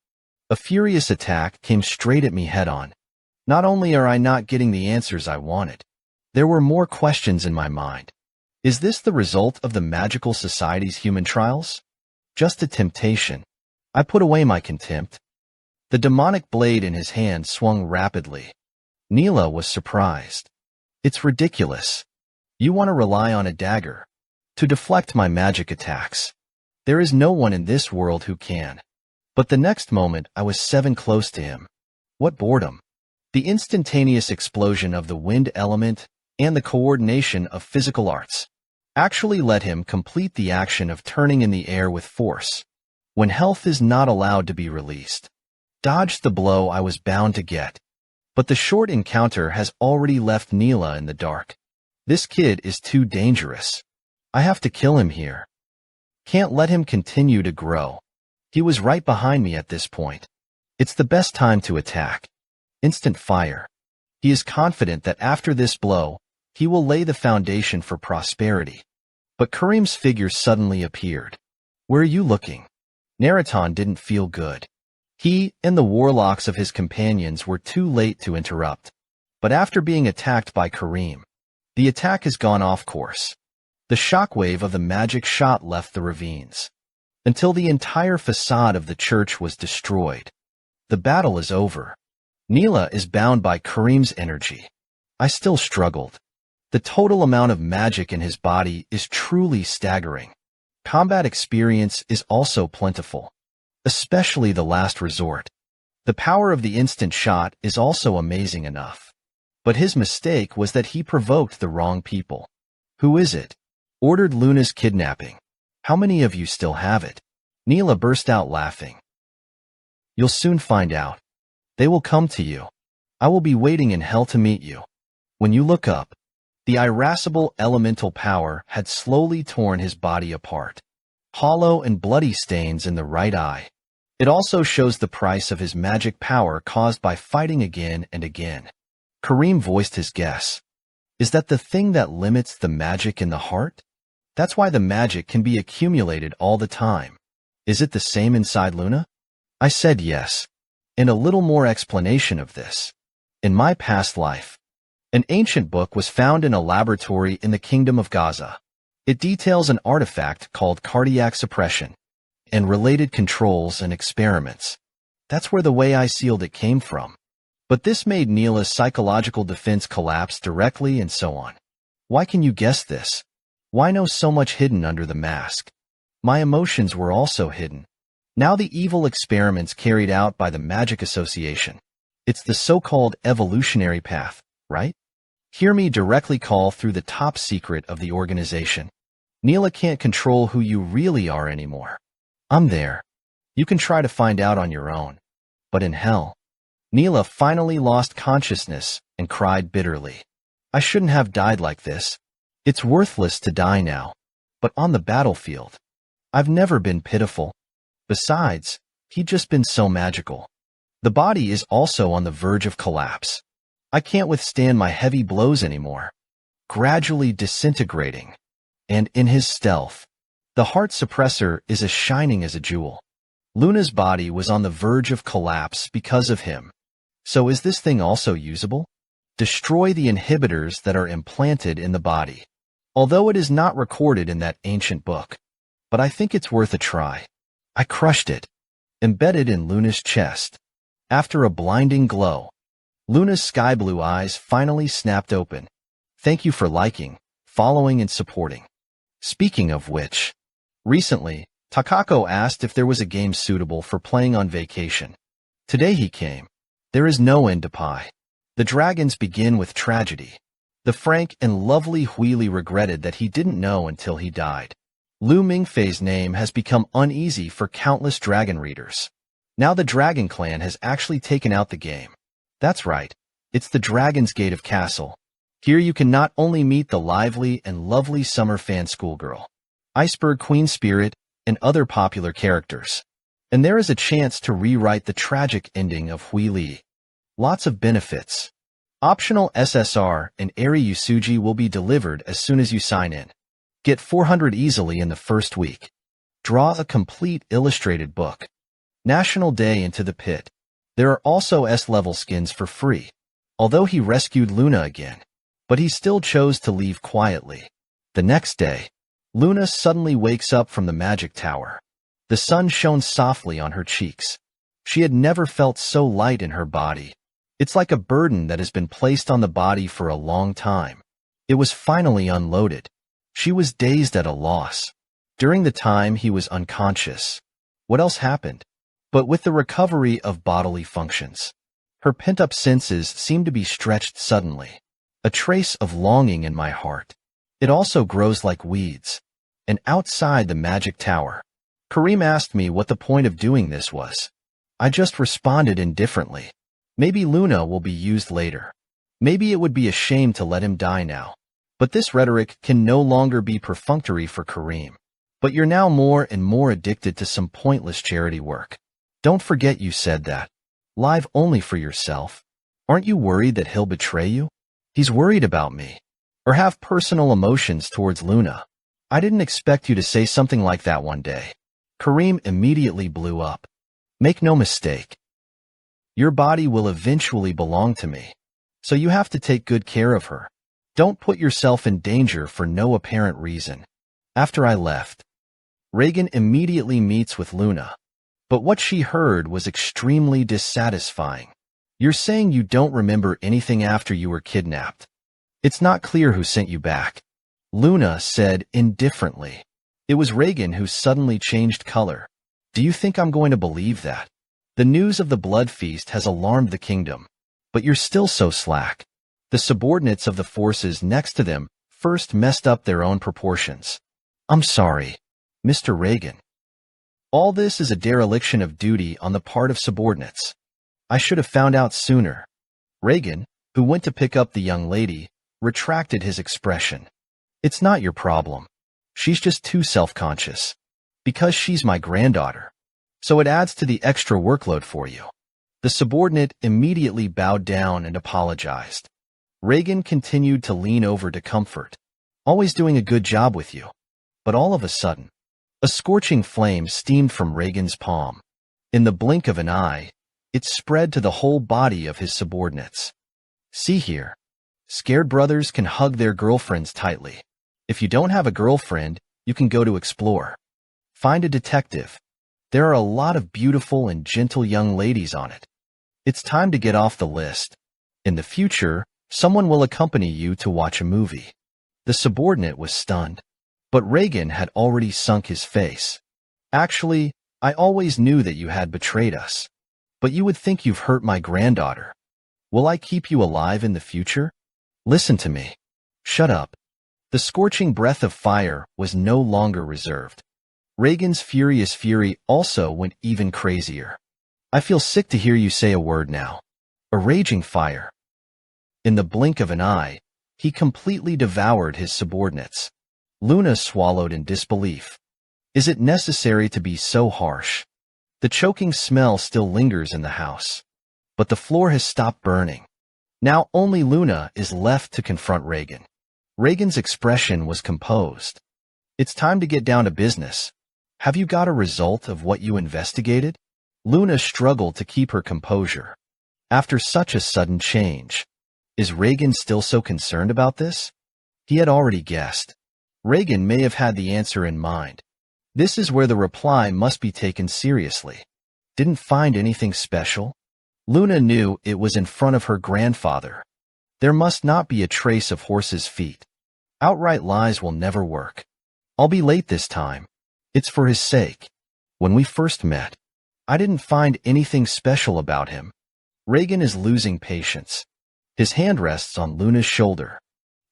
A furious attack came straight at me head-on. Not only are I not getting the answers I wanted, there were more questions in my mind. Is this the result of the Magical Society's human trials? Just a temptation. I put away my contempt. The demonic blade in his hand swung rapidly. Neela was surprised. It's ridiculous. You want to rely on a dagger to deflect my magic attacks. There is no one in this world who can. But the next moment I was 7 close to him. What boredom. The instantaneous explosion of the wind element and the coordination of physical arts actually let him complete the action of turning in the air with force, when health is not allowed to be released. Dodged the blow I was bound to get. But the short encounter has already left Neela in the dark. This kid is too dangerous. I have to kill him here. Can't let him continue to grow. He was right behind me at this point. It's the best time to attack. Instant fire. He is confident that after this blow, he will lay the foundation for prosperity. But Karim's figure suddenly appeared. Where are you looking? Naraton didn't feel good. He and the warlocks of his companions were too late to interrupt. But after being attacked by Karim, the attack has gone off course. The shockwave of the magic shot left the ravines, until the entire facade of the church was destroyed. The battle is over. Neela is bound by Karim's energy. I still struggled. The total amount of magic in his body is truly staggering. Combat experience is also plentiful, especially the last resort. The power of the instant shot is also amazing enough. But his mistake was that he provoked the wrong people. Who is it? Ordered Luna's kidnapping. How many of you still have it? Neela burst out laughing. You'll soon find out. They will come to you. I will be waiting in hell to meet you. When you look up, the irascible elemental power had slowly torn his body apart. Hollow and bloody stains in the right eye. It also shows the price of his magic power caused by fighting again and again. Karim voiced his guess. Is that the thing that limits the magic in the heart? That's why the magic can be accumulated all the time. Is it the same inside Luna? I said yes. And a little more explanation of this. In my past life, an ancient book was found in a laboratory in the Kingdom of Gaza. It details an artifact called cardiac suppression and related controls and experiments. That's where the way I sealed it came from. But this made Neela's psychological defense collapse directly and so on. Why can you guess this? Why know so much hidden under the mask? My emotions were also hidden. Now the evil experiments carried out by the Magic Association. It's the so-called evolutionary path, right? Hear me directly call through the top secret of the organization. Neela can't control who you really are anymore. I'm there. You can try to find out on your own. But in hell, Neela finally lost consciousness and cried bitterly. I shouldn't have died like this. It's worthless to die now. But on the battlefield, I've never been pitiful. Besides, he'd just been so magical. The body is also on the verge of collapse. I can't withstand my heavy blows anymore. Gradually disintegrating. And in his stealth, the heart suppressor is as shining as a jewel. Luna's body was on the verge of collapse because of him. So is this thing also usable? Destroy the inhibitors that are implanted in the body. Although it is not recorded in that ancient book. But I think it's worth a try. I crushed it. Embedded in Luna's chest. After a blinding glow, Luna's sky blue eyes finally snapped open. Thank you for liking, following, and supporting. Speaking of which, recently, Takako asked if there was a game suitable for playing on vacation. Today he came. There is no end to pie. The dragons begin with tragedy. The frank and lovely Huili regretted that he didn't know until he died. Lu Mingfei's name has become uneasy for countless dragon readers. Now the Dragon Clan has actually taken out the game. That's right, it's the Dragon's Gate of Castle. Here you can not only meet the lively and lovely summer fan schoolgirl, Iceberg Queen Spirit, and other popular characters. And there is a chance to rewrite the tragic ending of Huili. Lots of benefits. Optional SSR and Eri Yusuji will be delivered as soon as you sign in. Get 400 easily in the first week. Draw a complete illustrated book. National Day into the Pit. There are also S-level skins for free. Although he rescued Luna again. But he still chose to leave quietly. The next day, Luna suddenly wakes up from the magic tower. The sun shone softly on her cheeks. She had never felt so light in her body. It's like a burden that has been placed on the body for a long time. It was finally unloaded. She was dazed at a loss. During the time he was unconscious. What else happened? But with the recovery of bodily functions, her pent-up senses seemed to be stretched suddenly. A trace of longing in my heart. It also grows like weeds. And outside the magic tower, Kareem asked me what the point of doing this was. I just responded indifferently. Maybe Luna will be used later. Maybe it would be a shame to let him die now. But this rhetoric can no longer be perfunctory for Kareem. But you're now more and more addicted to some pointless charity work. Don't forget you said that. Live only for yourself. Aren't you worried that he'll betray you? He's worried about me. Or have personal emotions towards Luna. I didn't expect you to say something like that one day. Kareem immediately blew up. Make no mistake. Your body will eventually belong to me. So you have to take good care of her. Don't put yourself in danger for no apparent reason. After I left, Reagan immediately meets with Luna. But what she heard was extremely dissatisfying. You're saying you don't remember anything after you were kidnapped. It's not clear who sent you back. Luna said indifferently. It was Reagan who suddenly changed color. Do you think I'm going to believe that? The news of the blood feast has alarmed the kingdom. But you're still so slack. The subordinates of the forces next to them first messed up their own proportions. I'm sorry, Mr. Reagan. All this is a dereliction of duty on the part of subordinates. I should have found out sooner. Reagan, who went to pick up the young lady, retracted his expression. It's not your problem. She's just too self-conscious. Because she's my granddaughter. So it adds to the extra workload for you. The subordinate immediately bowed down and apologized. Reagan continued to lean over to comfort. Always doing a good job with you. But all of a sudden, a scorching flame steamed from Reagan's palm. In the blink of an eye, it spread to the whole body of his subordinates. See here. Scared brothers can hug their girlfriends tightly. If you don't have a girlfriend, you can go to explore. Find a detective. There are a lot of beautiful and gentle young ladies on it. It's time to get off the list. In the future, someone will accompany you to watch a movie. The subordinate was stunned. But Reagan had already sunk his face. Actually, I always knew that you had betrayed us. But you would think you've hurt my granddaughter. Will I keep you alive in the future? Listen to me. Shut up. The scorching breath of fire was no longer reserved. Reagan's furious fury also went even crazier. I feel sick to hear you say a word now. A raging fire. In the blink of an eye, he completely devoured his subordinates. Luna swallowed in disbelief. Is it necessary to be so harsh? The choking smell still lingers in the house. But the floor has stopped burning. Now only Luna is left to confront Regan. Regan's expression was composed. It's time to get down to business. Have you got a result of what you investigated? Luna struggled to keep her composure. After such a sudden change, is Regan still so concerned about this? He had already guessed. Regan may have had the answer in mind. This is where the reply must be taken seriously. Didn't find anything special? Luna knew it was in front of her grandfather. There must not be a trace of horse's feet. Outright lies will never work. I'll be late this time. It's for his sake. When we first met, I didn't find anything special about him. Regan is losing patience. His hand rests on Luna's shoulder.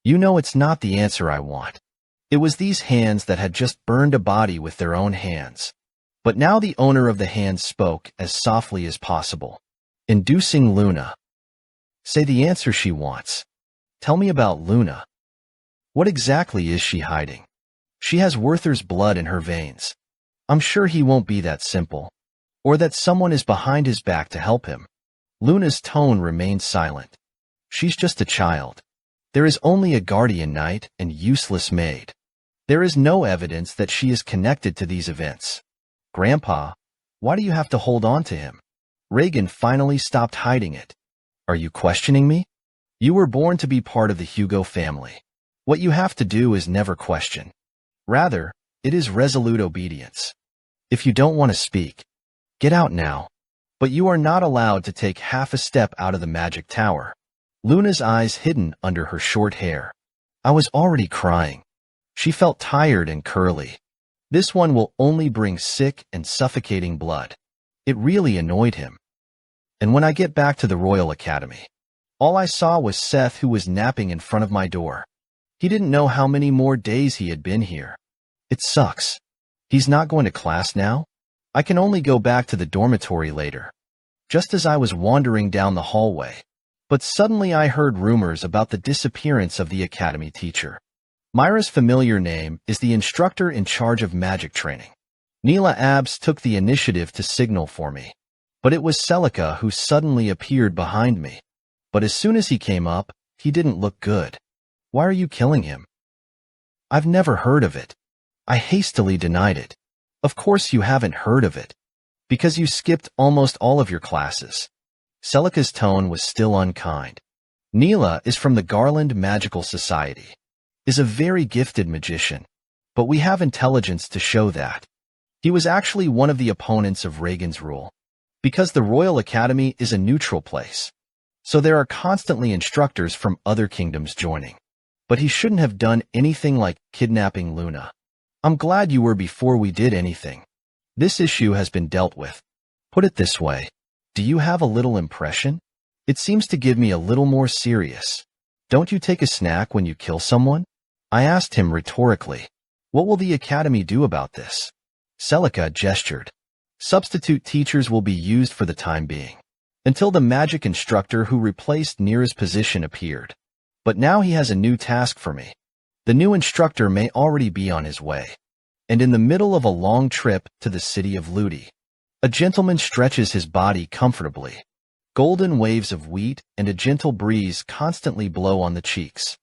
You know it's not the answer I want. It was these hands that had just burned a body with their own hands. But now the owner of the hands spoke as softly as possible, inducing Luna. Say the answer she wants. Tell me about Luna. What exactly is she hiding? She has Werther's blood in her veins. I'm sure he won't be that simple. Or that someone is behind his back to help him. Luna's tone remained silent. She's just a child. There is only a guardian knight and useless maid. There is no evidence that she is connected to these events. Grandpa, why do you have to hold on to him? Regan finally stopped hiding it. Are you questioning me? You were born to be part of the Hugo family. What you have to do is never question. Rather, it is resolute obedience. If you don't want to speak, get out now. But you are not allowed to take half a step out of the magic tower. Luna's eyes hidden under her short hair. I was already crying. She felt tired and curly. This one will only bring sick and suffocating blood. It really annoyed him. And when I get back to the Royal Academy, all I saw was Seth, who was napping in front of my door. He didn't know how many more days he had been here. It sucks. He's not going to class now? I can only go back to the dormitory later. Just as I was wandering down the hallway, but suddenly I heard rumors about the disappearance of the academy teacher. Myra's familiar name is the instructor in charge of magic training. Neela Abs took the initiative to signal for me, but it was Celica who suddenly appeared behind me. But as soon as he came up, he didn't look good. Why are you killing him? I've never heard of it. I hastily denied it. Of course you haven't heard of it, because you skipped almost all of your classes. Celica's tone was still unkind. Neela is from the Garland Magical Society, is a very gifted magician, but we have intelligence to show that. He was actually one of the opponents of Regan's rule, because the Royal Academy is a neutral place. So there are constantly instructors from other kingdoms joining. But he shouldn't have done anything like kidnapping Luna. I'm glad you were before we did anything. This issue has been dealt with. Put it this way. Do you have a little impression? It seems to give me a little more serious. Don't you take a snack when you kill someone? I asked him rhetorically. What will the academy do about this? Celica gestured. Substitute teachers will be used for the time being, until the magic instructor who replaced Nira's position appeared. But now he has a new task for me. The new instructor may already be on his way, and in the middle of a long trip to the city of Ludi. A gentleman stretches his body comfortably. Golden waves of wheat and a gentle breeze constantly blow on the cheeks.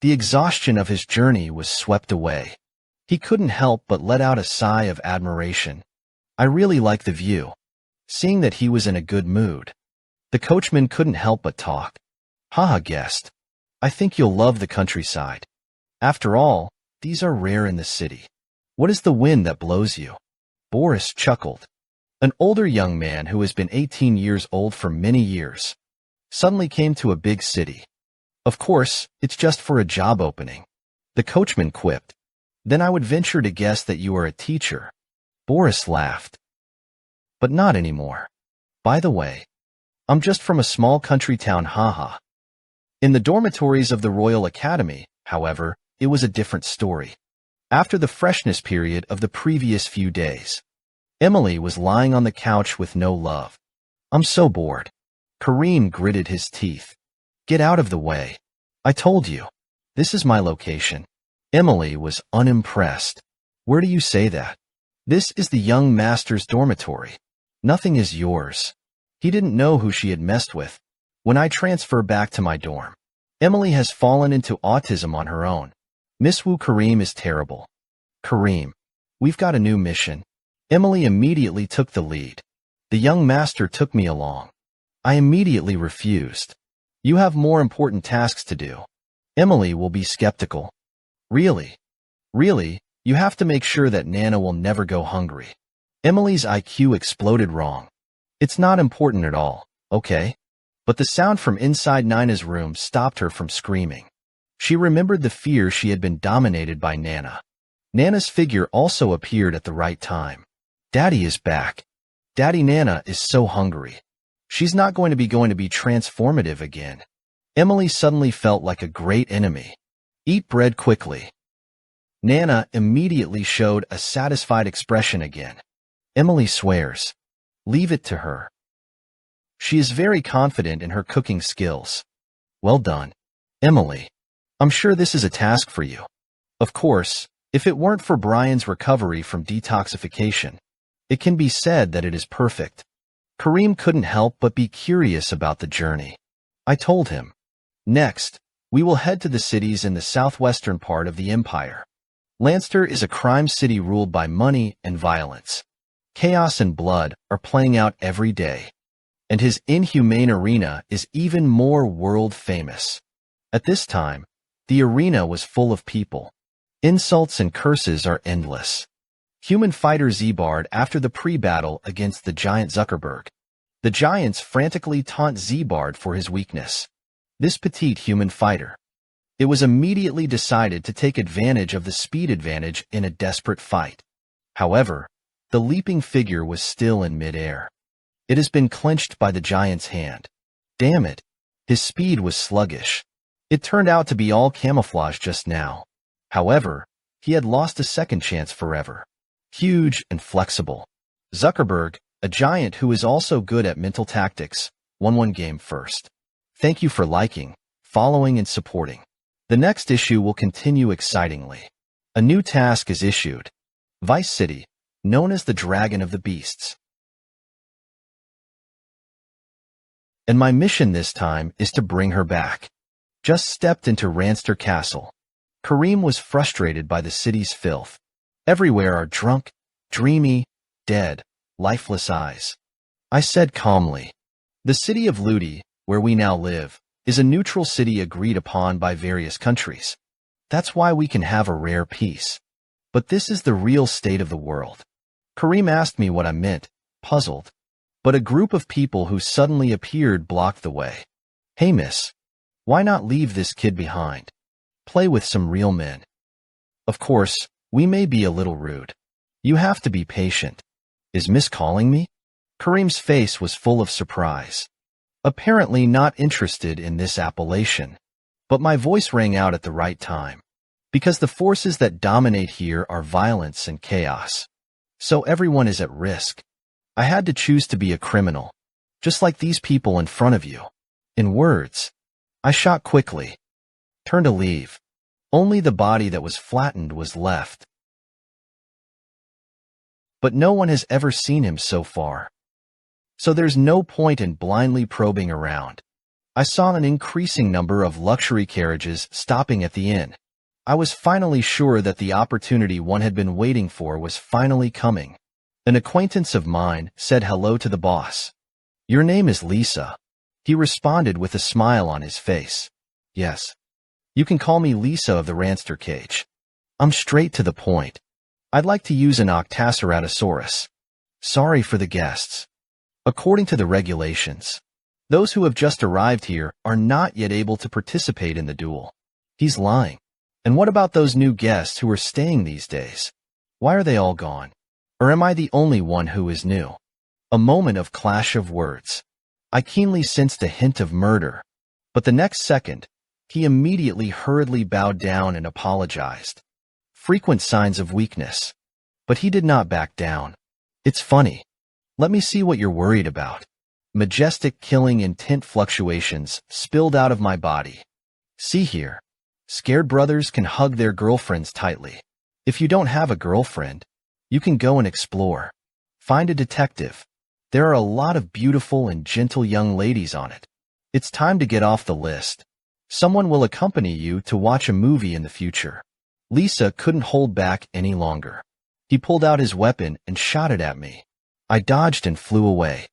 The exhaustion of his journey was swept away. He couldn't help but let out a sigh of admiration. I really like the view. Seeing that he was in a good mood, the coachman couldn't help but talk. Haha, guest. I think you'll love the countryside. After all, these are rare in the city. What is the wind that blows you? Boris chuckled. An older young man who has been 18 years old for many years suddenly came to a big city. Of course, it's just for a job opening. The coachman quipped. Then I would venture to guess that you are a teacher. Boris laughed. But not anymore. By the way, I'm just from a small country town, haha. In the dormitories of the Royal Academy, however, it was a different story. After the freshness period of the previous few days, Emily was lying on the couch with no love. I'm so bored. Kareem gritted his teeth. Get out of the way. I told you. This is my location. Emily was unimpressed. Where do you say that? This is the young master's dormitory. Nothing is yours. He didn't know who she had messed with. When I transfer back to my dorm, Emily has fallen into autism on her own. Miss Wu, Kareem is terrible. Kareem, we've got a new mission. Emily immediately took the lead. The young master took me along. I immediately refused. You have more important tasks to do. Emily will be skeptical. Really? Really? You have to make sure that Nana will never go hungry. Emily's IQ exploded wrong. It's not important at all, okay? But the sound from inside Nana's room stopped her from screaming. She remembered the fear she had been dominated by Nana. Nana's figure also appeared at the right time. Daddy is back. Daddy, Nana is so hungry. She's not going to be transformative again. Emily suddenly felt like a great enemy. Eat bread quickly. Nana immediately showed a satisfied expression again. Emily swears. Leave it to her. She is very confident in her cooking skills. Well done, Emily. I'm sure this is a task for you. Of course, if it weren't for Brian's recovery from detoxification, it can be said that it is perfect. Kareem couldn't help but be curious about the journey. I told him. Next, we will head to the cities in the southwestern part of the empire. Lancaster is a crime city ruled by money and violence. Chaos and blood are playing out every day. And his inhumane arena is even more world-famous. At this time, the arena was full of people. Insults and curses are endless. Human fighter Zebard after the pre-battle against the giant Zuckerberg. The giants frantically taunt Zebard for his weakness. This petite human fighter. It was immediately decided to take advantage of the speed advantage in a desperate fight. However, the leaping figure was still in midair. It has been clenched by the giant's hand. Damn it, his speed was sluggish. It turned out to be all camouflage just now. However, he had lost a second chance forever. Huge and flexible. Zuckerberg, a giant who is also good at mental tactics, won one game first. Thank you for liking, following, and supporting. The next issue will continue excitingly. A new task is issued. Vice City, known as the Dragon of the Beasts. And my mission this time is to bring her back. Just stepped into Ranster Castle. Kareem was frustrated by the city's filth. Everywhere are drunk, dreamy, dead, lifeless eyes. I said calmly, the city of Ludi, where we now live, is a neutral city agreed upon by various countries. That's why we can have a rare peace. But this is the real state of the world. Kareem asked me what I meant, puzzled. But a group of people who suddenly appeared blocked the way. Hey miss, why not leave this kid behind? Play with some real men. Of course, we may be a little rude. You have to be patient. Is Miss calling me? Kareem's face was full of surprise. Apparently not interested in this appellation. But my voice rang out at the right time. Because the forces that dominate here are violence and chaos. So everyone is at risk. I had to choose to be a criminal. Just like these people in front of you. In words. I shot quickly. Turned to leave. Only the body that was flattened was left. But no one has ever seen him so far. So there's no point in blindly probing around. I saw an increasing number of luxury carriages stopping at the inn. I was finally sure that the opportunity one had been waiting for was finally coming. An acquaintance of mine said hello to the boss. Your name is Lisa. He responded with a smile on his face. Yes. You can call me Lisa of the Ranster Cage. I'm straight to the point. I'd like to use an Octaceratosaurus. Sorry for the guests. According to the regulations, those who have just arrived here are not yet able to participate in the duel. He's lying. And what about those new guests who are staying these days? Why are they all gone? Or am I the only one who is new? A moment of clash of words. I keenly sensed a hint of murder, but the next second, he immediately hurriedly bowed down and apologized. Frequent signs of weakness. But he did not back down. It's funny. Let me see what you're worried about. Majestic killing intent fluctuations spilled out of my body. See here. Scared brothers can hug their girlfriends tightly. If you don't have a girlfriend, you can go and explore. Find a detective. There are a lot of beautiful and gentle young ladies on it. It's time to get off the list. Someone will accompany you to watch a movie in the future. Lisa couldn't hold back any longer. He pulled out his weapon and shot it at me. I dodged and flew away.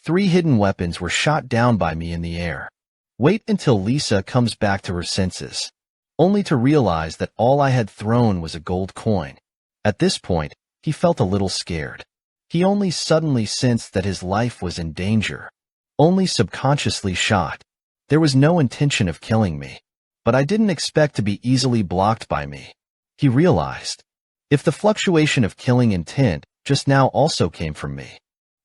3 hidden weapons were shot down by me in the air. Wait until Lisa comes back to her senses, only to realize that all I had thrown was a gold coin. At this point, he felt a little scared. He only suddenly sensed that his life was in danger. Only subconsciously shot. There was no intention of killing me, but I didn't expect to be easily blocked by me. He realized. If the fluctuation of killing intent just now also came from me,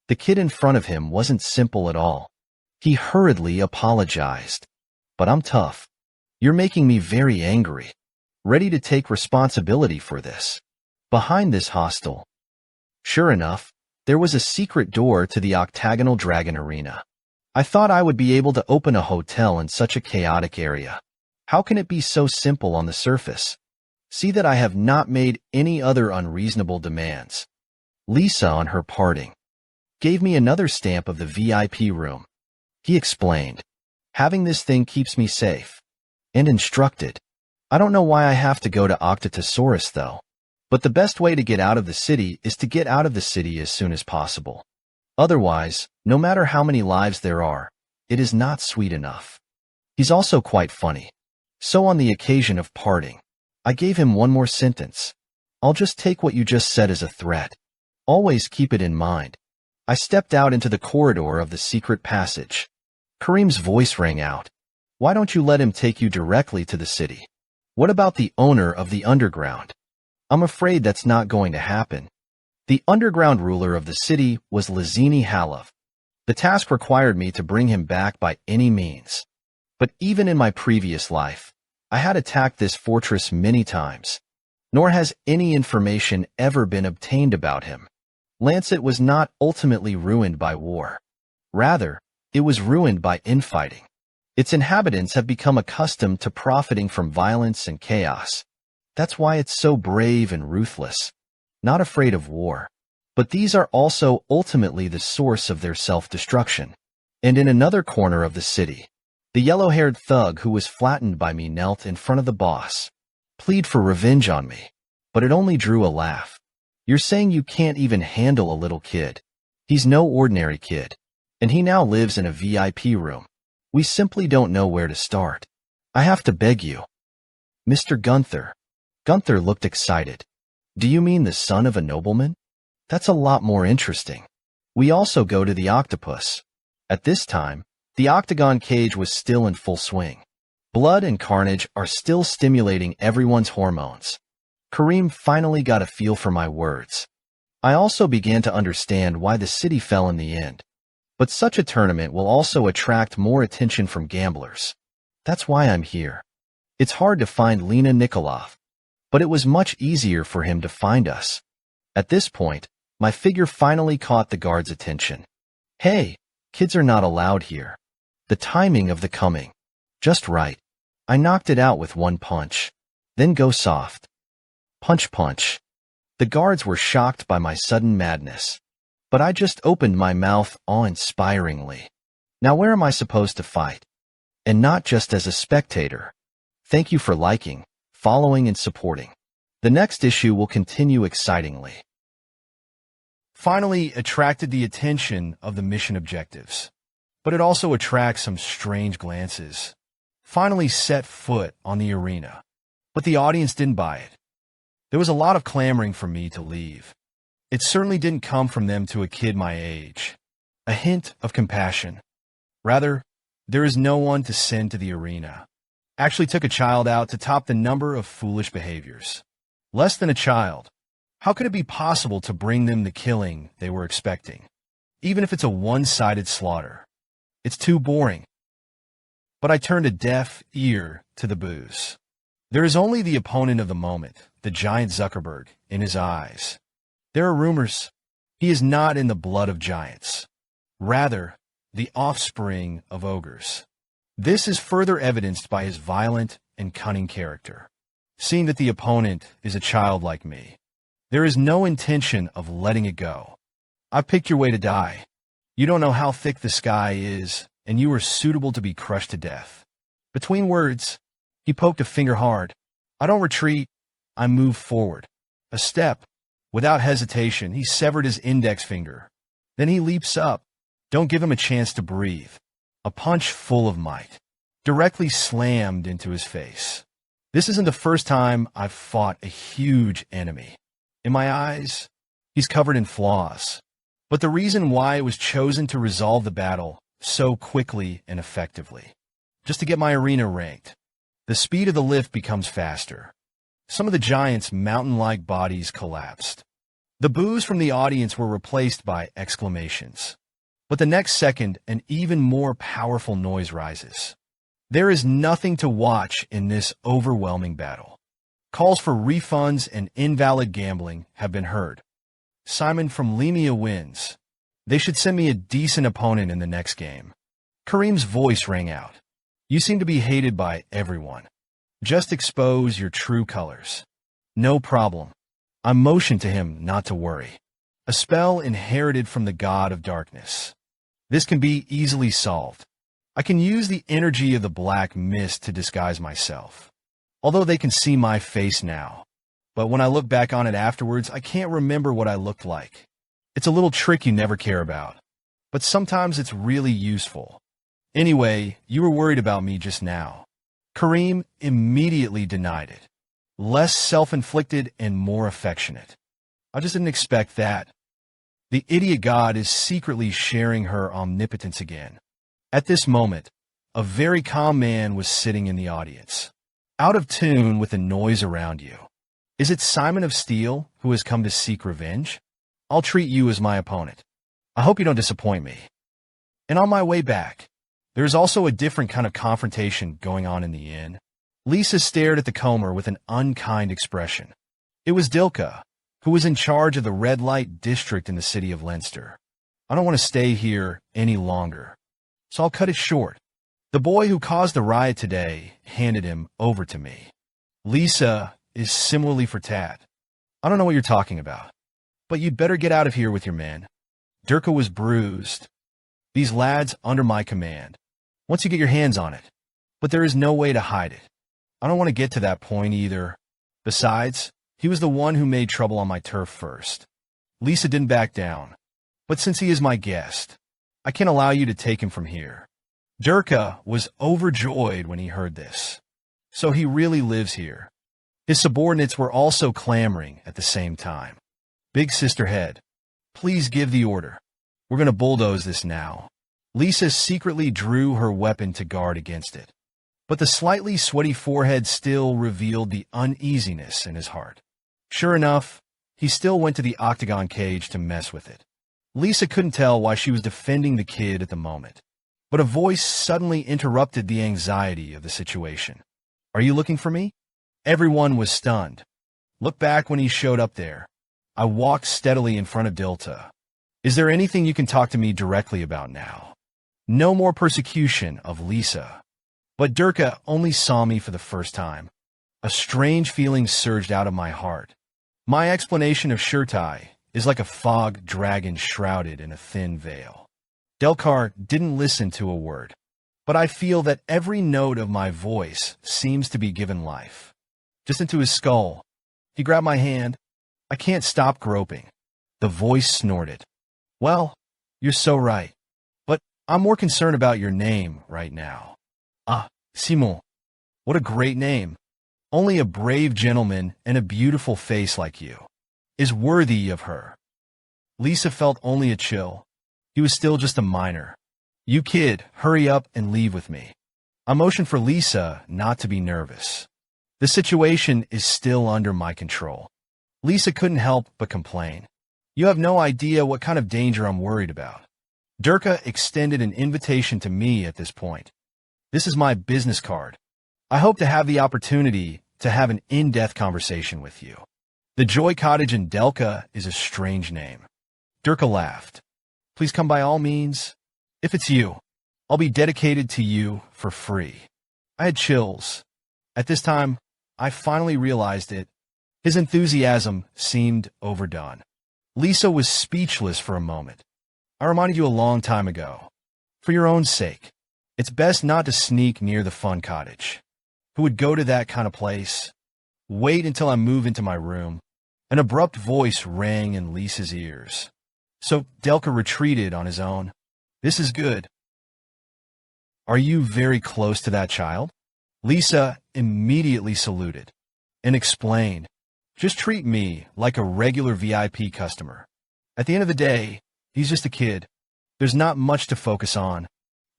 the kid in front of him wasn't simple at all. He hurriedly apologized. But I'm tough. You're making me very angry. Ready to take responsibility for this. Behind this hostel. Sure enough, there was a secret door to the octagonal dragon arena. I thought I would be able to open a hotel in such a chaotic area. How can it be so simple on the surface? See that I have not made any other unreasonable demands. Lisa, on her parting, gave me another stamp of the VIP room. He explained, having this thing keeps me safe. And instructed. I don't know why I have to go to Octotosaurus though. But the best way to get out of the city is to get out of the city as soon as possible. Otherwise, no matter how many lives there are, it is not sweet enough. He's also quite funny. So on the occasion of parting, I gave him one more sentence. I'll just take what you just said as a threat. Always keep it in mind. I stepped out into the corridor of the secret passage. Kareem's voice rang out. Why don't you let him take you directly to the city? What about the owner of the underground? I'm afraid that's not going to happen. The underground ruler of the city was Lazini Halov. The task required me to bring him back by any means. But even in my previous life, I had attacked this fortress many times. Nor has any information ever been obtained about him. Lancet was not ultimately ruined by war. Rather, it was ruined by infighting. Its inhabitants have become accustomed to profiting from violence and chaos. That's why it's so brave and ruthless, not afraid of war. But these are also ultimately the source of their self-destruction. And in another corner of the city, the yellow-haired thug who was flattened by me knelt in front of the boss, plead for revenge on me. But it only drew a laugh. You're saying you can't even handle a little kid. He's no ordinary kid. And he now lives in a VIP room. We simply don't know where to start. I have to beg you. Mr. Gunther. Gunther looked excited. Do you mean the son of a nobleman? That's a lot more interesting. We also go to the octopus. At this time, the octagon cage was still in full swing. Blood and carnage are still stimulating everyone's hormones. Kareem finally got a feel for my words. I also began to understand why the city fell in the end. But such a tournament will also attract more attention from gamblers. That's why I'm here. It's hard to find Lena Nikolov, but it was much easier for him to find us. At this point, my figure finally caught the guard's attention. Hey, kids are not allowed here. The timing of the coming. Just right. I knocked it out with one punch. Then go soft. Punch punch. The guards were shocked by my sudden madness. But I just opened my mouth awe-inspiringly. Now where am I supposed to fight? And not just as a spectator. Thank you for liking, following and supporting. The next issue will continue excitingly. Finally attracted the attention of the mission objectives. But it also attracts some strange glances. Finally set foot on the arena. But the audience didn't buy it. There was a lot of clamoring for me to leave. It certainly didn't come from them to a kid my age. A hint of compassion. Rather, there is no one to send to the arena. Actually took a child out to top the number of foolish behaviors. Less than a child. How could it be possible to bring them the killing they were expecting? even if it's a one-sided slaughter. It's too boring. But I turned a deaf ear to the boos. There is only the opponent of the moment, the giant Zuckerberg, in his eyes. There are rumors. He is not in the blood of giants. Rather, the offspring of ogres. This is further evidenced by his violent and cunning character. Seeing that the opponent is a child like me, there is no intention of letting it go. I picked your way to die. You don't know how thick the sky is, and you are suitable to be crushed to death. Between words, he poked a finger hard. I don't retreat. I move forward. A step. Without hesitation, he severed his index finger. Then he leaps up. Don't give him a chance to breathe. A punch full of might, directly slammed into his face. This isn't the first time I've fought a huge enemy. In my eyes, he's covered in flaws. But the reason why it was chosen to resolve the battle so quickly and effectively, just to get my arena ranked. The speed of the lift becomes faster. Some of the giants' mountain-like bodies collapsed. The boos from the audience were replaced by exclamations. But the next second, an even more powerful noise rises. There is nothing to watch in this overwhelming battle. Calls for refunds and invalid gambling have been heard. Simon from Lemia wins. They should send me a decent opponent in the next game. Kareem's voice rang out. You seem to be hated by everyone. Just expose your true colors. No problem. I motioned to him not to worry. A spell inherited from the god of darkness. This can be easily solved. I can use the energy of the black mist to disguise myself. Although they can see my face now. But when I look back on it afterwards, I can't remember what I looked like. It's a little trick you never care about. But sometimes it's really useful. Anyway, you were worried about me just now. Kareem immediately denied it. Less self-inflicted and more affectionate. I just didn't expect that. The idiot god is secretly sharing her omnipotence again. At this moment, a very calm man was sitting in the audience, out of tune with the noise around you. Is it Simon of Steel who has come to seek revenge? I'll treat you as my opponent. I hope you don't disappoint me. And on my way back, there is also a different kind of confrontation going on in the inn. Lisa stared at the comer with an unkind expression. It was Dilka, who was in charge of the red light district in the city of Leinster. I don't want to stay here any longer, so I'll cut it short. The boy who caused the riot today handed him over to me. Lisa is similarly for Tat. I don't know what you're talking about, but you'd better get out of here with your men. Durka was bruised. These lads under my command. Once you get your hands on it. But there is no way to hide it. I don't want to get to that point either. Besides, he was the one who made trouble on my turf first. Lisa didn't back down. But since he is my guest, I can't allow you to take him from here. Durka was overjoyed when he heard this. So he really lives here. His subordinates were also clamoring at the same time. Big Sister Head, please give the order. We're going to bulldoze this now. Lisa secretly drew her weapon to guard against it. But the slightly sweaty forehead still revealed the uneasiness in his heart. Sure enough, he still went to the octagon cage to mess with it. Lisa couldn't tell why she was defending the kid at the moment. But a voice suddenly interrupted the anxiety of the situation. Are you looking for me? Everyone was stunned. Look back when he showed up there. I walked steadily in front of Dilta. Is there anything you can talk to me directly about now? No more persecution of Lisa. But Durka only saw me for the first time. A strange feeling surged out of my heart. My explanation of Shirtai is like a fog dragon shrouded in a thin veil. Delkar didn't listen to a word, but I feel that every note of my voice seems to be given life. Just into his skull. He grabbed my hand. I can't stop groping. The voice snorted. Well, you're so right. But I'm more concerned about your name right now. Ah, Simon. What a great name. Only a brave gentleman and a beautiful face like you is worthy of her. Lisa felt only a chill. He was still just a minor. You kid, hurry up and leave with me. I motioned for Lisa not to be nervous. The situation is still under my control. Lisa couldn't help but complain. You have no idea what kind of danger I'm worried about. Durka extended an invitation to me at this point. This is my business card. I hope to have the opportunity to have an in-depth conversation with you. The Joy Cottage in Delka is a strange name. Durka laughed. Please come by all means. If it's you, I'll be dedicated to you for free. I had chills. At this time, I finally realized it. His enthusiasm seemed overdone. Lisa was speechless for a moment. I reminded you a long time ago. For your own sake, it's best not to sneak near the fun cottage. Who would go to that kind of place? Wait until I move into my room. An abrupt voice rang in Lisa's ears. So Delka retreated on his own. This is good. Are you very close to that child? Lisa immediately saluted and explained, just treat me like a regular VIP customer. At the end of the day, he's just a kid. There's not much to focus on.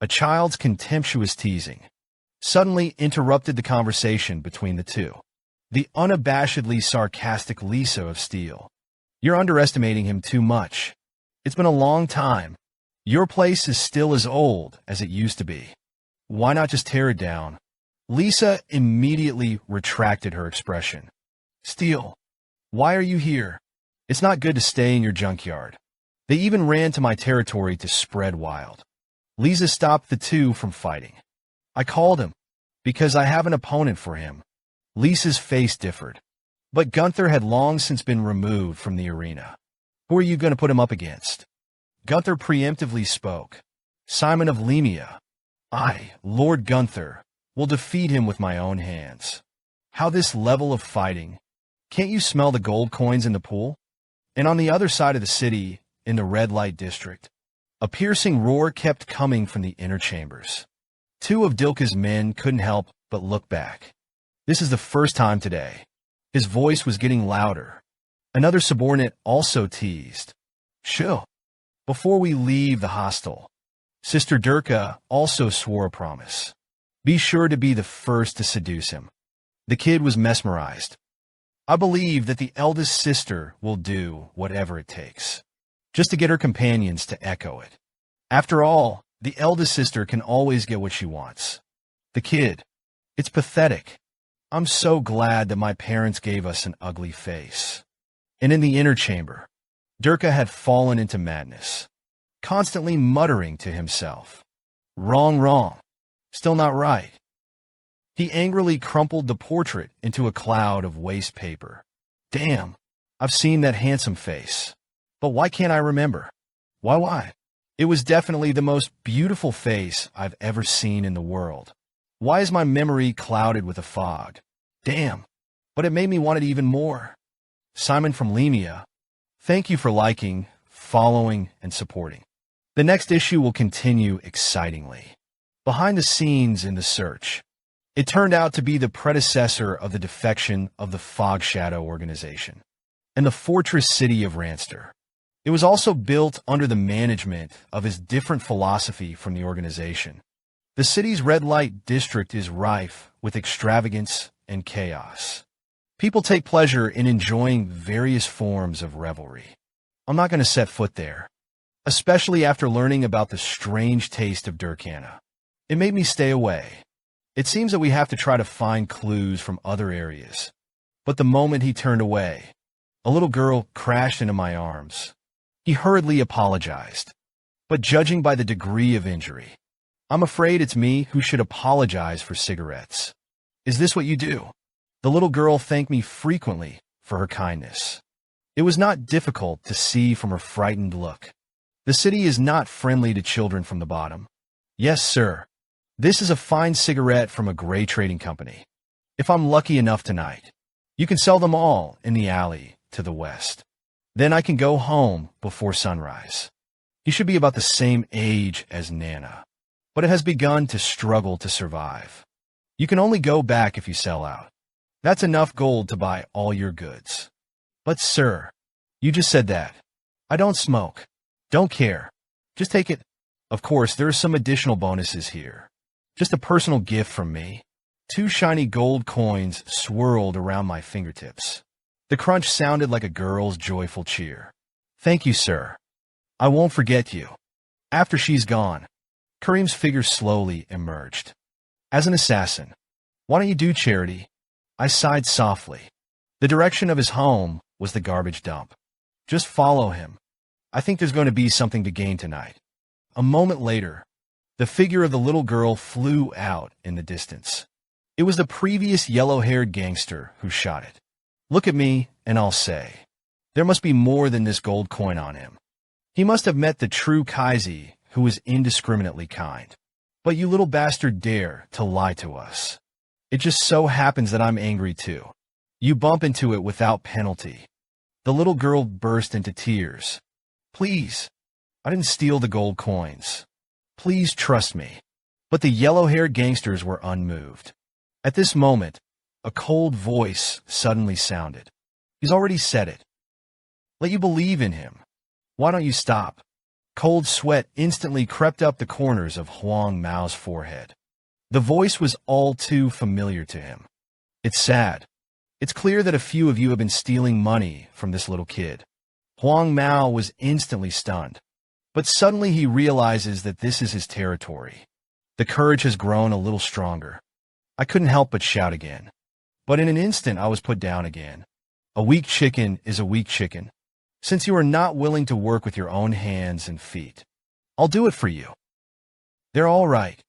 A child's contemptuous teasing suddenly interrupted the conversation between the two. The unabashedly sarcastic Lisa of Steel. You're underestimating him too much. It's been a long time. Your place is still as old as it used to be. Why not just tear it down? Lisa immediately retracted her expression. Steel, why are you here? It's not good to stay in your junkyard. They even ran to my territory to spread wild. Lisa stopped the two from fighting. I called him, because I have an opponent for him. Lisa's face differed, but Gunther had long since been removed from the arena. Who are you going to put him up against? Gunther preemptively spoke. Simon of Lemia. I, Lord Gunther, will defeat him with my own hands. How this level of fighting? Can't you smell the gold coins in the pool? And on the other side of the city, in the red light district, a piercing roar kept coming from the inner chambers. Two of Dilka's men couldn't help but look back. This is the first time today. His voice was getting louder. Another subordinate also teased. Shoo, before we leave the hostel. Sister Durka also swore a promise. Be sure to be the first to seduce him. The kid was mesmerized. I believe that the eldest sister will do whatever it takes, just to get her companions to echo it. After all, the eldest sister can always get what she wants. The kid. It's pathetic. I'm so glad that my parents gave us an ugly face. And in the inner chamber, Durka had fallen into madness, constantly muttering to himself. Wrong, wrong. Still not right. He angrily crumpled the portrait into a cloud of waste paper. Damn, I've seen that handsome face. But why can't I remember? Why? It was definitely the most beautiful face I've ever seen in the world. Why is my memory clouded with a fog? Damn, but it made me want it even more. Simon from Lemia, thank you for liking, following, and supporting. The next issue will continue excitingly. Behind the scenes in the search, it turned out to be the predecessor of the defection of the Fog Shadow organization and the fortress city of Ranster. It was also built under the management of his different philosophy from the organization. The city's red light district is rife with extravagance and chaos. People take pleasure in enjoying various forms of revelry. I'm not going to set foot there, especially after learning about the strange taste of Durkana. It made me stay away. It seems that we have to try to find clues from other areas. But the moment he turned away, a little girl crashed into my arms. He hurriedly apologized. But judging by the degree of injury, I'm afraid it's me who should apologize for cigarettes. Is this what you do? The little girl thanked me frequently for her kindness. It was not difficult to see from her frightened look. The city is not friendly to children from the bottom. Yes, sir. This is a fine cigarette from a gray trading company. If I'm lucky enough tonight, you can sell them all in the alley to the west. Then I can go home before sunrise. He should be about the same age as Nana, but it has begun to struggle to survive. You can only go back if you sell out. That's enough gold to buy all your goods. But sir, you just said that. I don't smoke. Don't care. Just take it. Of course, there are some additional bonuses here. Just a personal gift from me. 2 shiny gold coins swirled around my fingertips. The crunch sounded like a girl's joyful cheer. Thank you, sir. I won't forget you. After she's gone, Kareem's figure slowly emerged. As an assassin, why don't you do charity? I sighed softly. The direction of his home was the garbage dump. Just follow him. I think there's going to be something to gain tonight. A moment later, the figure of the little girl flew out in the distance. It was the previous yellow-haired gangster who shot it. Look at me, and I'll say, there must be more than this gold coin on him. He must have met the true Kaisi, who was indiscriminately kind. But you little bastard dare to lie to us. It just so happens that I'm angry too. You bump into it without penalty. The little girl burst into tears. Please, I didn't steal the gold coins. Please trust me. But the yellow-haired gangsters were unmoved. At this moment, a cold voice suddenly sounded. He's already said it. Let you believe in him. Why don't you stop? Cold sweat instantly crept up the corners of Huang Mao's forehead. The voice was all too familiar to him. It's sad. It's clear that a few of you have been stealing money from this little kid. Huang Mao was instantly stunned. But suddenly he realizes that this is his territory. The courage has grown a little stronger. I couldn't help but shout again. But in an instant I was put down again. A weak chicken is a weak chicken. Since you are not willing to work with your own hands and feet, I'll do it for you. They're all right.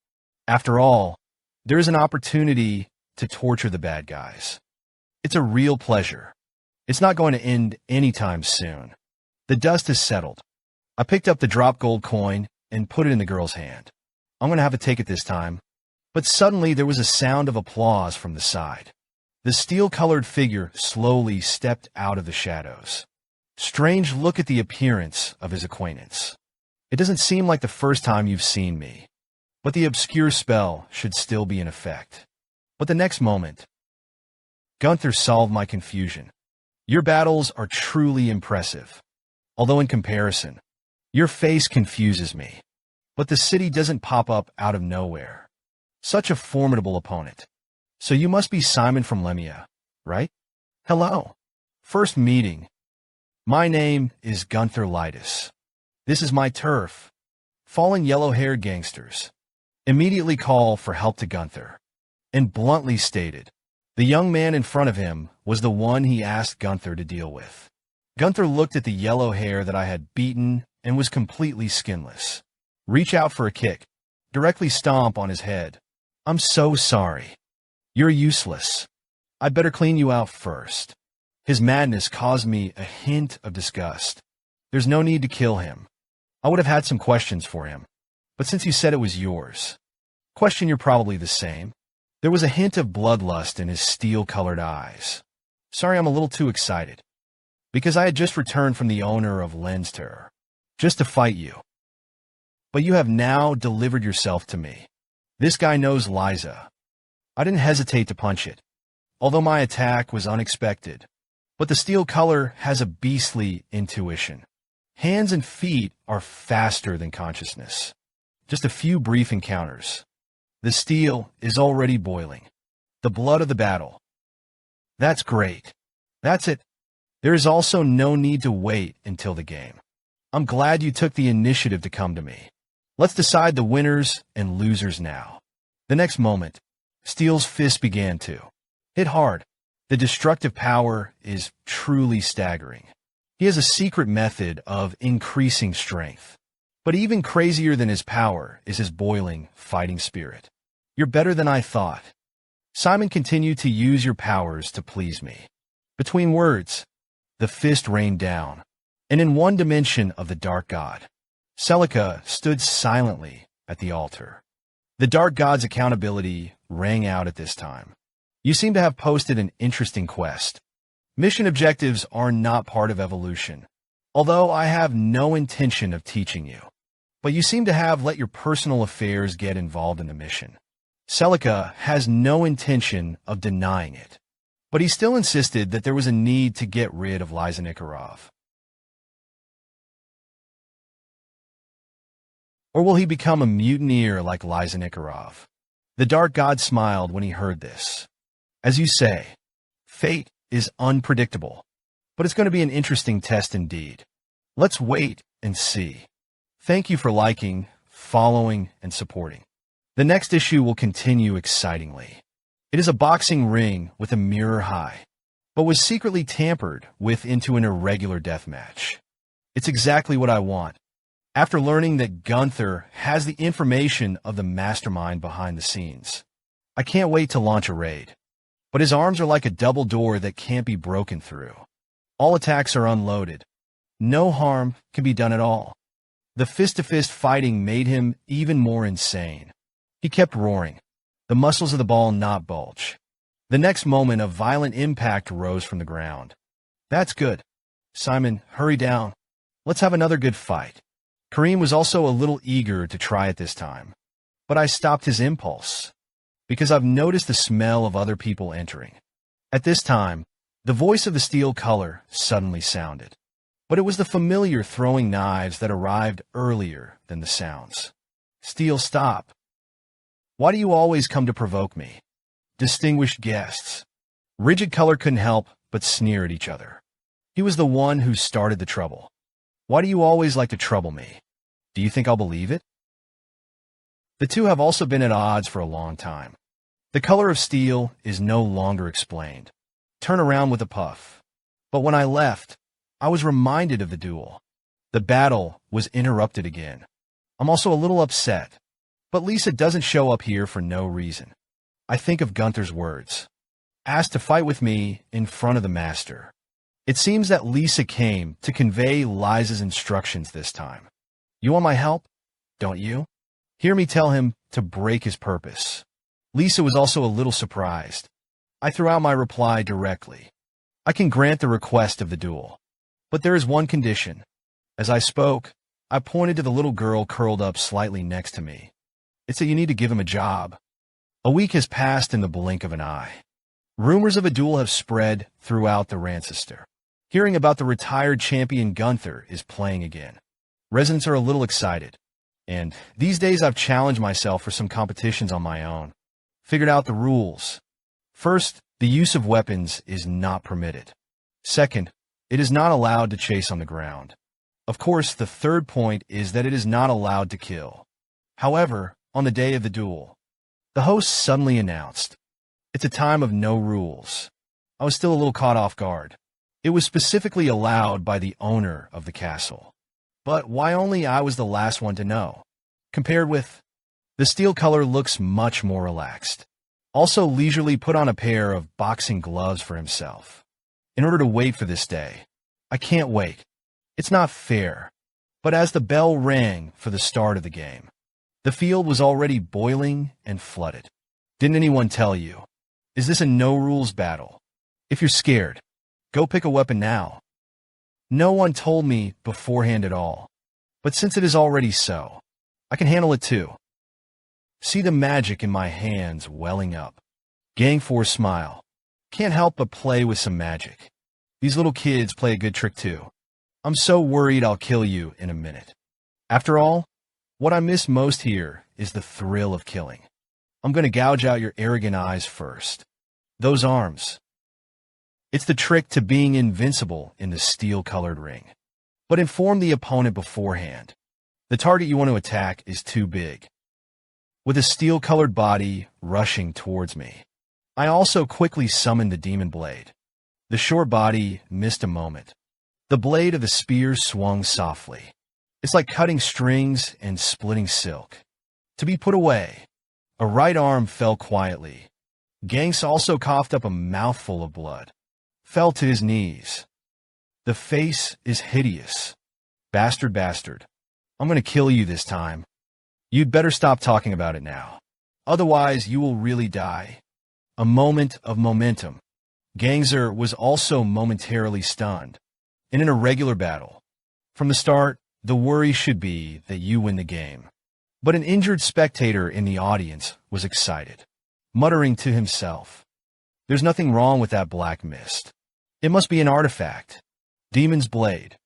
After all, there is an opportunity to torture the bad guys. It's a real pleasure. It's not going to end anytime soon. The dust has settled. I picked up the drop gold coin and put it in the girl's hand. I'm going to have to take it this time. But suddenly there was a sound of applause from the side. The steel-colored figure slowly stepped out of the shadows. Strange look at the appearance of his acquaintance. It doesn't seem like the first time you've seen me, but the obscure spell should still be in effect. But the next moment, Gunther solved my confusion. Your battles are truly impressive. Although in comparison, your face confuses me. But the city doesn't pop up out of nowhere. Such a formidable opponent. So you must be Simon from Lemia, right? Hello. First meeting. My name is Gunther Lytus. This is my turf. Fallen yellow-haired gangsters. Immediately call for help to Gunther. And bluntly stated, the young man in front of him was the one he asked Gunther to deal with. Gunther looked at the yellow hair that I had beaten and was completely skinless. Reach out for a kick. Directly stomp on his head. I'm so sorry. You're useless. I'd better clean you out first. His madness caused me a hint of disgust. There's no need to kill him. I would have had some questions for him. But since you said it was yours, question you're probably the same. There was a hint of bloodlust in his steel-colored eyes. Sorry, I'm a little too excited. Because I had just returned from the owner of Lenster, just to fight you. But you have now delivered yourself to me. This guy knows Liza. I didn't hesitate to punch it, although my attack was unexpected. But the steel color has a beastly intuition. Hands and feet are faster than consciousness. Just a few brief encounters. The steel is already boiling. The blood of the battle. That's great. That's it. There is also no need to wait until the game. I'm glad you took the initiative to come to me. Let's decide the winners and losers now. The next moment, Steel's fist began to hit hard. The destructive power is truly staggering. He has a secret method of increasing strength. But even crazier than his power is his boiling, fighting spirit. You're better than I thought. Simon continued to use your powers to please me. Between words, the fist rained down, and in one dimension of the dark god, Celica stood silently at the altar. The dark god's accountability rang out at this time. You seem to have posted an interesting quest. Mission objectives are not part of evolution, although I have no intention of teaching you. But you seem to have let your personal affairs get involved in the mission. Celica has no intention of denying it, but he still insisted that there was a need to get rid of Liza Nikarov. Or will he become a mutineer like Liza Nikarov? The dark god smiled when he heard this. As you say, fate is unpredictable, but it's going to be an interesting test indeed. Let's wait and see. Thank you for liking, following, and supporting. The next issue will continue excitingly. It is a boxing ring with a mirror high, but was secretly tampered with into an irregular death match. It's exactly what I want. After learning that Gunther has the information of the mastermind behind the scenes, I can't wait to launch a raid. But his arms are like a double door that can't be broken through. All attacks are unloaded. No harm can be done at all. The fist-to-fist fighting made him even more insane. He kept roaring. The muscles of the ball not bulge. The next moment, a violent impact rose from the ground. That's good. Simon, hurry down. Let's have another good fight. Kareem was also a little eager to try it this time. But I stopped his impulse, because I've noticed the smell of other people entering. At this time, the voice of the steel color suddenly sounded. But it was the familiar throwing knives that arrived earlier than the sounds. Steel, stop. Why do you always come to provoke me? Distinguished guests. Rigid Color couldn't help but sneer at each other. He was the one who started the trouble. Why do you always like to trouble me? Do you think I'll believe it? The two have also been at odds for a long time. The color of steel is no longer explained. Turn around with a puff. But when I left, I was reminded of the duel. The battle was interrupted again. I'm also a little upset. But Lisa doesn't show up here for no reason. I think of Gunther's words. Asked to fight with me in front of the master. It seems that Lisa came to convey Liza's instructions this time. You want my help? Don't you? Hear me tell him to break his purpose. Lisa was also a little surprised. I threw out my reply directly. I can grant the request of the duel. But there is one condition. As I spoke, I pointed to the little girl curled up slightly next to me. It's that you need to give him a job. A week has passed in the blink of an eye. Rumors of a duel have spread throughout the Rancester. Hearing about the retired champion Gunther is playing again. Residents are a little excited. And these days I've challenged myself for some competitions on my own. Figured out the rules. First, the use of weapons is not permitted. Second, it is not allowed to chase on the ground. Of course, the third point is that it is not allowed to kill. However, on the day of the duel, the host suddenly announced, "It's a time of no rules." I was still a little caught off guard. It was specifically allowed by the owner of the castle. But why only I was the last one to know? Compared with, the steel color looks much more relaxed. Also leisurely put on a pair of boxing gloves for himself. In order to wait for this day. I can't wait. It's not fair. But as the bell rang for the start of the game, the field was already boiling and flooded. Didn't anyone tell you? Is this a no-rules battle? If you're scared, go pick a weapon now. No one told me beforehand at all. But since it is already so, I can handle it too. See the magic in my hands welling up. Gang 4 smile. Can't help but play with some magic. These little kids play a good trick too. I'm so worried I'll kill you in a minute. After all, what I miss most here is the thrill of killing. I'm going to gouge out your arrogant eyes first. Those arms. It's the trick to being invincible in the steel-colored ring. But inform the opponent beforehand. The target you want to attack is too big. With a steel-colored body rushing towards me, I also quickly summoned the demon blade. The short body missed a moment. The blade of the spear swung softly. It's like cutting strings and splitting silk. To be put away. A right arm fell quietly. Gangs also coughed up a mouthful of blood. Fell to his knees. The face is hideous. Bastard, bastard. I'm going to kill you this time. You'd better stop talking about it now. Otherwise, you will really die. A moment of momentum. Gangster was also momentarily stunned. In an irregular battle. From the start, the worry should be that you win the game. But an injured spectator in the audience was excited, muttering to himself, "There's nothing wrong with that black mist. It must be an artifact." Demon's Blade.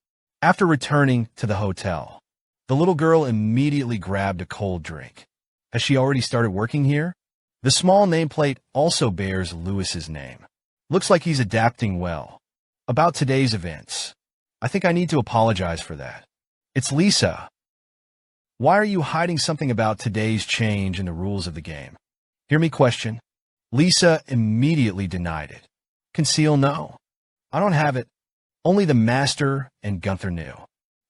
After returning to the hotel, the little girl immediately grabbed a cold drink. Has she already started working here? The small nameplate also bears Lewis's name. Looks like he's adapting well. About today's events. I think I need to apologize for that. It's Lisa. Why are you hiding something about today's change in the rules of the game? Hear me question. Lisa immediately denied it. Conceal no. I don't have it. Only the master and Gunther knew.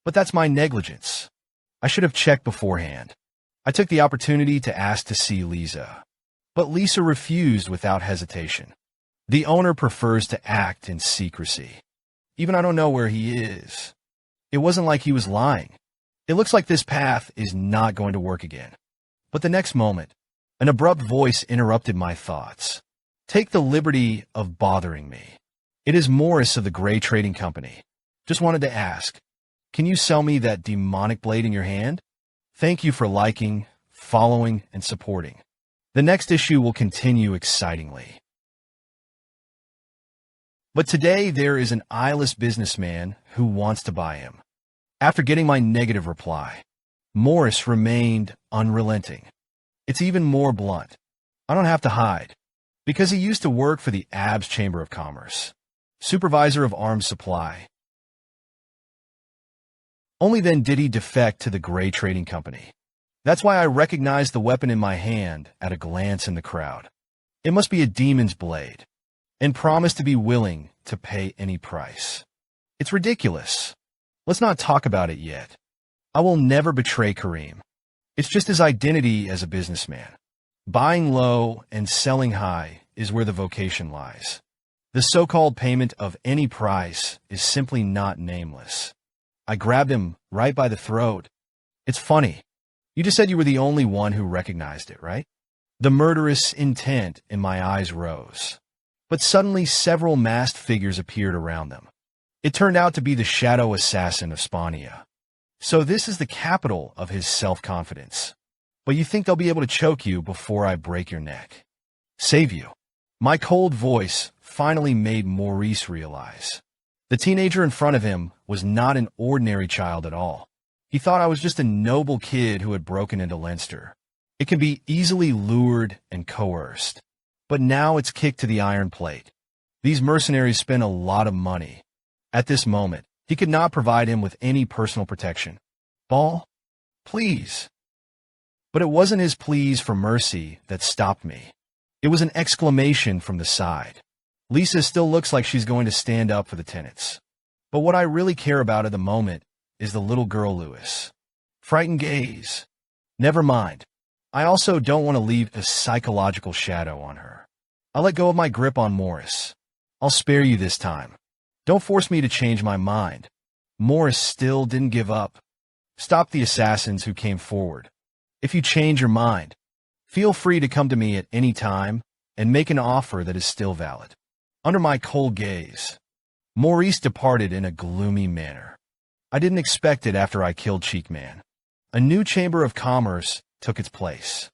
But that's my negligence. I should have checked beforehand. I took the opportunity to ask to see Lisa. But Lisa refused without hesitation. The owner prefers to act in secrecy. Even I don't know where he is. It wasn't like he was lying. It looks like this path is not going to work again. But the next moment, an abrupt voice interrupted my thoughts. Take the liberty of bothering me. It is Morris of the Gray Trading Company. Just wanted to ask, can you sell me that demonic blade in your hand? Thank you for liking, following, and supporting. The next issue will continue excitingly. But today there is an eyeless businessman who wants to buy him. After getting my negative reply, Morris remained unrelenting. It's even more blunt. I don't have to hide, because he used to work for the ABS Chamber of Commerce, supervisor of arms supply. Only then did he defect to the Gray Trading Company. That's why I recognized the weapon in my hand at a glance in the crowd. It must be a demon's blade, and promised to be willing to pay any price. It's ridiculous. Let's not talk about it yet. I will never betray Kareem. It's just his identity as a businessman. Buying low and selling high is where the vocation lies. The so-called payment of any price is simply not nameless. I grabbed him right by the throat. It's funny. You just said you were the only one who recognized it, right? The murderous intent in my eyes rose. But suddenly several masked figures appeared around them. It turned out to be the shadow assassin of Spania. So this is the capital of his self-confidence. But you think they'll be able to choke you before I break your neck? Save you. My cold voice finally made Maurice realize. The teenager in front of him was not an ordinary child at all. He thought I was just a noble kid who had broken into Leinster. It can be easily lured and coerced. But now it's kicked to the iron plate. These mercenaries spend a lot of money. At this moment, he could not provide him with any personal protection. Ball? Please. But it wasn't his pleas for mercy that stopped me. It was an exclamation from the side. Lisa still looks like she's going to stand up for the tenants. But what I really care about at the moment is the little girl Lewis. Frightened gaze. Never mind. I also don't want to leave a psychological shadow on her. I let go of my grip on Morris. I'll spare you this time. Don't force me to change my mind. Morris still didn't give up. Stop the assassins who came forward. If you change your mind, feel free to come to me at any time and make an offer that is still valid. Under my cold gaze, Maurice departed in a gloomy manner. I didn't expect it after I killed Cheekman. A new chamber of commerce took its place.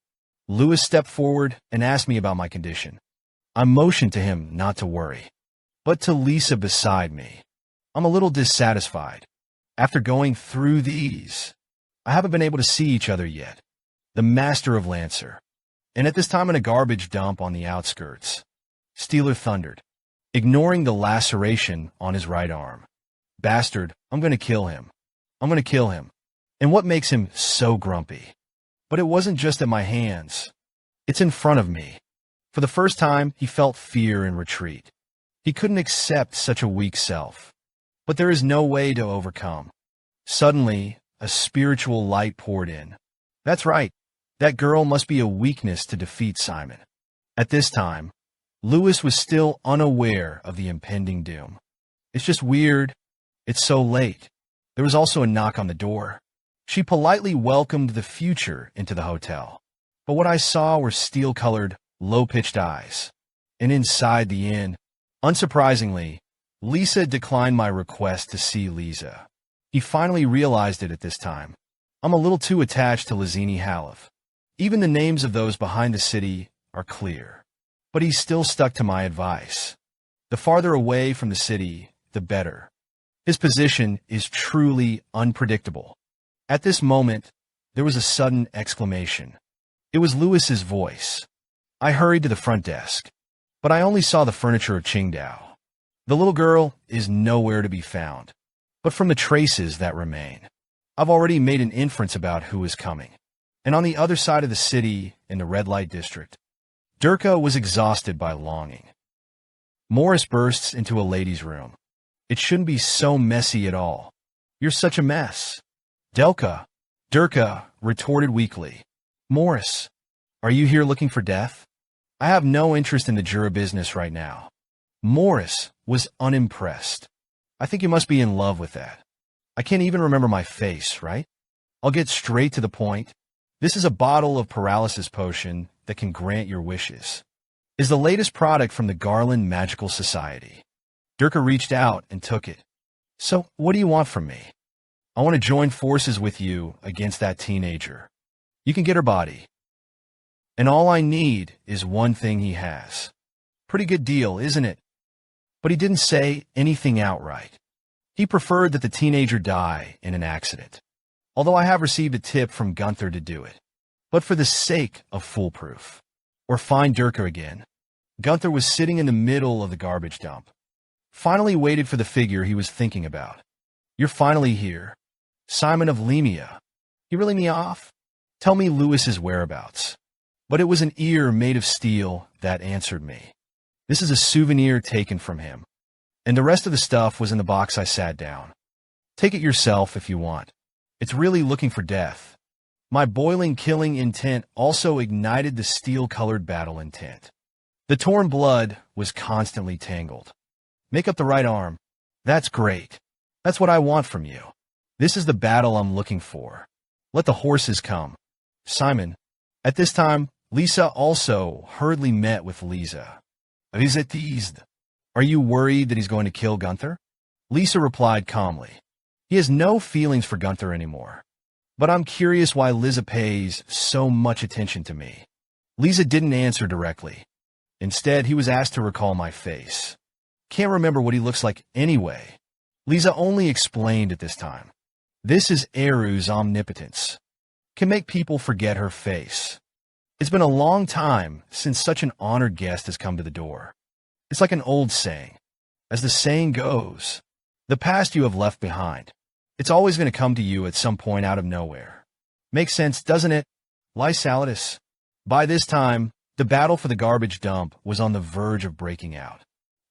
Lewis stepped forward and asked me about my condition. I motioned to him not to worry. But to Lisa beside me, I'm a little dissatisfied. After going through these, I haven't been able to see each other yet. The master of Lancer. And at this time in a garbage dump on the outskirts, Steeler thundered, ignoring the laceration on his right arm. Bastard, I'm going to kill him. I'm going to kill him. And what makes him so grumpy? But it wasn't just at my hands. It's in front of me. For the first time, he felt fear and retreat. He couldn't accept such a weak self. But there is no way to overcome. Suddenly, a spiritual light poured in. That's right. That girl must be a weakness to defeat Simon. At this time, Lewis was still unaware of the impending doom. It's just weird. It's so late. There was also a knock on the door. She politely welcomed the future into the hotel. But what I saw were steel-colored, low-pitched eyes. And inside the inn, unsurprisingly, Lisa declined my request to see Lisa. He finally realized it at this time. I'm a little too attached to Lazini Halif. Even the names of those behind the city are clear. But he's still stuck to my advice. The farther away from the city, the better. His position is truly unpredictable. At this moment, there was a sudden exclamation. It was Lewis's voice. I hurried to the front desk, but I only saw the furniture of Qingdao. The little girl is nowhere to be found, but from the traces that remain, I've already made an inference about who is coming. And on the other side of the city, in the red light district, Durka was exhausted by longing. Morris bursts into a ladies' room. It shouldn't be so messy at all. You're such a mess. Durka retorted weakly. Morris, are you here looking for death? I have no interest in the jura business right now. Morris was unimpressed. I think you must be in love with that. I can't even remember my face, right? I'll get straight to the point. This is a bottle of paralysis potion that can grant your wishes. Is the latest product from the Garland Magical Society. Durka reached out and took it. So, what do you want from me? I want to join forces with you against that teenager. You can get her body. And all I need is one thing he has. Pretty good deal, isn't it? But he didn't say anything outright. He preferred that the teenager die in an accident, although I have received a tip from Gunther to do it. But for the sake of foolproof. Or find Durka again. Gunther was sitting in the middle of the garbage dump. Finally waited for the figure he was thinking about. You're finally here. Simon of Lemia. You really me off? Tell me Lewis's whereabouts. But it was an ear made of steel that answered me. This is a souvenir taken from him. And the rest of the stuff was in the box I sat down. Take it yourself if you want. It's really looking for death. My boiling killing intent also ignited the steel-colored battle intent. The torn blood was constantly tangled. Make up the right arm. That's great. That's what I want from you. This is the battle I'm looking for. Let the horses come. Simon. At this time, Lisa also hurriedly met with Lisa. Lisa teased. Are you worried that he's going to kill Gunther? Lisa replied calmly. He has no feelings for Gunther anymore. But I'm curious why Lisa pays so much attention to me. Lisa didn't answer directly. Instead, he was asked to recall my face. Can't remember what he looks like anyway. Lisa only explained at this time. This is Eru's omnipotence. Can make people forget her face. It's been a long time since such an honored guest has come to the door. It's like an old saying. As the saying goes, the past you have left behind. It's always going to come to you at some point out of nowhere. Makes sense, doesn't it? Lysaladus. By this time, the battle for the garbage dump was on the verge of breaking out.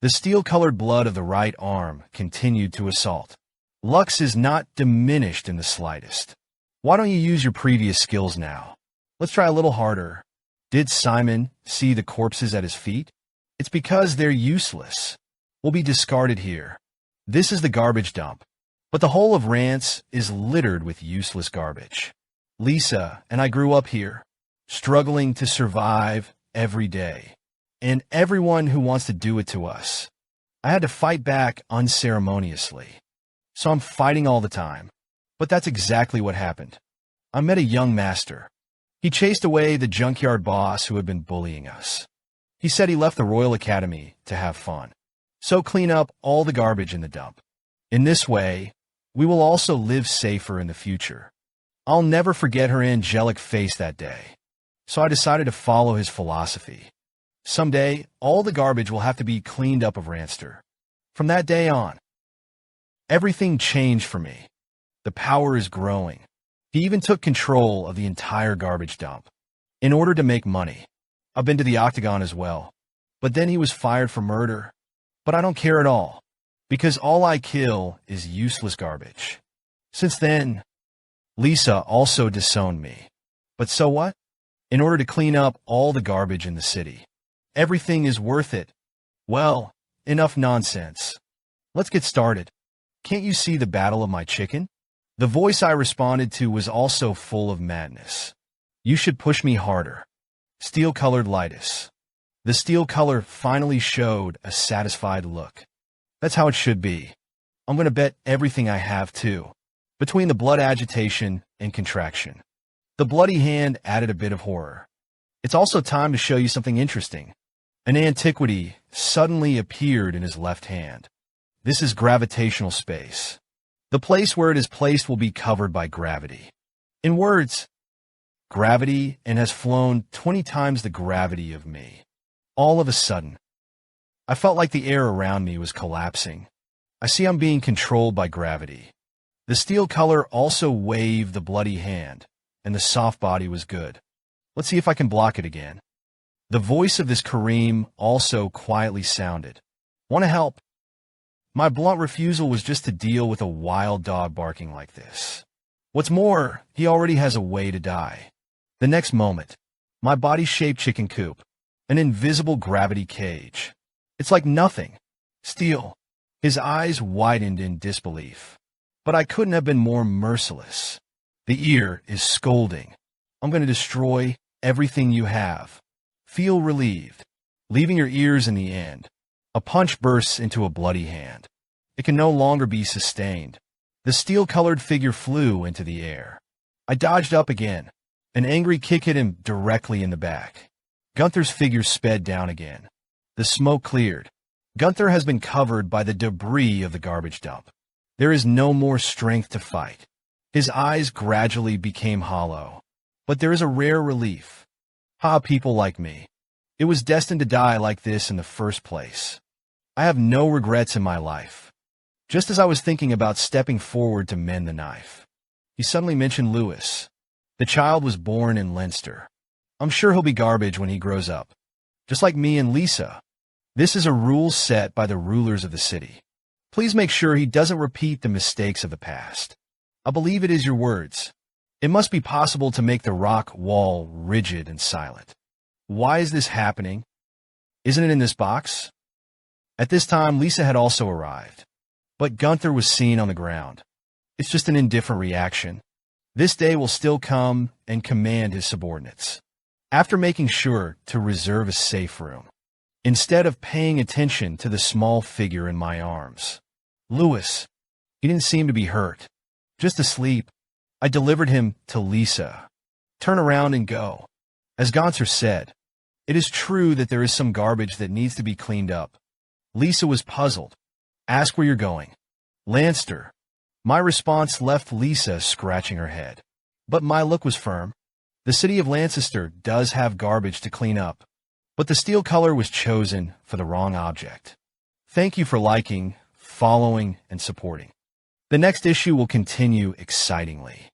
The steel-colored blood of the right arm continued to assault. Lux is not diminished in the slightest. Why don't you use your previous skills now? Let's try a little harder. Did Simon see the corpses at his feet? It's because they're useless. Will be discarded here. This is the garbage dump. But the whole of Rance is littered with useless garbage. Lisa and I grew up here, struggling to survive every day. And everyone who wants to do it to us. I had to fight back unceremoniously. So I'm fighting all the time. But that's exactly what happened. I met a young master. He chased away the junkyard boss who had been bullying us. He said he left the Royal Academy to have fun. So clean up all the garbage in the dump. In this way, we will also live safer in the future. I'll never forget her angelic face that day. So I decided to follow his philosophy. Someday, all the garbage will have to be cleaned up of Ranster. From that day on, everything changed for me. The power is growing. He even took control of the entire garbage dump. In order to make money. I've been to the Octagon as well. But then he was fired for murder. But I don't care at all. Because all I kill is useless garbage. Since then, Lisa also disowned me. But so what? In order to clean up all the garbage in the city. Everything is worth it. Well, enough nonsense. Let's get started. Can't you see the battle of my chicken? The voice I responded to was also full of madness. You should push me harder. Steel-colored Lightus. The steel color finally showed a satisfied look. That's how it should be. I'm going to bet everything I have, too. Between the blood agitation and contraction. The bloody hand added a bit of horror. It's also time to show you something interesting. An antiquity suddenly appeared in his left hand. This is gravitational space. The place where it is placed will be covered by gravity. In words, gravity, and has flown 20 times the gravity of me. All of a sudden, I felt like the air around me was collapsing. I see I'm being controlled by gravity. The steel color also waved the bloody hand, and the soft body was good. Let's see if I can block it again. The voice of this Kareem also quietly sounded. Want to help? My blunt refusal was just to deal with a wild dog barking like this. What's more, he already has a way to die. The next moment, my body-shaped chicken coop, an invisible gravity cage. It's like nothing. Steel. His eyes widened in disbelief. But I couldn't have been more merciless. The ear is scolding. I'm going to destroy everything you have. Feel relieved, leaving your ears in the end. A punch bursts into a bloody hand. It can no longer be sustained. The steel-colored figure flew into the air. I dodged up again. An angry kick hit him directly in the back. Gunther's figure sped down again. The smoke cleared. Gunther has been covered by the debris of the garbage dump. There is no more strength to fight. His eyes gradually became hollow. But there is a rare relief. People like me. It was destined to die like this in the first place. I have no regrets in my life. Just as I was thinking about stepping forward to mend the knife, he suddenly mentioned Lewis. The child was born in Leinster. I'm sure he'll be garbage when he grows up. Just like me and Lisa. This is a rule set by the rulers of the city. Please make sure he doesn't repeat the mistakes of the past. I believe it is your words. It must be possible to make the rock wall rigid and silent. Why is this happening? Isn't it in this box? At this time, Lisa had also arrived. But Gunther was seen on the ground. It's just an indifferent reaction. This day will still come and command his subordinates. After making sure to reserve a safe room, instead of paying attention to the small figure in my arms. Lewis, he didn't seem to be hurt. Just asleep. I delivered him to Lisa. Turn around and go. As Gunther said, it is true that there is some garbage that needs to be cleaned up. Lisa was puzzled. Ask where you're going. Leinster. My response left Lisa scratching her head. But my look was firm. The city of Lancaster does have garbage to clean up. But the steel color was chosen for the wrong object. Thank you for liking, following, and supporting. The next issue will continue excitingly.